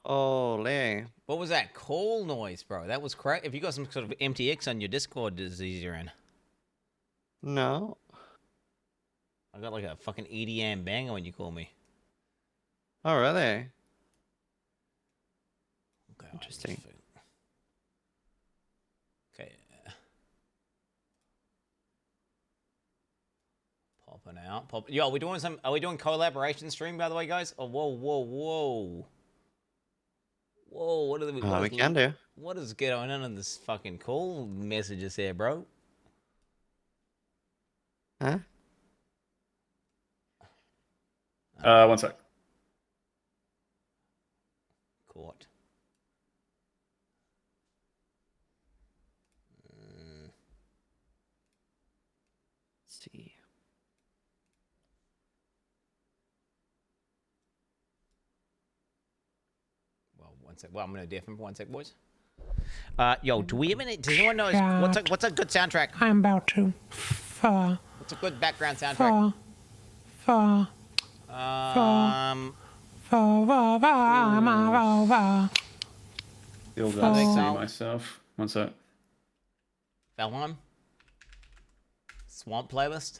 Holy. What was that call noise, bro? That was crazy. If you got some sort of MTX on your Discord, Zizaran. No. I got like a fucking EDM banger when you call me. Oh, really? Okay, interesting. Okay. Popping out. Yo, are we doing collaboration stream, by the way, guys? Oh, whoa. Whoa, what are we can do. What is going on in this fucking call messages here, bro? Huh? 1 sec. Caught. Let's see. Well, 1 sec. Well, I'm gonna deafen for 1 sec, boys. Yo, does anyone know what's a good soundtrack? I'm about to. What's a good background soundtrack? Still got to see myself. 1 sec. Valheim? Swamp playlist?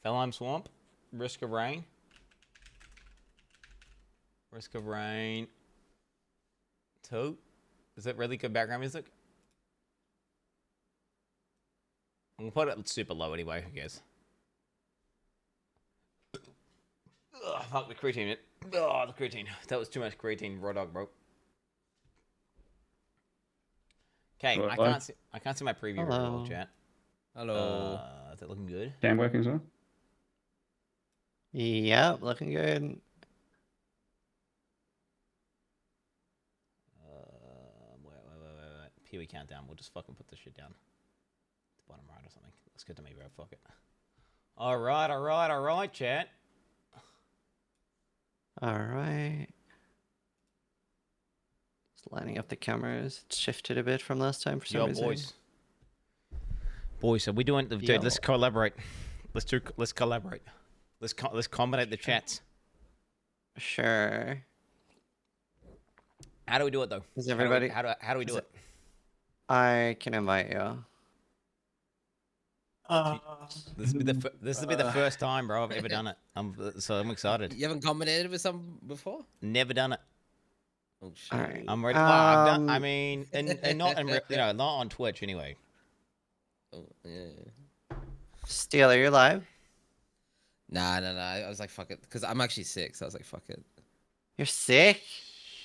Valheim Swamp? Risk of Rain? Risk of Rain 2? Is it really good background music? I'm gonna put it super low anyway, I guess. Ugh, fuck the creatine. Oh, the creatine. That was too much creatine, raw dog, bro. Okay, I can't see my preview roll, chat. Hello. Is that looking good? Cam working as well? Yep, looking good. Wait. PoE countdown. We'll just fucking put this shit down. The bottom right or something. Looks good to me, bro. Fuck it. Alright, chat. Alright. Just lining up the cameras. It's shifted a bit from last time for some reason. Boys, are we doing... Dude, let's collaborate. Let's collaborate. Let's combine the chats. Sure. How do we do it, though? Is everybody... How do we do it? I can invite you. This will be the first time, bro, I've ever done it. So I'm excited. You haven't combinated with someone before? Never done it. Oh shit! All right. I'm ready. Well, I've done. I mean, and not not on Twitch anyway. Oh yeah. Steel, are you live? Nah. I was like, fuck it, because I'm actually sick. So I was like, fuck it. You're sick?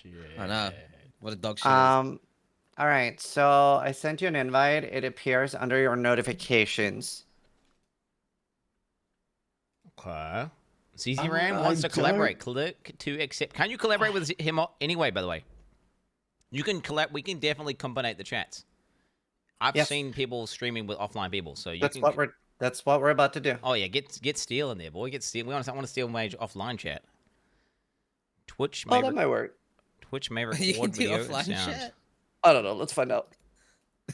Shit. I know. What a dog shit is. All right, so I sent you an invite. It appears under your notifications. Okay. Zizaran wants to collaborate. Click to accept. Can you collaborate with him anyway, by the way? You can collab. We can definitely combine the chats. I've seen people streaming with offline people, so you that's what we're about to do. Oh yeah, get Steel in there, boy. Get Steel. I want to steal my offline chat. Twitch. That might work. Twitch may record video offline sound. chat? I don't know. Let's find out.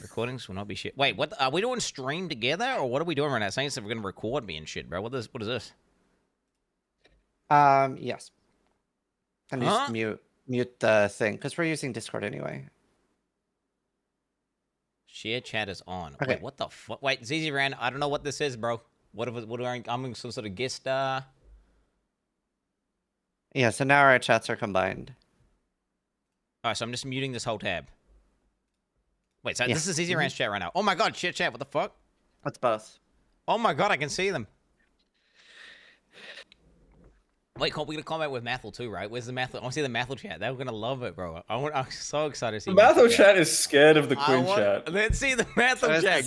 Recordings will not be shit. Wait, what? Are we doing stream together, or what are we doing right now? Saying we're gonna record me and shit, bro. What is this? Yes. And just mute the thing because we're using Discord anyway. Share chat is on. Okay. Wait, what the fuck? Wait, Zizaran, I don't know what this is, bro. What I'm some sort of guest star. Yeah, so now our chats are combined. Alright, so I'm just muting this whole tab. Wait, so this is Zizaran's chat right now. Oh my god, share chat, what the fuck? What's both? Oh my god, I can see them. Wait, we're gonna comment with Mathel too, right? Where's the Mathel? I want to see the Mathel chat. They're gonna love it, bro. I'm so excited to see the Mathel chat is scared of the Quin chat. Let's see the Mathel chat.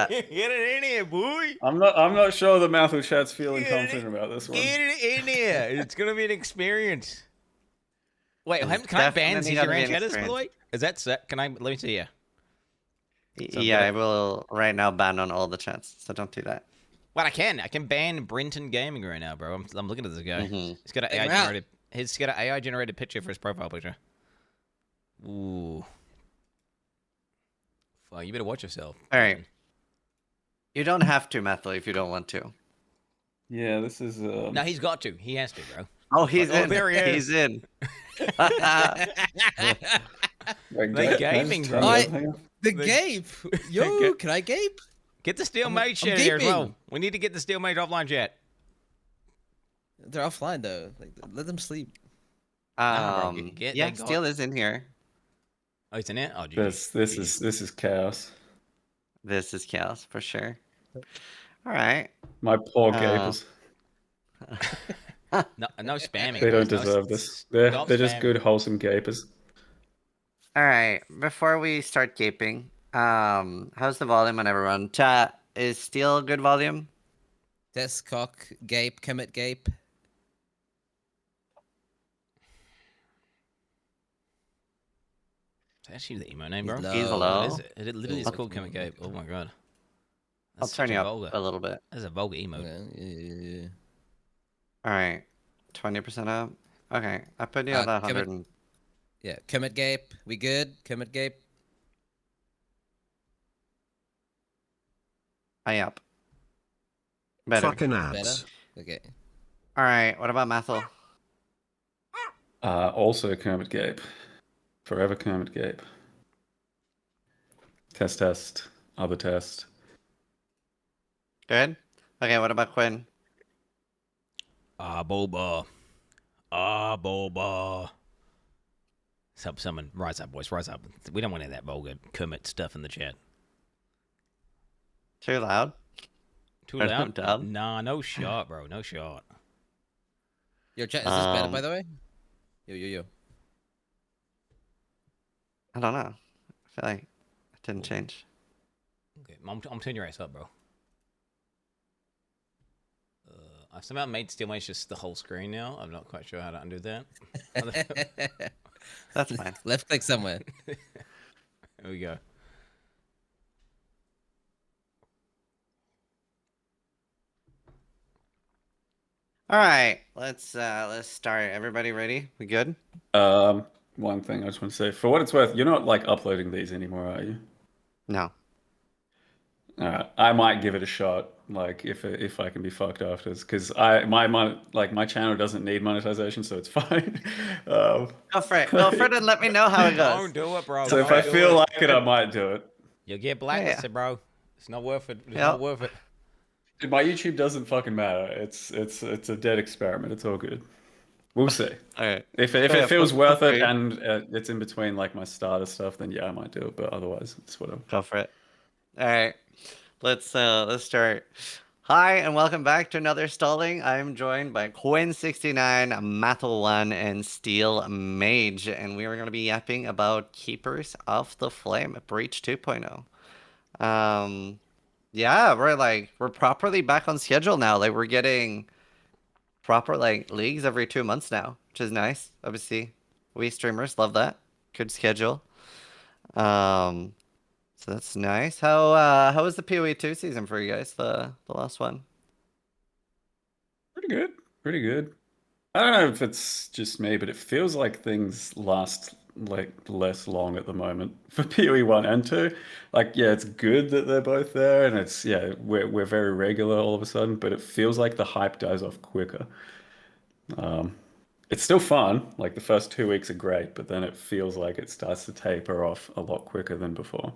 Get it in here, boy. I'm not sure the Mathel chat's feeling confident about this one. Get it in here. It's gonna be an experience. Wait, can I ban Zizaran chatters, by the way? Is that set? Let me see here. Yeah, I will right now ban on all the chats, so don't do that. Well, I can ban Brenton Gaming right now, bro. I'm looking at this guy. He's got an AI generated picture for his profile picture. Ooh. Fuck, you better watch yourself. All right. You don't have to, Mathel, if you don't want to. Yeah, this is. No, he's got to. He has to, bro. Oh, he's in. There he is. He's in. The gaming, bro. The gape. Yo, can I gape? Get the Steel Mage chat here as well. We need to get the Steel Mage offline chat. They're offline though. Like, let them sleep. Yeah, Steel is in here. Oh, it's in it. Oh, geez. This is chaos. This is chaos for sure. All right. My poor gapers. No spamming. They don't deserve this. They're just good, wholesome gapers. All right. Before we start gaping, how's the volume on everyone? Chat, is Steel good volume? Cock, gape, commit gape. It's actually the emo name, bro. He's low. What is it? It literally is called Commit Gape. Oh my god. I'll turn you up a little bit. That's a vulgar emo. Yeah. All right. 20% up. Okay. I put you at 100. Yeah. Commit gape. We good? Commit gape. I up. Better. Fucking ads. Better? Okay. All right. What about Mathel? Also Kermit Gape. Forever Kermit Gape. Test. Other test. Good. Okay. What about Quin? Boba. Someone rise up, boys. Rise up. We don't want any of that vulgar Kermit stuff in the chat. Too loud? Too loud? Nah, no shot, bro. No shot. Yo, chat, is this better, by the way? Yo. I don't know. I feel like it didn't change. Okay, I'm turning your ass up, bro. I've somehow made Steel Mage just the whole screen now. I'm not quite sure how to undo that. That's fine. Left click somewhere. There we go. All right, let's start. Everybody ready? We good? One thing I just want to say, for what it's worth, you're not like uploading these anymore, are you? No. I might give it a shot, like if I can be fucked afterwards, because my channel doesn't need monetization, so it's fine. Go for it and let me know how it goes. Don't do it, bro. So if I feel like it, I might do it. You'll get blacklisted, bro. It's not worth it. It's not worth it. Dude, my YouTube doesn't fucking matter. It's a dead experiment. It's all good. We'll see. All right. If it feels worth it and it's in between like my starter stuff, then yeah, I might do it. But otherwise, it's whatever. Go for it. All right. Let's start. Hi and welcome back to another Stalling. I'm joined by Quin69, Mathel1, and Steel Mage, and we are going to be yapping about Keepers of the Flame, Breach 2.0. Yeah, we're properly back on schedule now. Like we're getting proper leagues every 2 months now, which is nice. Obviously, we streamers love that. Good schedule. So that's nice. How was the PoE 2 season for you guys? The last one. Pretty good. I don't know if it's just me, but it feels like things last like less long at the moment for PoE 1 and 2. Like, yeah, it's good that they're both there, and it's, yeah, we're very regular all of a sudden, but it feels like the hype dies off quicker. It's still fun. Like, the first 2 weeks are great, but then it feels like it starts to taper off a lot quicker than before.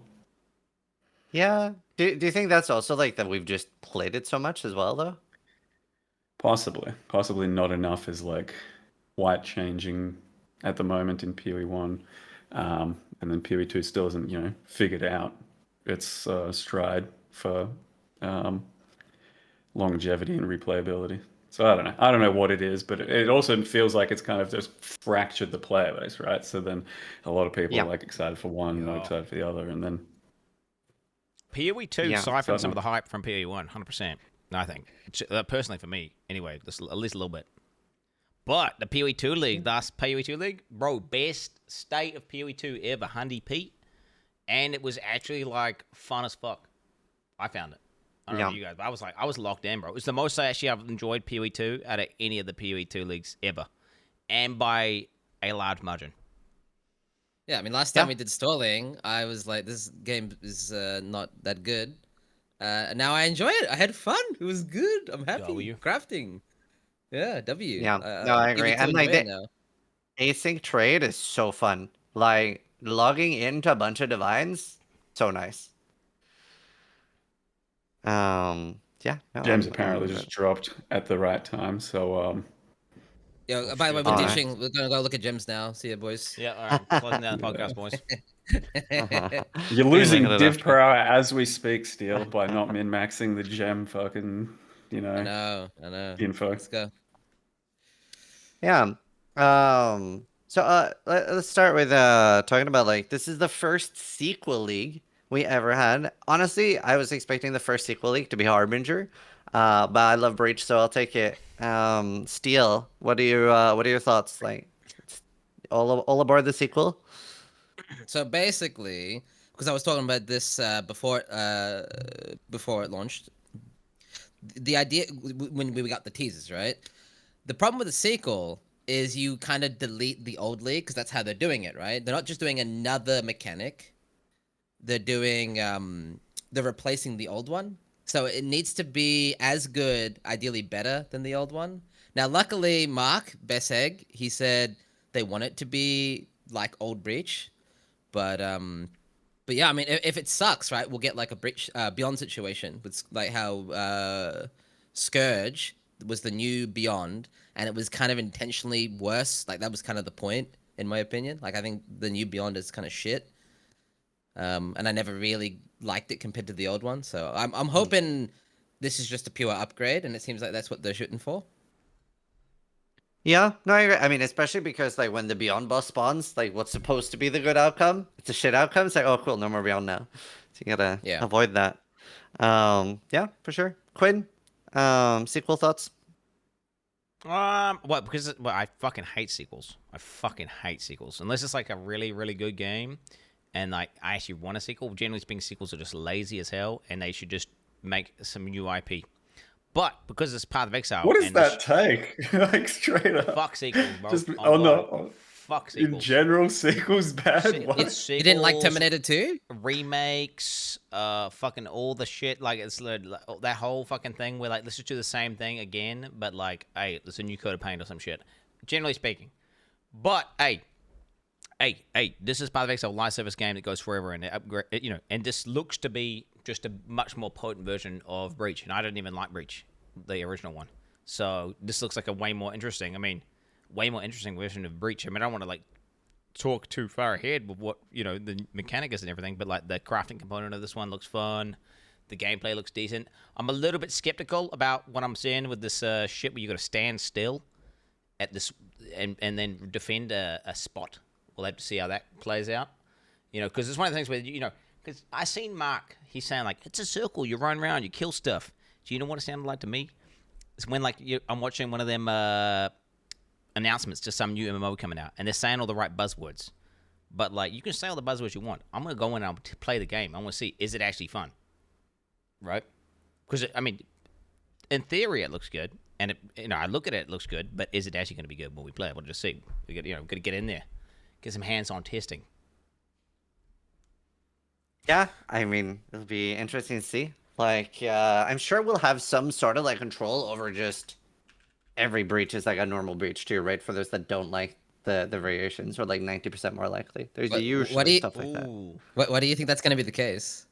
Yeah. Do you think that's also like that we've just played it so much as well, though? Possibly not enough is like quite changing at the moment in PoE 1. And then PoE 2 still isn't, you know, figured out its stride for longevity and replayability. So I don't know. I don't know what it is, but it also feels like it's kind of just fractured the player base, right? So then a lot of people are like excited for one, not excited for the other, and then PoE 2 siphoned some of the hype from PoE 1, 100%. I think. Personally for me, anyway, just at least a little bit. But the PoE 2 League, thus PoE 2 League, bro, best state of PoE 2 ever, Hundy Pete. And it was actually, like, fun as fuck. I found it. I don't know about you guys, but I was locked in, bro. It was the most I've enjoyed PoE 2 out of any of the PoE 2 leagues ever. And by a large margin. Yeah, I mean, last time we did stalling, I was like, this game is not that good. And now I enjoy it. I had fun. It was good. I'm happy. Crafting. Yeah, W. Yeah, no, I agree. And like the async trade is so fun. Like logging into a bunch of divines, so nice. Yeah. No, Gems apparently just dropped at the right time, so yeah, by the way, we're ditching. We're gonna go look at gems now. See you, boys. Yeah, all right. Closing down the podcast, boys. You're losing div per hour as we speak, Steel, by not min-maxing the gem fucking, you know. I know. Info. Let's go. Yeah. So let's start with talking about like this is the first sequel league we ever had. Honestly, I was expecting the first sequel league to be Harbinger, but I love Breach, so I'll take it. Steel, what are your thoughts? Like, all aboard the sequel? So basically, because I was talking about this before it launched, the idea when we got the teasers, right? The problem with the sequel is you kind of delete the old league because that's how they're doing it, right? They're not just doing another mechanic. They're doing they're replacing the old one. So it needs to be as good, ideally better than the old one. Now, luckily, Mark Bessegg, he said they want it to be like old Breach. But yeah, I mean, if it sucks, right, we'll get like a Breach Beyond situation with like how Scourge was the new Beyond, and it was kind of intentionally worse. Like that was kind of the point, in my opinion. Like I think the new Beyond is kind of shit, and I never really liked it compared to the old one. So I'm hoping this is just a pure upgrade, and it seems like that's what they're shooting for. Yeah, no, I agree. I mean, especially because like when the Beyond boss spawns, like what's supposed to be the good outcome, it's a shit outcome. It's like, oh, cool, no more Beyond now. So you gotta avoid that. Yeah, for sure. Quinn, sequel thoughts? What? Because I fucking hate sequels. I fucking hate sequels unless it's like a really, really good game, and like I actually want a sequel. Generally speaking, sequels are just lazy as hell, and they should just make some new IP. But because it's Path of Exile, what does that take? Like straight up, fuck sequels, bro. Just fuck sequels. In general, sequels bad. It's sequels, you didn't like Terminator 2? Remakes, fucking all the shit. Like it's that whole fucking thing where like let's just do the same thing again, but like, hey, there's a new coat of paint or some shit. Generally speaking, but hey, this is Path of Exile live service game that goes forever and upgrade. You know, and this looks to be just a much more potent version of Breach, and I didn't even like Breach, the original one. So this looks like a way more interesting version of Breach. I mean, I don't want to like talk too far ahead with what, you know, the mechanic is and everything, but like the crafting component of this one looks fun. The gameplay looks decent. I'm a little bit skeptical about what I'm seeing with this shit where you got to stand still at this and then defend a spot. We'll have to see how that plays out. You know, because it's one of the things where, you know, because I seen Mark, he's saying like, it's a circle, you run around, you kill stuff. Do you know what it sounded like to me? It's when like I'm watching one of them announcements to some new MMO coming out, and they're saying all the right buzzwords. But like, you can say all the buzzwords you want. I'm gonna go in and I'll play the game. I want to see, is it actually fun, right? Because I mean, in theory it looks good, and I look at it, it looks good. But is it actually going to be good when we play it? We'll just see. We got to get in there, get some hands-on testing. Yeah, I mean, it'll be interesting to see. Like, I'm sure we'll have some sort of like control over just every breach is like a normal breach too, right? For those that don't like the variations, or like 90% more likely. There's usually stuff like that. What do you think that's going to be the case?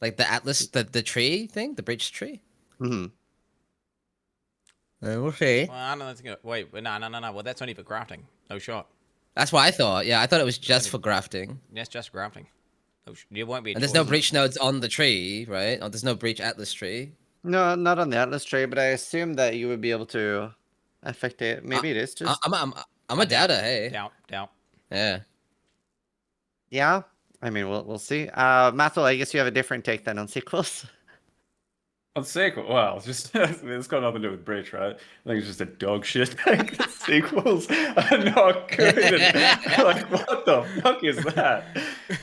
Like the Atlas, the tree thing, the breach tree. Mm-hmm. We'll see. Well, I don't know. Wait, no. Well, that's only for grafting. No shot. That's what I thought. Yeah, I thought it was just for grafting. Yes, just grafting. You won't be. And there's no breach nodes on the tree, right? Oh, there's no breach Atlas tree. No, not on the Atlas tree, but I assume that you would be able to affect it. Maybe it is just. I'm a doubter. Hey. Doubt. Yeah. Yeah. I mean, we'll see. Mathil, I guess you have a different take then on sequels. On sequel, well, it's got nothing to do with breach, right? I think it's just a dog shit. Like, the sequels are not good. Like, what the fuck is that?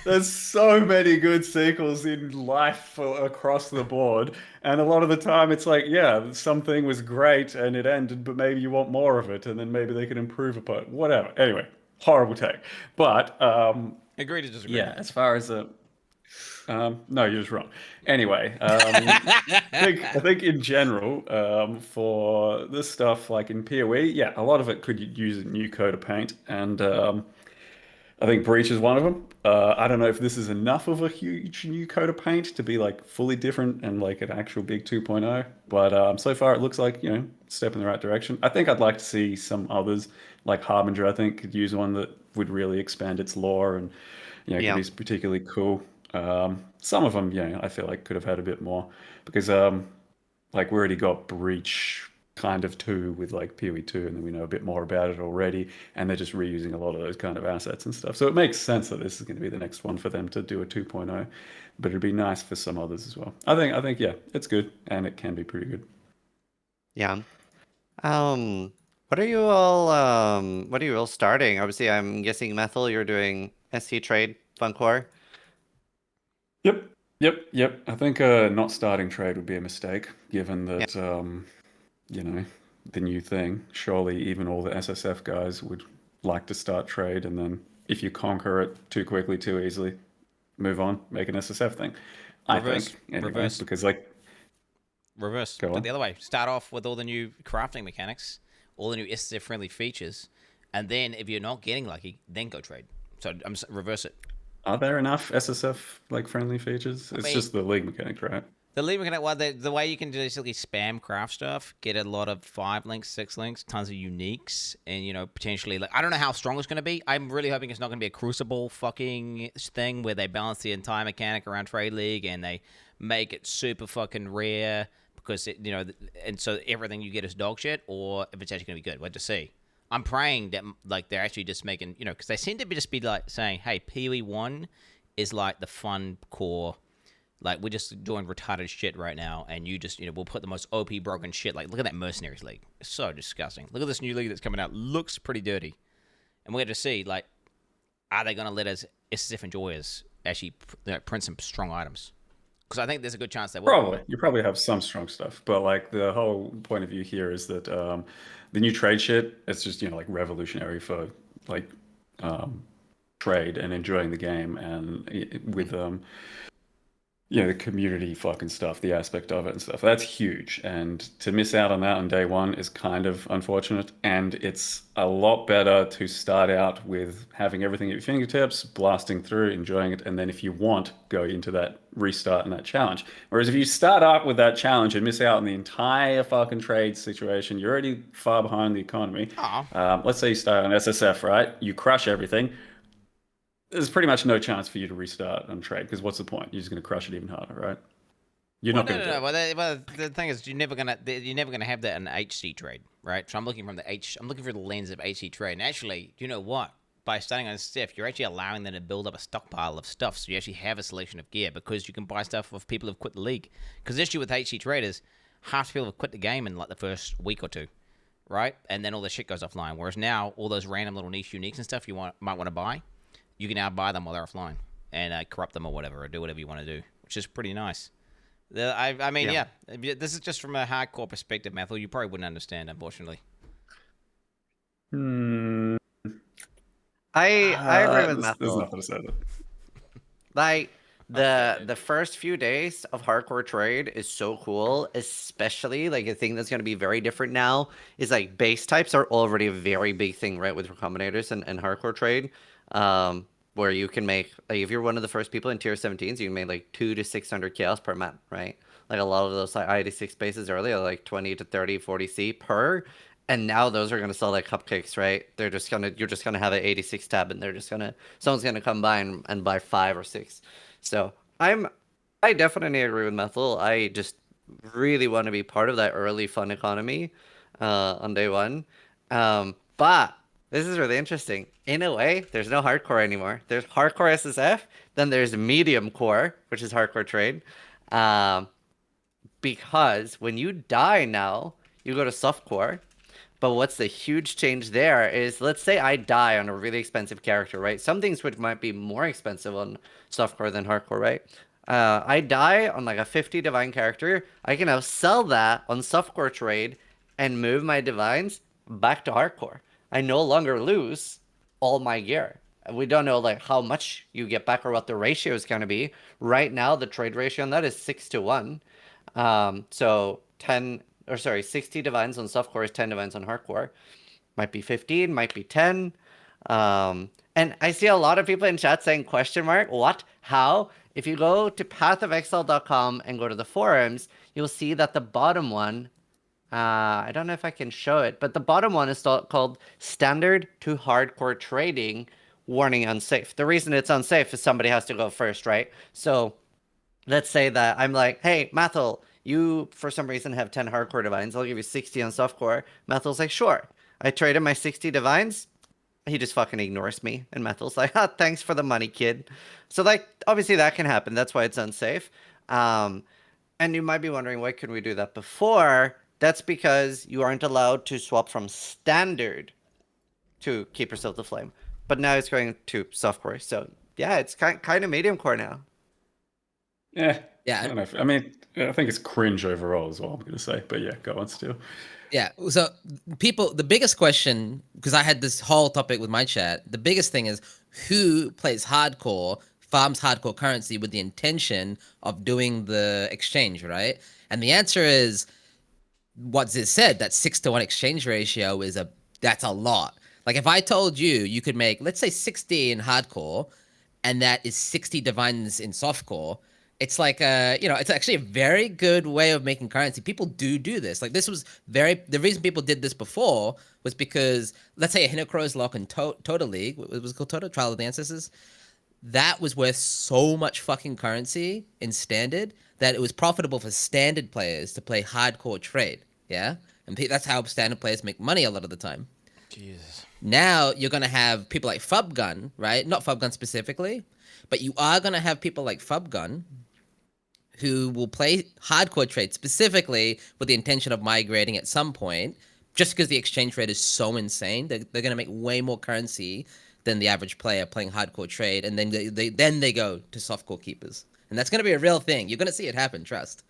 There's so many good sequels in life across the board, and a lot of the time it's like, yeah, something was great and it ended, but maybe you want more of it, and then maybe they can improve upon it. Whatever. Anyway, horrible take. But agree to disagree. Yeah, as far as no, you're just wrong. Anyway, I think in general, for this stuff like in PoE, yeah, a lot of it could use a new coat of paint, and I think Breach is one of them. I don't know if this is enough of a huge new coat of paint to be like fully different and like an actual big 2.0, but so far it looks like, you know, step in the right direction. I think I'd like to see some others, like Harbinger, I think, could use one that would really expand its lore and, you know, could be particularly cool. Some of them, yeah, I feel like could have had a bit more, because like we already got Breach kind of 2 with like PoE 2, and then we know a bit more about it already, and they're just reusing a lot of those kind of assets and stuff. So it makes sense that this is going to be the next one for them to do a 2.0, but it'd be nice for some others as well. I think yeah, it's good, and it can be pretty good. Yeah. What are you all starting? Obviously, I'm guessing Methil, you're doing SC trade, Funcore. Yep. I think not starting trade would be a mistake, given that you know, the new thing. Surely even all the SSF guys would like to start trade, and then if you conquer it too quickly, too easily, move on, make an SSF thing. Reverse. Because like reverse. Go on. The other way. Start off with all the new crafting mechanics, all the new SSF friendly features, and then if you're not getting lucky, then go trade. So reverse it. Are there enough SSF like friendly features? It's just the league mechanic, right? The league mechanic, well, the way you can basically spam craft stuff, get a lot of 5 links, 6 links, tons of uniques, and, you know, potentially, like, I don't know how strong it's going to be. I'm really hoping it's not going to be a Crucible fucking thing where they balance the entire mechanic around Trade League and they make it super fucking rare because, it, you know, and so everything you get is dog shit, or if it's actually going to be good. We'll have to see. I'm praying that, like, they're actually just making, you know, because they seem to just be, like, saying, hey, PoE 1 is, like, the fun core. Like, we're just doing retarded shit right now, and you just, you know, we'll put the most OP broken shit. Like, look at that Mercenaries League. It's so disgusting. Look at this new league that's coming out. Looks pretty dirty. And we're going to see, like, are they going to let us SSF enjoyers actually print some strong items? Because I think there's a good chance they will. Probably. You probably have some strong stuff. But, like, the whole point of view here is that the new trade shit, it's just, you know, like, revolutionary for, like, trade and enjoying the game. And with, you know, the community fucking stuff, the aspect of it and stuff. That's huge. And to miss out on that on day one is kind of unfortunate. And it's a lot better to start out with having everything at your fingertips, blasting through, enjoying it, and then if you want, go into that restart and that challenge. Whereas if you start up with that challenge and miss out on the entire fucking trade situation, you're already far behind the economy. Let's say you start on SSF, right? You crush everything. There's pretty much no chance for you to restart on trade, because what's the point? You're just going to crush it even harder, right? You're not going to. No. Well, the thing is, you're never gonna have that in HC trade, right? So I'm looking for the lens of HC trade. And actually, you know what? By starting on SSF, you're actually allowing them to build up a stockpile of stuff, so you actually have a selection of gear, because you can buy stuff of people who've quit the league. Because the issue with HC trade is half the people have quit the game in like the first week or two, right? And then all the shit goes offline. Whereas now, all those random little niche uniques and stuff might want to buy, you can now buy them while they're offline and corrupt them or whatever, or do whatever you want to do, which is pretty nice. I mean, yeah. This is just from a hardcore perspective, Mathil. You probably wouldn't understand, unfortunately. I agree with There's Methel. nothing to say there. Like the first few days of hardcore trade is so cool, especially like a thing that's going to be very different now is like base types are already a very big thing, right, with recombinators and hardcore trade. Where you can make, like, if you're one of the first people in tier 17s, you can make like 200 to 600 chaos per map, right? Like a lot of those like ID6 bases earlier, like 20 to 30, 40 C per. And now those are gonna sell like cupcakes, right? You're just gonna have an 86 tab, and someone's gonna come by and buy 5 or 6. So I definitely agree with Methel. I just really want to be part of that early fun economy on day one. But this is really interesting. In a way, there's no hardcore anymore. There's hardcore SSF, then there's medium core, which is hardcore trade. Because when you die now, you go to softcore. But what's the huge change there is, let's say I die on a really expensive character, right? Some things which might be more expensive on softcore than hardcore, right? I die on like a 50 divine character. I can now sell that on softcore trade and move my divines back to hardcore. I no longer lose all my gear. We don't know like how much you get back or what the ratio is going to be. Right now, the trade ratio on that is 6-1. So 60 divines on softcore is 10 divines on hardcore. Might be 15, might be 10. And I see a lot of people in chat saying question mark, what, how? If you go to pathofexile.com and go to the forums, you'll see that the bottom one, I don't know if I can show it, but the bottom one is called Standard to Hardcore Trading, warning unsafe. The reason it's unsafe is somebody has to go first, right? So let's say that I'm like, hey, Methel, you for some reason have 10 hardcore divines. I'll give you 60 on softcore. Methel's like, sure. I traded my 60 divines. He just fucking ignores me. And Methel's like, thanks for the money, kid. So like, obviously that can happen. That's why it's unsafe. And you might be wondering, why couldn't we do that before? That's because you aren't allowed to swap from standard to Keepers of the Flame. But now it's going to softcore. So yeah, it's kind of medium core now. Yeah. I don't know. I mean, I think it's cringe overall is all I'm going to say. But yeah, go on still. Yeah. So the biggest question, because I had this whole topic with my chat, the biggest thing is who plays hardcore, farms hardcore currency with the intention of doing the exchange, right? And the answer is what Ziz said, that 6-1 exchange ratio that's a lot. Like if I told you could make, let's say 60 in hardcore, and that is 60 divines in softcore, it's like it's actually a very good way of making currency. People do this. Like this was the reason people did this before was because, let's say a Hinokro's lock in Total League, it was called Total Trial of the Ancestors, that was worth so much fucking currency in standard that it was profitable for standard players to play hardcore trade. Yeah, and that's how standard players make money a lot of the time. Jesus. Now you're gonna have people like Fubgun, right? Not Fubgun specifically, but you are gonna have people like Fubgun who will play hardcore trade specifically with the intention of migrating at some point, just because the exchange rate is so insane. They're gonna make way more currency than the average player playing hardcore trade, and then they go to softcore keepers, and that's gonna be a real thing. You're gonna see it happen. Trust.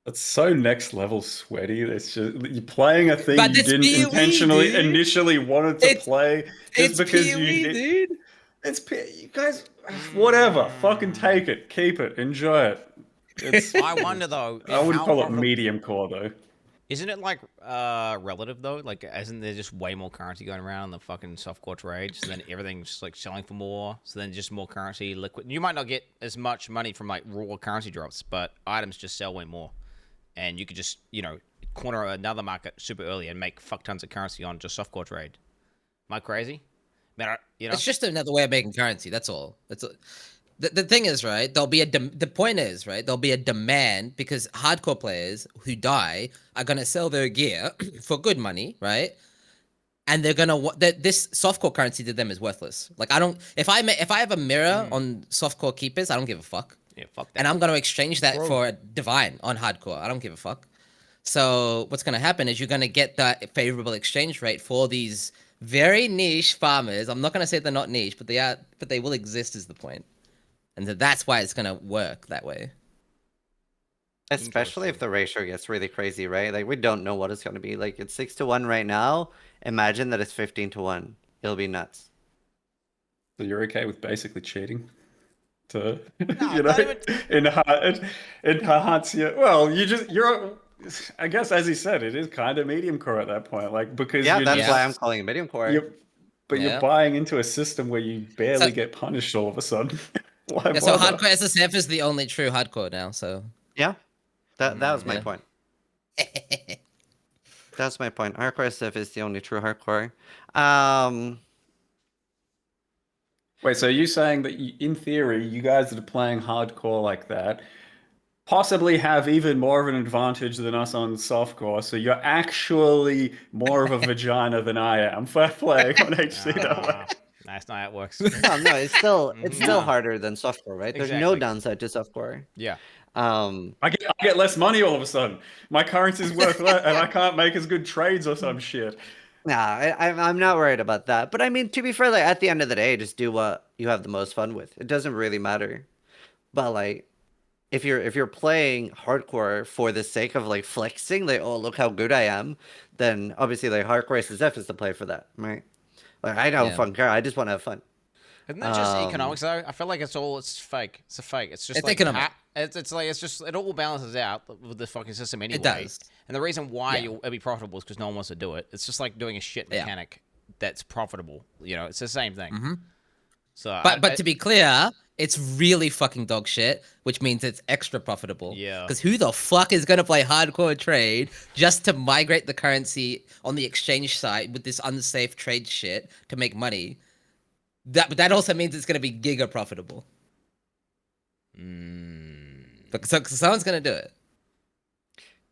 It's so next level sweaty. It's just you're playing a thing But you it's didn't PoE, intentionally dude. initially wanted to play just because PoE, you did. dude. You guys, whatever. Fucking take it, keep it, enjoy it. I wonder though. I wouldn't call it medium core though. Isn't it like relative though? Like, isn't there just way more currency going around in the fucking softcore trades? So then everything's just like selling for more. So then just more currency, liquid. You might not get as much money from like raw currency drops, but items just sell way more. And you could just, corner another market super early and make fuck tons of currency on just softcore trade. Am I crazy? Man, It's just another way of making currency. That's all. The thing is, right? The point is, right? There'll be a demand because hardcore players who die are gonna sell their gear for good money, right? And they're gonna this softcore currency to them is worthless. Like if I have a mirror on softcore keepers, I don't give a fuck. Yeah, fuck that. And I'm going to exchange that for a divine on hardcore. I don't give a fuck. So what's going to happen is you're going to get that favorable exchange rate for these very niche farmers. I'm not going to say they're not niche, but they will exist is the point. And that's why it's going to work that way. Especially if the ratio gets really crazy, right? Like we don't know what it's going to be. Like it's 6-1 right now. Imagine that it's 15-1. It'll be nuts. So you're okay with basically cheating to, even... enhance your. Well, you're. I guess, as he said, it is kind of medium core at that point, like because Yeah, you're that's why I'm calling it medium core. You're buying into a system where you barely get punished all of a sudden. Why yeah, so hardcore SSF is the only true hardcore now. So yeah, that was my point. That's my point. Hardcore SF is the only true hardcore. Wait, so are you saying that in theory, you guys that are playing hardcore like that possibly have even more of an advantage than us on softcore, so you're actually more of a vagina than I am for playing on HC that way? That's not how it works. No, it's still harder than softcore, right? There's no downside to softcore. Yeah. I get less money all of a sudden. My currency is worth less, and I can't make as good trades or some shit. Nah, I'm not worried about that. But I mean, to be fair, like at the end of the day, just do what you have the most fun with. It doesn't really matter. But like, if you're playing hardcore for the sake of like flexing, like, oh, look how good I am, then obviously like hardcore SSF is the play for that, right? Like I don't fucking care. I just want to have fun. Isn't that just economics though? I feel like it's fake. It's a fake. It's just like economic. It all balances out with the fucking system anyway. It does. And the reason why it'll be profitable is because no one wants to do it. It's just like doing a shit mechanic that's profitable. You know, it's the same thing. So, but to be clear, it's really fucking dog shit, which means it's extra profitable. Yeah. Because who the fuck is gonna play hardcore trade just to migrate the currency on the exchange site with this unsafe trade shit to make money? But that also means it's gonna be giga profitable. So someone's gonna do it.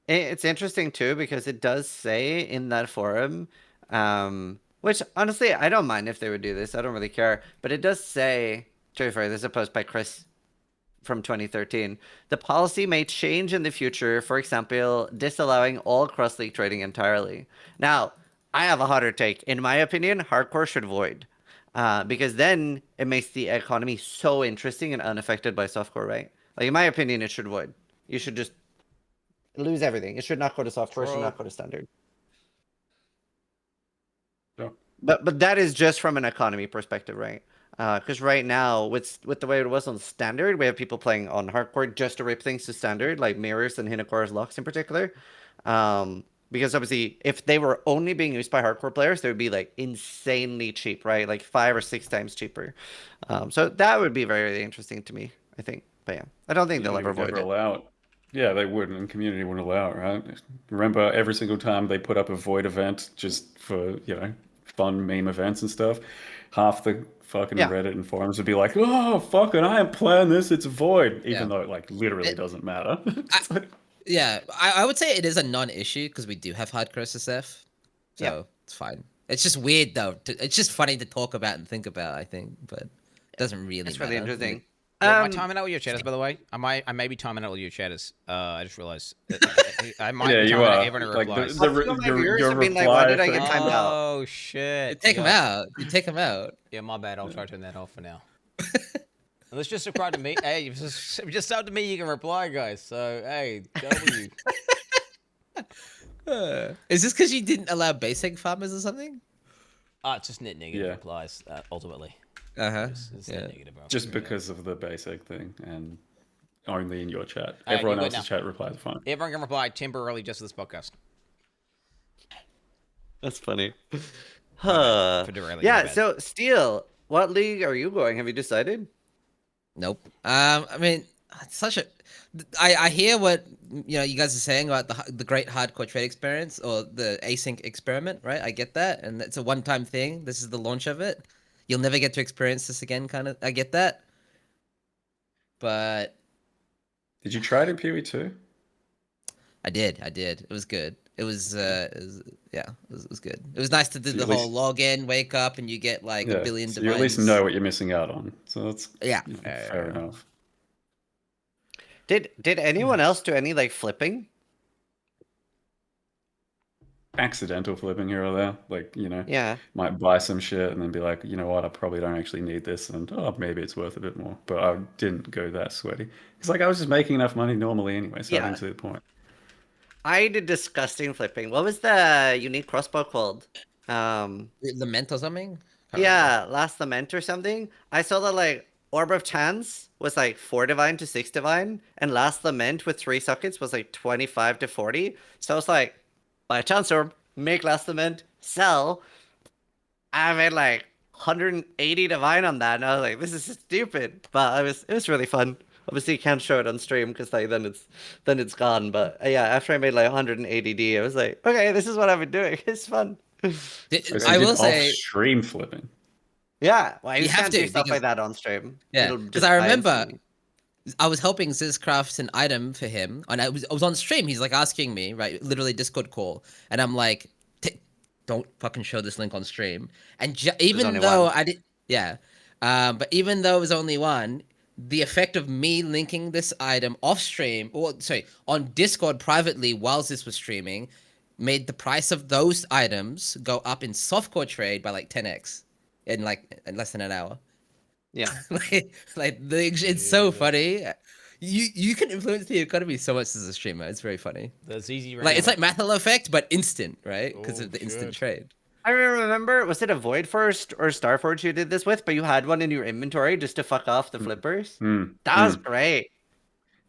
It's interesting too because it does say in that forum, which honestly I don't mind if they would do this. I don't really care, but it does say. There's a post by Chris from 2013. The policy may change in the future, for example, disallowing all cross-league trading entirely. Now, I have a hotter take. In my opinion, hardcore should void. Because then it makes the economy so interesting and unaffected by softcore, right? Like, in my opinion, it should void. You should just lose everything. It should not go to softcore. It should not go to standard. No. But that is just from an economy perspective, right? Because right now, with the way it was on standard, we have people playing on hardcore just to rip things to standard, like mirrors and Hinakora's locks in particular. Because obviously, if they were only being used by hardcore players, they would be like insanely cheap, right? Like 5 or 6 times cheaper. So that would be very, very interesting to me, I think. But yeah, I don't think they'll ever void it. Allow it. Yeah, they wouldn't, and community wouldn't allow it, right? Remember, every single time they put up a void event just for, fun meme events and stuff, half the fucking Reddit and forums would be like, oh, fucking, I am playing this, it's void, even though it, like, literally doesn't matter. Yeah, I would say it is a non-issue because we do have hardcore SSF, so it's fine. It's just weird, though. It's just funny to talk about and think about, I think, but it doesn't really matter. It's really interesting. Am I timing out with your chatters, by the way? I may be timing out with your chatters. I just realized. I might be timing out everyone who replies. Your reply why did I get timed out? Oh, shit. You take them out. You take them out. Yeah, my bad. I'll try to turn that off for now. And let's just subscribe to me. Hey, if it's just up to me, you can reply, guys. So, hey, W. Is this because you didn't allow basic farmers or something? It's just negative replies, ultimately. It's negative, bro. Just because of the basic thing and only in your chat. Everyone else's chat replies fine. Everyone can reply temporarily just to this podcast. That's funny. Yeah, so Steel, what league are you going? Have you decided? Nope. I mean, it's such a. I hear what you guys are saying about the great hardcore trade experience or the async experiment, right? I get that, and it's a one-time thing. This is the launch of it. You'll never get to experience this again, kind of. I get that. But did you try it in PoE too? I did. It was good. It was good. It was nice to do the whole login, wake up, and you get like a billion so divines. You at least know what you're missing out on. So that's fair enough. Did anyone else do any like flipping? Accidental flipping here or there, like might buy some shit and then be like, you know what, I probably don't actually need this, and maybe it's worth a bit more. But I didn't go that sweaty. It's like I was just making enough money normally anyway, so I didn't see the point. I did disgusting flipping. What was the unique crossbow called? Lament or something? Yeah, Last Lament or something. I saw that like Orb of Chance was like 4 divine to 6 divine, and Last Lament with 3 sockets was like 25 to 40. So I was like, buy a Chance Orb, make Last Lament, sell. I made like 180 divine on that, and I was like, this is stupid. But it was really fun. Obviously, you can't show it on stream because like then it's gone. But yeah, after I made like 180 D, I was like, okay, this is what I've been doing. It's fun. I will say stream flipping. Yeah, well, you have can't to, do stuff because- like that on stream. Yeah, It'll because just I die remember instantly. I was helping Ziz craft an item for him, and I was on stream. He's like asking me, right, literally Discord call, and I'm like, don't fucking show this link on stream. And even only though one. I did, yeah, but even though it was only one, the effect of me linking this item off stream, or sorry, on Discord privately whilst this was streaming, made the price of those items go up in softcore trade by like 10x in less than an hour. Yeah, it's so funny. You can influence the economy so much as a streamer. It's very funny. That's easy. Like it's like Mathel effect, but instant, right? Because of the instant trade. I remember, was it a Void First or Starforge you did this with? But you had one in your inventory just to fuck off the flippers. That was great.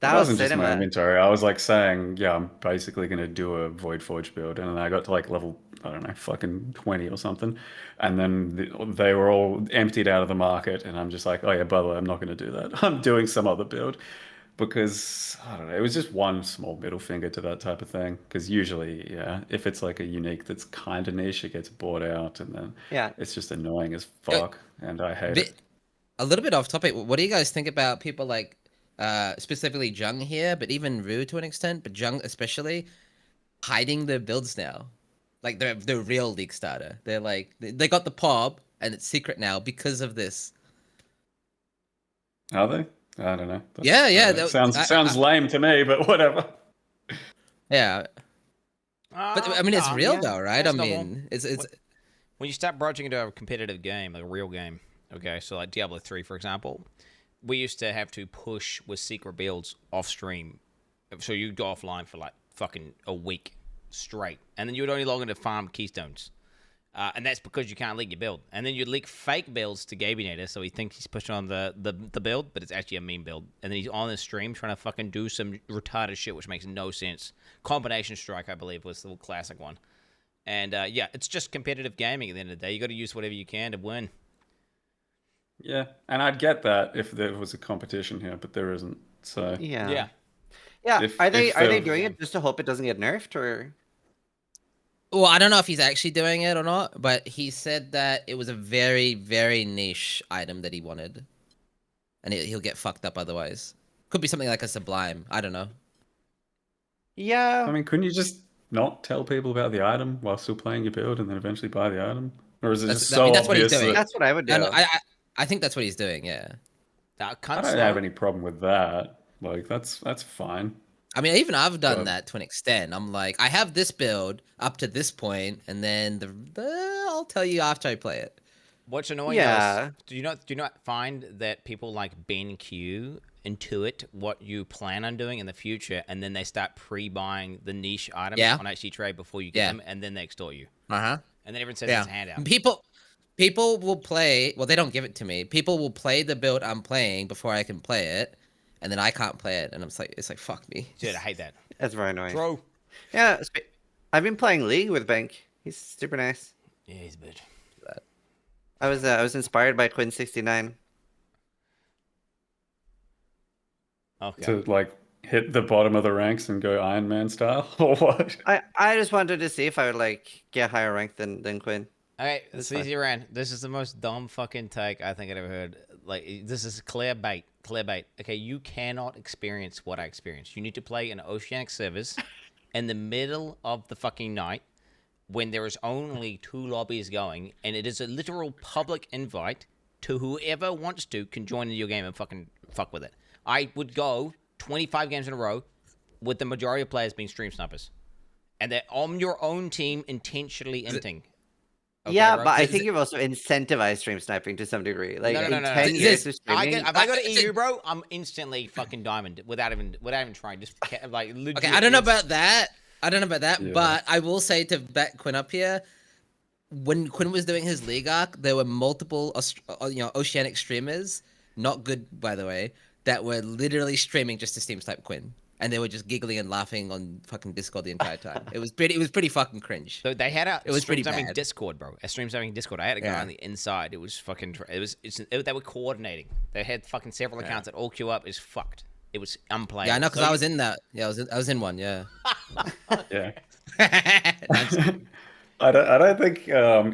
That It was wasn't just my cinema. inventory. I was like saying, yeah, I'm basically going to do a Void Forge build. And then I got to like level, I don't know, fucking 20 or something. And then they were all emptied out of the market. And I'm just like, oh yeah, by the way, I'm not going to do that. I'm doing some other build. Because, I don't know, it was just one small middle finger to that type of thing. Because usually, yeah, if it's like a unique that's kind of niche, it gets bought out. And then it's just annoying as fuck. And I hate it. A little bit off topic. What do you guys think about people like, specifically Jung here, but even Rue to an extent, but Jung especially, hiding their builds now? Like they're real League starter. They're like, they got the POB and it's secret now because of this. Are they? I don't know. Yeah. Sounds lame to me, but whatever. Yeah. But I mean, it's real though, right? I mean, it's when you start broaching into a competitive game, like a real game. Okay, so like Diablo 3, for example, we used to have to push with secret builds off stream, so you'd go offline for like fucking a week straight, and then you would only log in to farm keystones. And that's because you can't leak your build. And then you leak fake builds to Gabinator, so he thinks he's pushing on the build, but it's actually a meme build. And then he's on the stream trying to fucking do some retarded shit, which makes no sense. Combination Strike, I believe, was the classic one. And yeah, it's just competitive gaming at the end of the day. You got to use whatever you can to win. Yeah, and I'd get that if there was a competition here, but there isn't. So Yeah. If- Are they if doing it just to hope it doesn't get nerfed, or? Well, I don't know if he's actually doing it or not, but he said that it was a very, very niche item that he wanted. And he'll get fucked up otherwise. Could be something like a Sublime. I don't know. Yeah. I mean, couldn't you just not tell people about the item while still playing your build and then eventually buy the item? Or is it just so that's what he's obvious doing. that- That's what I would do. No, I think that's what he's doing, yeah. I don't have any problem with that. Like, that's fine. I mean, even I've done But- that to an extent. I'm like, I have this build up to this point, and then I'll tell you after I play it. What's annoying Yeah. is, do you not find that people like BenQ intuit what you plan on doing in the future, and then they start pre-buying the niche items on HC Trade before you get them, and then they extort you. And then everyone says it's a handout. People will play. Well, they don't give it to me. People will play the build I'm playing before I can play it, and then I can't play it, and it's like fuck me. Dude, I hate that. That's very annoying. Bro. Yeah, I've been playing League with Bank. He's super nice. Yeah, he's a bitch. I was inspired by Quin69. Okay. To like hit the bottom of the ranks and go Iron Man style, or what? I just wanted to see if I would like get higher rank than Quin. Okay, Zizaran, this is the most dumb fucking take I think I've ever heard. Like, this is clear bait. Okay, you cannot experience what I experienced. You need to play in Oceanic servers in the middle of the fucking night when there is only 2 lobbies going, and it is a literal public invite to whoever wants to can join your game and fucking fuck with it. I would go 25 games in a row with the majority of players being stream snipers. And they're on your own team intentionally inting. Okay, yeah, bro? but I think you've also incentivized stream sniping to some degree. Like No. 10 years of streaming. If I go to EU, bro, I'm instantly fucking diamond without even trying. Just like legit. Okay, I don't know about that. Yeah. But I will say to back Quin up here, when Quin was doing his league arc, there were multiple oceanic streamers, not good by the way, that were literally streaming just to Steam type Quin. And they were just giggling and laughing on fucking Discord the entire time. It was pretty fucking cringe. So they had it was pretty streams having bad. Discord, bro. A streams having Discord. I had a guy on the inside. It was fucking. They were coordinating. They had fucking several accounts that all queue up. Is fucked. It was unplayable. Yeah, I know because I was in that. Yeah, I was in one. Yeah. Yeah. I don't think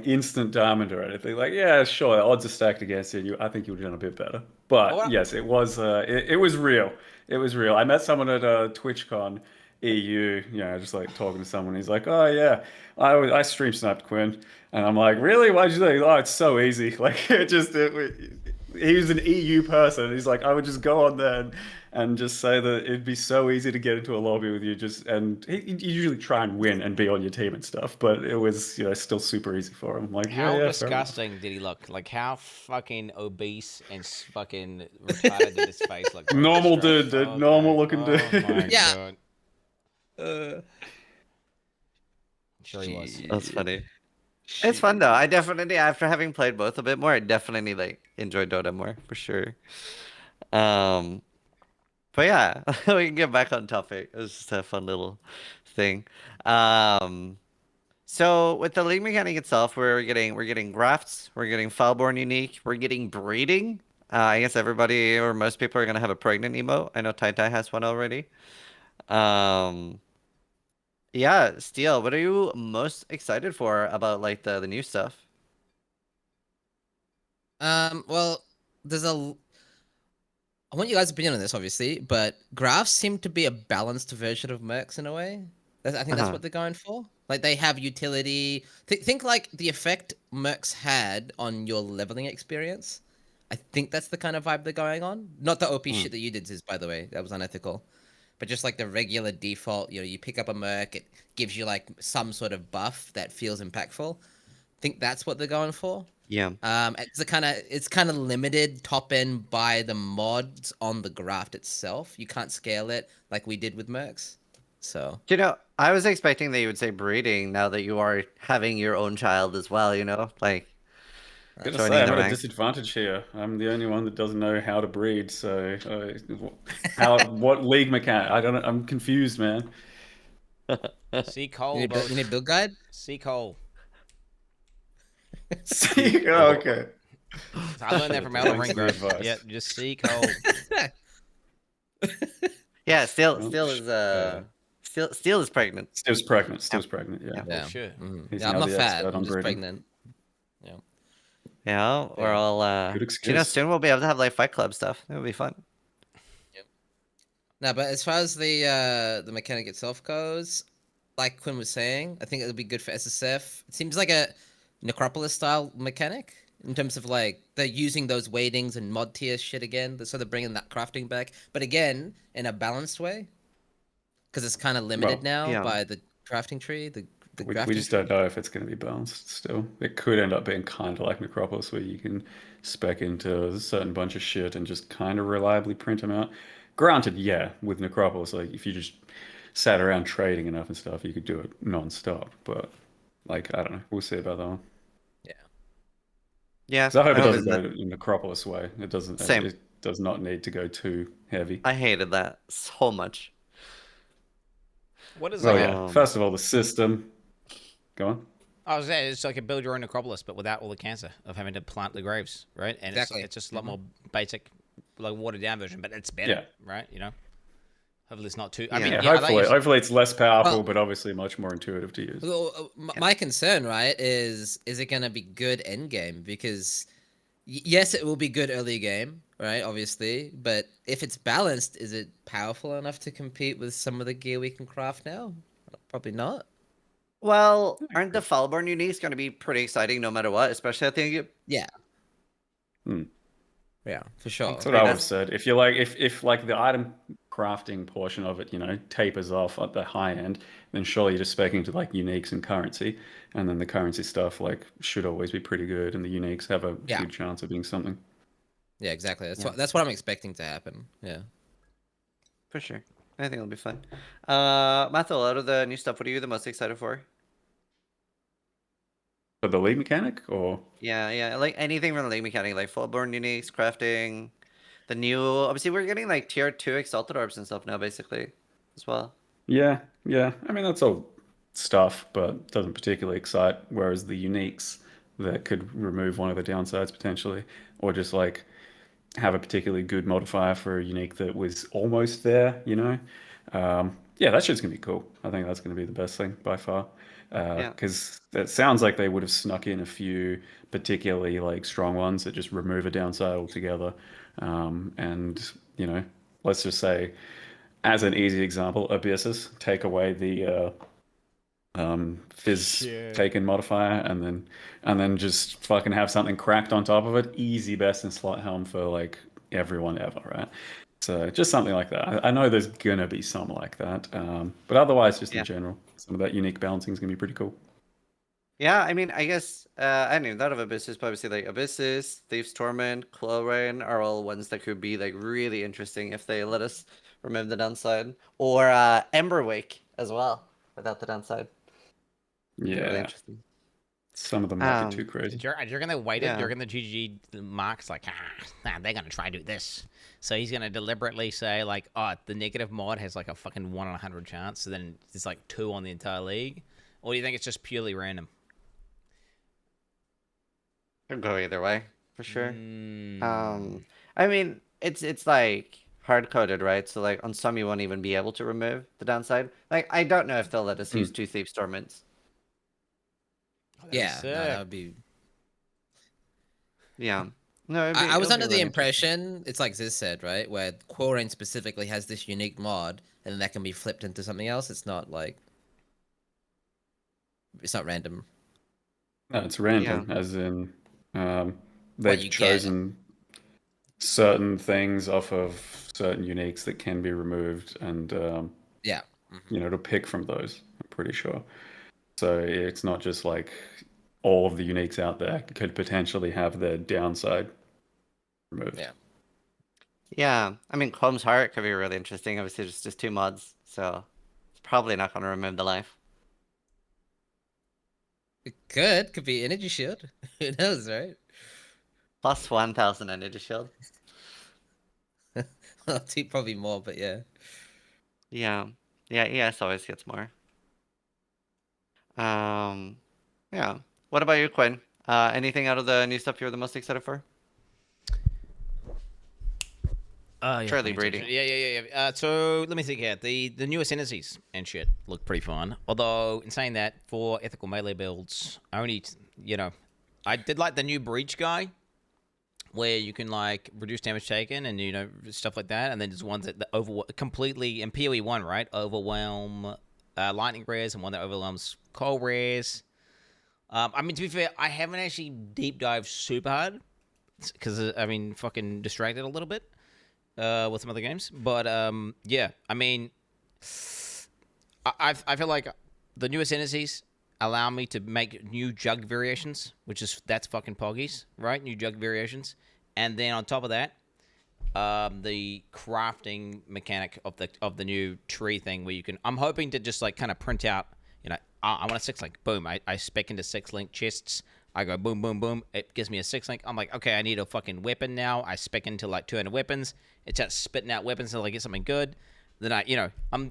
instant diamond or anything. Like, yeah, sure, the odds are stacked against you. I think you would have done a bit better. But yes, it was it was real. It was real. I met someone at TwitchCon EU, just like talking to someone. He's like, oh yeah, I stream sniped Quin. And I'm like, really? Why'd you think? Oh, it's so easy. Like, he was an EU person. He's like, I would just go on there and just say that it'd be so easy to get into a lobby with you. And he'd usually try and win and be on your team and stuff, but it was still super easy for him. Like, how disgusting did he look? Like, how fucking obese and fucking retarded did his face look? Normal dude, normal looking dude. My yeah. God. Sure he was. That's funny. It's fun though. I definitely, after having played both a bit more, I definitely like enjoy Dota more for sure. But yeah, we can get back on topic. It was just a fun little thing. So with the league mechanic itself, we're getting grafts, we're getting Foulborn unique, we're getting breeding. I guess everybody or most people are gonna have a pregnant emote. I know Tai has one already. Yeah, Steel, what are you most excited for about like the new stuff? Well, I want you guys' opinion on this, obviously, but graphs seem to be a balanced version of mercs in a way. I think that's what they're going for. Like, they have utility. Think like the effect mercs had on your leveling experience. I think that's the kind of vibe they're going on. Not the OP shit that you did, Ziz, by the way. That was unethical. But just like the regular default, you pick up a merc, it gives you like some sort of buff that feels impactful. I think that's what they're going for. Yeah. It's kind of limited top end by the mods on the graft itself. You can't scale it like we did with mercs. So I was expecting that you would say breeding now that you are having your own child as well. Like. I'm gonna say I'm at a disadvantage here. I'm the only one that doesn't know how to breed. So, what league mechanic? I'm confused, man. See Cole. You need build guide. See Cole. Okay. So I learned that from Elden Ring. Yeah, just see Cole. Yeah, Steel is pregnant. Steel's pregnant. Yeah. Yeah, sure. Yeah, I'm not fat. I'm just pregnant. Yeah. Yeah, we're all. Soon we'll be able to have like Fight Club stuff. It'll be fun. Yep. No, but as far as the mechanic itself goes, like Quin was saying, I think it'll be good for SSF. It seems like a Necropolis style mechanic in terms of like they're using those weightings and mod tier shit again, so they're bringing that crafting back, but again in a balanced way, because it's kind of limited by the crafting tree. We just don't know if it's going to be balanced still. It could end up being kind of like Necropolis, where you can spec into a certain bunch of shit and just kind of reliably print them out. Granted, yeah, with Necropolis, like if you just sat around trading enough and stuff, you could do it non-stop. But like, I don't know. We'll see about that one. Yeah. So I hope it doesn't go in Necropolis way. It doesn't. Same. It does not need to go too heavy. I hated that so much. What is First of all, the system. Go on. I was saying it's like a build your own necropolis, but without all the cancer of having to plant the graves, right? And exactly. It's just a lot more basic, like watered down version, but it's better, right? Hopefully it's not too. I mean, hopefully it's less powerful, but obviously much more intuitive to use. My concern, right, is it going to be good end game? Because yes, it will be good early game, right? Obviously, but if it's balanced, is it powerful enough to compete with some of the gear we can craft now? Probably not. Well, aren't the Foulborn uniques going to be pretty exciting no matter what? Especially, I think. Yeah. Yeah, for sure. That's what I would have said. If you like, if like the item crafting portion of it, tapers off at the high end, then surely you're just speccing to like uniques and currency, and then the currency stuff like should always be pretty good, and the uniques have a good chance of being something. Yeah, exactly. That's what I'm expecting to happen. Yeah. For sure. I think it'll be fun. Mathil, out of the new stuff, what are you the most excited for? For the league mechanic, or Yeah, like anything from the league mechanic, like full-born uniques, crafting, the new. Obviously, we're getting like tier 2 exalted orbs and stuff now, basically, as well. yeah. I mean, that's all stuff, but doesn't particularly excite. Whereas the uniques that could remove one of the downsides potentially, or just like have a particularly good modifier for a unique that was almost there, you know? Yeah, that shit's gonna be cool. I think that's gonna be the best thing by far. Yeah. Because it sounds like they would have snuck in a few particularly like strong ones that just remove a downside altogether. And you know, let's just say, as an easy example, Abyssus, take away the fizz taken modifier, and then just fucking have something cracked on top of it. Easy best in slot helm for like everyone ever, right? So just something like that. I know there's gonna be some like that, but otherwise, just in general, some of that unique balancing is gonna be pretty coul. Yeah, I mean, I guess I didn't even thought of Abyssus, but obviously like Abyssus, Thief's Torment, Chlorine are all ones that could be like really interesting if they let us remove the downside. Or Emberwake as well, without the downside. Yeah. Really interesting. Some of them might be too crazy. You're gonna wait it. Yeah. You're gonna GG Mark's like, they're gonna try to do this. So he's gonna deliberately say like, oh, the negative mod has like a fucking 1 in 100 chance. So then it's like 2 on the entire league. Or do you think it's just purely random? Could go either way, for sure. I mean, it's like hard coded, right? So like on some you won't even be able to remove the downside. Like I don't know if they'll let us use 2 Thief's Torments. Yeah, no, that would be. Yeah. No, I was under the impression it's like Ziz said, right, where Quarren specifically has this unique mod, and then that can be flipped into something else. It's not like it's not random. No, it's random, as in they've chosen certain things off of certain uniques that can be removed, and you know, to pick from those. I'm pretty sure. So it's not just like all of the uniques out there could potentially have their downside removed. Yeah, I mean, Clome's Heart could be really interesting. Obviously, just 2 mods, so it's probably not going to remove the life. It could be Energy Shield. Who knows, right? Plus 1,000 Energy Shield. Well, probably more, but yeah. Yeah, ES always gets more. Yeah. What about you, Quinn? Anything out of the new stuff you're the most excited for? Charlie Brady. Yeah. So let me think here. The newest entities and shit look pretty fun. Although, in saying that, for ethical melee builds, I did like the new breach guy, where you can like reduce damage taken and stuff like that. And then there's ones that completely in PoE 1, right? Overwhelm lightning rares, and one that overwhelms cold rares. I mean, to be fair, I haven't actually deep dived super hard because fucking distracted a little bit with some other games. But yeah, I mean, I feel like the newest entities allow me to make new jug variations, that's fucking poggies, right? New jug variations, and then on top of that, the crafting mechanic of the new tree thing, where you can. I'm hoping to just like kind of print out. I want a 6-link. Boom. I spec into 6-link chests. I go boom, boom, boom. It gives me a 6-link. I'm like, okay, I need a fucking weapon now. I spec into like 200 weapons. It starts spitting out weapons until I get something good. Then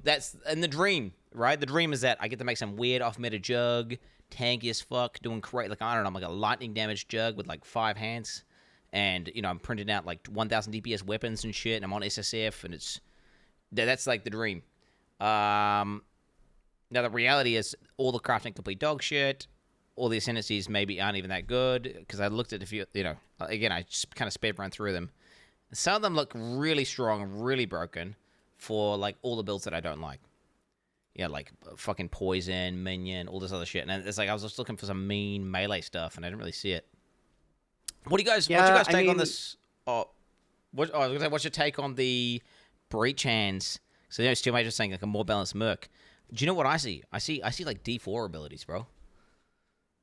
that's in the dream, right? The dream is that I get to make some weird off-meta jug, tanky as fuck, doing great. Like, I don't know, I'm like a lightning damage jug with like 5 hands. And, I'm printing out like 1,000 DPS weapons and shit. And I'm on SSF, and that's like the dream. Now, the reality is all the crafting complete dog shit. All the ascendancies maybe aren't even that good, because I looked at a few, again, I just kind of sped run through them. Some of them look really strong, really broken for, like, all the builds that I don't like. Yeah, like fucking Poison, Minion, all this other shit. And it's like I was just looking for some mean melee stuff, and I didn't really see it. What's your guys' take on this? What's your take on the breach hands? So, Steel Major saying like a more balanced merc. Do you know what I see? I see like D4 abilities, bro.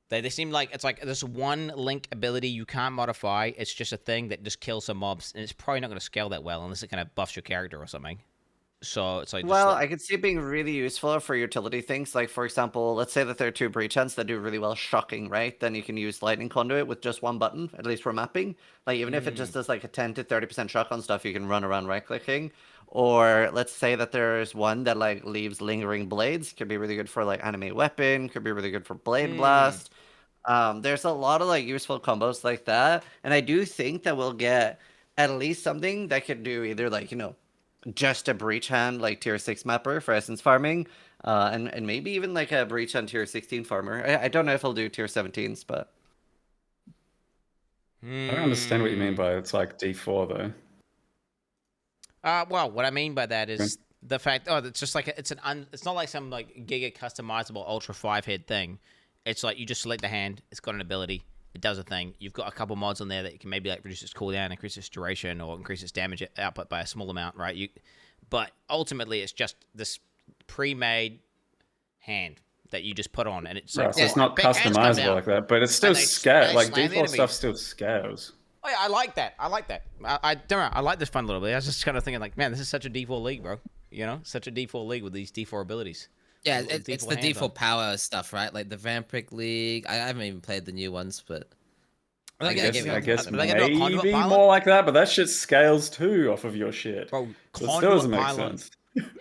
They seem like it's like this one link ability you can't modify. It's just a thing that just kills some mobs, and it's probably not going to scale that well unless it kind of buffs your character or something. So it's like Well, I could see it being really useful for utility things. Like, for example, let's say that there are two breach hands that do really well shocking, right? Then you can use Lightning Conduit with just one button, at least for mapping. Like, even if it just does like a 10 to 30% shock on stuff, you can run around right-clicking. Or let's say that there's one that like leaves lingering blades. Could be really good for like animate weapon. Could be really good for blade blast. There's a lot of like useful combos like that. And I do think that we'll get at least something that could do either like, just a breach hand like tier 6 mapper for essence farming, and maybe even like a breach hand tier 16 farmer. I don't know if he'll do tier 17s, but I don't understand what you mean by it's like D4 though. Well, what I mean by that is the fact. Oh, it's just like it's not like some like giga customizable Ultra 5 head thing. It's like you just select the hand. It's got an ability. It does a thing. You've got a couple mods on there that you can maybe like reduce its cooldown, increase its duration, or increase its damage output by a small amount, right? But ultimately, it's just this pre-made hand that you just put on, and it's like so it's not customizable like that, but it's still scale. Like default stuff still scales. Oh yeah, I like that. I don't know. I like this fun a little bit. I was just kind of thinking like, man, this is such a D4 league, bro. Such a D4 league with these D4 abilities. Yeah, it's the default power stuff, right? Like the Vampiric League. I haven't even played the new ones, but I guess maybe more like that. But that shit scales too off of your shit. Bro, so it still doesn't make sense.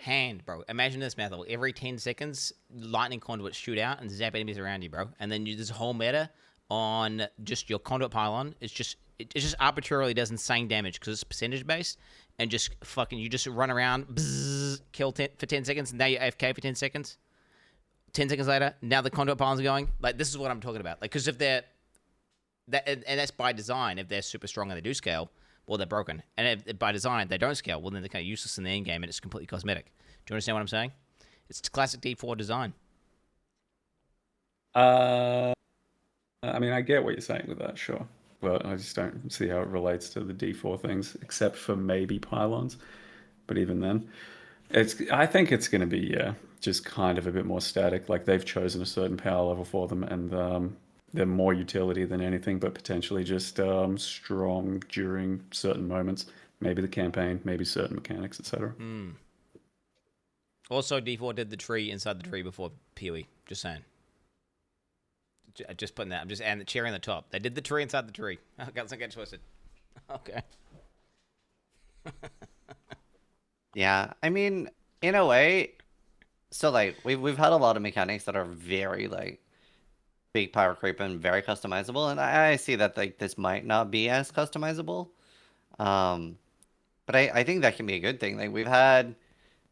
Hand, bro. Imagine this, Matthew. Every 10 seconds, lightning conduits shoot out and zap enemies around you, bro. And then there's a whole meta on just your conduit pylon. It just arbitrarily does insane damage because it's percentage based, and just fucking you just run around, bzzz, kill for 10 seconds, and now you're AFK for 10 seconds. 10 seconds later, now the conduit pylons are going. Like, this is what I'm talking about. Like, because if they're and that's by design. If they're super strong and they do scale, well, they're broken. And if by design they don't scale, well, then they're kind of useless in the end game, and it's completely cosmetic. Do you understand what I'm saying? It's classic D4 design. I mean, I get what you're saying with that, sure. But I just don't see how it relates to the D4 things, except for maybe pylons. But even then, I think it's going to be, just kind of a bit more static. Like, they've chosen a certain power level for them, and they're more utility than anything, but potentially just strong during certain moments. Maybe the campaign, maybe certain mechanics, etc. Also, D4 did the tree inside the tree before PoE. Just saying. Just putting that. I'm just adding the cherry on the top. They did the tree inside the tree. Oh, let's not get twisted. Okay. Yeah, I mean, in a way, so like we've had a lot of mechanics that are very like big power creep and very customizable, and I see that like this might not be as customizable, but I think that can be a good thing. Like we've had,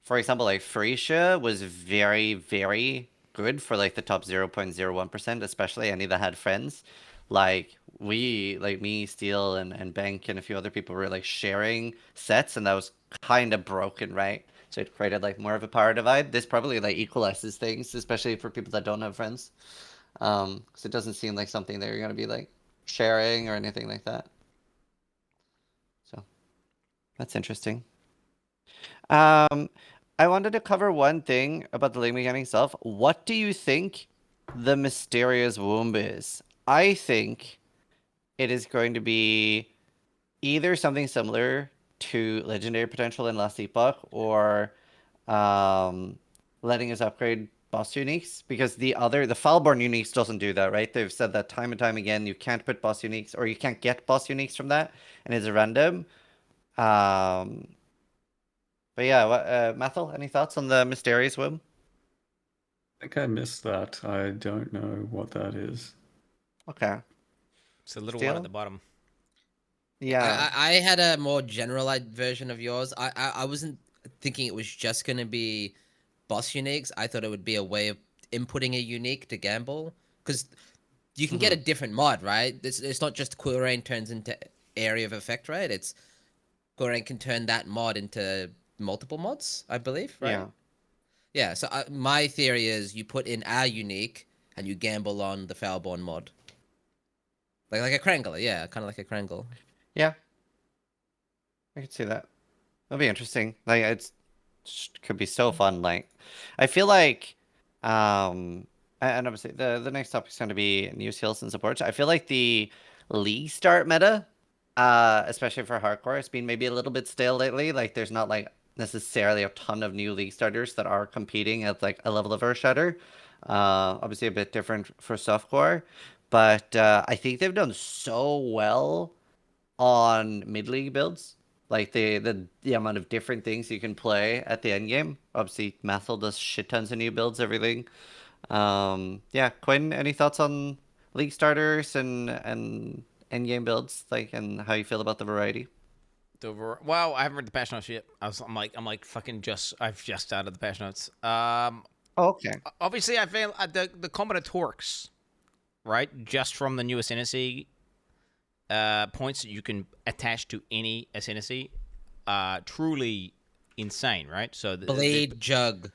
for example, like Freesia was very, very good for like the top 0.01%, especially any that had friends. Like me, Steel, and Bank, and a few other people were like sharing sets, and that was kind of broken, right? So it created like more of a power divide. This probably like equalizes things, especially for people that don't have friends. Because it doesn't seem like something that you're going to be like sharing or anything like that. So that's interesting. I wanted to cover one thing about the league mechanic itself. What do you think the mysterious womb is? I think it is going to be either something similar to legendary potential in Last Epoch, or letting us upgrade boss uniques, because the Foulborn uniques doesn't do that, right? They've said that time and time again. You can't put boss uniques, or you can't get boss uniques from that, and it's a random. But yeah, Mathel, any thoughts on the mysterious womb? I think I missed that. I don't know what that is. Okay. It's a little one at the bottom. Yeah. I had a more generalized version of yours. I wasn't thinking it was just going to be boss uniques. I thought it would be a way of inputting a unique to gamble, because you can get a different mod, right? It's not just Quilrain turns into area of effect, right? It's Quilrain can turn that mod into multiple mods, I believe, right? Yeah, so my theory is you put in our unique and you gamble on the Foulborn mod. Like a Krangler, yeah, kind of like a Krangler. Yeah. I could see that. That'll be interesting. Like, it's could be so fun. Like, I feel like, and obviously the next topic is going to be news, heals, and supports. I feel like the League start meta, especially for hardcore, has been maybe a little bit stale lately. Like, there's not like necessarily a ton of new league starters that are competing at like a level of Earthshatter. Obviously a bit different for softcore, but I think they've done so well on mid league builds. Like the amount of different things you can play at the end game. Obviously, Mathil does shit tons of new builds, everything. Yeah, Quinn, any thoughts on league starters and end game builds, like, and how you feel about the variety? Well, I haven't read the patch notes yet. I'm like fucking I've just started the patch notes. Okay. Obviously, I feel the combinatorics, right? Just from the new ascendancy points that you can attach to any ascendancy, truly insane, right? So Blade Jug.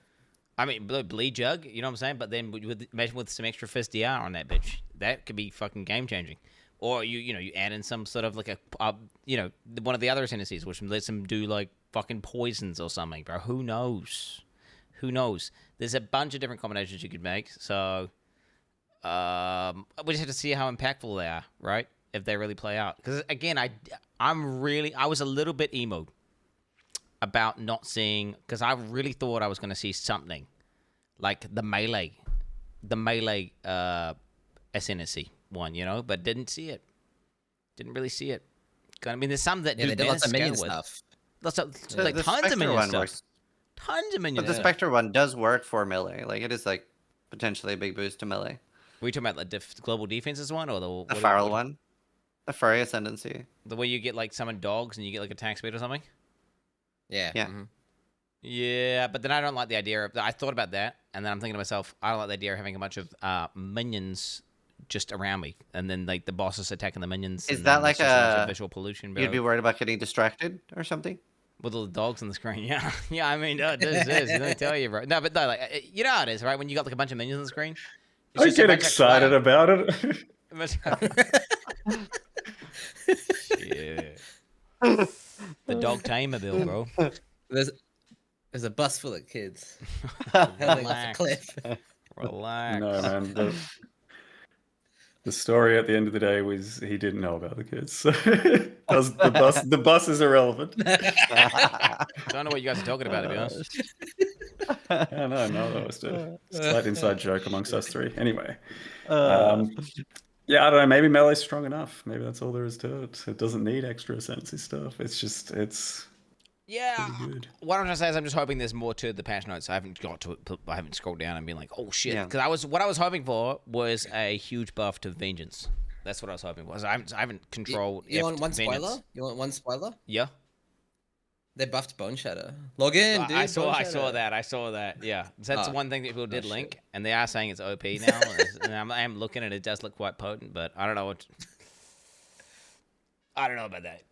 I mean, bleed jug. You know what I'm saying? But then imagine with some extra fist DR on that bitch, that could be fucking game changing. Or you add in some sort of like one of the other ascendancies, which lets them do like fucking poisons or something, bro. Who knows? Who knows? There's a bunch of different combinations you could make. So we just have to see how impactful they are, right? If they really play out. Because again, I was a little bit emo about not seeing, because I really thought I was going to see something like the melee ascendancy one, but didn't see it. Didn't really see it. I mean, there's some that they did lots of minion stuff. Lots of like tons of minion stuff. Tons of minion. But the Spectre one does work for melee. Like it is like potentially a big boost to melee. Were you talking about the global defenses one or the feral one? The furry ascendancy. The way you get like summon dogs and you get like attack speed or something. Yeah. Yeah. Mm-hmm. Yeah, but then I don't like the idea of. I thought about that, and then I'm thinking to myself, I don't like the idea of having a bunch of minions just around me, and then like the bosses attacking the minions. Is that like a visual pollution? Bro. You'd be worried about getting distracted or something? With all the dogs on the screen, yeah, yeah. I mean, this is. Let me tell you, bro. No, but no, like you know how it is, right? When you got like a bunch of minions on the screen, I get excited about it. Shit. The dog tamer bill, bro. There's a bus full of kids. Relax. Relax. No, man. The story at the end of the day was he didn't know about the kids. So the bus is irrelevant. Don't know what you guys are talking about, to be honest. Yeah, no, that was a slight inside joke amongst us three. Anyway. Yeah, I don't know. Maybe melee's strong enough. Maybe that's all there is to it. It doesn't need extra ascendancy stuff. It's yeah. pretty good. What I'm trying to say is I'm just hoping there's more to the patch notes. I haven't got to it. I haven't scrolled down and been like, oh shit. Because what I was hoping for was a huge buff to Vengeance. That's what I was hoping for. I haven't controlled. You want one spoiler? You want one spoiler? Yeah. They buffed Bone Shatter. Log in, dude. I saw that. Yeah, that's one thing that people did link, and they are saying it's OP now. And I am looking at it. It does look quite potent, but I don't know what. I don't know about that.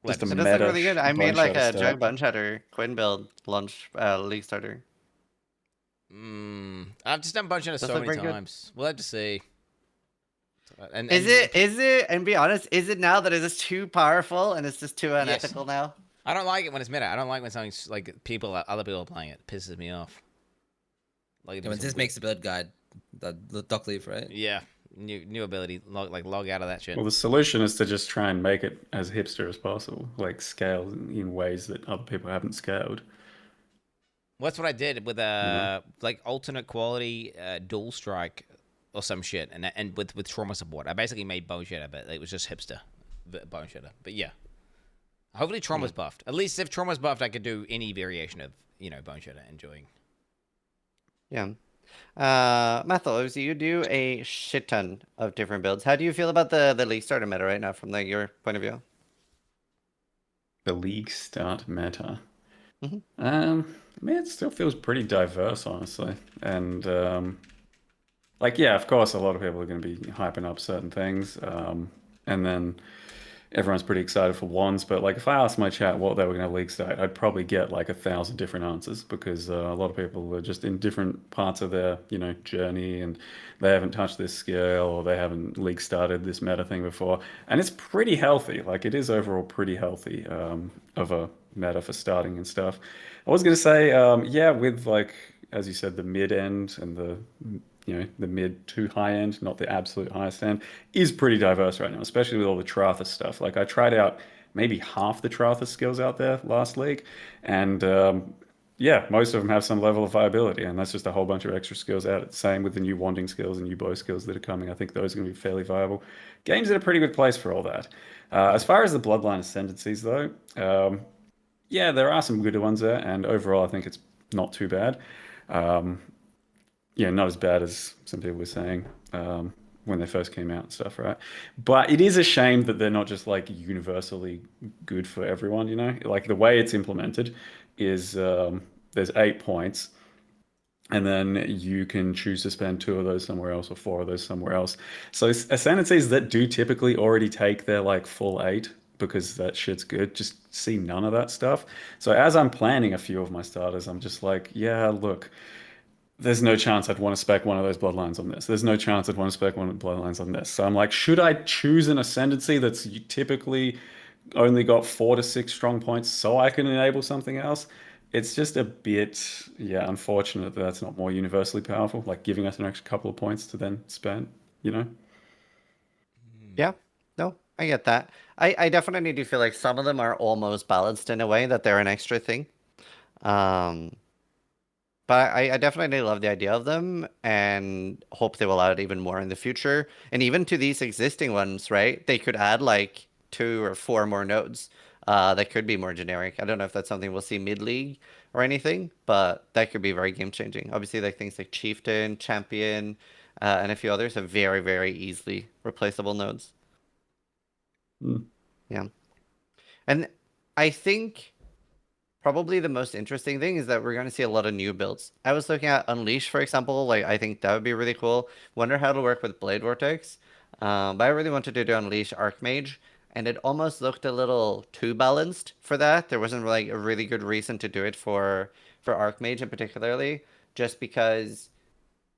Just it does look really good. I made like a Jug Bone Shatter Quinn build launch league starter. I've just done Bone Shatter so many times. We'll have to see. Is it? And be honest, is it now that it is too powerful and it's just too unethical now? I don't like it when it's meta. I don't like when something's like other people are playing it. It pisses me off. Like when this makes the build guide, the dock leaf, right? Yeah, new ability. Log out of that shit. Well, the solution is to just try and make it as hipster as possible, like scale in ways that other people haven't scaled. Well, that's what I did with like alternate quality dual strike or some shit, and with trauma support. I basically made Bone Shatter, but it was just hipster Bone Shatter. But yeah. Hopefully Trauma's buffed. At least if Trauma's buffed, I could do any variation of, Bone Shatter enjoying. Yeah. Mathil, you do a shit ton of different builds. How do you feel about the league starter meta right now from your point of view? The league start meta? I mean, it still feels pretty diverse, honestly. And, yeah, of course, a lot of people are going to be hyping up certain things. And then everyone's pretty excited for wands, but if I asked my chat what they were going to league start, I'd probably get 1,000 different answers because a lot of people are just in different parts of their journey and they haven't touched this skill or they haven't league started this meta thing before, and it's pretty healthy. It is overall pretty healthy of a meta for starting and stuff. I was going to say with as you said, the mid end and the mid to high end, not the absolute highest end, is pretty diverse right now, especially with all the Trathas stuff. I tried out maybe half the Trathas skills out there last league. And yeah, most of them have some level of viability, and that's just a whole bunch of extra skills out. Same with the new wanding skills and new bow skills that are coming. I think those are going to be fairly viable. Game's in a pretty good place for all that. As far as the Bloodline Ascendancies, though, yeah, there are some good ones there, and overall I think it's not too bad. Yeah, not as bad as some people were saying when they first came out and stuff, right? But it is a shame that they're not just like universally good for everyone, you know? Like the way it's implemented is there's 8 points, and then you can choose to spend 2 of those somewhere else or 4 of those somewhere else. So ascendancies that do typically already take their like full 8, because that shit's good, just see none of that stuff. So as I'm planning a few of my starters, I'm just like, yeah, look, there's no chance I'd want to spec one of those bloodlines on this. There's no chance I'd want to spec one of the bloodlines on this. So I'm like, should I choose an ascendancy that's typically only got 4 to 6 strong points so I can enable something else? It's just a bit, yeah, unfortunate that that's not more universally powerful, like giving us an extra couple of points to then spend, you know? Yeah, no, I get that. I definitely do feel like some of them are almost balanced in a way that they're an extra thing. But I definitely love the idea of them and hope they will add even more in the future. And even to these existing ones, right? They could add like 2 or 4 more nodes that could be more generic. I don't know if that's something we'll see mid-league or anything, but that could be very game-changing. Obviously, like things like Chieftain, Champion, and a few others are very, very easily replaceable nodes. Yeah. And I think probably the most interesting thing is that we're going to see a lot of new builds. I was looking at Unleash, for example. Like, I think that would be really cool. Wonder how it'll work with Blade Vortex. But I really wanted to do Unleash Archmage, and it almost looked a little too balanced for that. There wasn't like a really good reason to do it for Archmage in particularly, just because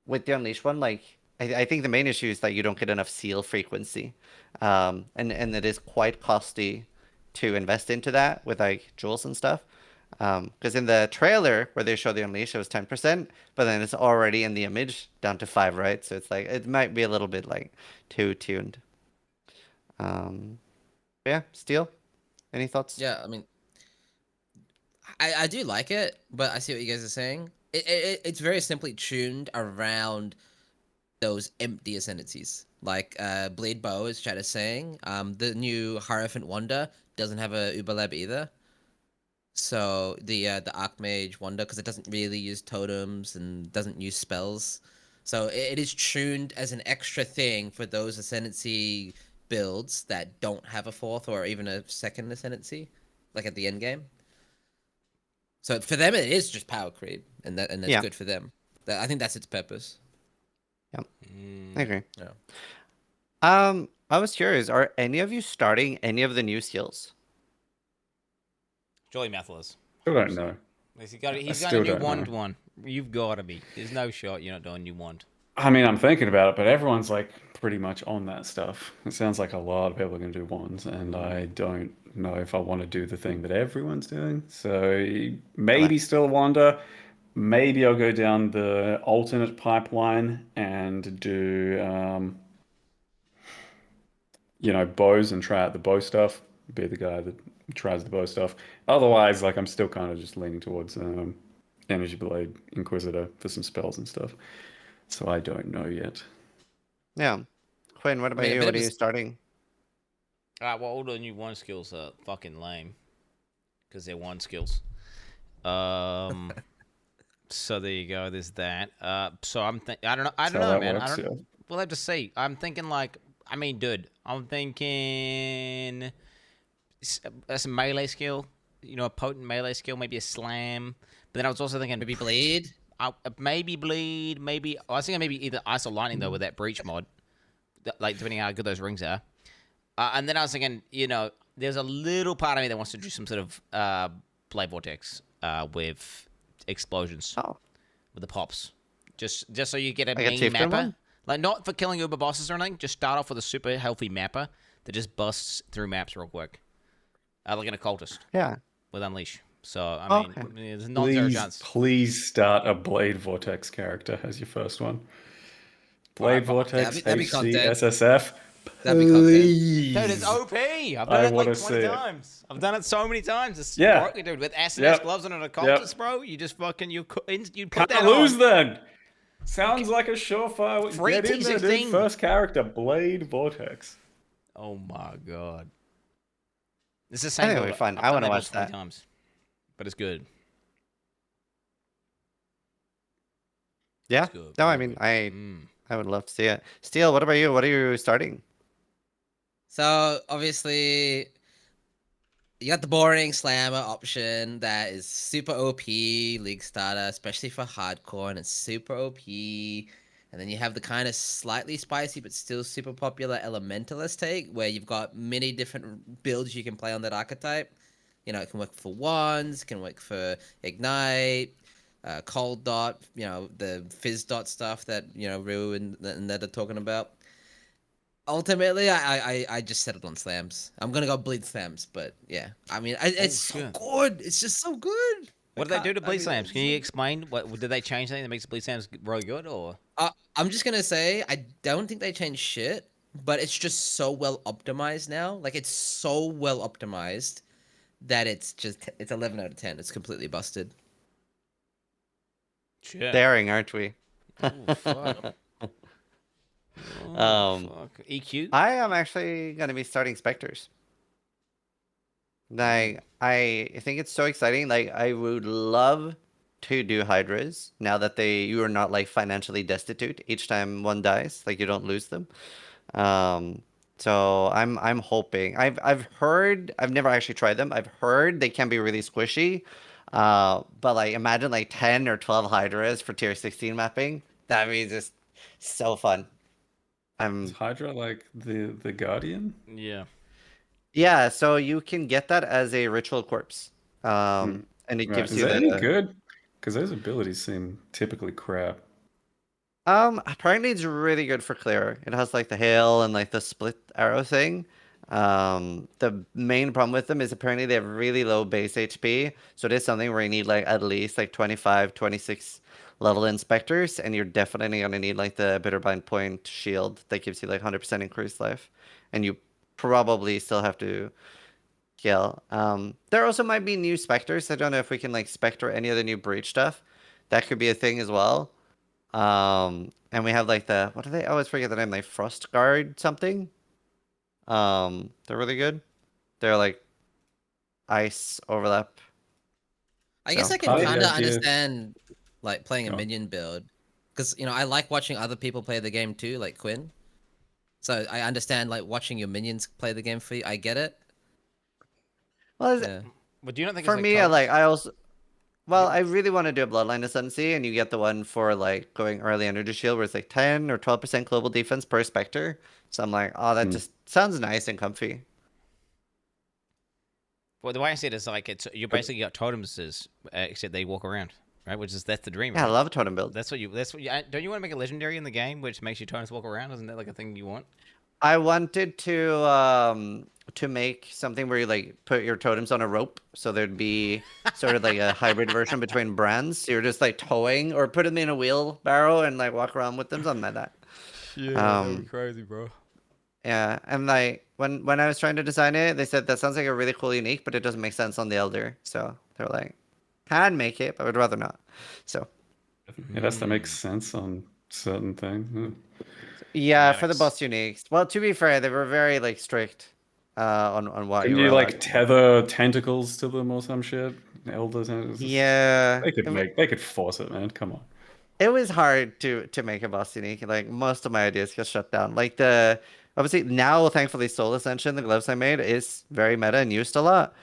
with the Unleash one, like, I think the main issue is that you don't get enough seal frequency. And it is quite costly to invest into that with like jewels and stuff. Because in the trailer where they show the Unleash, it was 10%, but then it's already in the image down to 5, right? So it's like, it might be a little bit like too tuned. Yeah, Steel, any thoughts? Yeah, I mean, I do like it, but I see what you guys are saying. It's very simply tuned around those empty ascendancies. Like Blade Bow, as Chad is saying, the new Hierophant Wonder doesn't have a Uberlab either. So the Archmage Wonder, because it doesn't really use totems and doesn't use spells. So it is tuned as an extra thing for those ascendancy builds that don't have a 4th or even a 2nd ascendancy, like at the end game. So for them, it is just power creep, and that's good for them. I think that's its purpose. Yep, I agree. Yeah. I was curious, are any of you starting any of the new skills? Jolly Mathless. I don't know. He's got a new wand one. You've got to be. There's no shot you're not doing new wand. I mean, I'm thinking about it, but everyone's like pretty much on that stuff. It sounds like a lot of people are going to do wands, and I don't know if I want to do the thing that everyone's doing. So maybe still wander. Maybe I'll go down the alternate pipeline and do, you know, bows and try out the bow stuff. Be the guy that tries the bow stuff. Otherwise, like, I'm still kind of just leaning towards Energy Blade Inquisitor for some spells and stuff. So I don't know yet. Yeah. Quinn, what about you? What are you starting? Well, all the new wand skills are fucking lame. Because they're wand skills. So there you go. There's that. So I don't know. I don't know, man. Works, we'll have to see. I'm thinking like, I mean, dude, I'm thinking that's a melee skill. You know, a potent melee skill, maybe a slam. But then I was also thinking maybe bleed. Maybe bleed. Maybe I was thinking maybe either ice or lightning though with that breach mod. Like depending on how good those rings are. And then I was thinking, you know, there's a little part of me that wants to do some sort of Blade Vortex with explosions with the pops, just so you get a main mapper, like not for killing uber bosses or anything. Just start off with a super healthy mapper that just busts through maps real quick, like an occultist. Yeah, with Unleash. So I mean, there's not zero chance. Please start a Blade Vortex character as your first one. Blade Vortex, HC, SSF, That'd be content. Dude, it's OP. I've done it like 20 times. I've done it so many times. It's broken, dude. With SNS gloves on an occultist, bro. You just fucking you put that Can't on. lose then. Sounds like a surefire. Free Get in there, T16. dude. First character, Blade Vortex. Oh my god. It's the I same. think it'll be fun. I want to watch that. Times, but it's good. Yeah. Good, No, I mean, I would love to see it. Steel, what about you? What are you starting? So obviously, you got the boring slammer option that is super OP league starter, especially for hardcore, and it's super OP. And then you have the kind of slightly spicy but still super popular elementalist take, where you've got many different builds you can play on that archetype. You know, it can work for wands, it can work for ignite, cold dot. You know, the fizz dot stuff that Rue and that are talking about. Ultimately, I just settled on slams. I'm gonna go bleed slams, but yeah, I mean, it's so good. It's just so good. What did they do to bleed slams? Can you explain? What did they change anything that makes bleed slams really good, or? I'm just gonna say I don't think they changed shit, but it's just so well optimized now. Like it's so well optimized that it's 11 out of 10. It's completely busted. Shit. Daring, aren't we? Oh, fuck. Fuck. EQ? I am actually going to be starting Spectres. Like, I think it's so exciting. Like, I would love to do Hydras now that you are not like financially destitute each time one dies. Like, you don't lose them. So I'm hoping. I've heard. I've never actually tried them. I've heard they can be really squishy. But like, imagine like 10 or 12 Hydras for tier 16 mapping. That means just so fun. Is Hydra like the Guardian? Yeah. Yeah, so you can get that as a ritual corpse. And it gives you any good? Because those abilities seem typically crap. Apparently it's really good for clear. It has like the hail and like the split arrow thing. The main problem with them is apparently they have really low base HP. So it is something where you need like at least like 25, 26 level inspectors, and you're definitely gonna need like the Bitterbind point shield that gives you like 100% increased life, and you probably still have to kill. There also might be new specters. I don't know if we can like specter any of the new breach stuff. That could be a thing as well. And we have like what do they? I always forget the name. Like Frost Guard something. They're really good. They're like ice overlap. I guess I can kind of understand like playing a minion build, because I like watching other people play the game too, like Quin. So I understand like watching your minions play the game for you. I get it. Well, but do you not think for it's me, I really want to do a Bloodline Ascendancy, and you get the one for like going early energy shield, where it's like 10 or 12% global defense per Spectre. So I'm like, oh, that just sounds nice and comfy. Well, the way I see it is like you basically got totems, except they walk around, right? That's the dream. Yeah, right? I love a totem build. Don't you want to make a legendary in the game which makes your totems walk around? Isn't that like a thing you want? I wanted to make something where you like put your totems on a rope, so there'd be sort of like a hybrid version between brands. So you're just like towing, or put them in a wheelbarrow and like walk around with them, something like that. Yeah, that'd be crazy, bro. Yeah, and like when I was trying to design it, they said that sounds like a really cool unique, but it doesn't make sense on the Elder. So they're like, can make it, but I would rather not. So it has to make sense on certain things. Yeah, for the boss uniques. Well, to be fair, they were very like strict on what Can you like tether tentacles to them or some shit? Elder tentacles. Yeah, they could force it, man. Come on. It was hard to make a boss unique. Like most of my ideas get shut down. Like obviously now, thankfully, Soul Ascension, the gloves I made, is very meta and used a lot.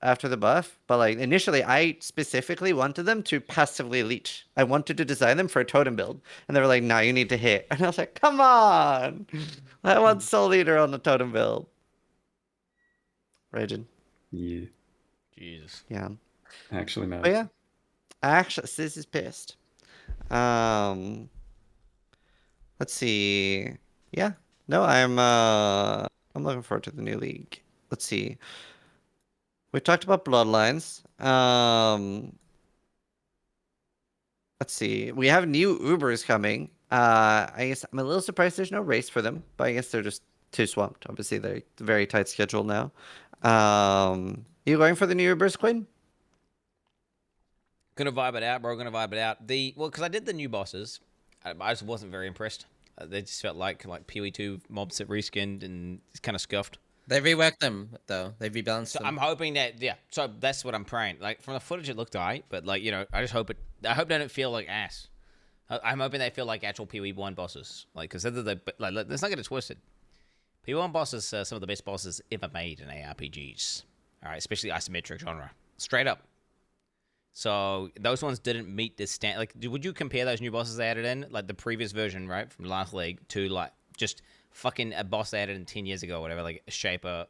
After the buff, but like initially I specifically wanted them to passively leech. I wanted to design them for a totem build, and they were like, "No, you need to hit." And I was like, "Come on, I want Soul Eater on the totem build." Raging. Yeah. Jesus. Yeah. Actually, no. But yeah. Actually, Sis is pissed. Let's see. Yeah. No, I'm looking forward to the new league. Let's see. We talked about Bloodlines. Let's see. We have new Ubers coming. I guess I'm a little surprised there's no race for them, but I guess they're just too swamped. Obviously, they're very tight schedule now. You going for the new burst, Quin? Gonna vibe it out, bro. Gonna vibe it out. Because I did the new bosses, I just wasn't very impressed. They just felt like PoE 2 mobs that reskinned and it's kind of scuffed. They reworked them though. They rebalanced So them. I'm hoping that So that's what I'm praying. Like from the footage, it looked alright, but like I just hope I hope they don't feel like ass. I'm hoping they feel like actual PoE 1 bosses. Like because let's not get it twisted. PoE 1 bosses, some of the best bosses ever made in ARPGs. All right, especially isometric genre, straight up. So those ones didn't meet this standard. Like, would you compare those new bosses they added in, like the previous version, right, from last league, to like just fucking a boss they added in 10 years ago, or whatever, like a Shaper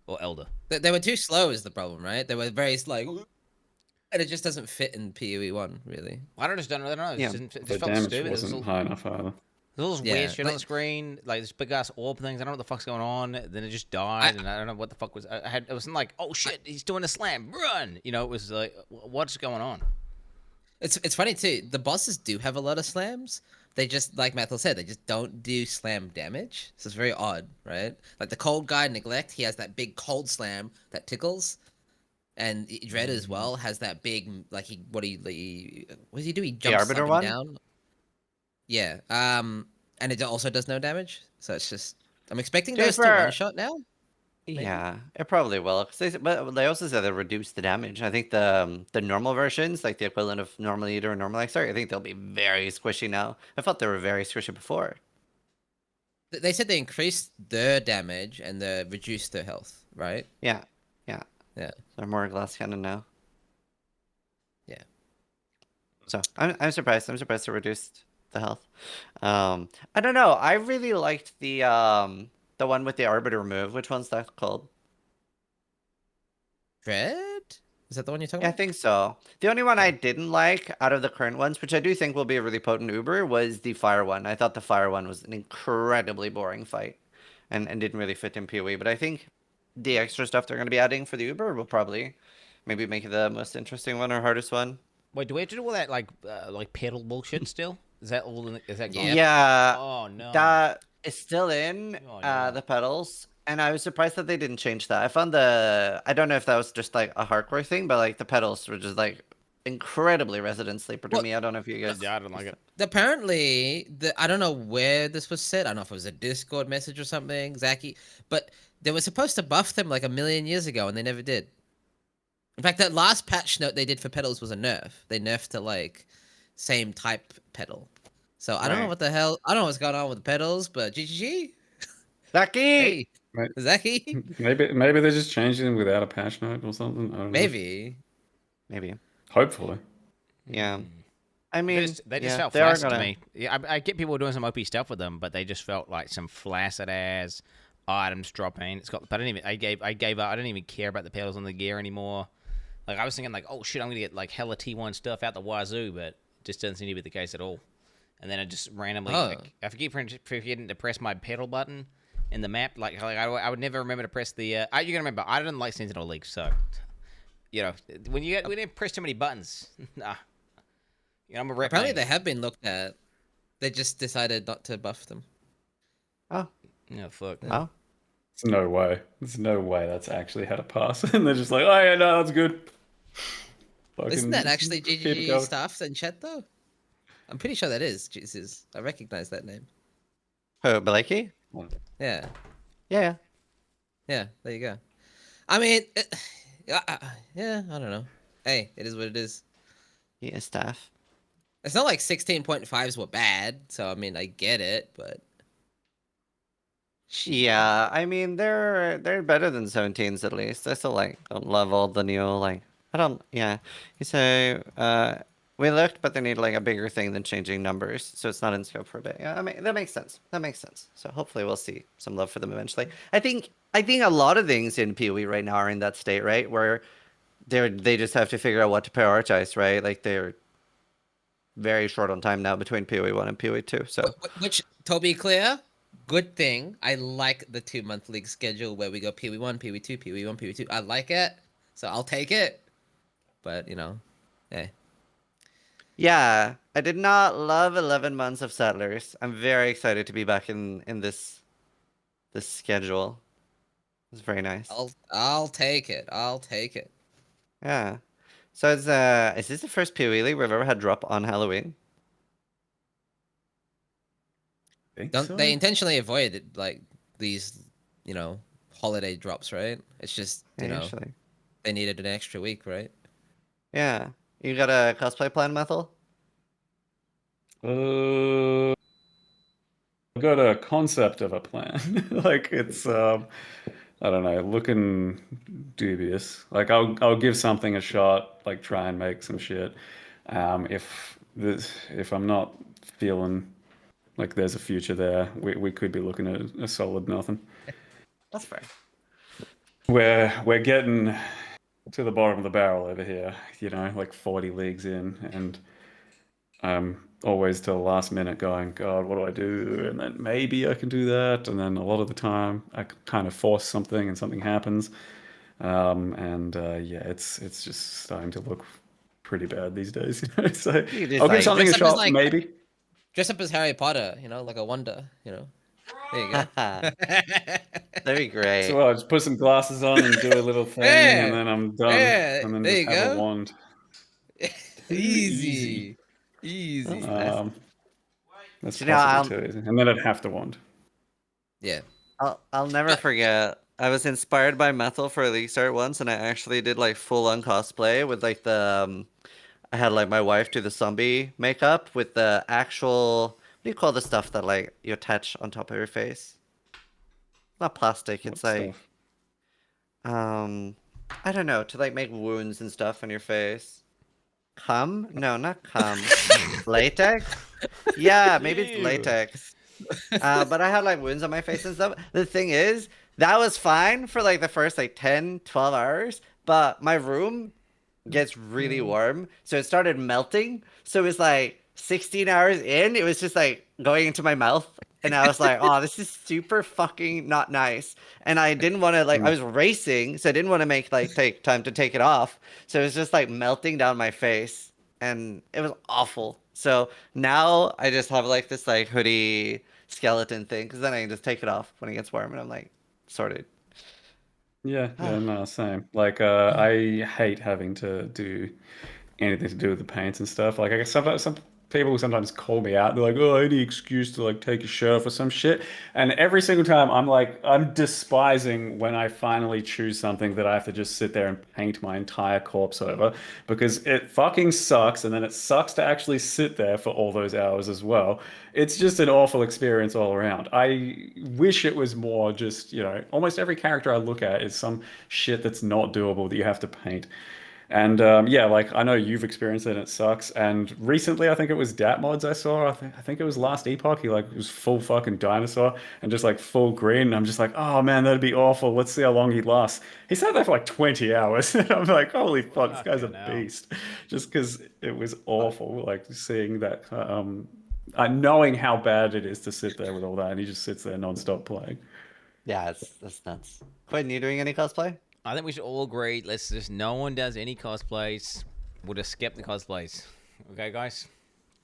or Elder? They were too slow, is the problem, right? They were very like, and it just doesn't fit in PoE 1 really. I don't know. It Yeah. just The felt damage stupid. wasn't high enough either. There's all this weird shit on the screen, like this big ass orb things. I don't know what the fuck's going on. Then it just died, and I don't know what the fuck was. It wasn't like, oh shit, he's doing a slam, run. It was like, what's going on? It's funny too. The bosses do have a lot of slams. They just, like Mathil said, they just don't do slam damage. So it's very odd, right? Like the cold guy, Neglect, he has that big cold slam that tickles. And Dread as well has that big, like what does he do? He jumps up and down. Yeah. And it also does no damage. So it's just, I'm expecting those to one shot now. Maybe. Yeah, it probably will. But they also said they reduce the damage. I think the normal versions, like the equivalent of Normal Eater or Normal Exile, I think they'll be very squishy now. I thought they were very squishy before. They said they increased their damage and they reduced their health, right? Yeah. Yeah. They're more glass cannon now. Yeah. So I'm surprised. I'm surprised they reduced the health. I don't know. I really liked the one with the Arbiter move. Which one's that called? Dread? Is that the one you're talking Yeah, about? I think so. The only one I didn't like out of the current ones, which I do think will be a really potent Uber, was the Fire one. I thought the Fire one was an incredibly boring fight and didn't really fit in PoE. But I think the extra stuff they're going to be adding for the Uber will probably maybe make it the most interesting one or hardest one. Wait, do we have to do all that like pedal bullshit still? Is that all? Is that gone? Yeah. Oh no. That is still in the pedals, and I was surprised that they didn't change that. I found I don't know if that was just like a hardcore thing, but like the pedals were just like incredibly resident sleeper to me. I don't know if you guys. Yeah, I don't like it. Apparently, I don't know where this was said. I don't know if it was a Discord message or something, Zachy, but they were supposed to buff them like 1,000,000 years ago, and they never did. In fact, that last patch note they did for pedals was a nerf. They nerfed to like same type pedal. So I don't know what the hell. I don't know what's going on with the pedals, but GGG. Zachy! Hey, Right. Zachy? Maybe they're just changing them without a patch note or something. I don't know. Maybe. Hopefully. Yeah. I mean, they just felt flaccid to me. Yeah, I get people doing some OP stuff with them, but they just felt like some flaccid ass items dropping. But I gave up. I didn't even care about the pedals on the gear anymore. Like I was thinking, like, oh shit, I'm gonna get like hella T1 stuff out the wazoo, but it just doesn't seem to be the case at all. And then I just randomly, I keep forgetting to press my pedal button in the map. Like I would never remember to press the. You're gonna remember, I didn't like Sentinel League, so when you didn't press too many buttons, nah. I'm a rep. Apparently they have been looked at. They just decided not to buff them. Oh. No, fuck. Oh. There's no way. There's no way that's actually had a pass. And they're just like, oh yeah, no, that's good. Isn't that actually GGG staff in chat though? I'm pretty sure that is. Jesus, I recognize that name. Oh, Blakey? Yeah. Yeah. Yeah, there you go. I mean, yeah, I don't know. Hey, it is what it is. Yeah, staff. It's not like 16.5s were bad, so I mean, I get it, but yeah, I mean, they're better than 17s at least. I still don't love all the new yeah. You say we looked, but they need like a bigger thing than changing numbers, so it's not in scope for a bit. Yeah, I mean that makes sense. That makes sense. So hopefully we'll see some love for them eventually. I think a lot of things in PoE right now are in that state, right, where they just have to figure out what to prioritize, right? Like they're very short on time now between PoE 1 and PoE 2. So which, to be clear, good thing. I like the 2-month league schedule where we go PoE 1, PoE 2, PoE 1, PoE 2. I like it, so I'll take it. But hey. Yeah, I did not love 11 months of Settlers. I'm very excited to be back in this schedule. It's very nice. I'll take it. I'll take it. Yeah. So it's is this the first PoE League we've ever had drop on Halloween? They intentionally avoided like these, you know, holiday drops, right? It's just you know they needed an extra week, right? Yeah. You got a cosplay plan, Methel? I've got a concept of a plan. Like it's I don't know, looking dubious. Like I'll give something a shot, like try and make some shit. If I'm not feeling like there's a future there, we could be looking at a solid nothing. That's fair. We're getting to the bottom of the barrel over here, you know, like 40 leagues in, and I'm always till the last minute going, God, what do I do? And then maybe I can do that, and then a lot of the time I kind of force something and something happens, yeah, it's just starting to look pretty bad these days. You know? So I'll give something a shot, maybe. Dress up as Harry Potter, you know, like a wonder, you know. There you go. That'd be great. So I just put some glasses on and do a little thing, and then I'm done. And then just have a wand. Easy. That's possibly too easy. And then I'd have to wand. Yeah. I'll never forget. I was inspired by Methel for a League start once, and I actually did like full on cosplay with like the. I had like my wife do the zombie makeup with the actual. What do you call the stuff that like you attach on top of your face? Not plastic. It's like. I don't know, to like make wounds and stuff on your face. Cum? No, not cum. Latex? Yeah, maybe it's latex. But I had like wounds on my face and stuff. The thing is, that was fine for like the first like 10, 12 hours, but my room gets really warm, so it started melting. So it was like 16 hours in, it was just like going into my mouth. And I was like, oh, this is super fucking not nice. And I didn't want to, like, I was racing, so I didn't want to take time to take it off. So it was just, like, melting down my face. And it was awful. So now I just have, like, this, like, hoodie skeleton thing. Because then I can just take it off when it gets warm. And I'm, like, sorted. Yeah, no, same. Like, I hate having to do anything to do with the paints and stuff. Like, I guess some people sometimes call me out. They're like, oh, any excuse to like take your shirt off or some shit. And every single time I'm despising when I finally choose something that I have to just sit there and paint my entire corpse over, because it fucking sucks. And then it sucks to actually sit there for all those hours as well. It's just an awful experience all around. I wish it was more just, you know, almost every character I look at is some shit that's not doable that you have to paint. And yeah, like I know you've experienced it and it sucks. And recently, I think it was Dat Mods I saw. I think it was last Epoch. He like was full fucking dinosaur and just like full green. And I'm just like, oh man, that'd be awful. Let's see how long he lasts. He sat there for like 20 hours. And I'm like, holy fuck, this guy's a beast. Just because it was awful, like seeing that, knowing how bad it is to sit there with all that, and he just sits there nonstop playing. Yeah, that's nuts. Quinn, you doing any cosplay? I think we should all agree. Let's just no one does any cosplays. We'll just skip the cosplays. Okay, guys.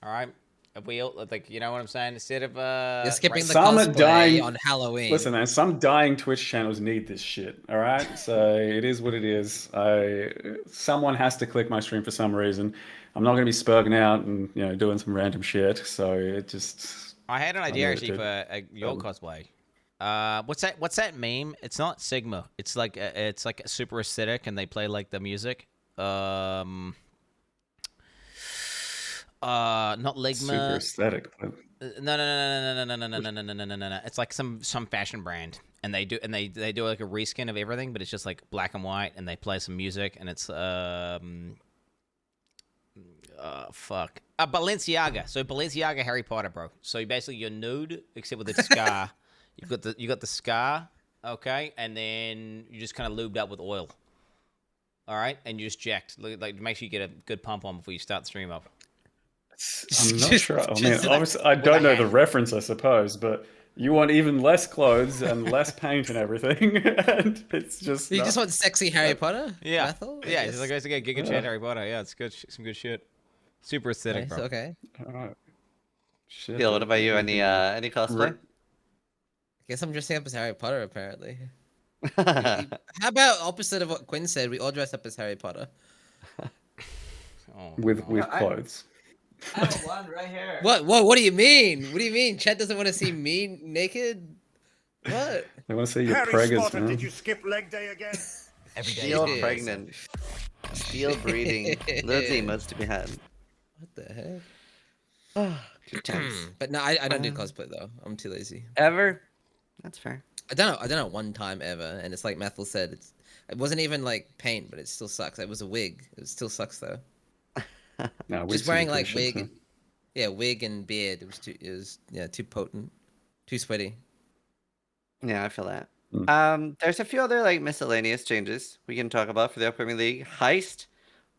All right. If we all like, you know what I'm saying? Instead of you're skipping the cosplay on Halloween. Listen, man, some dying Twitch channels need this shit. All right. So it is what it is. Someone has to click my stream for some reason. I'm not going to be spurging out and doing some random shit. So it just. I had an idea actually for your cosplay. What's that meme? It's not Sigma. It's like super aesthetic, and they play like the music. Not Ligma. Super aesthetic. No. It's like some fashion brand, and they do like a reskin of everything, but it's just like black and white, and they play some music, and it's Balenciaga. So Balenciaga Harry Potter, bro. So basically you're nude except with a scar. You got the scar, okay, and then you just kind of lubed up with oil. All right, and you just jacked. Like make sure you get a good pump on before you start the stream up. I'm not sure. I mean, obviously, I don't know the reference, I suppose, but you want even less clothes and less paint and everything, and it's just. You just want sexy Harry Potter? Yeah, Bethel? yeah. It's like I get Giga Chat Harry Potter. Yeah, it's good. Some good shit. Super acidic, Nice, bro. okay. Shit. Phil, what about you? Any cosplay? Guess I'm dressing up as Harry Potter, apparently. How about opposite of what Quinn said? We all dress up as Harry Potter. With clothes. I have one right here. What do you mean? What do you mean? Chet doesn't want to see me naked? What? They want to see your Harry preggers, Potter, man. did you skip leg day again? Every day. Still pregnant. Still breeding. Loads of emotes to be had. What the heck? Good times. But no, I don't do cosplay though. I'm too lazy. Ever? That's fair. I don't know one time ever, and it's like Methel said, it wasn't even like paint, but it still sucks. It was a wig. It still sucks though. No, Just wearing like wig, wig and beard. It was too potent, too sweaty. Yeah, I feel that. There's a few other like miscellaneous changes we can talk about for the upcoming league. Heist.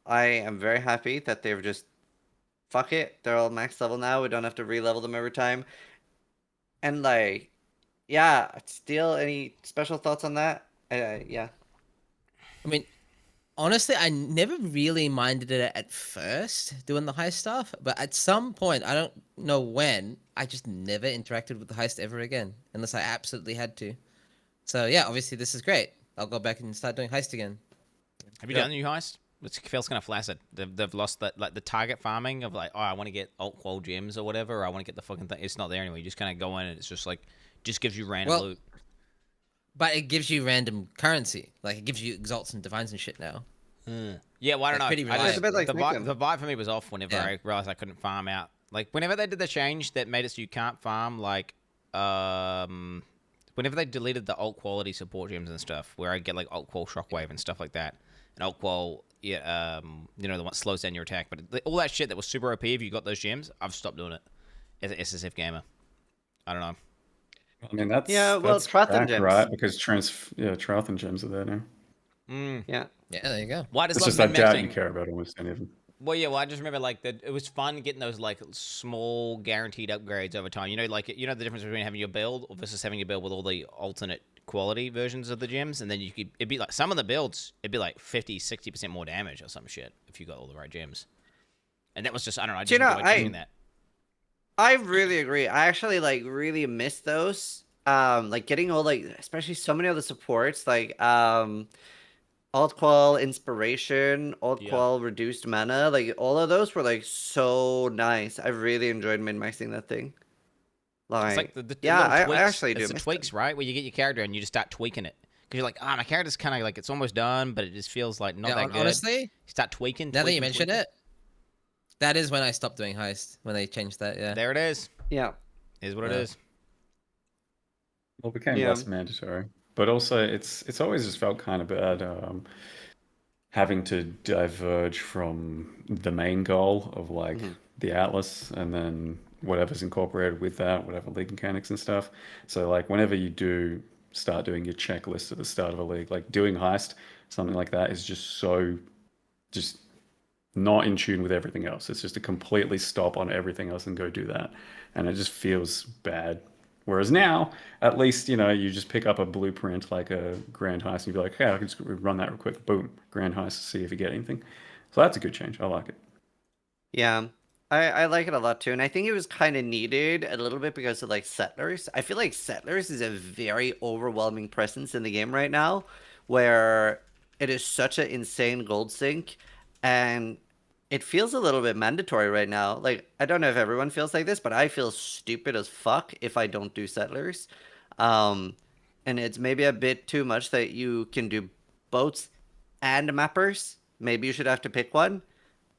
I am very happy that they've just fuck it. They're all max level now. We don't have to re-level them every time. And like, yeah, still any special thoughts on that? Yeah. I mean, honestly, I never really minded it at first doing the heist stuff, but at some point, I don't know when, I just never interacted with the heist ever again, unless I absolutely had to. So yeah, obviously this is great. I'll go back and start doing heist again. Have you done the new heist? It feels kind of flaccid. They've lost that, like the target farming of like, oh, I want to get alt qual gems or whatever, or I want to get the fucking thing. It's not there anymore. You just kind of go in and it's just like, just gives you random loot. But it gives you random currency. Like it gives you exalts and divines and shit now. Yeah, well, I don't know. Pretty I just, reliable. the vibe for me was off whenever I realized I couldn't farm out. Like whenever they did the change that made it so you can't farm, like whenever they deleted the alt quality support gems and stuff, where I get like alt qual shockwave and stuff like that, and alt qual, the one that slows down your attack. But all that shit that was super OP, if you got those gems, I've stopped doing it as an SSF gamer. I don't know. I mean, that's Trothan gems, right? Because Trothan gems are there now. Yeah, there you go. Why does it's just I doubt you care about almost any of them. Well, yeah, I just remember like that it was fun getting those like small guaranteed upgrades over time. The difference between having your build versus having your build with all the alternate quality versions of the gems, and then it'd be like some of the builds, it'd be like 50-60% more damage or some shit if you got all the right gems. And that was just, I don't know, I just enjoyed changing that. I really agree. I actually like really miss those. Like getting all like, especially so many of the supports, like alt qual inspiration, alt qual reduced mana, like all of those were like so nice. I really enjoyed min-maxing that thing. Like, it's like I actually do. It's the tweaks, right? Where you get your character and you just start tweaking it. Because you're like, my character's kind of like, it's almost done, but it just feels like not that good. Honestly, you start tweaking. Now that you mention it, that is when I stopped doing heist, when they changed that, yeah. There it is. Yeah. Is what it is. Well, it became less mandatory. But also, it's always just felt kind of bad having to diverge from the main goal of like the Atlas and then whatever's incorporated with that, whatever league mechanics and stuff. So like whenever you do start doing your checklist at the start of a league, like doing heist, something like that is just not in tune with everything else. It's just to completely stop on everything else and go do that. And it just feels bad. Whereas now, at least, you just pick up a blueprint like a Grand Heist and you'd be like, hey, I can just run that real quick. Boom, Grand Heist to see if you get anything. So that's a good change. I like it. Yeah, I like it a lot too. And I think it was kind of needed a little bit because of like Settlers. I feel like Settlers is a very overwhelming presence in the game right now where it is such an insane gold sink. And it feels a little bit mandatory right now. Like, I don't know if everyone feels like this, but I feel stupid as fuck if I don't do Settlers. And it's maybe a bit too much that you can do boats and mappers. Maybe you should have to pick one.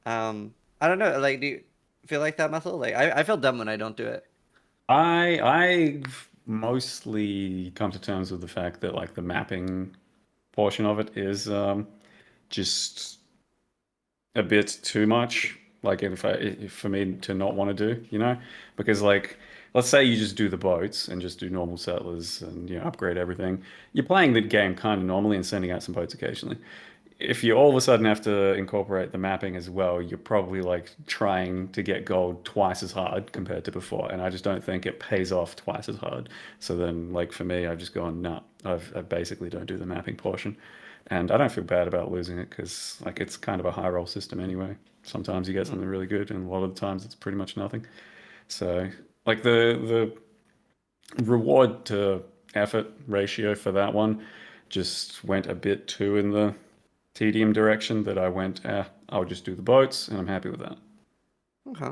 I don't know. Like, do you feel like that, Methel? Like, I feel dumb when I don't do it. I've mostly come to terms with the fact that, like, the mapping portion of it is just a bit too much, like for me to not want to do, because like, let's say you just do the boats and just do normal Settlers and upgrade everything. You're playing the game kind of normally and sending out some boats occasionally. If you all of a sudden have to incorporate the mapping as well, you're probably like trying to get gold twice as hard compared to before, and I just don't think it pays off twice as hard. So then, like for me, I've just gone, nah, I basically don't do the mapping portion. And I don't feel bad about losing it because like it's kind of a high roll system anyway. sometimes you get something really good, and a lot of the times it's pretty much nothing. So, like the reward to effort ratio for that one just went a bit too in the tedium direction that I went, I'll just do the boats, and I'm happy with that. Okay.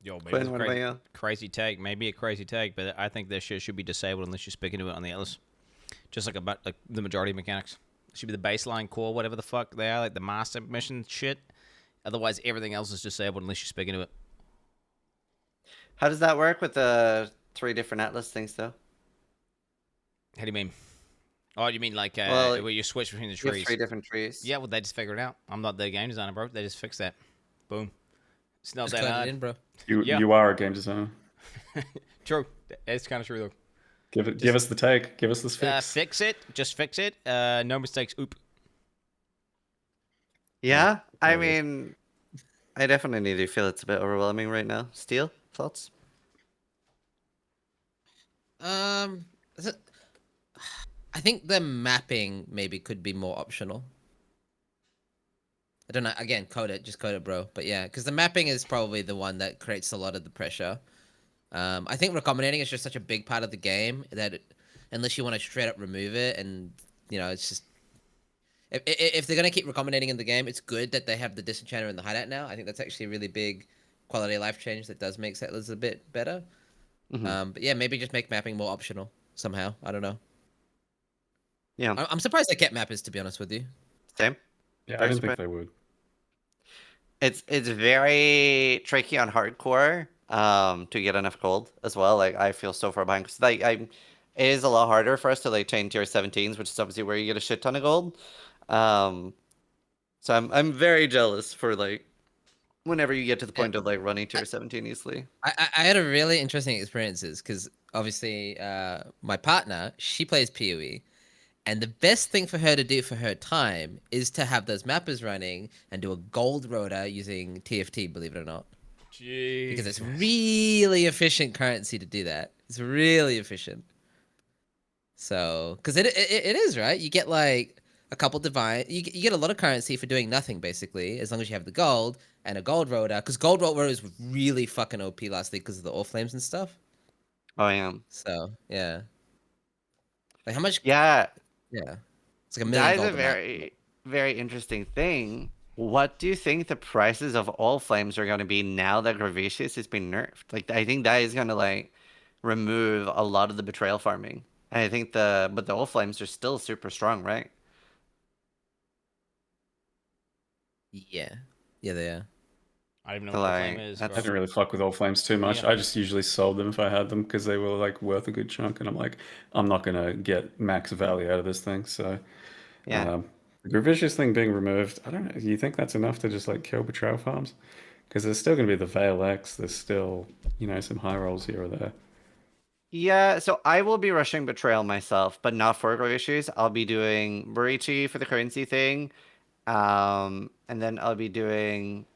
Yo, maybe Quin, it's what crazy, about you? crazy take. Maybe a crazy take, but I think this shit should be disabled unless you speak into it on the others. Just like about like the majority of mechanics. It should be the baseline core, whatever the fuck they are, like the master mission shit. Otherwise, everything else is disabled unless you speak into it. How does that work with the 3 different Atlas things, though? How do you mean? Oh, you mean like Well, where you switch between the you have trees? 3 different trees. Yeah, well, they just figured it out. I'm not the game designer, bro. They just fixed that. Boom. It's not Just that code it hard. in, bro. You are a game designer. True. It's kind of true, though. Give us the take. Give us this fix. Fix it. Just fix it. No mistakes. Oop. Yeah, I mean, I definitely do feel it's a bit overwhelming right now. Steel, thoughts? I think the mapping maybe could be more optional. I don't know. Again, code it. Just code it, bro. But yeah, because the mapping is probably the one that creates a lot of the pressure. I think recombinating is just such a big part of the game that unless you want to straight up remove it, and you know, it's just if they're gonna keep recombinating in the game, it's good that they have the disenchanter and the hideout now. I think that's actually a really big quality of life change that does make settlers a bit better. But yeah, maybe just make mapping more optional somehow. I don't know. Yeah, I'm surprised they kept mappers, to be honest with you. Same. Yeah, I didn't think they would. It's very tricky on hardcore to get enough gold as well. Like I feel so far behind because like it is a lot harder for us to like chain tier 17s, which is obviously where you get a shit ton of gold. So I'm very jealous for like whenever you get to the point of like running tier 17 easily. I had a really interesting experiences because obviously my partner, she plays PoE, and the best thing for her to do for her time is to have those mappers running and do a gold rota using TFT, believe it or not. Jeez. Because it's really efficient currency to do that. It's really efficient. So, because it is, right? You get like a couple divine, you get a lot of currency for doing nothing, basically, as long as you have the gold and a gold rota. Because gold rotas was really fucking OP last week because of the Oriflames and stuff. Oh, yeah. So, yeah. Like, how much? Yeah. Yeah. It's like $1 million. That is a very, very interesting thing. What do you think the prices of all flames are going to be now that Gravicious has been nerfed? Like, I think that is going to, like, remove a lot of the betrayal farming. And I think but the all flames are still super strong, right? Yeah. Yeah, they are. I don't even know what the flame is. I didn't really fuck with all flames too much. Yeah. I just usually sold them if I had them because they were like worth a good chunk, and I'm like, I'm not gonna get max value out of this thing. So, yeah, the Gravicious thing being removed, I don't know. Do you think that's enough to just like kill betrayal farms? Because there's still gonna be the Veil X. There's still, you know, some high rolls here or there. Yeah, so I will be rushing Betrayal myself, but not for Gravicious. I'll be doing Burichi for the currency thing. And then I'll be doing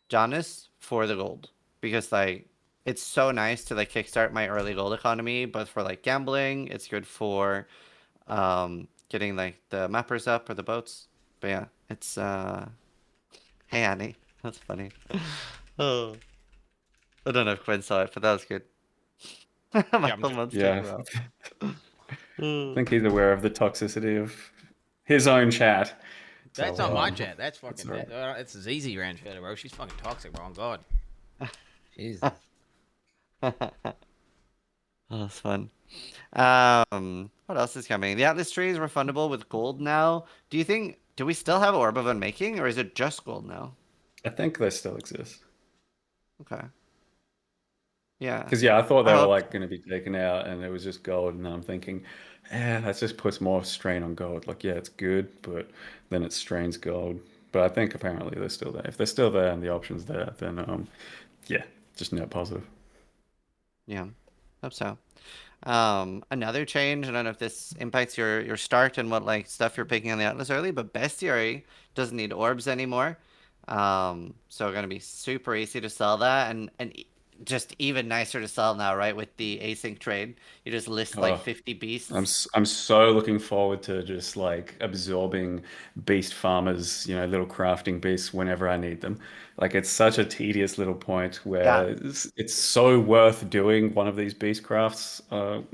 Janus for the gold. Because like it's so nice to like kickstart my early gold economy, but for like gambling, it's good for getting like the mappers up or the boats. But yeah, it's hey Annie. That's funny. Oh. I don't know if Quin saw it, but that was good. Yeah. I think he's aware of the toxicity of his own chat. That's So, not my chat. That's fucking. right. It's Zizi ran chat, bro. She's fucking toxic, bro. On God. Jesus. Oh, that's fun. What else is coming? The Atlas tree is refundable with gold now. Do we still have Orb of Unmaking, or is it just gold now? I think they still exist. Okay. Yeah. Because I thought they were like going to be taken out, and it was just gold, and I'm thinking, that just puts more strain on gold. Like, yeah, it's good, but then it strains gold. But I think apparently they're still there. If they're still there and the option's there, then yeah, just net positive. Yeah, hope so. Another change, I don't know if this impacts your start and what like stuff you're picking on the Atlas early, but Bestiary doesn't need orbs anymore. So gonna be super easy to sell that, and just even nicer to sell now, right? With the async trade, you just list like 50 beasts. I'm so looking forward to just like absorbing beast farmers, little crafting beasts whenever I need them. Like it's such a tedious little point where it's so worth doing one of these beast crafts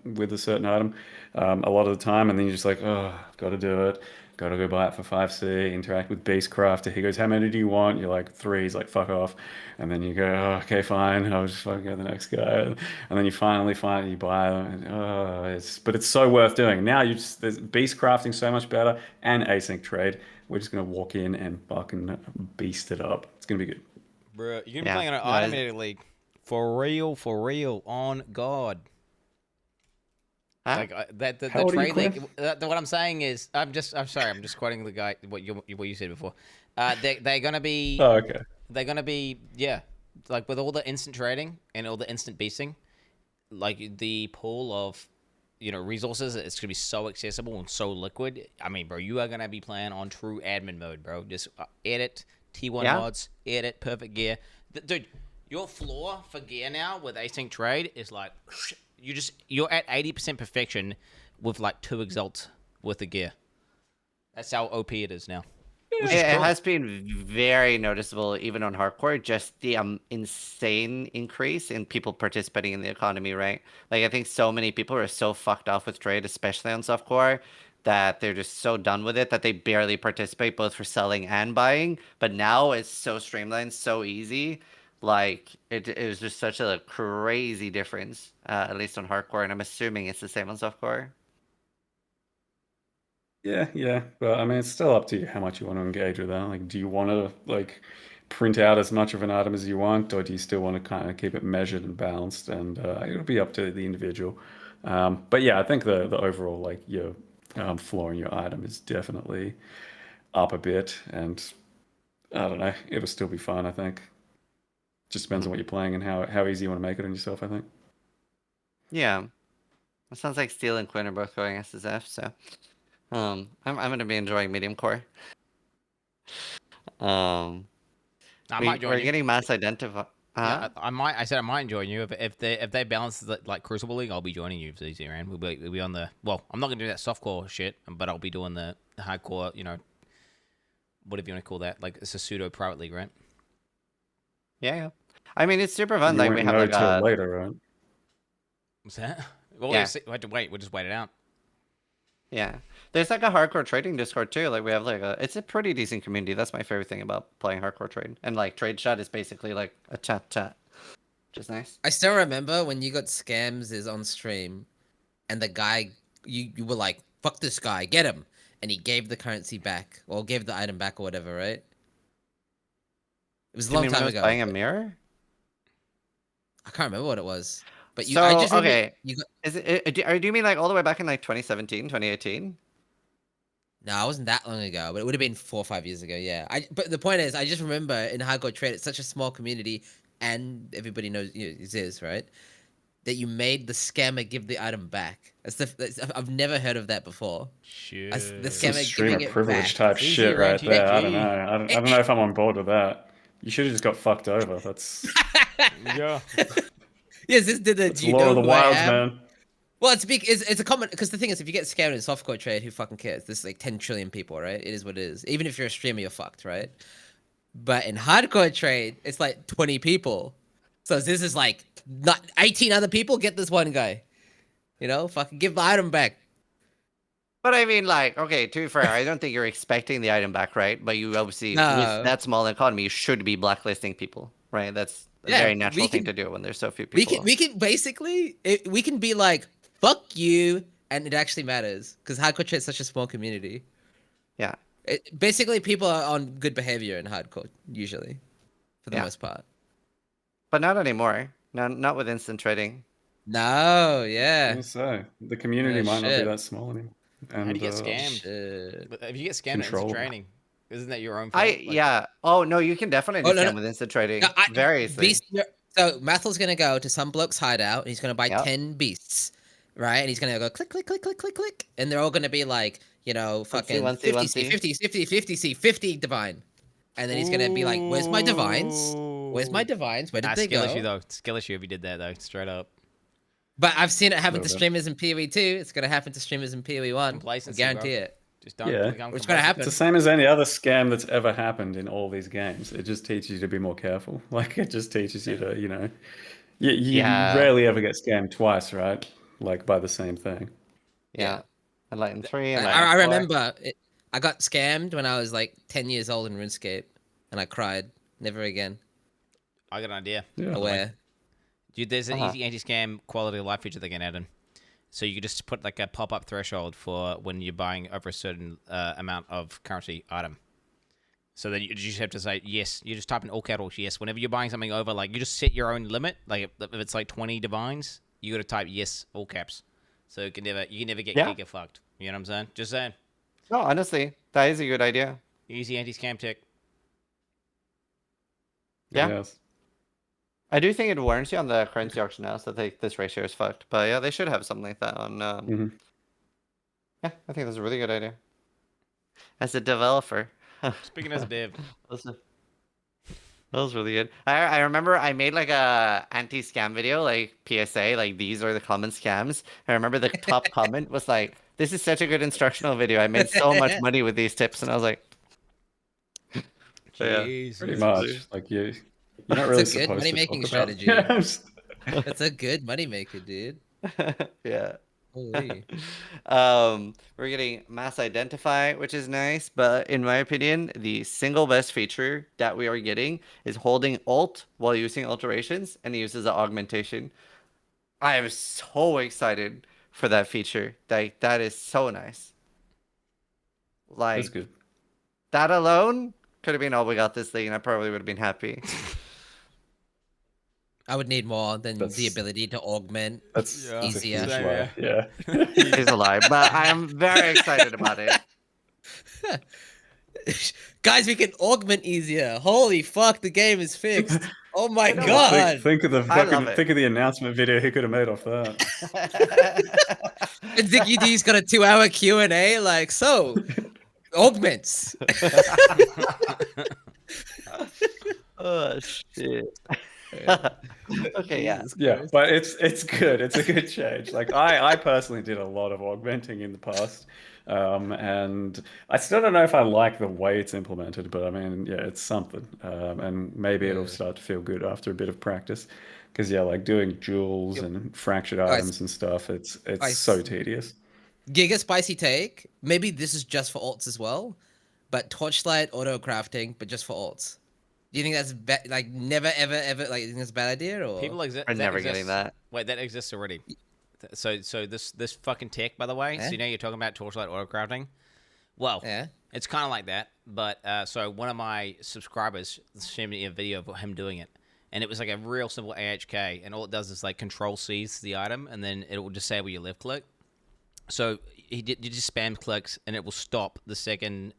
with a certain item a lot of the time, and then you're just like, oh, I've got to do it. Got to go buy it for 5C, interact with Beastcrafter. He goes, how many do you want? You're like, 3. He's like, fuck off. And then you go, oh, okay, fine. I'll just fucking go to the next guy. And then you finally find it, you buy them. And, but it's so worth doing. Now there's Beastcrafting so much better and async trade. We're just going to walk in and fucking beast it up. It's going to be good. Bro, you can be playing on an automated league. For real, on God. Huh? Like the trade league. What I'm saying is, I'm sorry. I'm just quoting the guy. What you said before. They're gonna be. Oh, okay. They're gonna be like with all the instant trading and all the instant beasting, like the pool of, resources. It's gonna be so accessible and so liquid. I mean, bro, you are gonna be playing on true admin mode, bro. Just edit T1 mods, edit perfect gear, dude. Your floor for gear now with async trade is like. You're at 80% perfection with like 2 exalts worth of gear. That's how OP it is now. It has been very noticeable, even on hardcore, just the insane increase in people participating in the economy, right? Like, I think so many people are so fucked off with trade, especially on softcore, that they're just so done with it that they barely participate, both for selling and buying. But now it's so streamlined, so easy. Like, it was just such a crazy difference, at least on hardcore, and I'm assuming it's the same on softcore. Yeah, but I mean, it's still up to you how much you want to engage with that. Like, do you want to like print out as much of an item as you want, or do you still want to kind of keep it measured and balanced? And it'll be up to the individual. But yeah, I think the overall like your floor in your item is definitely up a bit, and I don't know, it'll still be fun. I think just depends on what you're playing and how easy you want to make it on yourself. I think. Yeah, it sounds like Steel and Quin are both going SSF, so. I'm gonna be enjoying medium core. I might join we're you. getting mass identified. Yeah, I might. I said I might join you if they balance it like Crucible League. I'll be joining you, Zizaran. We'll be on the. Well, I'm not gonna do that softcore shit, but I'll be doing the hardcore. Whatever you want to call that. Like it's a pseudo private league, right? Yeah. I mean, it's super fun. You Like won't we have know like till later, right? What's that? Well, Yeah. we have to wait. We'll just wait it out. Yeah. There's like a hardcore trading Discord too. Like we have like it's a pretty decent community. That's my favorite thing about playing hardcore trade. And like trade chat is basically like a chat, which is nice. I still remember when you got scams is on stream, and the guy you were like, "Fuck this guy, get him," and he gave the currency back or gave the item back or whatever, right? It was a long time ago. Buying a mirror? I can't remember what it was, but So, I just remember okay. you got. Is it? Do you mean like all the way back in like 2017, 2018? No, it wasn't that long ago, but it would have been 4 or 5 years ago. Yeah. But the point is, I just remember in hardcore trade, it's such a small community, and everybody knows Ziz, right? That you made the scammer give the item back. I've never heard of that before. Shit. The scammer Streamer giving it privilege back. type shit right there. I don't know. I don't know if I'm on board with that. You should have just got fucked over. That's yeah. Yes, this did the It's Law of the Wilds, man. Well, it's a common because the thing is, if you get scammed in softcore trade, who fucking cares? There's like 10 trillion people, right? It is what it is. Even if you're a streamer, you're fucked, right? But in hardcore trade, it's like 20 people. So this is like not 18 other people get this one guy. Fucking give the item back. But I mean, like, okay, to be fair, I don't think you're expecting the item back, right? But you obviously, with that small economy, you should be blacklisting people, right? That's a very natural thing to do when there's so few people. We can basically, we can be like, fuck you, and it actually matters because hardcore trade is such a small community. Yeah. Basically, people are on good behavior in hardcore usually, for the most part. But not anymore. Not with instant trading. No, yeah. So the community might not be that small anymore. And, How do you get scammed? If you get scammed in instant trading, isn't that your own fault? Yeah. Oh no, you can definitely get scammed with instant trading. Very easily. So Mathel's gonna go to some bloke's hideout and he's gonna buy 10 beasts, right? And he's gonna go click, click, click, click, click, click, and they're all gonna be like, fucking 50C, 50C, 50C, 50 divine. And then he's gonna be like, "Where's my divines?" Where's my divines? Where did they skill go? issue though. Skill issue if you did that though, straight up. But I've seen it happen to Little bit. streamers in PoE 2. It's gonna happen to streamers in PoE 1. I Complacency, guarantee bro. it. Just don't Yeah. become It's gonna complacent. happen. It's the same as any other scam that's ever happened in all these games. It just teaches you to be more careful. Like, it just teaches you to, you know, you Yeah. rarely ever get scammed twice, right? Like, by the same thing. Yeah. Enlighten 3, I Enlighten 4. remember it, I got scammed when I was like 10 years old in RuneScape, and I cried. Never again. I got an idea. Yeah. Aware. Dude, there's an easy anti-scam quality of life feature they can add in. So you could just put like a pop-up threshold for when you're buying over a certain amount of currency item. So then you just have to say yes. You just type in all capitals yes. Whenever you're buying something over, like you just set your own limit. Like if it's like 20 divines, you got to type yes all caps. So you can never get giga fucked. You know what I'm saying? Just saying. No, honestly, that is a good idea. Easy anti-scam tech. Yeah. Yes. I do think it warrants you on the currency auction now, so this ratio is fucked. But yeah, they should have something like that on. Yeah, I think that's a really good idea. As a developer. Speaking as a dev. That was really good. I remember I made like a anti-scam video, like PSA, like these are the common scams. I remember the top comment was like, "This is such a good instructional video. I made so much money with these tips," and I was like, Jeez, pretty much. Like you're not really It's a good supposed money-making to talk about strategy. scams. It's a good moneymaker, dude. yeah. Holy. We're getting mass identify, which is nice, but in my opinion, the single best feature that we are getting is holding Alt while using alterations, and it uses an augmentation. I am so excited for that feature. That is so nice. Like, That's good. that alone could have been all we got this league, and I probably would have been happy. I would need more than the ability to augment. That's easier. Yeah. It's a lie, but I am very excited about it. Guys, we can augment easier. Holy fuck, the game is fixed. Oh my god. Think of the announcement video he could have made off that. And Zicky D's got a 2-hour Q&A, like, so, augments. Oh, shit. Okay, yeah. Yeah, but it's good. It's a good change. Like I personally did a lot of augmenting in the past, and I still don't know if I like the way it's implemented. But I mean, yeah, it's something, and maybe it'll start to feel good after a bit of practice. Because yeah, like doing jewels and fractured items and stuff, it's so tedious. Giga spicy take. Maybe this is just for alts as well, but torchlight auto crafting, but just for alts. Do you think that's like never ever like you think that's a bad idea or People exist. I'm never getting that. Wait, that exists already. So this fucking tech, by the way. So you know you're talking about torchlight auto crafting. Well, it's kind of like that. But so one of my subscribers shared me a video of him doing it, and it was like a real simple AHK, and all it does is like control C's the item, and then it will disable your left click. So you just spam clicks, and it will stop the second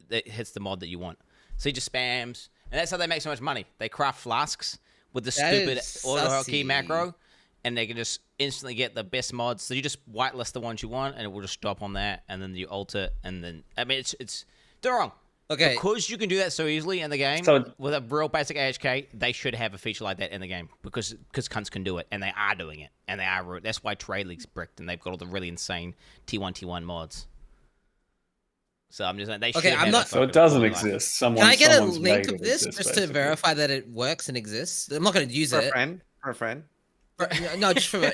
it hits the mod that you want. So he just spams. And that's how they make so much money. They craft flasks with the stupid auto-hotkey macro, and they can just instantly get the best mods. So you just whitelist the ones you want, and it will just stop on that, and then you alt it, and then... I mean, it's... Don't wrong. Okay. Because you can do that so easily in the game, with a real basic AHK, they should have a feature like that in the game, because cunts can do it, and they are doing it, and they are... That's why Trade League's bricked, and they've got all the really insane T1 mods. So I'm just saying they should. Okay, I'm not. So it doesn't exist. Can I get a link of this just to verify that it works and exists? I'm not going to use it. For a friend. No, just for.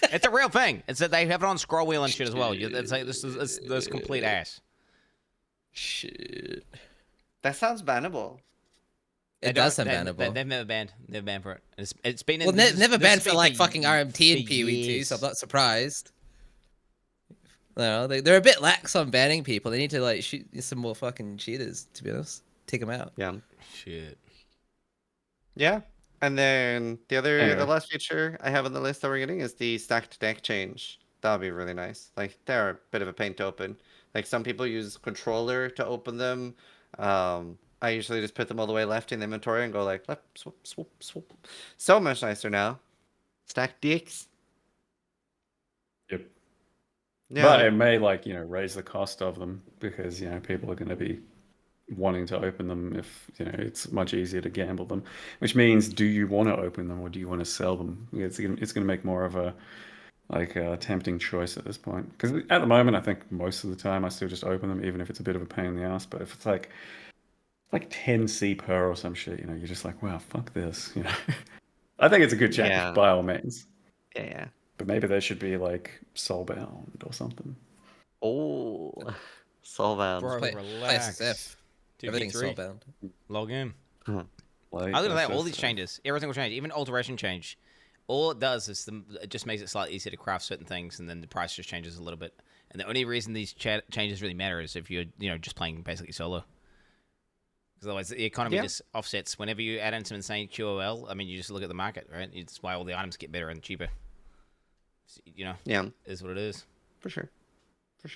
It's a real thing. It's that they have it on scroll wheel and shit as well. It's like this complete ass. Shit. That sounds bannable. It does sound bannable. They've never banned. They've banned for it. It's been. Well, never banned for like fucking RMT and PoE 2, so I'm not surprised. No, they're a bit lax on banning people. They need to like shoot some more fucking cheaters. To be honest, take them out. Yeah. Shit. Yeah, and then the last feature I have on the list that we're getting is the stacked deck change. That would be really nice. Like they're a bit of a pain to open. Like some people use controller to open them. I usually just put them all the way left in the inventory and go like left, swoop, swoop, swoop. So much nicer now. Stacked decks. Yep. Yeah. But it may raise the cost of them because people are going to be wanting to open them if it's much easier to gamble them. Which means, do you want to open them or do you want to sell them? It's going to make more of a tempting choice at this point. Because at the moment, I think most of the time I still just open them, even if it's a bit of a pain in the ass. But if it's like 10C per or some shit, you're just like, wow, fuck this. I think it's a good change by all means. Yeah. But maybe they should be like soulbound or something. Oh, soulbound. Bro, Play relax. SSF. Everything's 2v3. soulbound. Log in. Huh. I look at that, all these changes, everything will change, even alteration change. All it does is it just makes it slightly easier to craft certain things, and then the price just changes a little bit. And the only reason these changes really matter is if you're just playing basically solo. Because otherwise the economy just offsets. Whenever you add in some insane QOL, I mean, you just look at the market, right? It's why all the items get better and cheaper. Is what it is. For sure. Is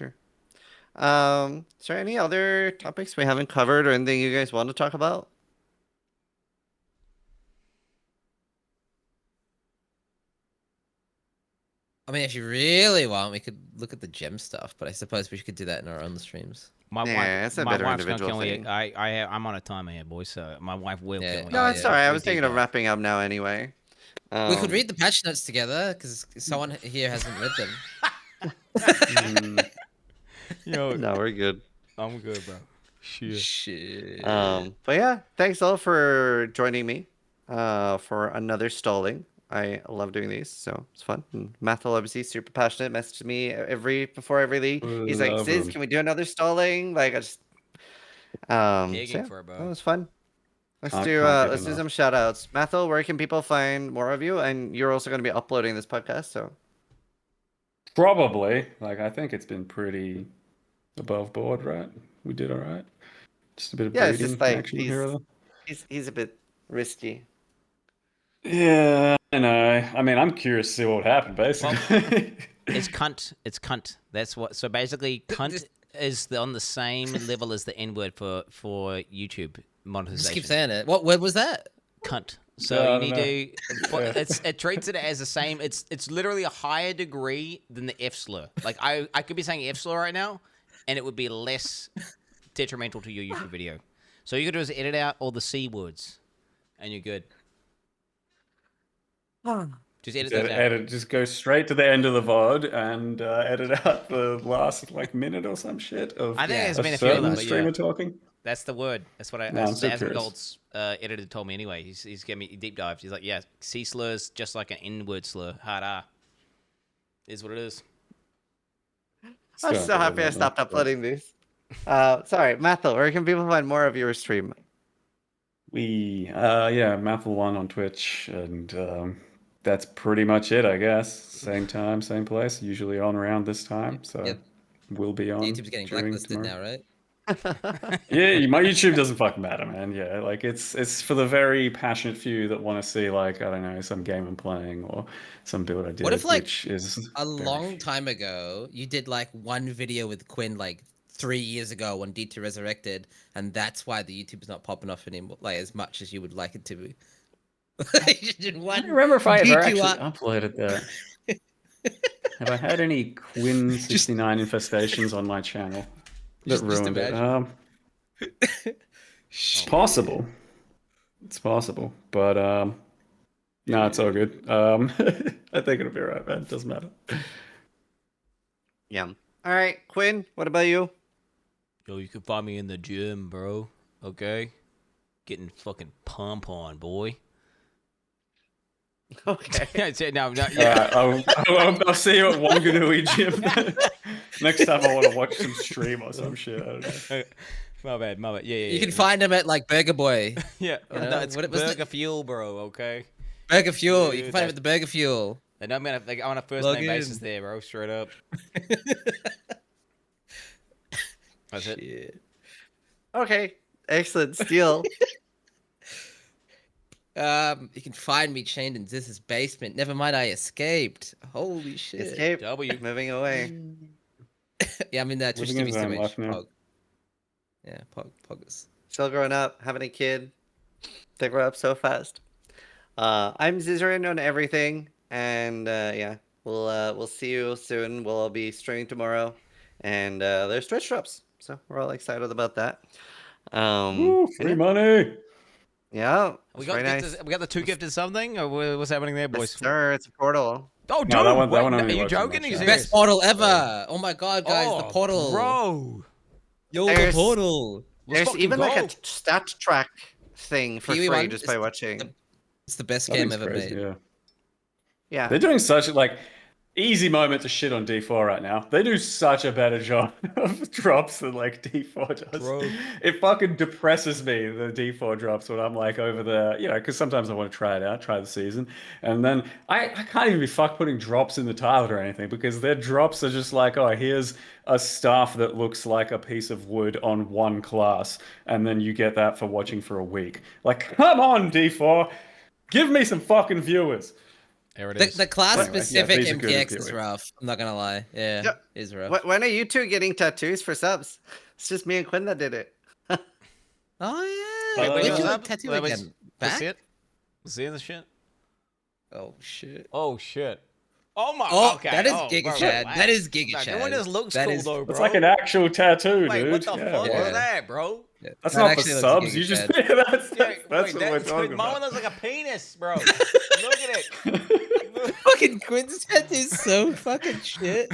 there any other topics we haven't covered or anything you guys want to talk about? I mean, if you really want, we could look at the gem stuff, but I suppose we could do that in our own streams. My it's a better wife's gonna individual kill me. thing. I'm on a timer here, boys. So my wife will kill me. No, it's alright. I was thinking of wrapping up now anyway. We could read the patch notes together because someone here hasn't read them. No, we're good. I'm good, bro. Shit. But yeah, thanks all for joining me for another stalling. I love doing these, so it's fun. And Mathel obviously super passionate. Messages me before every league. He's like, "Ziz, can we do another stalling?" Like I just for it, bro. That was fun. Let's do some shout outs. Mathel, where can people find more of you? And you're also going to be uploading this podcast, so probably. I think it's been pretty above board, right? We did all right. Just a bit of it's just action here. He's a bit risky. Yeah, I know. I mean, I'm curious to see what would happen, basically. Well, it's cunt. It's cunt. That's what. So basically, cunt is on the same level as the N word for YouTube monetization. Just keep saying it. What word was that? Cunt. So you need to. It treats it as the same. It's literally a higher degree than the F slur. Like I could be saying F slur right now, and it would be less detrimental to your YouTube video. So you could do is edit out all the C words, and you're good. Just edit those out. Just go straight to the end of the VOD and edit out the last minute or some shit of I think there's been a few of them, streamer talking. That's the word. That's what Gold's editor told me anyway. He's giving me deep dives. He's like, yeah, C slurs just like an N-word slur. Hard is what it is. I'm so happy I stopped uploading these. Sorry, Mathel, where can people find more of your stream? Mathel1 on Twitch, and that's pretty much it, I guess. Same time, same place, usually on around this time, so we'll be on. YouTube's getting blacklisted now, right? Yeah, my YouTube doesn't fucking matter, man. Yeah, it's for the very passionate few that want to see I don't know, some game I'm playing or some build I did. What if which is a long time ago you did one video with Quin 3 years ago when D2 resurrected, and that's why the YouTube's not popping off anymore, as much as you would like it to be. I don't remember if I ever actually uploaded that. Have I had any Quin69 infestations on my channel that ruined it? It's possible. It's possible, but no, it's all good. I think it'll be alright, man. It doesn't matter. Yeah. All right, Quin. What about you? Yo, you can find me in the gym, bro. Okay, getting fucking pump on, boy. Okay. No. I'll see you at Wanganui Gym. Next time I want to watch some stream or some shit. I don't know. My bad. Yeah. You can find him at Burger Boy. Yeah, no, it's Burger Fuel, bro. Okay. Burger Fuel. You can find him at the Burger Fuel. And I'm on a first name basis there, bro. Straight up. That's it. Okay. Excellent. Steel. You can find me chained in Ziz's basement. Never mind, I escaped. Holy shit. Escape. Moving away. Yeah, I'm in that Twitch TV stream. Pog. Yeah, Poggers. Still growing up, having a kid. They grow up so fast. I'm Zizaran on everything, and we'll see you soon. We'll all be streaming tomorrow, and there's Twitch drops, so we're all excited about that. Free money. Yeah. We got we got the 2 gifted something, or what's happening there, boys? Yes, sir, it's a portal. Oh, dude, No, that one are only you works joking? on Are you my serious? Best portal ever! Oh my god, guys, the portal. Bro. Yo, the portal. There's even like a stat track thing for PoE free one just by watching. It's the best That game thing's ever crazy, made. Yeah. Yeah. They're doing such like easy moment to shit on D4 right now. They do such a better job of drops than like D4 does. Bro. It fucking depresses me, the D4 drops, when I'm like over there, you know, because sometimes I want to try it out, try the season. And then I can't even be fucked putting drops in the title or anything, because their drops are just like, oh, here's a staff that looks like a piece of wood on one class. And then you get that for watching for a week. Like, come on, D4. Give me some fucking viewers. There it is. The class specific these are good MPX in is theory. rough. I'm not gonna lie. Yeah, it's rough. When are you two getting tattoos for subs? It's just me and Quinn that did it. Oh Wait, yeah. wait, Where'd what's you up? tattoo Wait, again? Let's Back? see it. Let's see the shit. Oh shit. Oh shit. Oh my. Oh, okay. that is oh, Giga bro, Chad. relax. That is Giga Nah, Chad. One just looks That cool is- though, bro. It's like an actual tattoo, Wait, dude. what the fuck bro. was that, bro? That's That not for actually looks subs. Giga You just Chad. that's Yeah, what wait, we're dude, talking mine about. looks like a penis, bro. Look at it. Fucking Quin's tattoo is so fucking shit.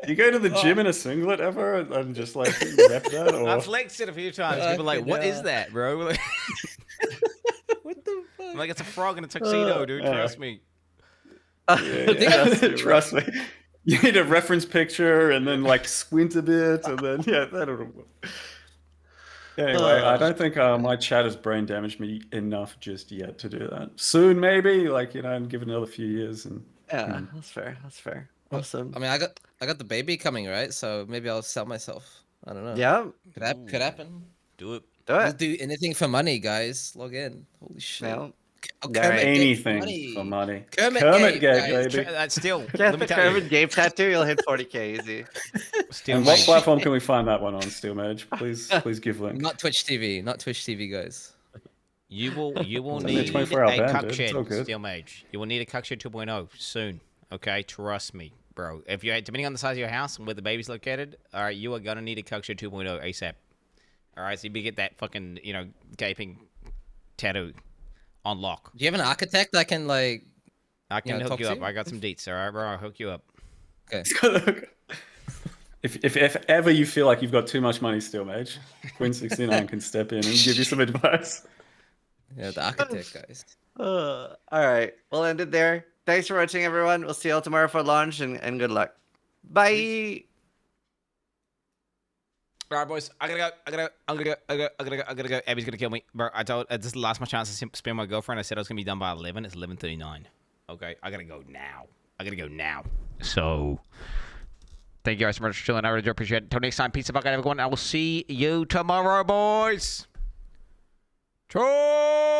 You go to the gym in a singlet ever and just like rep that, or I flexed it a few times. People are like, "What is that, bro?" Like, what the fuck? I'm like, it's a frog in a tuxedo, dude. Trust me. Trust me. You need a reference picture and then like squint a bit, and then that'll work. Anyway, I don't think my chat has brain damaged me enough just yet to do that. Soon, maybe, like, you know, and give it another few years. And Yeah, that's fair. That's fair. Awesome. I mean, I got the baby coming, right? So maybe I'll sell myself. I don't know. Yeah. Could happen. Do it. We'll do anything for money, guys. Log in. Holy shit. No. Oh, Yeah, Kermit gave anything money. for money. Kermit Gave, guys. baby. That's still. Get Let the me tell you. Kermit Gabe tattoo, you'll hit 40k easy. Still And what mate. platform can we find that one on, Steelmage? Please give link. Not Twitch TV. Not Twitch TV, guys. You will It's need only a 24-hour a ban, cuck dude. shed, It's all good. Steel Mage. You will need a cuck shed 2.0 soon. Okay, trust me, bro. If you depending on the size of your house and where the baby's located, all right, you are gonna need a cuck shed 2.0 ASAP. All right, so you better get that fucking gaping tattoo on lock. Do you have an architect that can like? I can hook talk you to up. I got some deets. All right, bro. I'll hook you up. Okay. If ever you feel like you've got too much money, Steelmage, Quin69 can step in and give you some advice. Yeah, the architect, guys. All right, we'll end it there. Thanks for watching, everyone. We'll see you all tomorrow for launch, and good luck. Bye. All right, boys. I gotta go. Abby's gonna kill me, bro. I told this is the last my chance to spare my girlfriend. I said I was gonna be done by 11. It's 11:39. Okay, I gotta go now. So, thank you guys so much for chilling. I really do appreciate it. Until next time, peace out, everyone. I will see you tomorrow, boys. Ciao.